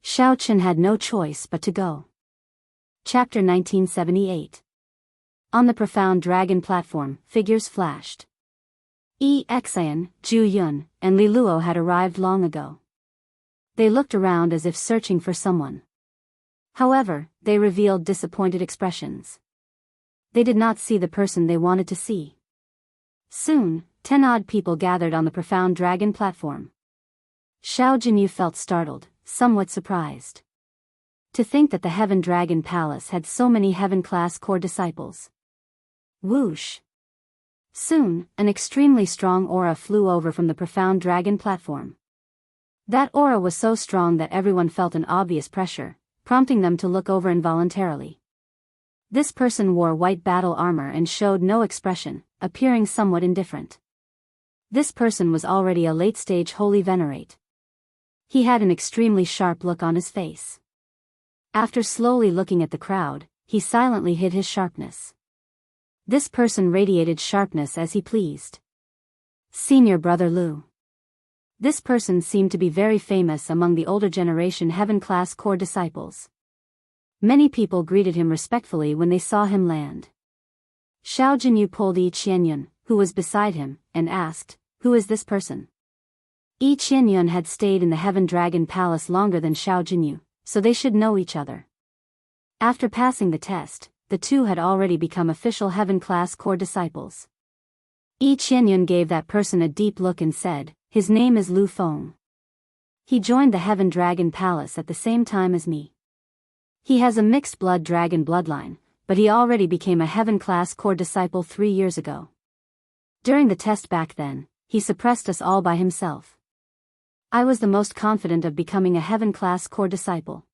Speaker 1: Xiao Chen had no choice but to go. Chapter 1978. On the Profound Dragon platform, figures flashed. Yi Xian, Zhu Yun, and Li Luo had arrived long ago. They looked around as if searching for someone. However, they revealed disappointed expressions. They did not see the person they wanted to see. Soon, 10 odd people gathered on the Profound Dragon platform. Xiao Jinyu felt startled, somewhat surprised. To think that the Heaven Dragon Palace had so many heaven-class core disciples. Whoosh! Soon, an extremely strong aura flew over from the Profound Dragon platform. That aura was so strong that everyone felt an obvious pressure, prompting them to look over involuntarily. This person wore white battle armor and showed no expression, appearing somewhat indifferent. This person was already a late-stage holy venerate. He had an extremely sharp look on his face. After slowly looking at the crowd, he silently hid his sharpness. This person radiated sharpness as he pleased. Senior Brother Lu. This person seemed to be very famous among the older generation heaven-class core disciples. Many people greeted him respectfully when they saw him land. Xiao Jinyu pulled Yi Qianyun, who was beside him, and asked, "Who is this person?" Yi Qianyun had stayed in the Heaven Dragon Palace longer than Xiao Jinyu, so they should know each other. After passing the test, the two had already become official heaven-class core disciples. Yi Qianyun gave that person a deep look and said, "His name is Lu Feng. He joined the Heaven Dragon Palace at the same time as me. He has a mixed blood dragon bloodline, but he already became a heaven-class core disciple 3 years ago. During the test back then, he suppressed us all by himself. I was the most confident of becoming a heaven-class core disciple.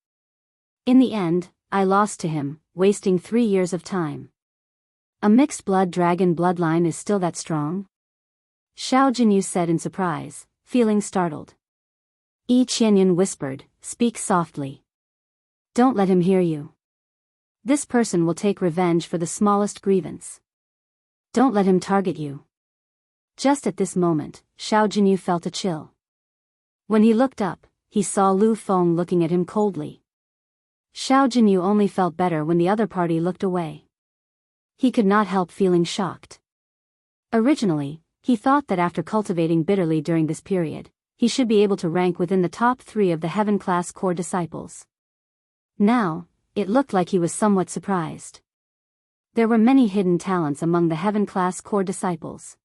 Speaker 1: In the end, I lost to him, wasting 3 years of time. A mixed blood dragon bloodline is still that strong?" Xiao Jinyu said in surprise, feeling startled. Yi Qianyun whispered, "Speak softly. Don't let him hear you. This person will take revenge for the smallest grievance. Don't let him target you." Just at this moment, Xiao Jinyu felt a chill. When he looked up, he saw Lu Feng looking at him coldly. Xiao Jinyu only felt better when the other party looked away. He could not help feeling shocked. Originally, he thought that after cultivating bitterly during this period, he should be able to rank within the top 3 of the heaven-class core disciples. Now, it looked like he was somewhat surprised. There were many hidden talents among the heaven-class core disciples.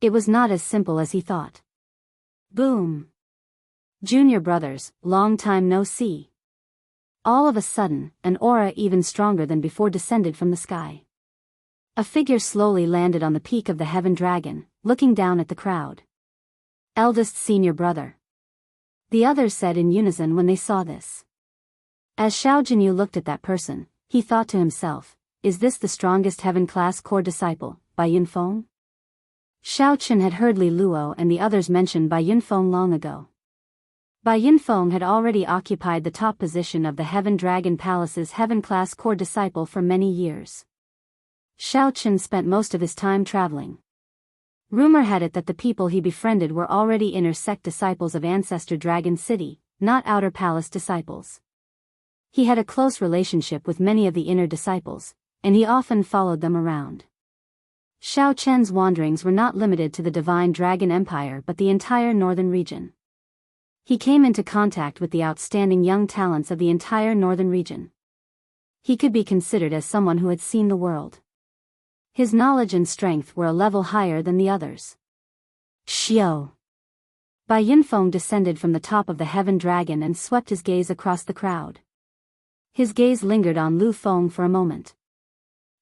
Speaker 1: It was not as simple as he thought. Boom! Junior brothers, long time no see. All of a sudden, an aura even stronger than before descended from the sky. A figure slowly landed on the peak of the Heaven Dragon, looking down at the crowd. Eldest senior brother. The others said in unison when they saw this. As Xiao Jinyu looked at that person, he thought to himself, "Is this the strongest heaven-class core disciple, Bai Yunfeng?" Xiao Chen had heard Li Luo and the others mention Bai Yunfeng long ago. Bai Yunfeng had already occupied the top position of the Heaven Dragon Palace's heaven-class core disciple for many years. Xiao Chen spent most of his time traveling. Rumor had it that the people he befriended were already inner sect disciples of Ancestor Dragon City, not outer palace disciples. He had a close relationship with many of the inner disciples, and he often followed them around. Xiao Chen's wanderings were not limited to the Divine Dragon Empire but the entire northern region. He came into contact with the outstanding young talents of the entire northern region. He could be considered as someone who had seen the world. His knowledge and strength were a level higher than the others. Xiao. Bai Yunfeng descended from the top of the heaven dragon and swept his gaze across the crowd. His gaze lingered on Lu Feng for a moment.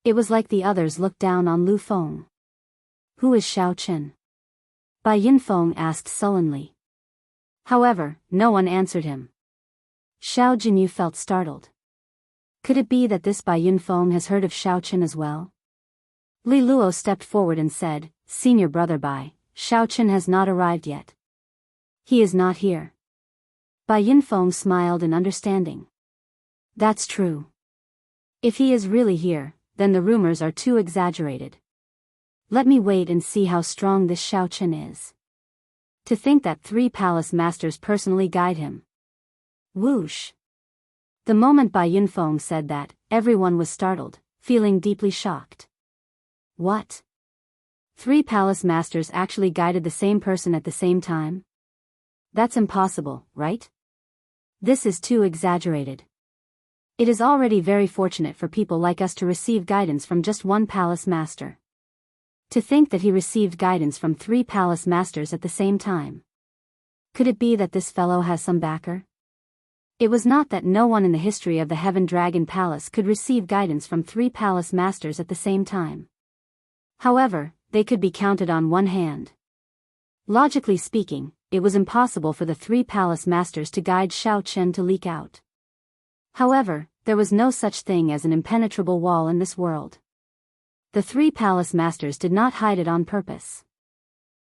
Speaker 1: It was like the others looked down on Lu Feng. Who is Xiao Chen? Bai Yunfeng asked sullenly. However, no one answered him. Xiao Jinyu felt startled. Could it be that this Bai Yunfeng has heard of Xiao Chen as well? Li Luo stepped forward and said, Senior brother Bai, Xiao Chen has not arrived yet. He is not here. Bai Yunfeng smiled in understanding. That's true. If he is really here, then the rumors are too exaggerated. Let me wait and see how strong this Xiao Chen is. To think that 3 palace masters personally guide him. Whoosh. The moment Bai Yunfeng said that, everyone was startled, feeling deeply shocked. What? 3 palace masters actually guided the same person at the same time? That's impossible, right? This is too exaggerated. It is already very fortunate for people like us to receive guidance from just one palace master. To think that he received guidance from 3 palace masters at the same time. Could it be that this fellow has some backer? It was not that no one in the history of the Heaven Dragon Palace could receive guidance from 3 palace masters at the same time. However, they could be counted on one hand. Logically speaking, it was impossible for the 3 palace masters to guide Xiao Chen to leak out. However, there was no such thing as an impenetrable wall in this world. The 3 palace masters did not hide it on purpose.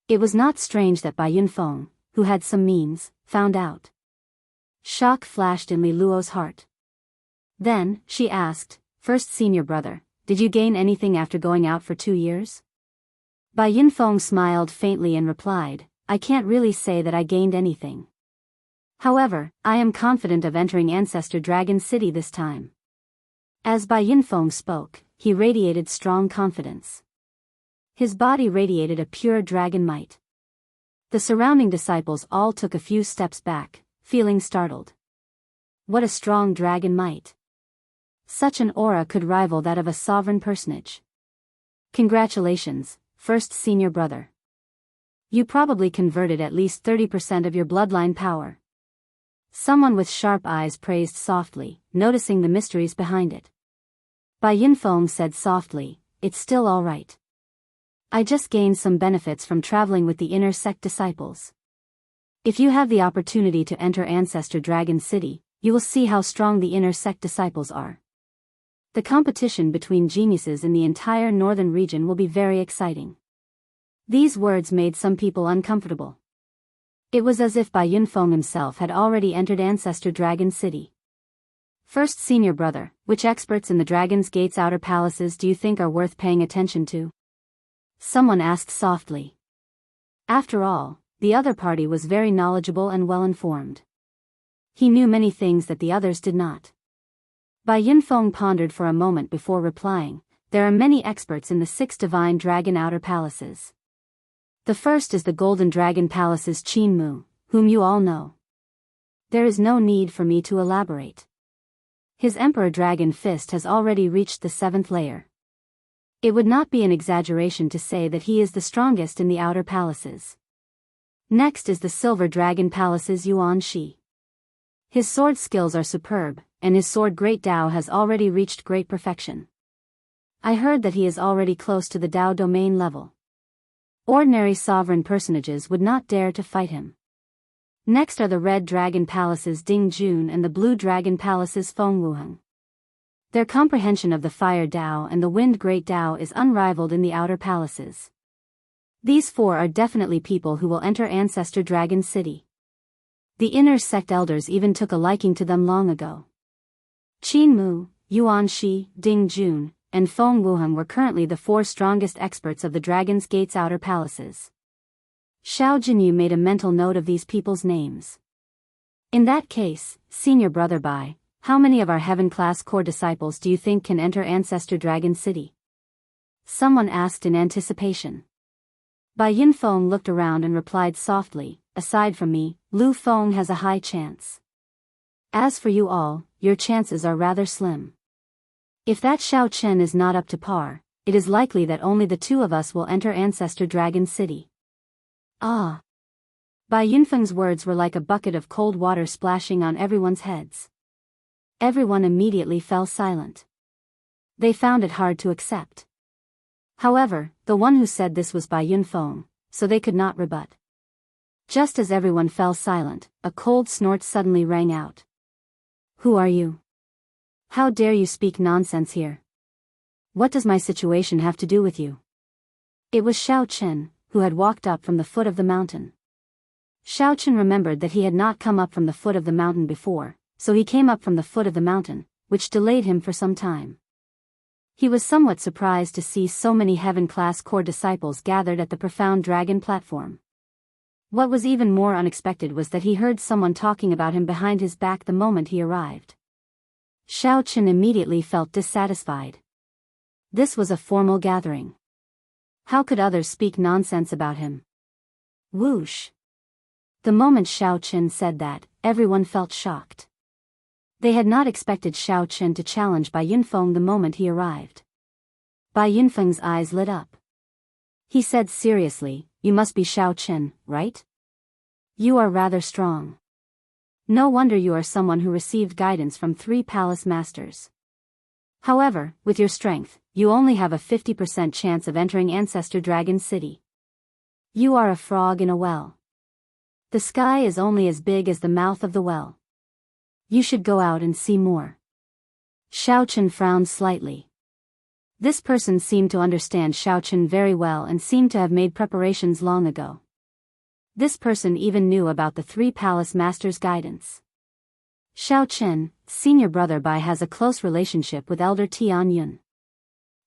Speaker 1: It was not strange that Bai Yunfeng, who had some means, found out. Shock flashed in Li Luo's heart. Then, she asked, First senior brother, did you gain anything after going out for 2 years? Bai Yunfeng smiled faintly and replied, I can't really say that I gained anything. However, I am confident of entering Ancestor Dragon City this time. As Bai Yunfeng spoke, he radiated strong confidence. His body radiated a pure dragon might. The surrounding disciples all took a few steps back, feeling startled. What a strong dragon might. Such an aura could rival that of a sovereign personage. Congratulations, first senior brother. You probably converted at least 30% of your bloodline power. Someone with sharp eyes praised softly, noticing the mysteries behind it. Bai Yunfeng said softly, It's still all right. I just gained some benefits from traveling with the inner sect disciples. If you have the opportunity to enter Ancestor Dragon City, you will see how strong the inner sect disciples are. The competition between geniuses in the entire northern region will be very exciting. These words made some people uncomfortable. It was as if Bai Yunfeng himself had already entered Ancestor Dragon City. First senior brother, which experts in the Dragon's Gate's outer palaces do you think are worth paying attention to? Someone asked softly. After all, the other party was very knowledgeable and well-informed. He knew many things that the others did not. Bai Yunfeng pondered for a moment before replying, There are many experts in the 6 divine dragon outer palaces. The first is the Golden Dragon Palace's Qin Mu, whom you all know. There is no need for me to elaborate. His Emperor Dragon Fist has already reached the 7th layer. It would not be an exaggeration to say that he is the strongest in the outer palaces. Next is the Silver Dragon Palace's Yuan Shi. His sword skills are superb, and his sword Great Dao has already reached great perfection. I heard that he is already close to the Dao domain level. Ordinary sovereign personages would not dare to fight him. Next are the Red Dragon Palace's Ding Jun and the Blue Dragon Palace's Feng Wuheng. Their comprehension of the Fire Dao and the Wind Great Dao is unrivaled in the outer palaces. These 4 are definitely people who will enter Ancestor Dragon City. The inner sect elders even took a liking to them long ago. Qin Mu, Yuan Shi, Ding Jun, and Feng Wuheng were currently the 4 strongest experts of the Dragon's Gate's outer palaces. Xiao Jinyu made a mental note of these people's names. In that case, senior brother Bai, how many of our heaven-class core disciples do you think can enter Ancestor Dragon City? Someone asked in anticipation. Bai Yunfeng looked around and replied softly, aside from me, Lu Feng has a high chance. As for you all, your chances are rather slim. If that Xiao Chen is not up to par, it is likely that only the two of us will enter Ancestor Dragon City. Ah! Bai Yunfeng's words were like a bucket of cold water splashing on everyone's heads. Everyone immediately fell silent. They found it hard to accept. However, the one who said this was Bai Yunfeng, so they could not rebut. Just as everyone fell silent, a cold snort suddenly rang out. Who are you? How dare you speak nonsense here? What does my situation have to do with you? It was Xiao Chen, who had walked up from the foot of the mountain. Xiao Chen remembered that he had not come up from the foot of the mountain before, so he came up from the foot of the mountain, which delayed him for some time. He was somewhat surprised to see so many heaven-class core disciples gathered at the profound dragon platform. What was even more unexpected was that he heard someone talking about him behind his back the moment he arrived. Xiao Chen immediately felt dissatisfied. This was a formal gathering. How could others speak nonsense about him? Whoosh! The moment Xiao Chen said that, everyone felt shocked. They had not expected Xiao Chen to challenge Bai Yunfeng the moment he arrived. Bai Yunfeng's eyes lit up. He said seriously, "You must be Xiao Chen, right? You are rather strong. No wonder you are someone who received guidance from 3 palace masters. However, with your strength, you only have a 50% chance of entering Ancestor Dragon City. You are a frog in a well. The sky is only as big as the mouth of the well. You should go out and see more." Xiao Chen frowned slightly. This person seemed to understand Xiao Chen very well and seemed to have made preparations long ago. This person even knew about the 3 palace masters' guidance. Xiao Chen, senior brother Bai, has a close relationship with Elder Tian Yun.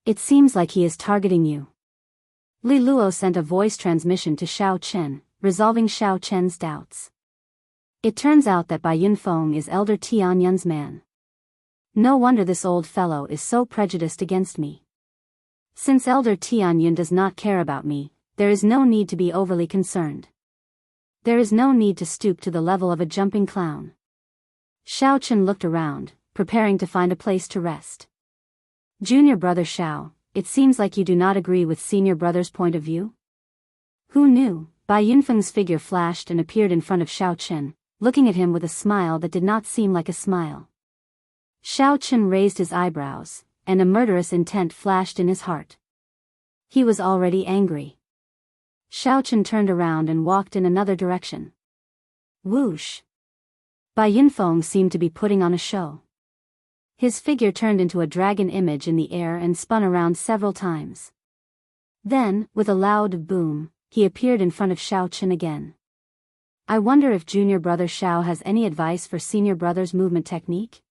Speaker 1: It seems like he is targeting you. Li Luo sent a voice transmission to Xiao Chen, resolving Xiao Chen's doubts. It turns out that Bai Yunfeng is Elder Tian Yun's man. No wonder this old fellow is so prejudiced against me. Since Elder Tian Yun does not care about me, there is no need to be overly concerned. There is no need to stoop to the level of a jumping clown. Xiao Chen looked around, preparing to find a place to rest. Junior brother Xiao, it seems like you do not agree with senior brother's point of view? Who knew? Bai Yunfeng's figure flashed and appeared in front of Xiao Chen, looking at him with a smile that did not seem like a smile. Xiao Chen raised his eyebrows, and a murderous intent flashed in his heart. He was already angry. Xiao Chen turned around and walked in another direction. Whoosh! Bai Yunfeng seemed to be putting on a show. His figure turned into a dragon image in the air and spun around several times. Then, with a loud boom, he appeared in front of Xiao Chen again. I wonder if junior brother Xiao has any advice for senior brother's movement technique?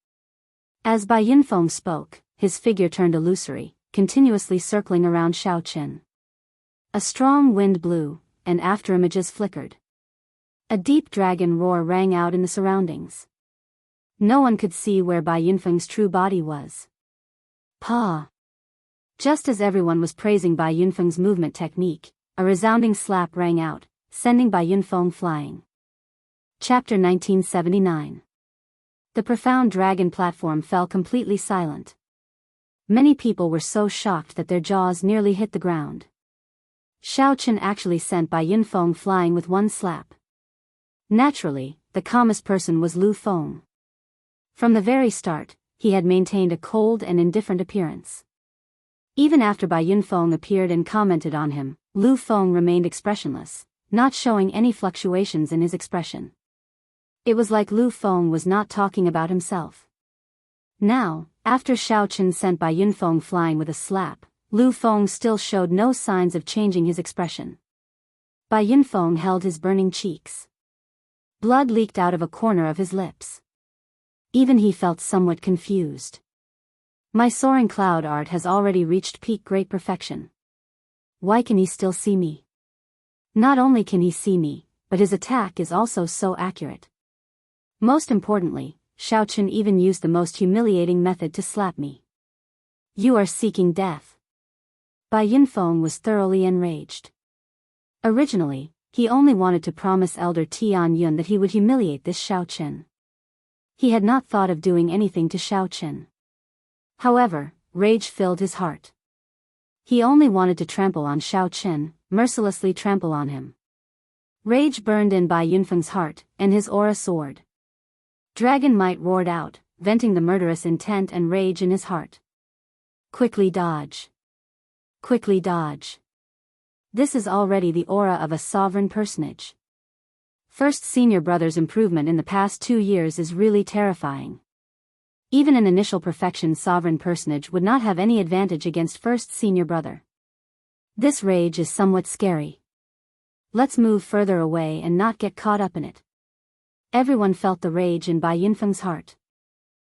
Speaker 1: As Bai Yunfeng spoke, his figure turned illusory, continuously circling around Xiao Chen. A strong wind blew, and afterimages flickered. A deep dragon roar rang out in the surroundings. No one could see where Bai Yunfeng's true body was. Pa! Just as everyone was praising Bai Yunfeng's movement technique, a resounding slap rang out, sending Bai Yunfeng flying. Chapter 1979. The profound dragon platform fell completely silent. Many people were so shocked that their jaws nearly hit the ground. Xiao Chen actually sent Bai Yunfeng flying with one slap. Naturally, the calmest person was Lu Feng. From the very start, he had maintained a cold and indifferent appearance. Even after Bai Yunfeng appeared and commented on him, Lu Feng remained expressionless, not showing any fluctuations in his expression. It was like Lu Feng was not talking about himself. Now, after Xiao Chen sent Bai Yunfeng flying with a slap, Lu Feng still showed no signs of changing his expression. Bai Yunfeng held his burning cheeks. Blood leaked out of a corner of his lips. Even he felt somewhat confused. My soaring cloud art has already reached peak great perfection. Why can he still see me? Not only can he see me, but his attack is also so accurate. Most importantly, Xiao Chen even used the most humiliating method to slap me. You are seeking death. Bai Yunfeng was thoroughly enraged. Originally, He only wanted to promise Elder Tian Yun that he would humiliate this Xiao Qin. He had not thought of doing anything to Xiao Qin. However, rage filled his heart. He only wanted to trample on Xiao Qin, mercilessly trample on him. Rage burned in Bai Yunfeng's heart, and his aura soared. Dragon might roared out, venting the murderous intent and rage in his heart. Quickly dodge. Quickly dodge. This is already the aura of a sovereign personage. First Senior Brother's improvement in the past 2 years is really terrifying. Even an initial perfection sovereign personage would not have any advantage against First Senior Brother. This rage is somewhat scary. Let's move further away and not get caught up in it. Everyone felt the rage in Bai Yunfeng's heart.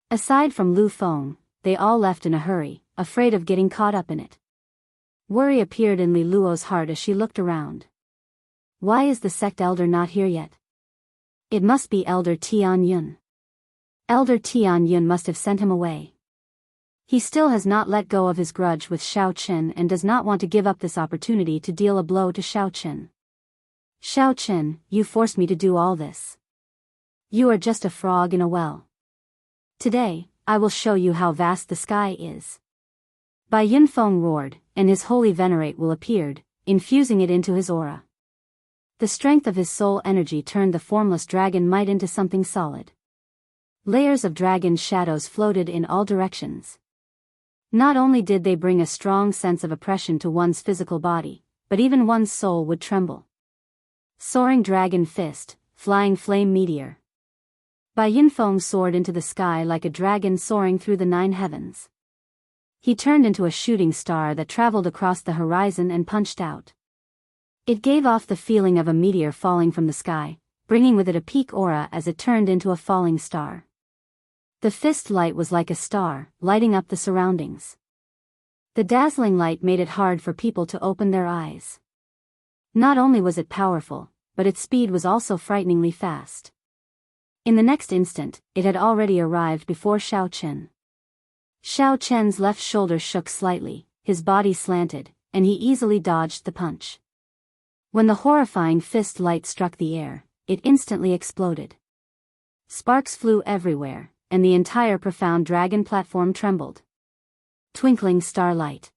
Speaker 1: Aside from Lu Feng, they all left in a hurry, afraid of getting caught up in it. Worry appeared in Li Luo's heart as she looked around. Why is the sect elder not here yet? It must be Elder Tian Yun. Elder Tian Yun must have sent him away. He still has not let go of his grudge with Xiao Qin and does not want to give up this opportunity to deal a blow to Xiao Qin. Xiao Qin, you forced me to do all this. You are just a frog in a well. Today, I will show you how vast the sky is. Bai Yunfeng roared, and his holy venerate will appeared, infusing it into his aura. The strength of his soul energy turned the formless dragon might into something solid. Layers of dragon shadows floated in all directions. Not only did they bring a strong sense of oppression to one's physical body, but even one's soul would tremble. Soaring dragon fist, flying flame meteor. Bai Yunfeng soared into the sky like a dragon soaring through the 9 heavens. He turned into a shooting star that traveled across the horizon and punched out. It gave off the feeling of a meteor falling from the sky, bringing with it a peak aura as it turned into a falling star. The fist light was like a star, lighting up the surroundings. The dazzling light made it hard for people to open their eyes. Not only was it powerful, but its speed was also frighteningly fast. In the next instant, it had already arrived before Xiao Qin. Xiao Qin's left shoulder shook slightly, his body slanted, and he easily dodged the punch. When the horrifying fist light struck the air, it instantly exploded. Sparks flew everywhere, and the entire profound dragon platform trembled. Twinkling starlight.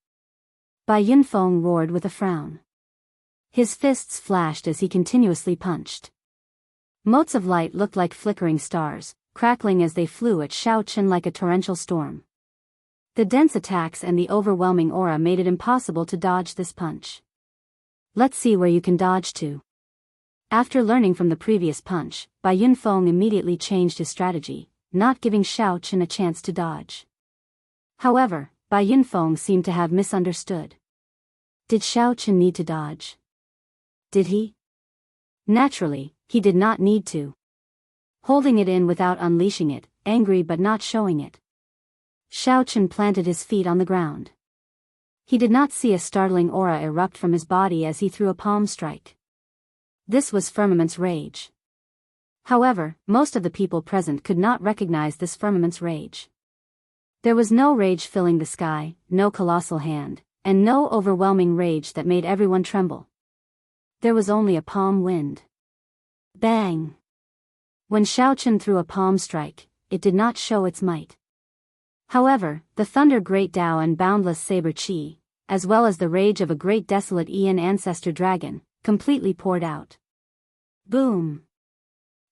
Speaker 1: Bai Yunfeng roared with a frown. His fists flashed as he continuously punched. Motes of light looked like flickering stars, crackling as they flew at Xiao Qin like a torrential storm. The dense attacks and the overwhelming aura made it impossible to dodge this punch. Let's see where you can dodge to. After learning from the previous punch, Bai Yunfeng immediately changed his strategy, not giving Xiao Qin a chance to dodge. However, Bai Yunfeng seemed to have misunderstood. Did Xiao Qin need to dodge? Did he? Naturally, he did not need to. Holding it in without unleashing it, angry but not showing it. Xiao Qin planted his feet on the ground. He did not see a startling aura erupt from his body as he threw a palm strike. This was Firmament's rage. However, most of the people present could not recognize this Firmament's rage. There was no rage filling the sky, no colossal hand, and no overwhelming rage that made everyone tremble. There was only a palm wind. Bang! When Xiao Qin threw a palm strike, it did not show its might. However, the thunder great Tao and boundless saber chi, as well as the rage of a great desolate Aeon ancestor dragon, completely poured out. Boom!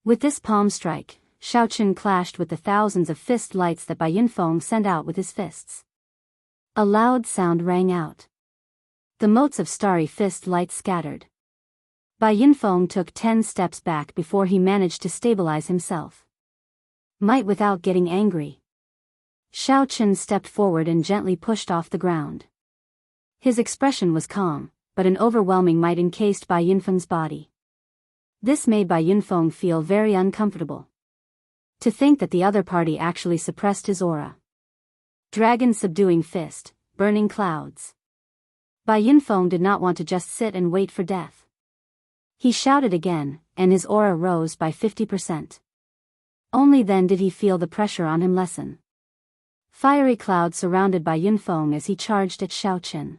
Speaker 1: With this palm strike, Xiao Qin clashed with the thousands of fist lights that Bai Yunfeng sent out with his fists. A loud sound rang out. The motes of starry fist lights scattered. Bai Yunfeng took 10 steps back before he managed to stabilize himself. Might without getting angry. Xiao Qin stepped forward and gently pushed off the ground. His expression was calm, but an overwhelming might encased Bai Yunfeng's body. This made Bai Yunfeng feel very uncomfortable. To think that the other party actually suppressed his aura. Dragon subduing fist, burning clouds. Bai Yunfeng did not want to just sit and wait for death. He shouted again, and his aura rose by 50%. Only then did he feel the pressure on him lessen. Fiery cloud surrounded Bai Yunfeng as he charged at Xiao Qin.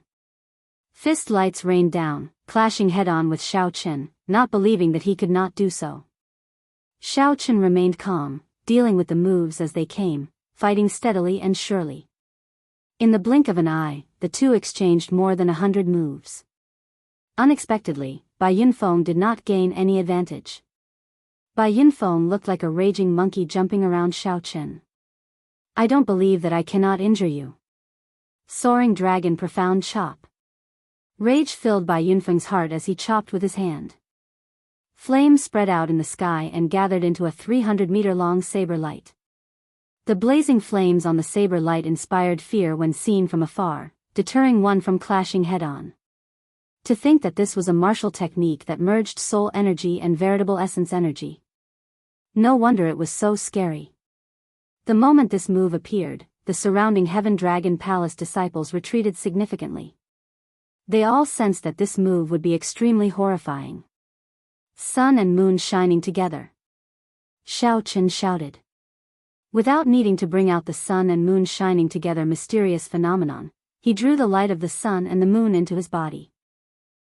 Speaker 1: Fist lights rained down, clashing head-on with Xiao Qin, not believing that he could not do so. Xiao Chen remained calm, dealing with the moves as they came, fighting steadily and surely. In the blink of an eye, the two exchanged more than 100 moves. Unexpectedly, Bai Yunfeng did not gain any advantage. Bai Yunfeng looked like a raging monkey jumping around Xiao Chen. I don't believe that I cannot injure you. Soaring dragon profound chop. Rage filled Bai Yunfeng's heart as he chopped with his hand. Flames spread out in the sky and gathered into a 300-meter-long saber light. The blazing flames on the saber light inspired fear when seen from afar, deterring one from clashing head-on. To think that this was a martial technique that merged soul energy and veritable essence energy. No wonder it was so scary. The moment this move appeared, the surrounding Heaven Dragon Palace disciples retreated significantly. They all sensed that this move would be extremely horrifying. Sun and moon shining together. Xiao Chen shouted. Without needing to bring out the sun and moon shining together mysterious phenomenon, he drew the light of the sun and the moon into his body.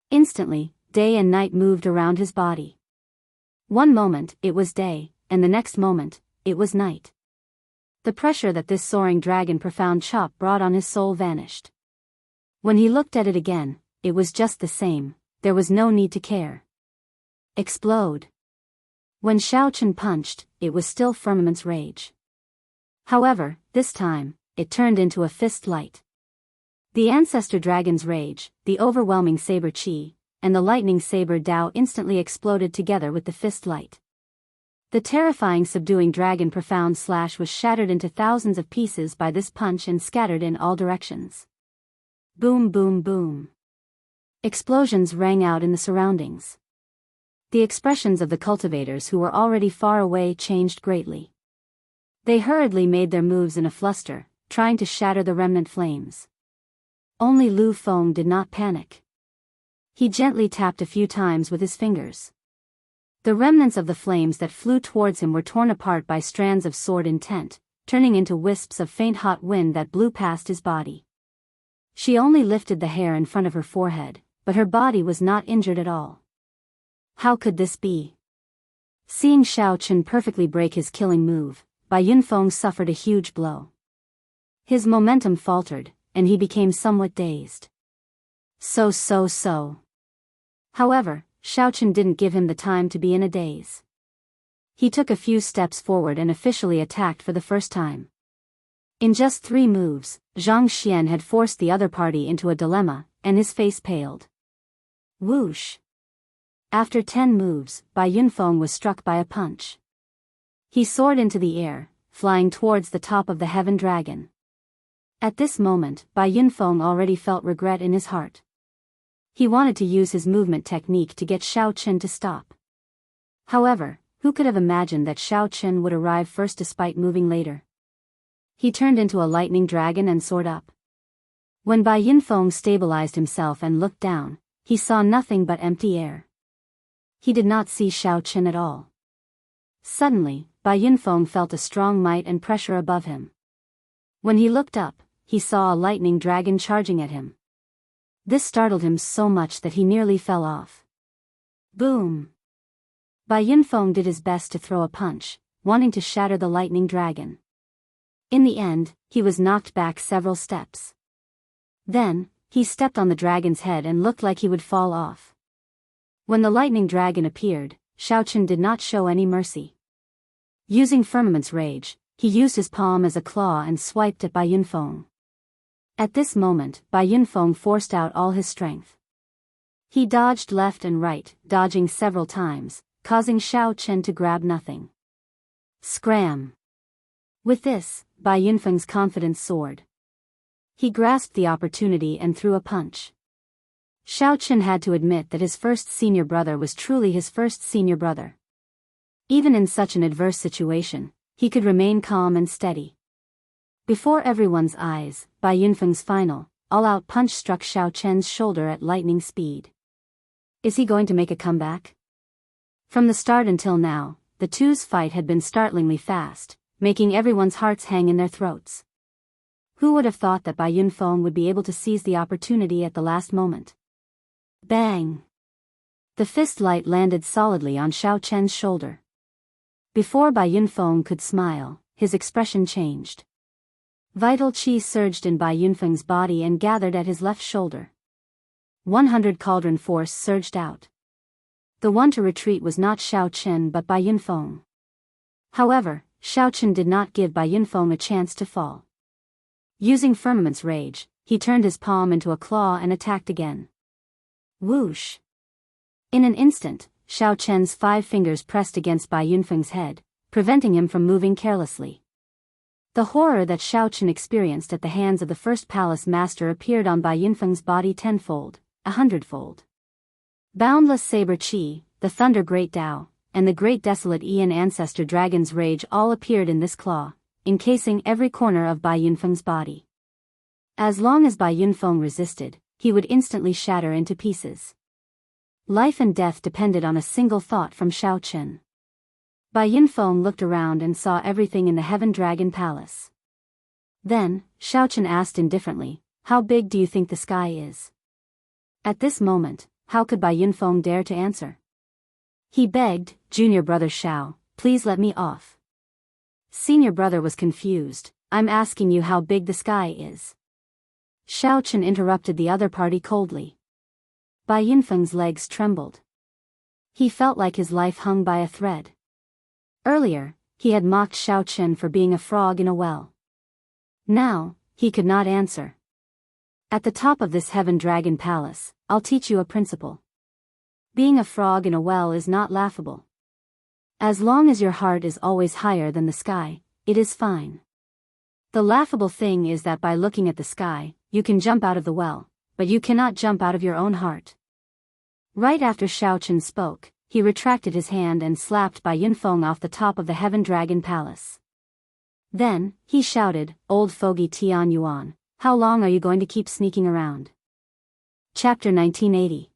Speaker 1: Instantly, day and night moved around his body. One moment, it was day, and the next moment, it was night. The pressure that this soaring dragon profound chop brought on his soul vanished. When he looked at it again, it was just the same, there was no need to care. Explode. When Xiao Chen punched, it was still firmament's rage. However, this time, it turned into a fist light. The ancestor dragon's rage, the overwhelming saber chi, and the lightning saber Dao instantly exploded together with the fist light. The terrifying subduing dragon profound slash was shattered into thousands of pieces by this punch and scattered in all directions. Boom boom boom. Explosions rang out in the surroundings. The expressions of the cultivators who were already far away changed greatly. They hurriedly made their moves in a fluster, trying to shatter the remnant flames. Only Lu Feng did not panic. He gently tapped a few times with his fingers. The remnants of the flames that flew towards him were torn apart by strands of sword intent, turning into wisps of faint hot wind that blew past his body. She only lifted the hair in front of her forehead, but her body was not injured at all. How could this be? Seeing Xiao Chen perfectly break his killing move, Bai Yunfeng suffered a huge blow. His momentum faltered, and he became somewhat dazed. So. However, Xiao Chen didn't give him the time to be in a daze. He took a few steps forward and officially attacked for the first time. In just 3 moves, Zhang Xian had forced the other party into a dilemma, and his face paled. Whoosh! After 10 moves, Bai Yunfeng was struck by a punch. He soared into the air, flying towards the top of the Heaven Dragon. At this moment, Bai Yunfeng already felt regret in his heart. He wanted to use his movement technique to get Xiao Chen to stop. However, who could have imagined that Xiao Chen would arrive first despite moving later? He turned into a lightning dragon and soared up. When Bai Yunfeng stabilized himself and looked down, he saw nothing but empty air. He did not see Xiao Chen at all. Suddenly, Bai Yunfeng felt a strong might and pressure above him. When he looked up, he saw a lightning dragon charging at him. This startled him so much that he nearly fell off. Boom! Bai Yunfeng did his best to throw a punch, wanting to shatter the lightning dragon. In the end, he was knocked back several steps. Then, he stepped on the dragon's head and looked like he would fall off. When the lightning dragon appeared, Xiao Chen did not show any mercy. Using firmament's rage, he used his palm as a claw and swiped at Bai Yunfeng. At this moment, Bai Yunfeng forced out all his strength. He dodged left and right, dodging several times, causing Xiao Chen to grab nothing. Scram! With this, Bai Yunfeng's confidence soared. He grasped the opportunity and threw a punch. Xiao Chen had to admit that his first senior brother was truly his first senior brother. Even in such an adverse situation, he could remain calm and steady. Before everyone's eyes, Bai Yunfeng's final, all-out punch struck Xiao Chen's shoulder at lightning speed. Is he going to make a comeback? From the start until now, the two's fight had been startlingly fast, making everyone's hearts hang in their throats. Who would have thought that Bai Yunfeng would be able to seize the opportunity at the last moment? Bang! The fist light landed solidly on Xiao Chen's shoulder. Before Bai Yunfeng could smile, his expression changed. Vital qi surged in Bai Yunfeng's body and gathered at his left shoulder. 100 cauldron force surged out. The one to retreat was not Xiao Chen but Bai Yunfeng. However, Xiao Chen did not give Bai Yunfeng a chance to fall. Using Firmament's rage, he turned his palm into a claw and attacked again. Whoosh! In an instant, Xiao Chen's 5 fingers pressed against Bai Yunfeng's head, preventing him from moving carelessly. The horror that Xiao Chen experienced at the hands of the first palace master appeared on Bai Yunfeng's body 10-fold, 100-fold. Boundless saber qi, the thunder great Tao, and the great desolate Ian ancestor dragon's rage all appeared in this claw, encasing every corner of Bai Yunfeng's body. As long as Bai Yunfeng resisted, he would instantly shatter into pieces. Life and death depended on a single thought from Xiao Chen. Bai Yunfeng looked around and saw everything in the Heaven Dragon Palace. Then, Xiao Chen asked indifferently, "How big do you think the sky is?" At this moment, how could Bai Yunfeng dare to answer? He begged, "Junior brother Xiao, please let me off." Senior brother was confused, "I'm asking you how big the sky is." Xiao Chen interrupted the other party coldly. Bai Yunfeng's legs trembled. He felt like his life hung by a thread. Earlier, he had mocked Xiao Chen for being a frog in a well. Now, he could not answer. "At the top of this Heaven Dragon Palace, I'll teach you a principle. Being a frog in a well is not laughable. As long as your heart is always higher than the sky, it is fine. The laughable thing is that by looking at the sky, you can jump out of the well, but you cannot jump out of your own heart." Right after Xiao Chen spoke, he retracted his hand and slapped Bai Yunfeng off the top of the Heaven Dragon Palace. Then, he shouted, "Old fogey Tian Yuan, how long are you going to keep sneaking around?" Chapter 1980.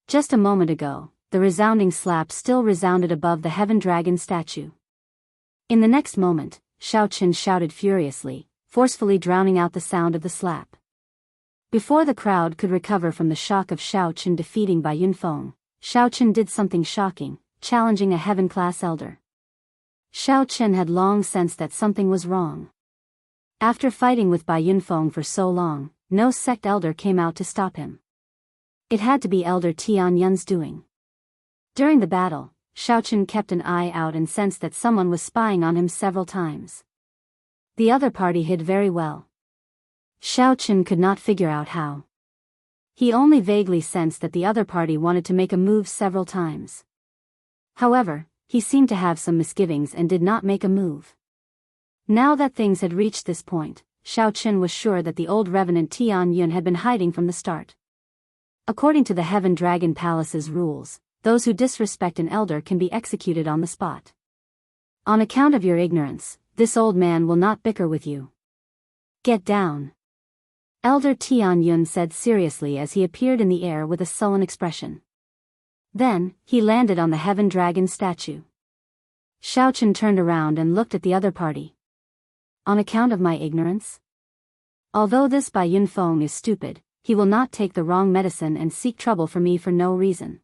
Speaker 1: Just a moment ago, the resounding slap still resounded above the Heaven Dragon statue. In the next moment, Xiao Chen shouted furiously, forcefully drowning out the sound of the slap. Before the crowd could recover from the shock of Xiao Chen defeating Bai Yunfeng, Xiao Chen did something shocking, challenging a heaven-class elder. Xiao Chen had long sensed that something was wrong. After fighting with Bai Yunfeng for so long, no sect elder came out to stop him. It had to be Elder Tian Yun's doing. During the battle, Xiao Chen kept an eye out and sensed that someone was spying on him several times. The other party hid very well. Xiao Chen could not figure out how. He only vaguely sensed that the other party wanted to make a move several times. However, he seemed to have some misgivings and did not make a move. Now that things had reached this point, Xiao Chen was sure that the old revenant Tian Yun had been hiding from the start. According to the Heaven Dragon Palace's rules, those who disrespect an elder can be executed on the spot. On account of your ignorance, this old man will not bicker with you. Get down. Elder Tian Yun said seriously as he appeared in the air with a sullen expression. Then, he landed on the Heaven Dragon statue. Xiao Chen turned around and looked at the other party. On account of my ignorance? Although this Bai Yunfeng is stupid, he will not take the wrong medicine and seek trouble for me for no reason.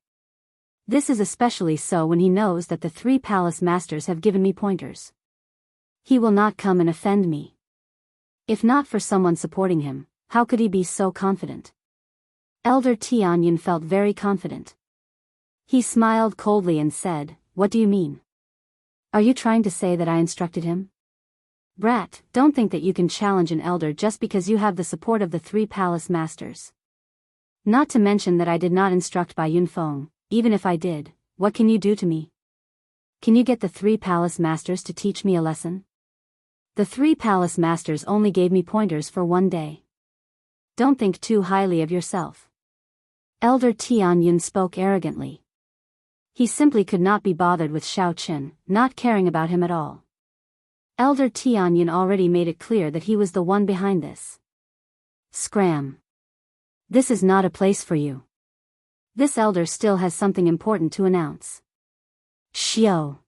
Speaker 1: This is especially so when he knows that the 3 palace masters have given me pointers. He will not come and offend me. If not for someone supporting him, how could he be so confident? Elder Tian Yun felt very confident. He smiled coldly and said, "What do you mean? Are you trying to say that I instructed him? Brat, don't think that you can challenge an elder just because you have the support of the 3 palace masters. Not to mention that I did not instruct Bai Yunfeng. Even if I did, what can you do to me? Can you get the 3 palace masters to teach me a lesson? The 3 palace masters only gave me pointers for 1 day. Don't think too highly of yourself." Elder Tian Yun spoke arrogantly. He simply could not be bothered with Xiao Chen, not caring about him at all. Elder Tian Yun already made it clear that he was the one behind this. Scram. This is not a place for you. This elder still has something important to announce. Xiao.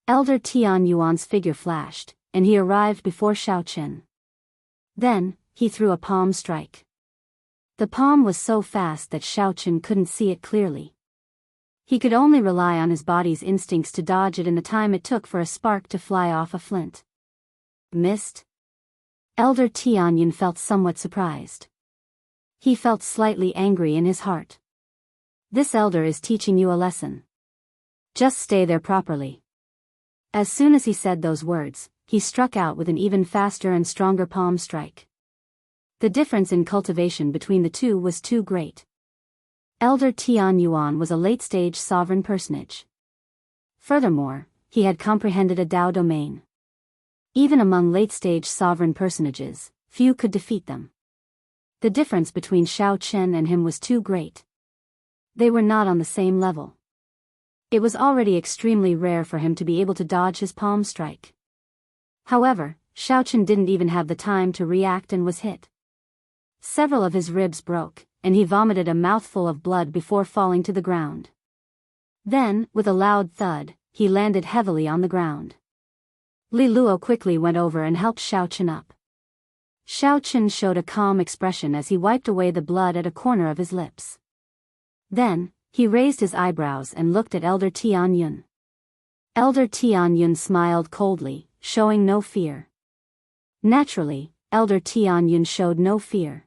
Speaker 1: Elder Tian Yuan's figure flashed, and he arrived before Xiao Chen. Then, he threw a palm strike. The palm was so fast that Xiao Chen couldn't see it clearly. He could only rely on his body's instincts to dodge it in the time it took for a spark to fly off a flint. Missed? Elder Tianyun felt somewhat surprised. He felt slightly angry in his heart. This elder is teaching you a lesson. Just stay there properly. As soon as he said those words, he struck out with an even faster and stronger palm strike. The difference in cultivation between the two was too great. Elder Tian Yuan was a late-stage sovereign personage. Furthermore, he had comprehended a Dao domain. Even among late-stage sovereign personages, few could defeat them. The difference between Xiao Chen and him was too great. They were not on the same level. It was already extremely rare for him to be able to dodge his palm strike. However, Xiao Chen didn't even have the time to react and was hit. Several of his ribs broke, and he vomited a mouthful of blood before falling to the ground. Then, with a loud thud, he landed heavily on the ground. Li Luo quickly went over and helped Xiao Chen up. Xiao Chen showed a calm expression as he wiped away the blood at a corner of his lips. Then, he raised his eyebrows and looked at Elder Tianyun. Elder Tianyun smiled coldly, showing no fear. Naturally, Elder Tianyun showed no fear.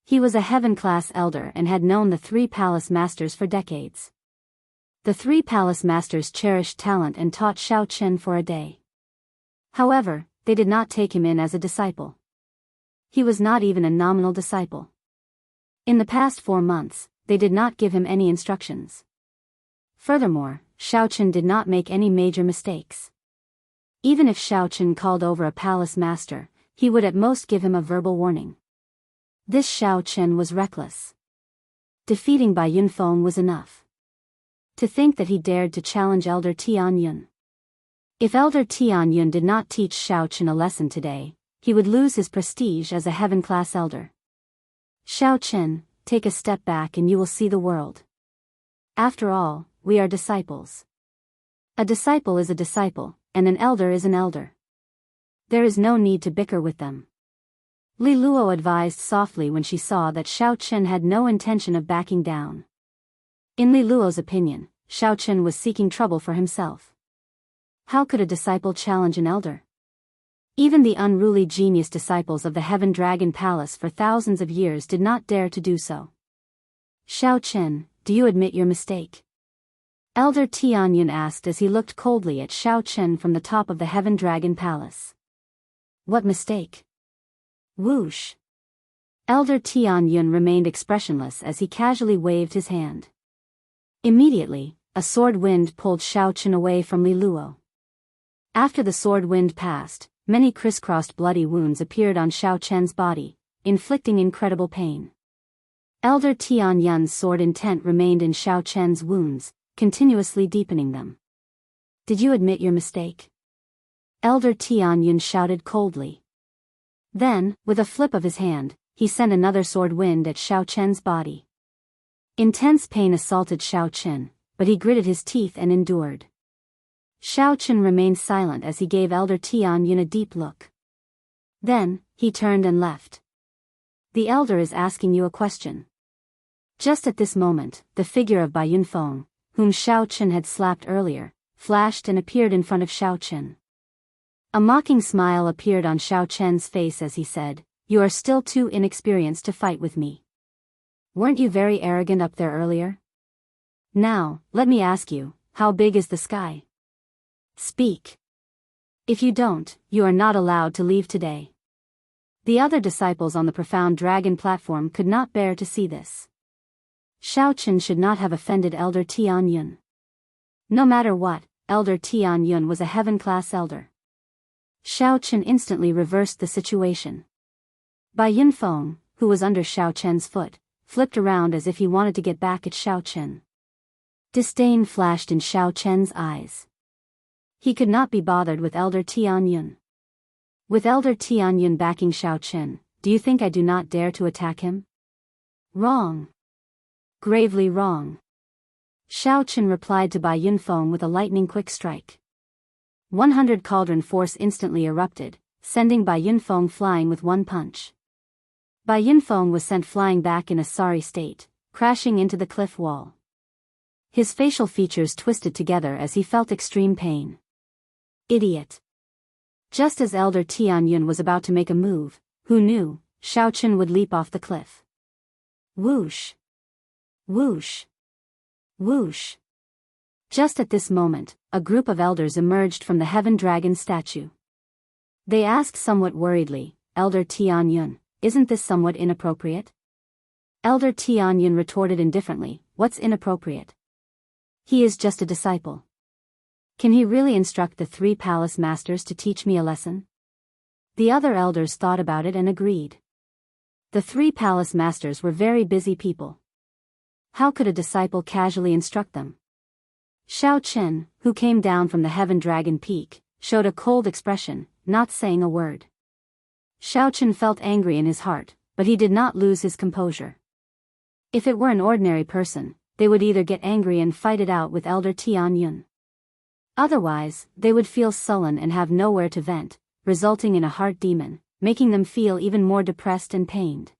Speaker 1: He was a heaven-class elder and had known the three palace masters for decades. The three palace masters cherished talent and taught Xiao Chen for a day. However, they did not take him in as a disciple. He was not even a nominal disciple. In the past 4 months, they did not give him any instructions. Furthermore, Xiao Chen did not make any major mistakes. Even if Xiao Chen called over a palace master, he would at most give him a verbal warning. This Xiao Chen was reckless. Defeating Bai Yunfeng was enough. To think that he dared to challenge Elder Tianyun. If Elder Tianyun did not teach Xiao Chen a lesson today, he would lose his prestige as a heaven-class elder. Xiao Chen, take a step back and you will see the world. After all, we are disciples. A disciple is a disciple, and an elder is an elder. There is no need to bicker with them. Li Luo advised softly when she saw that Xiao Chen had no intention of backing down. In Li Luo's opinion, Xiao Chen was seeking trouble for himself. How could a disciple challenge an elder? Even the unruly genius disciples of the Heaven Dragon Palace for thousands of years did not dare to do so. Xiao Chen, do you admit your mistake? Elder Tianyun asked as he looked coldly at Xiao Chen from the top of the Heaven Dragon Palace. What mistake? Whoosh. Elder Tianyun remained expressionless as he casually waved his hand. Immediately, a sword wind pulled Xiao Chen away from Li Luo. After the sword wind passed, many crisscrossed bloody wounds appeared on Xiao Chen's body, inflicting incredible pain. Elder Tianyun's sword intent remained in Xiao Chen's wounds, continuously deepening them. Did you admit your mistake? Elder Tianyun shouted coldly. Then, with a flip of his hand, he sent another sword wind at Xiao Chen's body. Intense pain assaulted Xiao Chen, but he gritted his teeth and endured. Xiao Chen remained silent as he gave Elder Tianyun a deep look. Then, he turned and left. The elder is asking you a question. Just at this moment, the figure of Bai Yunfeng, whom Xiao Chen had slapped earlier, flashed and appeared in front of Xiao Chen. A mocking smile appeared on Xiao Chen's face as he said, "You are still too inexperienced to fight with me. Weren't you very arrogant up there earlier? Now, let me ask you, how big is the sky? Speak. If you don't, you are not allowed to leave today." The other disciples on the profound dragon platform could not bear to see this. Xiao Chen should not have offended Elder Tianyun. No matter what, Elder Tianyun was a heaven-class elder. Xiao Chen instantly reversed the situation. Bai Yunfeng, who was under Xiao Chen's foot, flipped around as if he wanted to get back at Xiao Chen. Disdain flashed in Xiao Chen's eyes. He could not be bothered with Elder Tianyun. With Elder Tianyun backing Xiao Chen, do you think I do not dare to attack him? Wrong. Gravely wrong. Xiao Chen replied to Bai Yunfeng with a lightning-quick strike. 100 cauldron force instantly erupted, sending Bai Yunfeng flying with one punch. Bai Yunfeng was sent flying back in a sorry state, crashing into the cliff wall. His facial features twisted together as he felt extreme pain. Idiot. Just as Elder Tianyun was about to make a move, who knew, Xiaochen would leap off the cliff. Whoosh. Whoosh. Whoosh. Just at this moment, a group of elders emerged from the heaven dragon statue. They asked somewhat worriedly, Elder Tianyun, isn't this somewhat inappropriate? Elder Tianyun retorted indifferently, what's inappropriate? He is just a disciple. Can he really instruct the 3 palace masters to teach me a lesson? The other elders thought about it and agreed. The 3 palace masters were very busy people. How could a disciple casually instruct them? Xiaochen, who came down from the heaven dragon peak, showed a cold expression, not saying a word. Xiaochen felt angry in his heart, but he did not lose his composure. If it were an ordinary person, they would either get angry and fight it out with Elder Tianyun. Otherwise, they would feel sullen and have nowhere to vent, resulting in a heart demon, making them feel even more depressed and pained.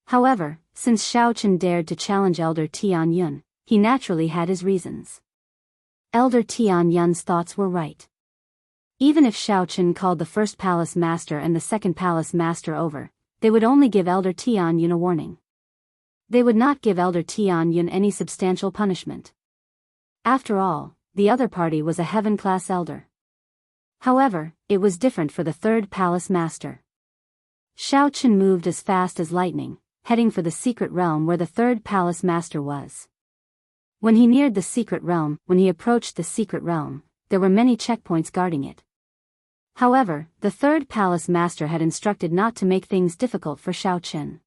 Speaker 1: However, since Xiaochen dared to challenge Elder Tianyun, he naturally had his reasons. Elder Tianyun's thoughts were right. Even if Xiaochen called the first palace master and the second palace master over, they would only give Elder Tianyun a warning. They would not give Elder Tianyun any substantial punishment. After all, the other party was a heaven-class elder. However, it was different for the third palace master. Xiaochen moved as fast as lightning, heading for the secret realm where the third palace master was. When he neared the secret realm, there were many checkpoints guarding it. However, the third palace master had instructed not to make things difficult for Xiaochen.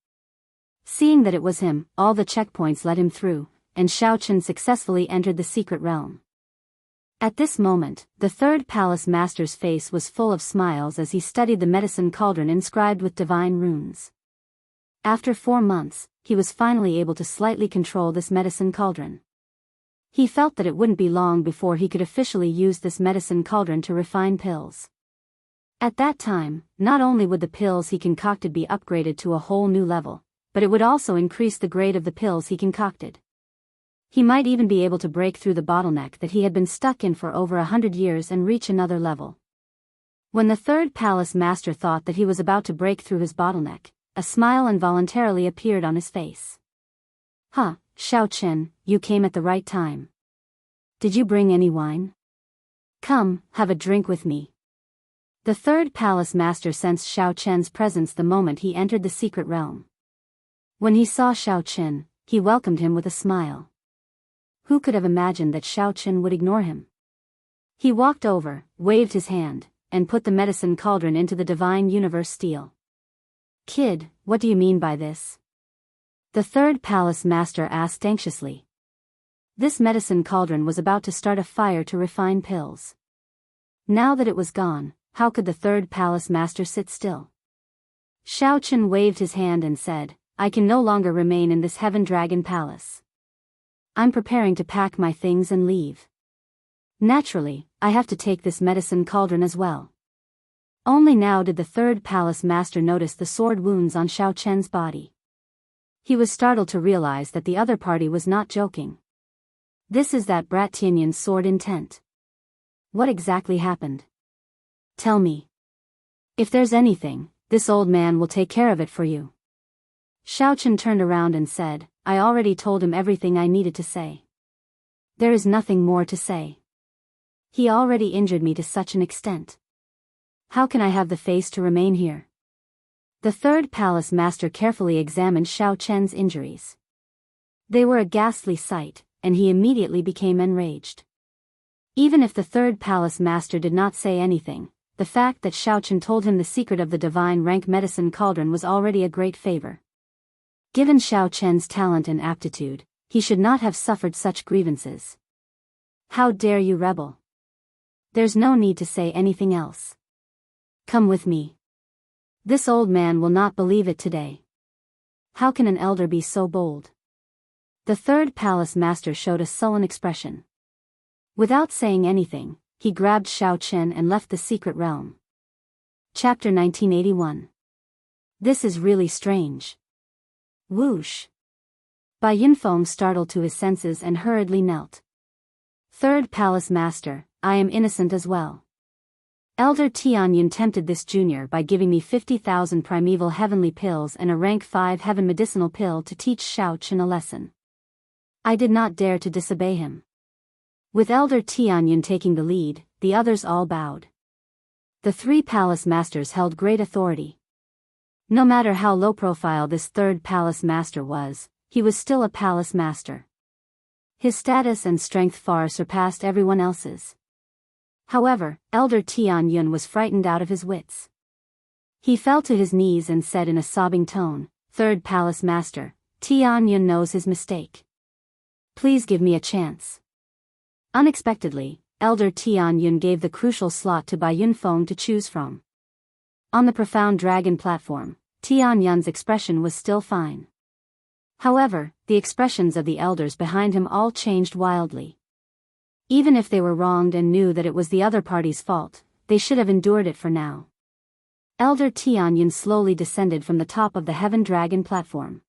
Speaker 1: Seeing that it was him, all the checkpoints let him through, and Xiaochen successfully entered the secret realm. At this moment, the third palace master's face was full of smiles as he studied the medicine cauldron inscribed with divine runes. After 4 months, he was finally able to slightly control this medicine cauldron. He felt that it wouldn't be long before he could officially use this medicine cauldron to refine pills. At that time, not only would the pills he concocted be upgraded to a whole new level, but it would also increase the grade of the pills he concocted. He might even be able to break through the bottleneck that he had been stuck in for over 100 years and reach another level. When the third palace master thought that he was about to break through his bottleneck, a smile involuntarily appeared on his face. Huh, Xiaochen, you came at the right time. Did you bring any wine? Come, have a drink with me. The third palace master sensed Xiaochen's presence the moment he entered the secret realm. When he saw Xiaochen, he welcomed him with a smile. Who could have imagined that Xiaochen would ignore him? He walked over, waved his hand, and put the medicine cauldron into the divine universe steel. Kid, what do you mean by this? The third palace master asked anxiously. This medicine cauldron was about to start a fire to refine pills. Now that it was gone, how could the third palace master sit still? Xiaochen waved his hand and said, I can no longer remain in this heaven dragon palace. I'm preparing to pack my things and leave. Naturally, I have to take this medicine cauldron as well. Only now did the third palace master notice the sword wounds on Xiaochen's body. He was startled to realize that the other party was not joking. This is that brat Tianyun's sword intent. What exactly happened? Tell me. If there's anything, this old man will take care of it for you. Xiaochen turned around and said, I already told him everything I needed to say. There is nothing more to say. He already injured me to such an extent. How can I have the face to remain here? The third palace master carefully examined Xiaochen's injuries. They were a ghastly sight, and he immediately became enraged. Even if the third palace master did not say anything, the fact that Xiaochen told him the secret of the divine rank medicine cauldron was already a great favor. Given Xiaochen's talent and aptitude, he should not have suffered such grievances. How dare you rebel? There's no need to say anything else. Come with me. This old man will not believe it today. How can an elder be so bold? The third palace master showed a sullen expression. Without saying anything, he grabbed Xiaochen and left the secret realm. Chapter 1981. This is really strange. Whoosh. Bai Yunfeng startled to his senses and hurriedly knelt. Third Palace Master, I am innocent as well. Elder Tianyun tempted this junior by giving me 50,000 primeval heavenly pills and a rank 5 heaven medicinal pill to teach Xiaochen a lesson. I did not dare to disobey him. With Elder Tianyun taking the lead, the others all bowed. The 3 palace masters held great authority. No matter how low profile this third palace master was, he was still a palace master. His status and strength far surpassed everyone else's. However, Elder Tianyun was frightened out of his wits. He fell to his knees and said in a sobbing tone, Third Palace Master, Tianyun knows his mistake. Please give me a chance. Unexpectedly, Elder Tianyun gave the crucial slot to Bai Yunfeng to choose from. On the profound dragon platform, Tianyun's expression was still fine. However, the expressions of the elders behind him all changed wildly. Even if they were wronged and knew that it was the other party's fault, they should have endured it for now. Elder Tianyun slowly descended from the top of the Heaven Dragon platform.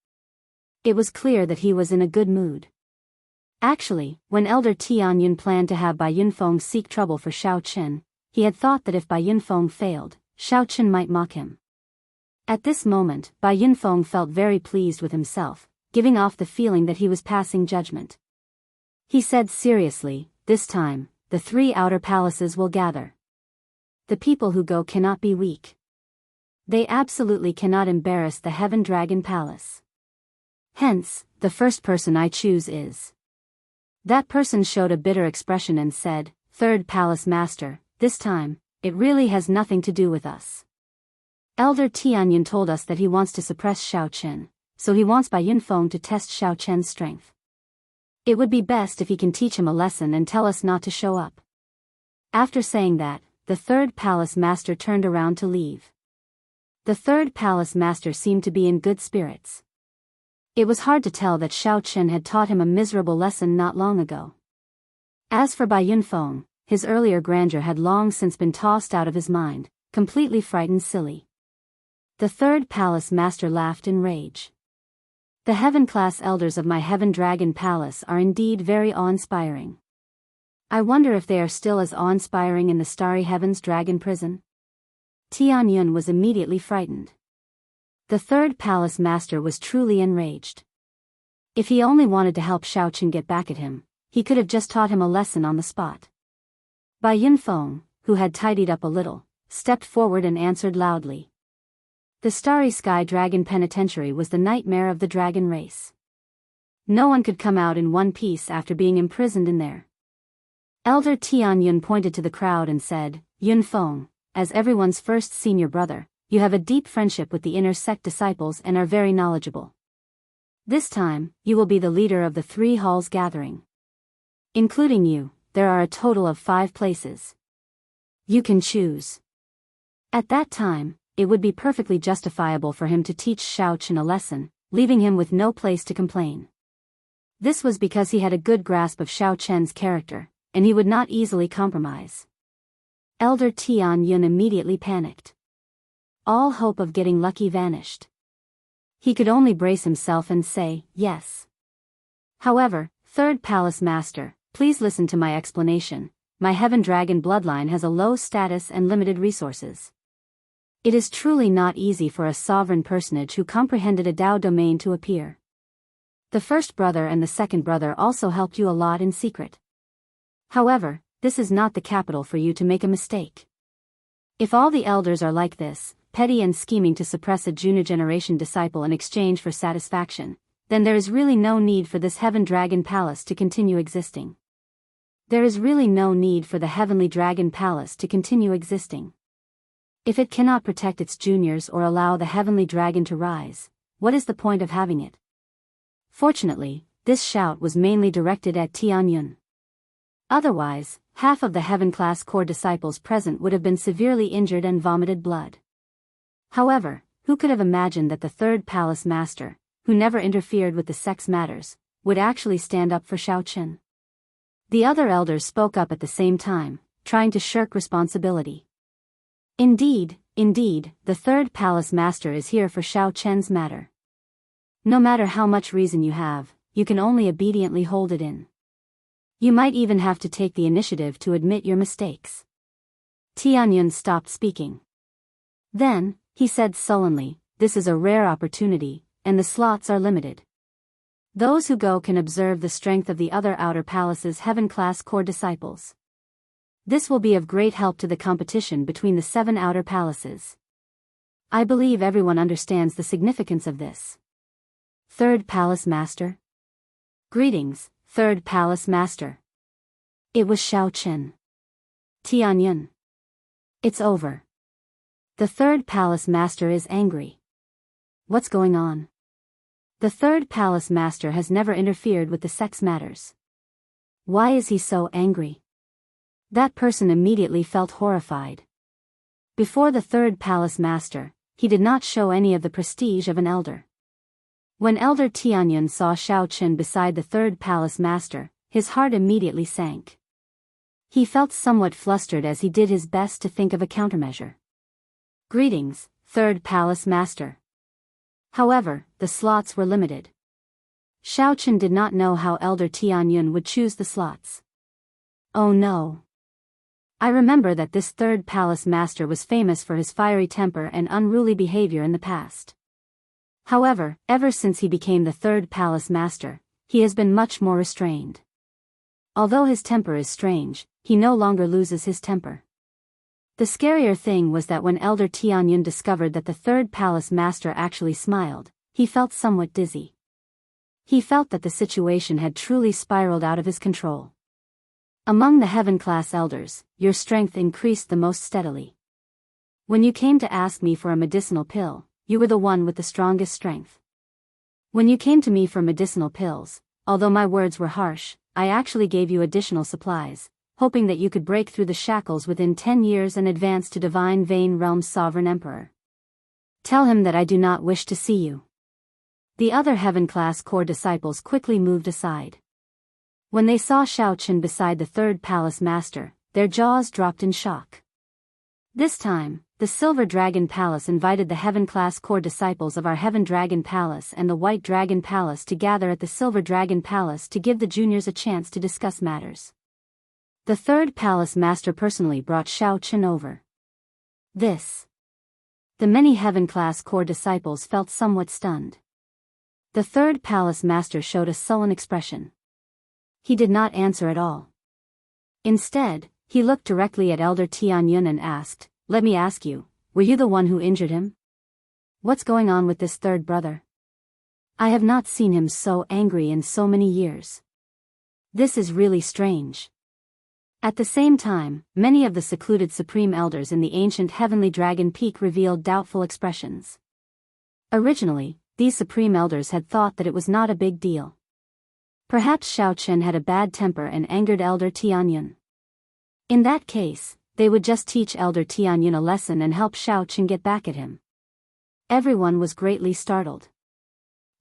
Speaker 1: It was clear that he was in a good mood. Actually, when Elder Tianyun planned to have Bai Yunfeng seek trouble for Xiaochen, he had thought that if Bai Yunfeng failed, Xiaochen might mock him. At this moment, Bai Yunfeng felt very pleased with himself, giving off the feeling that he was passing judgment. He said seriously, this time, the 3 outer palaces will gather. The people who go cannot be weak. They absolutely cannot embarrass the Heaven Dragon Palace. Hence, the first person I choose is. That person showed a bitter expression and said, Third Palace Master, this time, it really has nothing to do with us. Elder Tianyun told us that he wants to suppress Xiaochen, so he wants Bai Yunfeng to test Xiaochen's strength. It would be best if he can teach him a lesson and tell us not to show up. After saying that, the third palace master turned around to leave. The third palace master seemed to be in good spirits. It was hard to tell that Xiaochen had taught him a miserable lesson not long ago. As for Bai Yunfeng, his earlier grandeur had long since been tossed out of his mind, completely frightened silly. The third palace master laughed in rage. The heaven-class elders of my Heaven Dragon Palace are indeed very awe-inspiring. I wonder if they are still as awe-inspiring in the starry heavens dragon prison? Tianyun was immediately frightened. The third palace master was truly enraged. If he only wanted to help Xiaochen get back at him, he could have just taught him a lesson on the spot. Bai Yunfeng, who had tidied up a little, stepped forward and answered loudly. The Starry Sky Dragon Penitentiary was the nightmare of the dragon race. No one could come out in one piece after being imprisoned in there. Elder Tianyun pointed to the crowd and said, Yunfeng, as everyone's first senior brother, you have a deep friendship with the inner sect disciples and are very knowledgeable. This time, you will be the leader of the 3 halls gathering. Including you, there are a total of 5 places. You can choose. At that time, it would be perfectly justifiable for him to teach Xiaochen a lesson, leaving him with no place to complain. This was because he had a good grasp of Xiaochen's character, and he would not easily compromise. Elder Tianyun immediately panicked. All hope of getting lucky vanished. He could only brace himself and say, yes. However, third palace master, please listen to my explanation. My Heaven Dragon bloodline has a low status and limited resources. It is truly not easy for a sovereign personage who comprehended a Dao domain to appear. The first brother and the second brother also helped you a lot in secret. However, this is not the capital for you to make a mistake. If all the elders are like this, petty and scheming to suppress a junior generation disciple in exchange for satisfaction, then there is really no need for this Heaven Dragon Palace to continue existing. There is really no need for the Heavenly Dragon Palace to continue existing. If it cannot protect its juniors or allow the Heavenly Dragon to rise, what is the point of having it? Fortunately, this shout was mainly directed at Tianyun. Otherwise, half of the Heaven-class core disciples present would have been severely injured and vomited blood. However, who could have imagined that the third palace master, who never interfered with the sex matters, would actually stand up for Xiaochen? The other elders spoke up at the same time, trying to shirk responsibility. Indeed, the third palace master is here for Xiaochen's matter. No matter how much reason you have, you can only obediently hold it in. You might even have to take the initiative to admit your mistakes. Tianyun stopped speaking. Then, he said sullenly, this is a rare opportunity, and the slots are limited. Those who go can observe the strength of the other outer palace's heaven-class core disciples. This will be of great help to the competition between the 7 outer palaces. I believe everyone understands the significance of this. Third Palace Master. Greetings, Third Palace Master. It was Xiao Chen. Tianyun. It's over. The Third Palace Master is angry. What's going on? The Third Palace Master has never interfered with the sex matters. Why is he so angry? That person immediately felt horrified. Before the Third Palace Master, he did not show any of the prestige of an elder. When Elder Tianyun saw Xiao Chen beside the Third Palace Master, his heart immediately sank. He felt somewhat flustered as he did his best to think of a countermeasure. Greetings, Third Palace Master. However, the slots were limited. Xiao Chen did not know how Elder Tianyun would choose the slots. Oh no. I remember that this Third Palace Master was famous for his fiery temper and unruly behavior in the past. However, ever since he became the Third Palace Master, he has been much more restrained. Although his temper is strange, he no longer loses his temper. The scarier thing was that when Elder Tianyun discovered that the Third Palace Master actually smiled, he felt somewhat dizzy. He felt that the situation had truly spiraled out of his control. Among the heaven-class elders, your strength increased the most steadily. When you came to ask me for a medicinal pill, you were the one with the strongest strength. When you came to me for medicinal pills, although my words were harsh, I actually gave you additional supplies, hoping that you could break through the shackles within 10 years and advance to Divine Vein Realm's Sovereign Emperor. Tell him that I do not wish to see you. The other heaven-class core disciples quickly moved aside. When they saw Xiao Chen beside the Third Palace Master, their jaws dropped in shock. This time, the Silver Dragon Palace invited the heaven-class core disciples of our Heaven Dragon Palace and the White Dragon Palace to gather at the Silver Dragon Palace to give the juniors a chance to discuss matters. The Third Palace Master personally brought Xiao Chen over. The many heaven-class core disciples felt somewhat stunned. The Third Palace Master showed a sullen expression. He did not answer at all. Instead, he looked directly at Elder Tianyun and asked, "Let me ask you, were you the one who injured him? What's going on with this third brother? I have not seen him so angry in so many years. This is really strange." At the same time, many of the secluded supreme elders in the ancient heavenly dragon peak revealed doubtful expressions. Originally, these supreme elders had thought that it was not a big deal. Perhaps Xiao Chen had a bad temper and angered Elder Tianyun. In that case, they would just teach Elder Tianyun a lesson and help Xiao Chen get back at him. Everyone was greatly startled.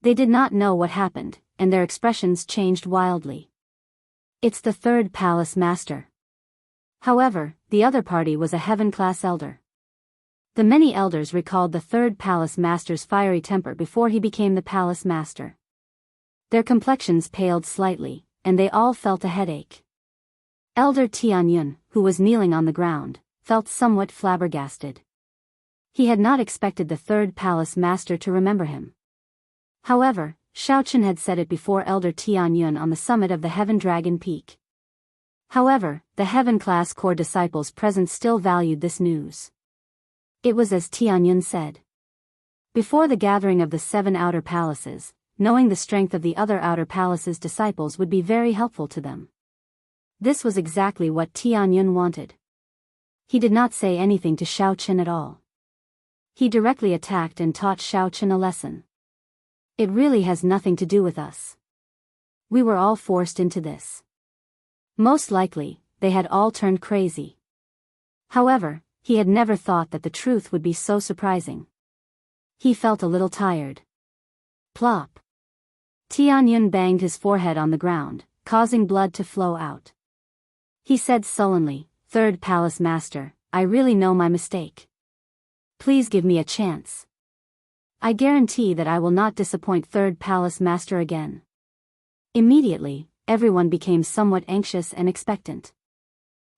Speaker 1: They did not know what happened, and their expressions changed wildly. It's the Third Palace Master. However, the other party was a heaven-class elder. The many elders recalled the Third Palace Master's fiery temper before he became the Palace Master. Their complexions paled slightly, and they all felt a headache. Elder Tianyun, who was kneeling on the ground, felt somewhat flabbergasted. He had not expected the Third Palace Master to remember him. However, Xiao Chen had said it before Elder Tianyun on the summit of the Heaven Dragon Peak. However, the heaven-class core disciples present still valued this news. It was as Tianyun said. Before the gathering of the 7 outer palaces, knowing the strength of the other outer palaces' disciples would be very helpful to them. This was exactly what Tianyun wanted. He did not say anything to Xiao Chen at all. He directly attacked and taught Xiao Chen a lesson. It really has nothing to do with us. We were all forced into this. Most likely, they had all turned crazy. However, he had never thought that the truth would be so surprising. He felt a little tired. Plop. Tianyun banged his forehead on the ground, causing blood to flow out. He said sullenly, "Third Palace Master, I really know my mistake. Please give me a chance. I guarantee that I will not disappoint Third Palace Master again." Immediately, everyone became somewhat anxious and expectant.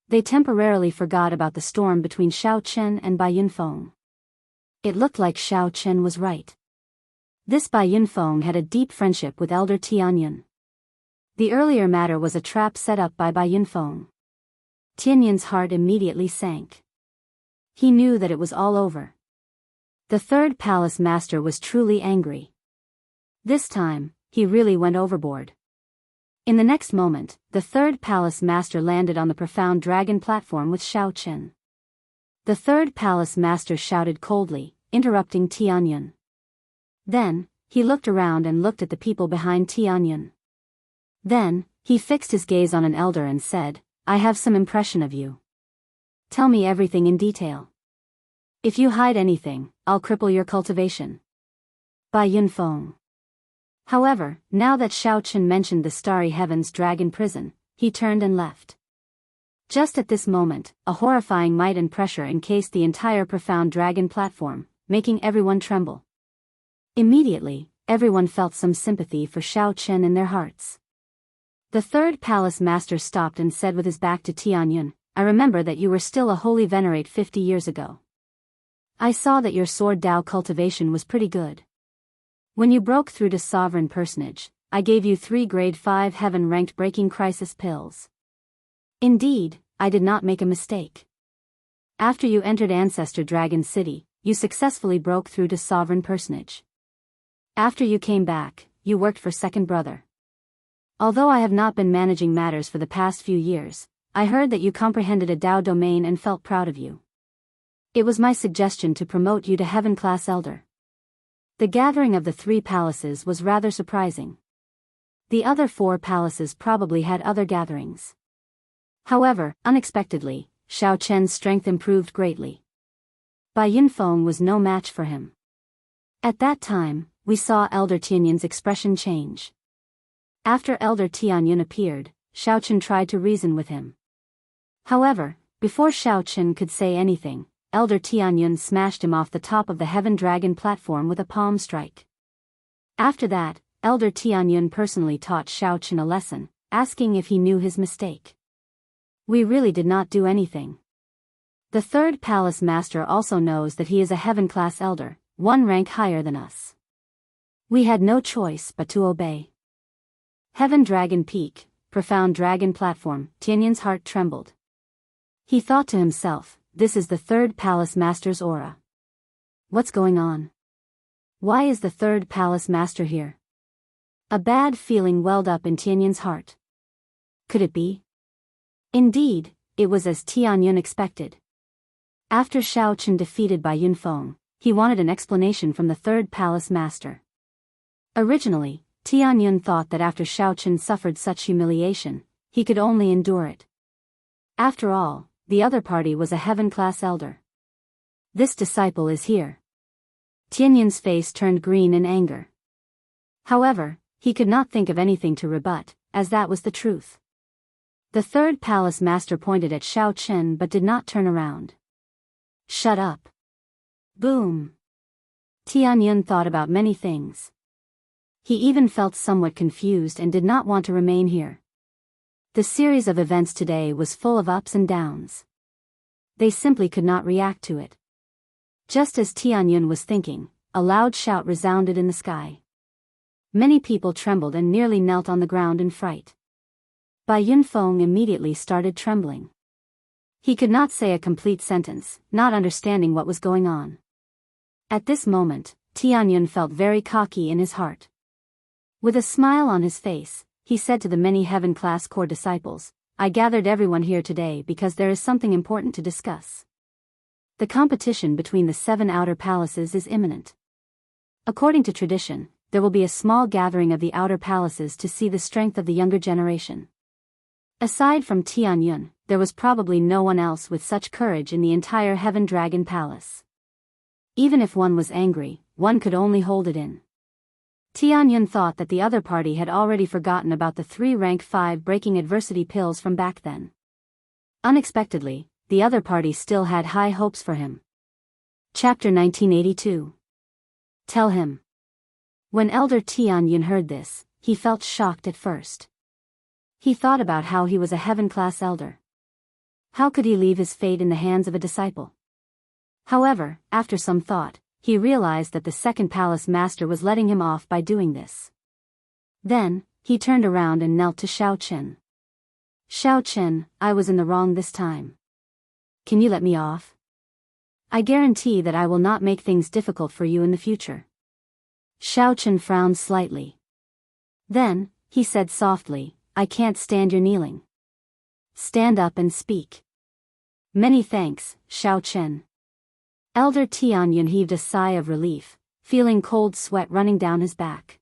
Speaker 1: They temporarily forgot about the storm between Xiao Chen and Bai Yunfeng. It looked like Xiao Chen was right. This Bai Yunfeng had a deep friendship with Elder Tianyun. The earlier matter was a trap set up by Bai Yunfeng. Tianyun's heart immediately sank. He knew that it was all over. The third palace master was truly angry. This time, he really went overboard. In the next moment, the third palace master landed on the profound dragon platform with Xiao Chen. The third palace master shouted coldly, interrupting Tianyun. Then, he looked around and looked at the people behind Tianyun. Then, he fixed his gaze on an elder and said, "I have some impression of you. Tell me everything in detail. If you hide anything, I'll cripple your cultivation." Bai Yunfeng. However, now that Xiao Chen mentioned the Starry Heavens dragon prison, he turned and left. Just at this moment, a horrifying might and pressure encased the entire profound dragon platform, making everyone tremble. Immediately, everyone felt some sympathy for Xiao Chen in their hearts. The third palace master stopped and said with his back to Tianyun, "I remember that you were still a holy venerate 50 years ago. I saw that your sword Dao cultivation was pretty good. When you broke through to sovereign personage, I gave you 3 grade 5 heaven-ranked breaking crisis pills. Indeed, I did not make a mistake. After you entered Ancestor Dragon City, you successfully broke through to sovereign personage. After you came back, you worked for Second Brother. Although I have not been managing matters for the past few years, I heard that you comprehended a Dao domain and felt proud of you. It was my suggestion to promote you to Heaven-class Elder." The gathering of the 3 palaces was rather surprising. The other 4 palaces probably had other gatherings. However, unexpectedly, Xiao Chen's strength improved greatly. Bai Yunfeng was no match for him. At that time, we saw Elder Tianyun's expression change. After Elder Tianyun appeared, Xiao Chen tried to reason with him. However, before Xiao Chen could say anything, Elder Tianyun smashed him off the top of the Heaven Dragon platform with a palm strike. After that, Elder Tianyun personally taught Xiao Chen a lesson, asking if he knew his mistake. "We really did not do anything. The third palace master also knows that he is a heaven-class elder, 1 rank higher than us. We had no choice but to obey." Heaven Dragon Peak, profound dragon platform, Tianyun's heart trembled. He thought to himself, "This is the third palace master's aura. What's going on? Why is the third palace master here?" A bad feeling welled up in Tianyun's heart. Could it be? Indeed, it was as Tianyun expected. After Xiao Chen defeated Bai Yunfeng, he wanted an explanation from the third palace master. Originally, Tianyun thought that after Xiao Chen suffered such humiliation, he could only endure it. After all, the other party was a heaven-class elder. This disciple is here. Tianyun's face turned green in anger. However, he could not think of anything to rebut, as that was the truth. The third palace master pointed at Xiao Chen but did not turn around. "Shut up." Boom. Tianyun thought about many things. He even felt somewhat confused and did not want to remain here. The series of events today was full of ups and downs. They simply could not react to it. Just as Tianyun was thinking, a loud shout resounded in the sky. Many people trembled and nearly knelt on the ground in fright. Bai Yunfeng immediately started trembling. He could not say a complete sentence, not understanding what was going on. At this moment, Tianyun felt very cocky in his heart. With a smile on his face, he said to the many heaven-class core disciples, "I gathered everyone here today because there is something important to discuss. The competition between the 7 outer palaces is imminent. According to tradition, there will be a small gathering of the outer palaces to see the strength of the younger generation." Aside from Tianyun, there was probably no one else with such courage in the entire Heaven Dragon Palace. Even if one was angry, one could only hold it in. Tianyun thought that the other party had already forgotten about the 3 rank 5 breaking adversity pills from back then. Unexpectedly, the other party still had high hopes for him. Chapter 1982. Tell him. When Elder Tianyun heard this, he felt shocked at first. He thought about how he was a heaven-class elder. How could he leave his fate in the hands of a disciple? However, after some thought, he realized that the second palace master was letting him off by doing this. Then, he turned around and knelt to Xiaochen. Xiaochen, I was in the wrong this time. Can you let me off? I guarantee that I will not make things difficult for you in the future. Xiaochen frowned slightly. Then, he said softly, I can't stand your kneeling. Stand up and speak. Many thanks, Xiaochen. Elder Tianyun heaved a sigh of relief, feeling cold sweat running down his back.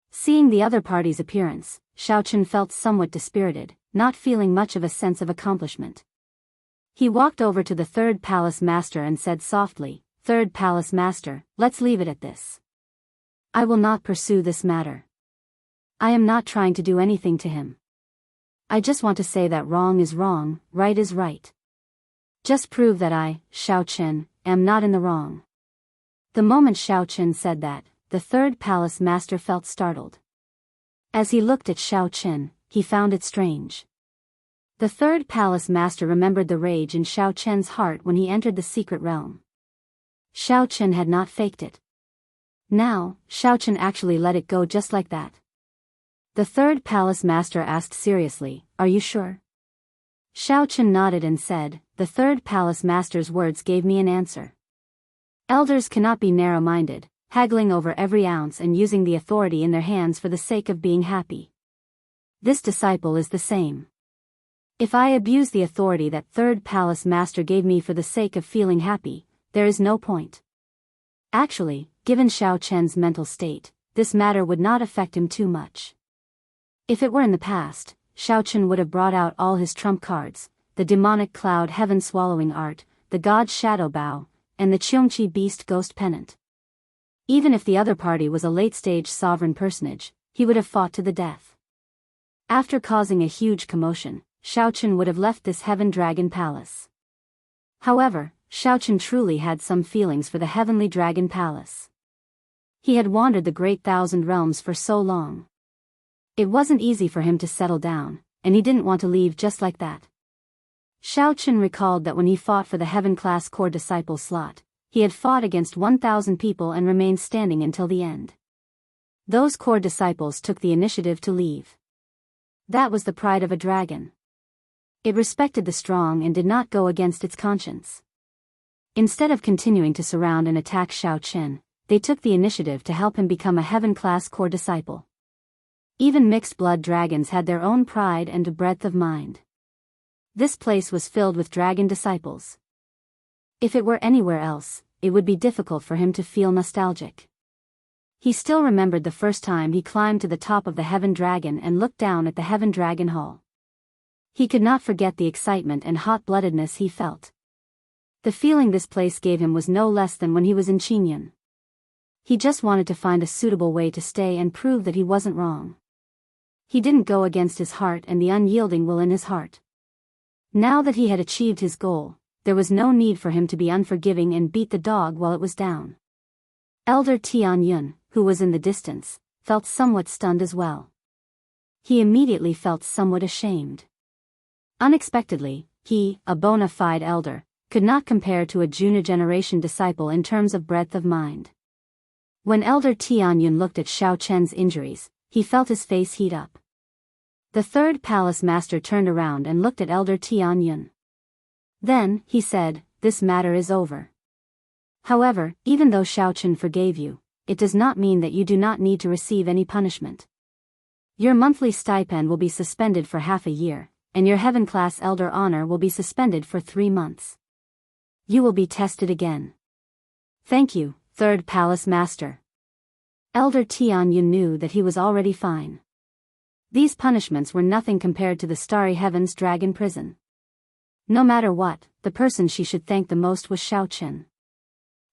Speaker 1: Seeing the other party's appearance, Xiaochen felt somewhat dispirited, not feeling much of a sense of accomplishment. He walked over to the third palace master and said softly, Third palace master, let's leave it at this. I will not pursue this matter. I am not trying to do anything to him. I just want to say that wrong is wrong, right is right. Just prove that I, Xiaochen, am not in the wrong. The moment Xiaochen said that, the third palace master felt startled. As he looked at Xiaochen, he found it strange. The third palace master remembered the rage in Xiaochen's heart when he entered the secret realm. Xiaochen had not faked it. Now, Xiaochen actually let it go just like that. The third palace master asked seriously, Are you sure? Xiaochen nodded and said, The third palace master's words gave me an answer. Elders cannot be narrow-minded, haggling over every ounce and using the authority in their hands for the sake of being happy. This disciple is the same. If I abuse the authority that third palace master gave me for the sake of feeling happy, there is no point. Actually, given Xiaochen's mental state, this matter would not affect him too much. If it were in the past, Xiaochen would have brought out all his trump cards, the demonic cloud heaven-swallowing art, the god's shadow bow, and the Qiongqi beast ghost pennant. Even if the other party was a late-stage sovereign personage, he would have fought to the death. After causing a huge commotion, Xiaochen would have left this heaven dragon palace. However, Xiaochen truly had some feelings for the heavenly dragon palace. He had wandered the great thousand realms for so long. It wasn't easy for him to settle down, and he didn't want to leave just like that. Xiaochen recalled that when he fought for the heaven-class core disciple slot, he had fought against 1,000 people and remained standing until the end. Those core disciples took the initiative to leave. That was the pride of a dragon. It respected the strong and did not go against its conscience. Instead of continuing to surround and attack Xiaochen, they took the initiative to help him become a heaven-class core disciple. Even mixed-blood dragons had their own pride and breadth of mind. This place was filled with dragon disciples. If it were anywhere else, it would be difficult for him to feel nostalgic. He still remembered the first time he climbed to the top of the Heaven Dragon and looked down at the Heaven Dragon Hall. He could not forget the excitement and hot-bloodedness he felt. The feeling this place gave him was no less than when he was in Qingyun. He just wanted to find a suitable way to stay and prove that he wasn't wrong. He didn't go against his heart and the unyielding will in his heart. Now that he had achieved his goal, there was no need for him to be unforgiving and beat the dog while it was down. Elder Tianyun, who was in the distance, felt somewhat stunned as well. He immediately felt somewhat ashamed. Unexpectedly, he, a bona fide elder, could not compare to a junior generation disciple in terms of breadth of mind. When Elder Tianyun looked at Xiaochen's injuries, he felt his face heat up. The third palace master turned around and looked at Elder Tianyun. Then, he said, This matter is over. However, even though Xiaochen forgave you, it does not mean that you do not need to receive any punishment. Your monthly stipend will be suspended for half a year, and your heaven-class elder honor will be suspended for 3 months. You will be tested again. Thank you, third palace master. Elder Tianyun knew that he was already fine. These punishments were nothing compared to the starry heavens dragon prison. No matter what, the person she should thank the most was Xiaochen.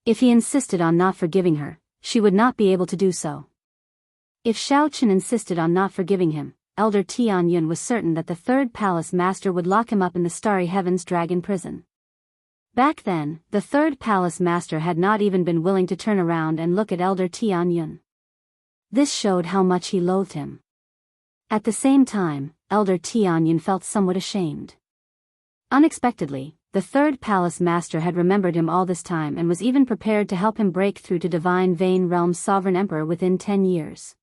Speaker 1: If he insisted on not forgiving her, she would not be able to do so. If Xiaochen insisted on not forgiving him, Elder Tianyun was certain that the third palace master would lock him up in the starry heavens dragon prison. Back then, the third palace master had not even been willing to turn around and look at Elder Tianyun. This showed how much he loathed him. At the same time, Elder Tianyun felt somewhat ashamed. Unexpectedly, the third palace master had remembered him all this time and was even prepared to help him break through to Divine Vein Realm's sovereign emperor within 10 years.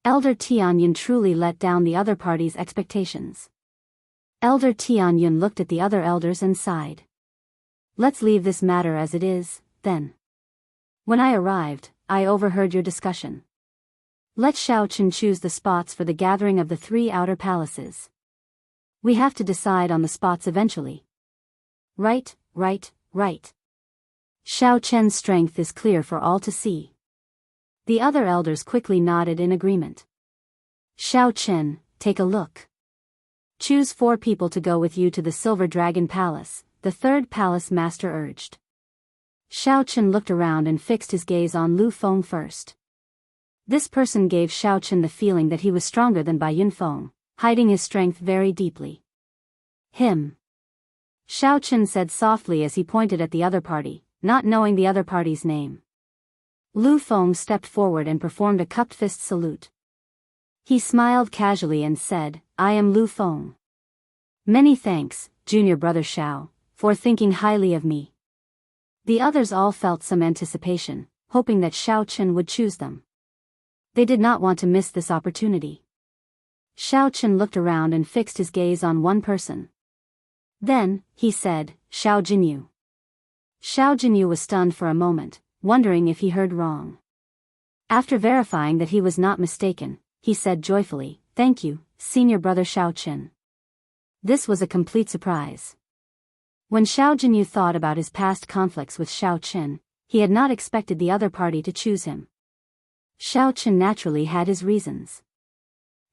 Speaker 1: Elder Tianyun truly let down the other party's expectations. Elder Tianyun looked at the other elders and sighed. Let's leave this matter as it is, then. When I arrived, I overheard your discussion. Let Xiaochen choose the spots for the gathering of the 3 outer palaces. We have to decide on the spots eventually. Right. Xiaochen's strength is clear for all to see. The other elders quickly nodded in agreement. Xiaochen, take a look. Choose 4 people to go with you to the Silver Dragon Palace, the third palace master urged. Xiaochen looked around and fixed his gaze on Lu Feng first. This person gave Xiaochen the feeling that he was stronger than Bai Yunfeng, hiding his strength very deeply. Him. Xiaochen said softly as he pointed at the other party, not knowing the other party's name. Lu Feng stepped forward and performed a cupped fist salute. He smiled casually and said, I am Lu Feng. Many thanks, junior brother Xiao, for thinking highly of me. The others all felt some anticipation, hoping that Xiaochen would choose them. They did not want to miss this opportunity. Xiaochen looked around and fixed his gaze on one person. Then, he said, Xiao Jinyu. Xiao Jinyu was stunned for a moment, wondering if he heard wrong. After verifying that he was not mistaken, he said joyfully, Thank you, senior brother Xiaochen. This was a complete surprise. When Xiao Jinyu thought about his past conflicts with Xiaochen, he had not expected the other party to choose him. Xiaochen naturally had his reasons.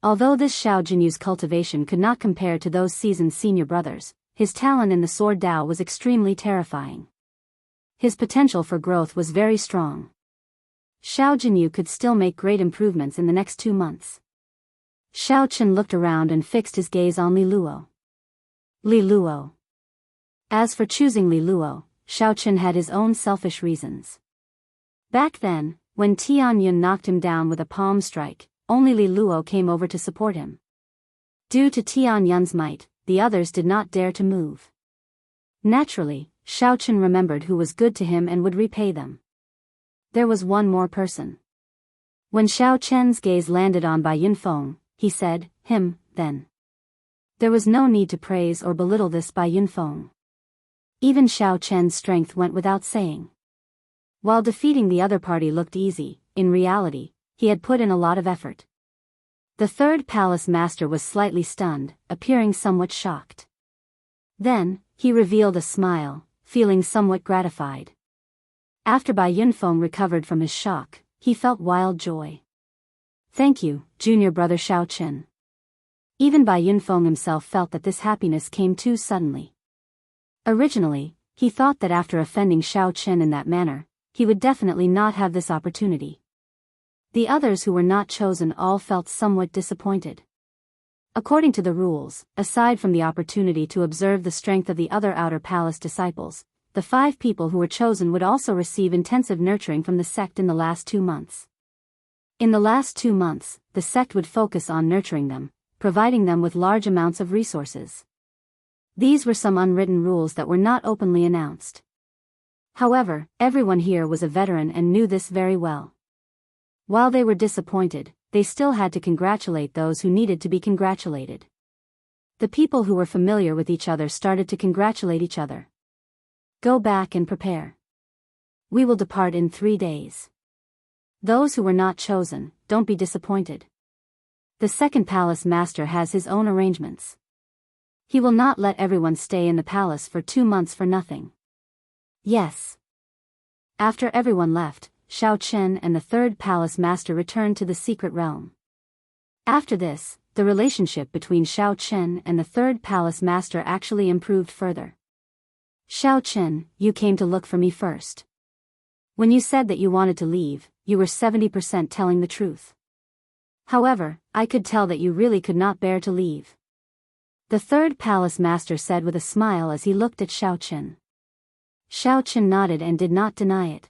Speaker 1: Although this Xiao Jinyu's cultivation could not compare to those seasoned senior brothers, his talent in the sword Dao was extremely terrifying. His potential for growth was very strong. Xiao Jinyu could still make great improvements in the next 2 months. Xiaochen looked around and fixed his gaze on Li Luo. Li Luo. As for choosing Li Luo, Xiaochen had his own selfish reasons. Back then, when Tianyun knocked him down with a palm strike, only Li Luo came over to support him. Due to Tianyun's might, the others did not dare to move. Naturally, Xiaochen remembered who was good to him and would repay them. There was one more person. When Xiaochen's gaze landed on Bai Yunfeng, he said, him, then. There was no need to praise or belittle this Bai Yunfeng. Even Xiaochen's strength went without saying. While defeating the other party looked easy, in reality, he had put in a lot of effort. The third palace master was slightly stunned, appearing somewhat shocked. Then, he revealed a smile, feeling somewhat gratified. After Bai Yunfeng recovered from his shock, he felt wild joy. Thank you, junior brother Xiaochen. Even Bai Yunfeng himself felt that this happiness came too suddenly. Originally, he thought that after offending Xiaochen in that manner, he would definitely not have this opportunity. The others who were not chosen all felt somewhat disappointed. According to the rules, aside from the opportunity to observe the strength of the other outer palace disciples, the 5 people who were chosen would also receive intensive nurturing from the sect in the last 2 months. In the last 2 months, the sect would focus on nurturing them, providing them with large amounts of resources. These were some unwritten rules that were not openly announced. However, everyone here was a veteran and knew this very well. While they were disappointed, they still had to congratulate those who needed to be congratulated. The people who were familiar with each other started to congratulate each other. Go back and prepare. We will depart in 3 days. Those who were not chosen, don't be disappointed. The second palace master has his own arrangements. He will not let everyone stay in the palace for 2 months for nothing. Yes. After everyone left, Xiaochen and the third palace master returned to the secret realm. After this, the relationship between Xiaochen and the third palace master actually improved further. Xiaochen, you came to look for me first. When you said that you wanted to leave, you were 70% telling the truth. However, I could tell that you really could not bear to leave. The third palace master said with a smile as he looked at Xiaochen. Xiaochen nodded and did not deny it.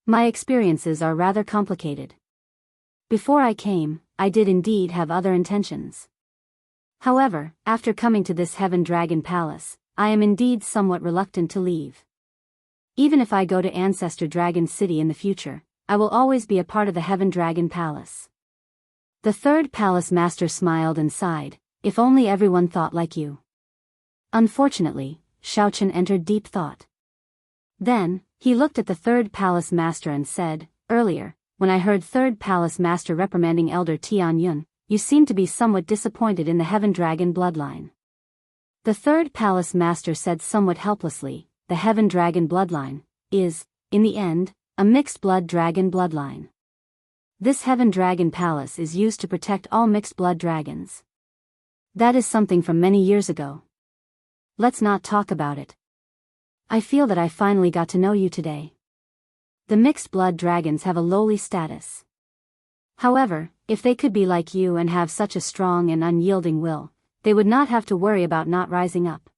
Speaker 1: My experiences are rather complicated. Before I came, I did indeed have other intentions. However, after coming to this Heaven Dragon Palace, I am indeed somewhat reluctant to leave. Even if I go to Ancestor Dragon City in the future, I will always be a part of the Heaven Dragon Palace. The third palace master smiled and sighed, if only everyone thought like you. Unfortunately, Xiaochen entered deep thought. Then, he looked at the third palace master and said, earlier, when I heard third palace master reprimanding Elder Tianyun, you seemed to be somewhat disappointed in the Heaven Dragon bloodline. The third palace master said somewhat helplessly, the Heaven Dragon bloodline is, in the end, a mixed blood dragon bloodline. This Heaven Dragon Palace is used to protect all mixed blood dragons. That is something from many years ago. Let's not talk about it. I feel that I finally got to know you today. The mixed blood dragons have a lowly status. However, if they could be like you and have such a strong and unyielding will, they would not have to worry about not rising up.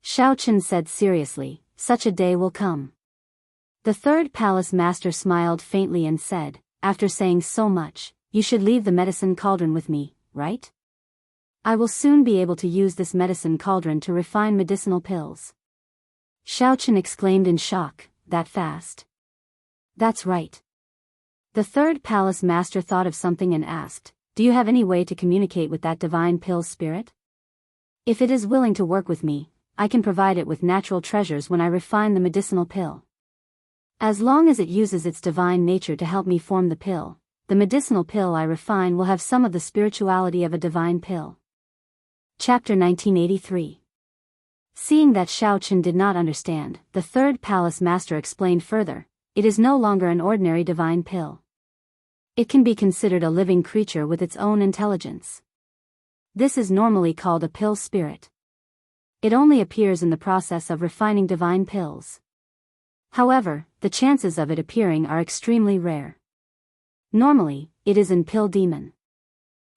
Speaker 1: Xiaochen said seriously, such a day will come. The third palace master smiled faintly and said, after saying so much, you should leave the medicine cauldron with me, right? I will soon be able to use this medicine cauldron to refine medicinal pills. Xiaochen exclaimed in shock, that fast? That's right. The third palace master thought of something and asked, do you have any way to communicate with that divine pill spirit? If it is willing to work with me, I can provide it with natural treasures when I refine the medicinal pill. As long as it uses its divine nature to help me form the pill, the medicinal pill I refine will have some of the spirituality of a divine pill. Chapter 1983. Seeing that Xiaochen did not understand, the third palace master explained further, it is no longer an ordinary divine pill. It can be considered a living creature with its own intelligence. This is normally called a pill spirit. It only appears in the process of refining divine pills. However, the chances of it appearing are extremely rare. Normally, it is in pill demon.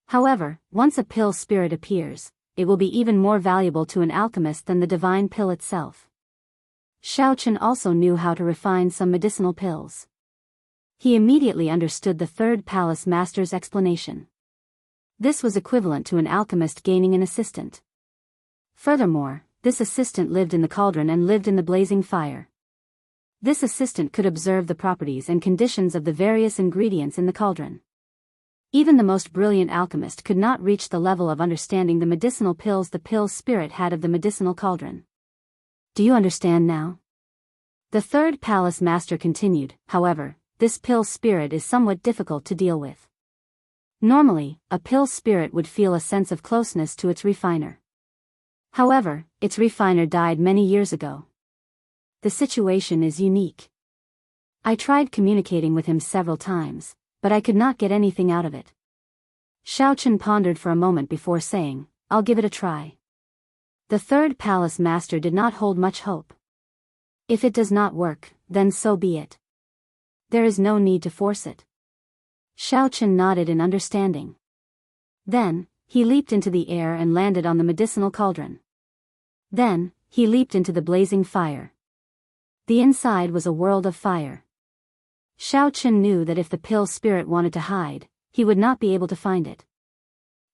Speaker 1: However, once a pill spirit appears, it will be even more valuable to an alchemist than the divine pill itself. Xiaochen also knew how to refine some medicinal pills. He immediately understood the third palace master's explanation. This was equivalent to an alchemist gaining an assistant. Furthermore, this assistant lived in the cauldron and lived in the blazing fire. This assistant could observe the properties and conditions of the various ingredients in the cauldron. Even the most brilliant alchemist could not reach the level of understanding the medicinal pills the pill spirit had of the medicinal cauldron. Do you understand now? The third palace master continued, however, this pill spirit is somewhat difficult to deal with. Normally, a pill spirit would feel a sense of closeness to its refiner. However, its refiner died many years ago. The situation is unique. I tried communicating with him several times, but I could not get anything out of it. Xiaochen pondered for a moment before saying, I'll give it a try. The third palace master did not hold much hope. If it does not work, then so be it. There is no need to force it. Xiaochen nodded in understanding. Then, he leaped into the air and landed on the medicinal cauldron. Then, he leaped into the blazing fire. The inside was a world of fire. Xiaochen knew that if the pill spirit wanted to hide, he would not be able to find it.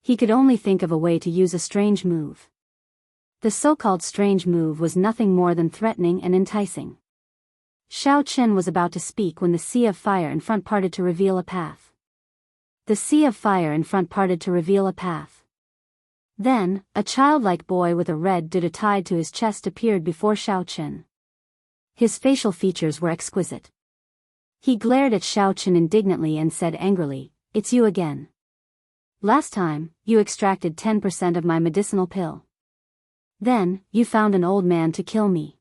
Speaker 1: He could only think of a way to use a strange move. The so-called strange move was nothing more than threatening and enticing. Xiaochen was about to speak when the sea of fire in front parted to reveal a path. The sea of fire in front parted to reveal a path. Then, a childlike boy with a red dada tied to his chest appeared before Xiaochen. His facial features were exquisite. He glared at Xiaochen indignantly and said angrily, It's you again. Last time, you extracted 10% of my medicinal pill. Then, you found an old man to kill me.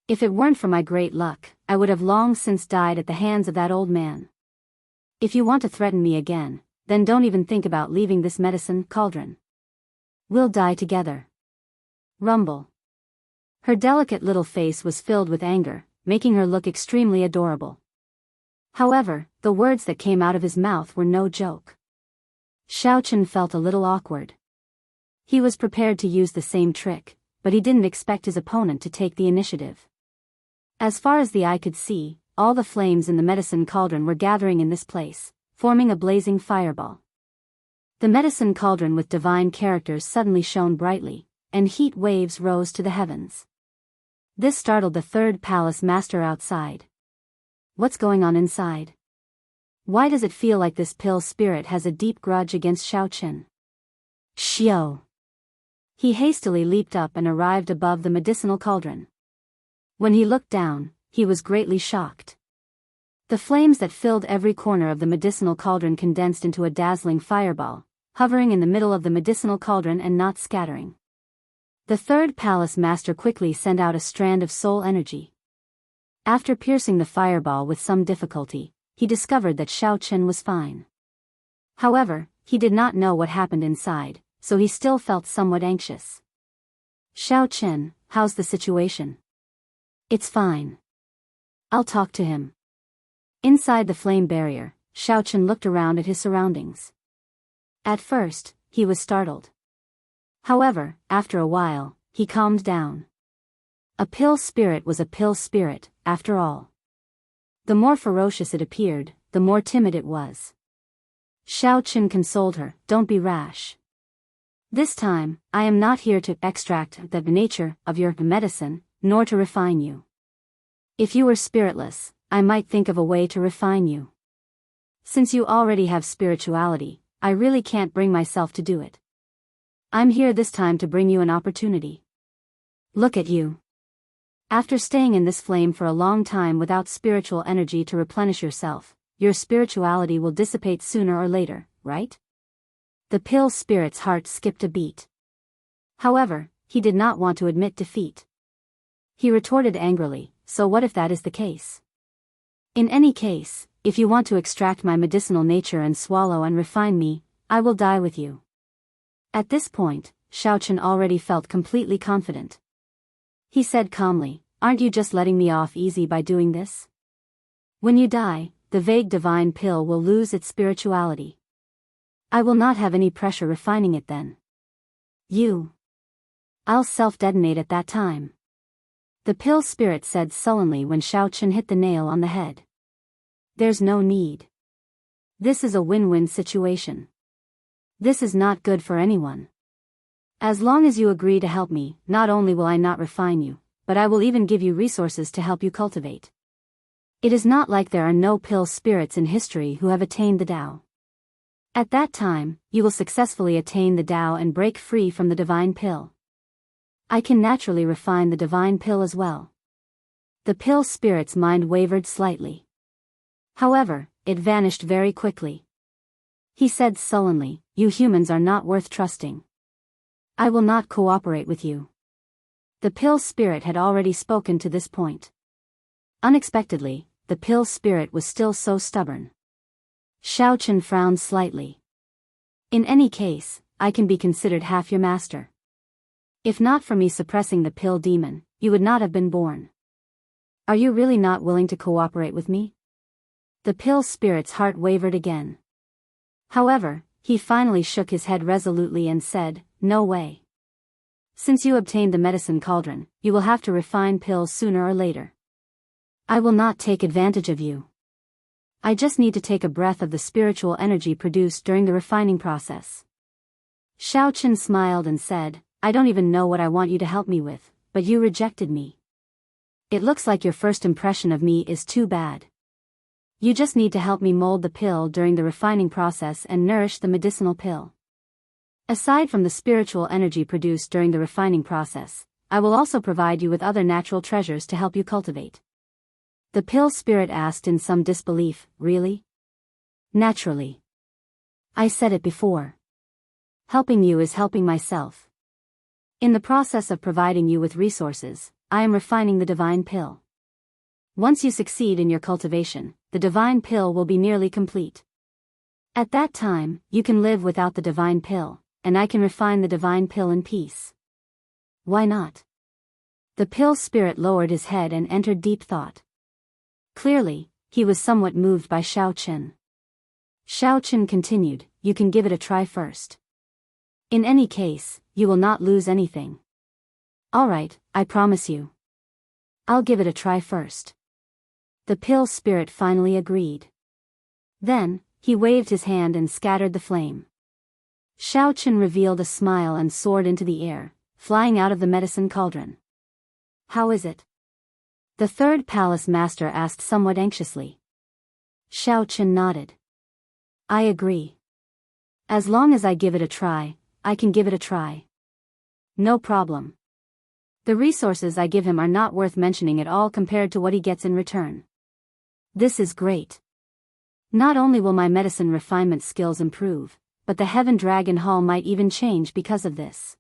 Speaker 1: If it weren't for my great luck, I would have long since died at the hands of that old man. If you want to threaten me again, then don't even think about leaving this medicine cauldron. We'll die together. Rumble. Her delicate little face was filled with anger, making her look extremely adorable. However, the words that came out of his mouth were no joke. Xiaochen felt a little awkward. He was prepared to use the same trick, but he didn't expect his opponent to take the initiative. As far as the eye could see, all the flames in the medicine cauldron were gathering in this place, forming a blazing fireball. The medicine cauldron with divine characters suddenly shone brightly, and heat waves rose to the heavens. This startled the third palace master outside. What's going on inside? Why does it feel like this pill spirit has a deep grudge against Xiaoqin? Xiao! He hastily leaped up and arrived above the medicinal cauldron. When he looked down, he was greatly shocked. The flames that filled every corner of the medicinal cauldron condensed into a dazzling fireball, hovering in the middle of the medicinal cauldron and not scattering. The third palace master quickly sent out a strand of soul energy. After piercing the fireball with some difficulty, he discovered that Xiaoqin was fine. However, he did not know what happened inside, so he still felt somewhat anxious. Xiaoqin, how's the situation? It's fine. I'll talk to him. Inside the flame barrier, Xiaoqin looked around at his surroundings. At first, he was startled. However, after a while, he calmed down. A pill spirit was a pill spirit, after all. The more ferocious it appeared, the more timid it was. Xiaoqin consoled her, "Don't be rash. This time, I am not here to extract the nature of your medicine, nor to refine you. If you were spiritless, I might think of a way to refine you. Since you already have spirituality, I really can't bring myself to do it. I'm here this time to bring you an opportunity. Look at you. After staying in this flame for a long time without spiritual energy to replenish yourself, your spirituality will dissipate sooner or later, right?" The pill spirit's heart skipped a beat. However, he did not want to admit defeat. He retorted angrily, "So what if that is the case? In any case, if you want to extract my medicinal nature and swallow and refine me, I will die with you." At this point, Xiaoqin already felt completely confident. He said calmly, "Aren't you just letting me off easy by doing this? When you die, the vague divine pill will lose its spirituality. I will not have any pressure refining it then. I'll self-detonate at that time." The pill spirit said sullenly when Xiaoqin hit the nail on the head. "There's no need. This is a win-win situation. This is not good for anyone. As long as you agree to help me, not only will I not refine you, but I will even give you resources to help you cultivate. It is not like there are no pill spirits in history who have attained the Tao. At that time, you will successfully attain the Tao and break free from the divine pill. I can naturally refine the divine pill as well." The pill spirit's mind wavered slightly. However, it vanished very quickly. He said sullenly, "You humans are not worth trusting. I will not cooperate with you." The pill spirit had already spoken to this point. Unexpectedly, the pill spirit was still so stubborn. Xiaoqin frowned slightly. "In any case, I can be considered half your master. If not for me suppressing the pill demon, you would not have been born. Are you really not willing to cooperate with me?" The pill spirit's heart wavered again. However, he finally shook his head resolutely and said, "No way. Since you obtained the medicine cauldron, you will have to refine pills sooner or later. I will not take advantage of you. I just need to take a breath of the spiritual energy produced during the refining process." Xiaoqin smiled and said, "I don't even know what I want you to help me with, but you rejected me. It looks like your first impression of me is too bad. You just need to help me mold the pill during the refining process and nourish the medicinal pill. Aside from the spiritual energy produced during the refining process, I will also provide you with other natural treasures to help you cultivate." The pill spirit asked in some disbelief, "Really?" "Naturally. I said it before. Helping you is helping myself. In the process of providing you with resources, I am refining the divine pill. Once you succeed in your cultivation, the divine pill will be nearly complete. At that time, you can live without the divine pill, and I can refine the divine pill in peace. Why not?" The pill spirit lowered his head and entered deep thought. Clearly, he was somewhat moved by Xiaoqin. Xiaoqin continued, "You can give it a try first. In any case, you will not lose anything." "All right, I promise you. I'll give it a try first." The pill spirit finally agreed. Then, he waved his hand and scattered the flame. Xiaochen revealed a smile and soared into the air, flying out of the medicine cauldron. How is it? The third palace master asked somewhat anxiously. Xiaochen nodded. I agree. As long as I give it a try, I can give it a try. No problem. The resources I give him are not worth mentioning at all compared to what he gets in return. This is great. Not only will my medicine refinement skills improve, but the Heaven Dragon Hall might even change because of this.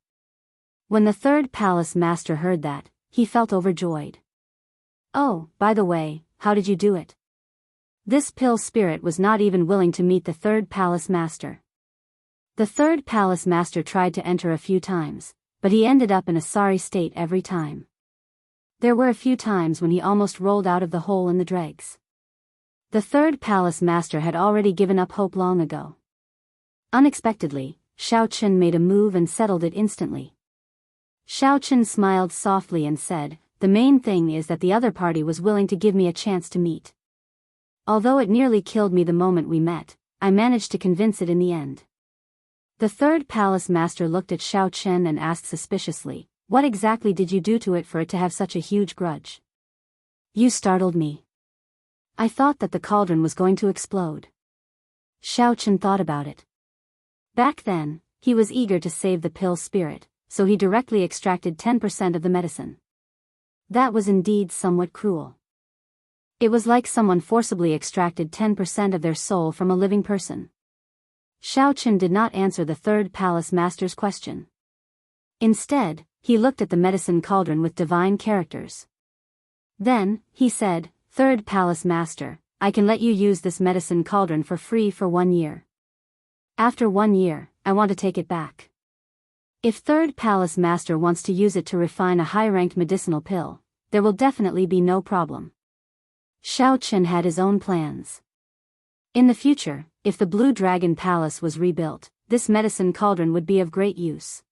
Speaker 1: When the third palace master heard that, he felt overjoyed. Oh, by the way, how did you do it? This pill spirit was not even willing to meet the third palace master. The third palace master tried to enter a few times, but he ended up in a sorry state every time. There were a few times when he almost rolled out of the hole in the dregs. The third palace master had already given up hope long ago. Unexpectedly, Xiaochen made a move and settled it instantly. Xiaochen smiled softly and said, "The main thing is that the other party was willing to give me a chance to meet. Although it nearly killed me the moment we met, I managed to convince it in the end." The third palace master looked at Xiaochen and asked suspiciously, "What exactly did you do to it for it to have such a huge grudge?" "You startled me. I thought that the cauldron was going to explode." Xiaochen thought about it. Back then, he was eager to save the pill spirit, so he directly extracted 10% of the medicine. That was indeed somewhat cruel. It was like someone forcibly extracted 10% of their soul from a living person. Xiaochen did not answer the third palace master's question. Instead, he looked at the medicine cauldron with divine characters. Then, he said, "Third palace master, I can let you use this medicine cauldron for free for 1 year. After 1 year, I want to take it back. If third palace master wants to use it to refine a high-ranked medicinal pill, there will definitely be no problem." Xiaochen had his own plans. In the future, if the Blue Dragon Palace was rebuilt, this medicine cauldron would be of great use.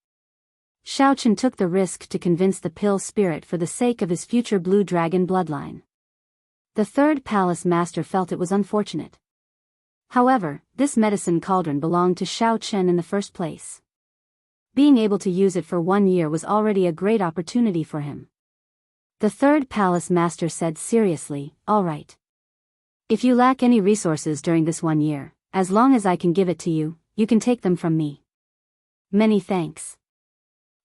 Speaker 1: Xiaochen took the risk to convince the pill spirit for the sake of his future Blue Dragon bloodline. The third palace master felt it was unfortunate. However, this medicine cauldron belonged to Xiaochen in the first place. Being able to use it for 1 year was already a great opportunity for him. The third palace master said seriously, "All right. If you lack any resources during this 1 year, as long as I can give it to you, you can take them from me. Many thanks."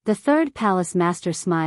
Speaker 1: The third palace master smiled.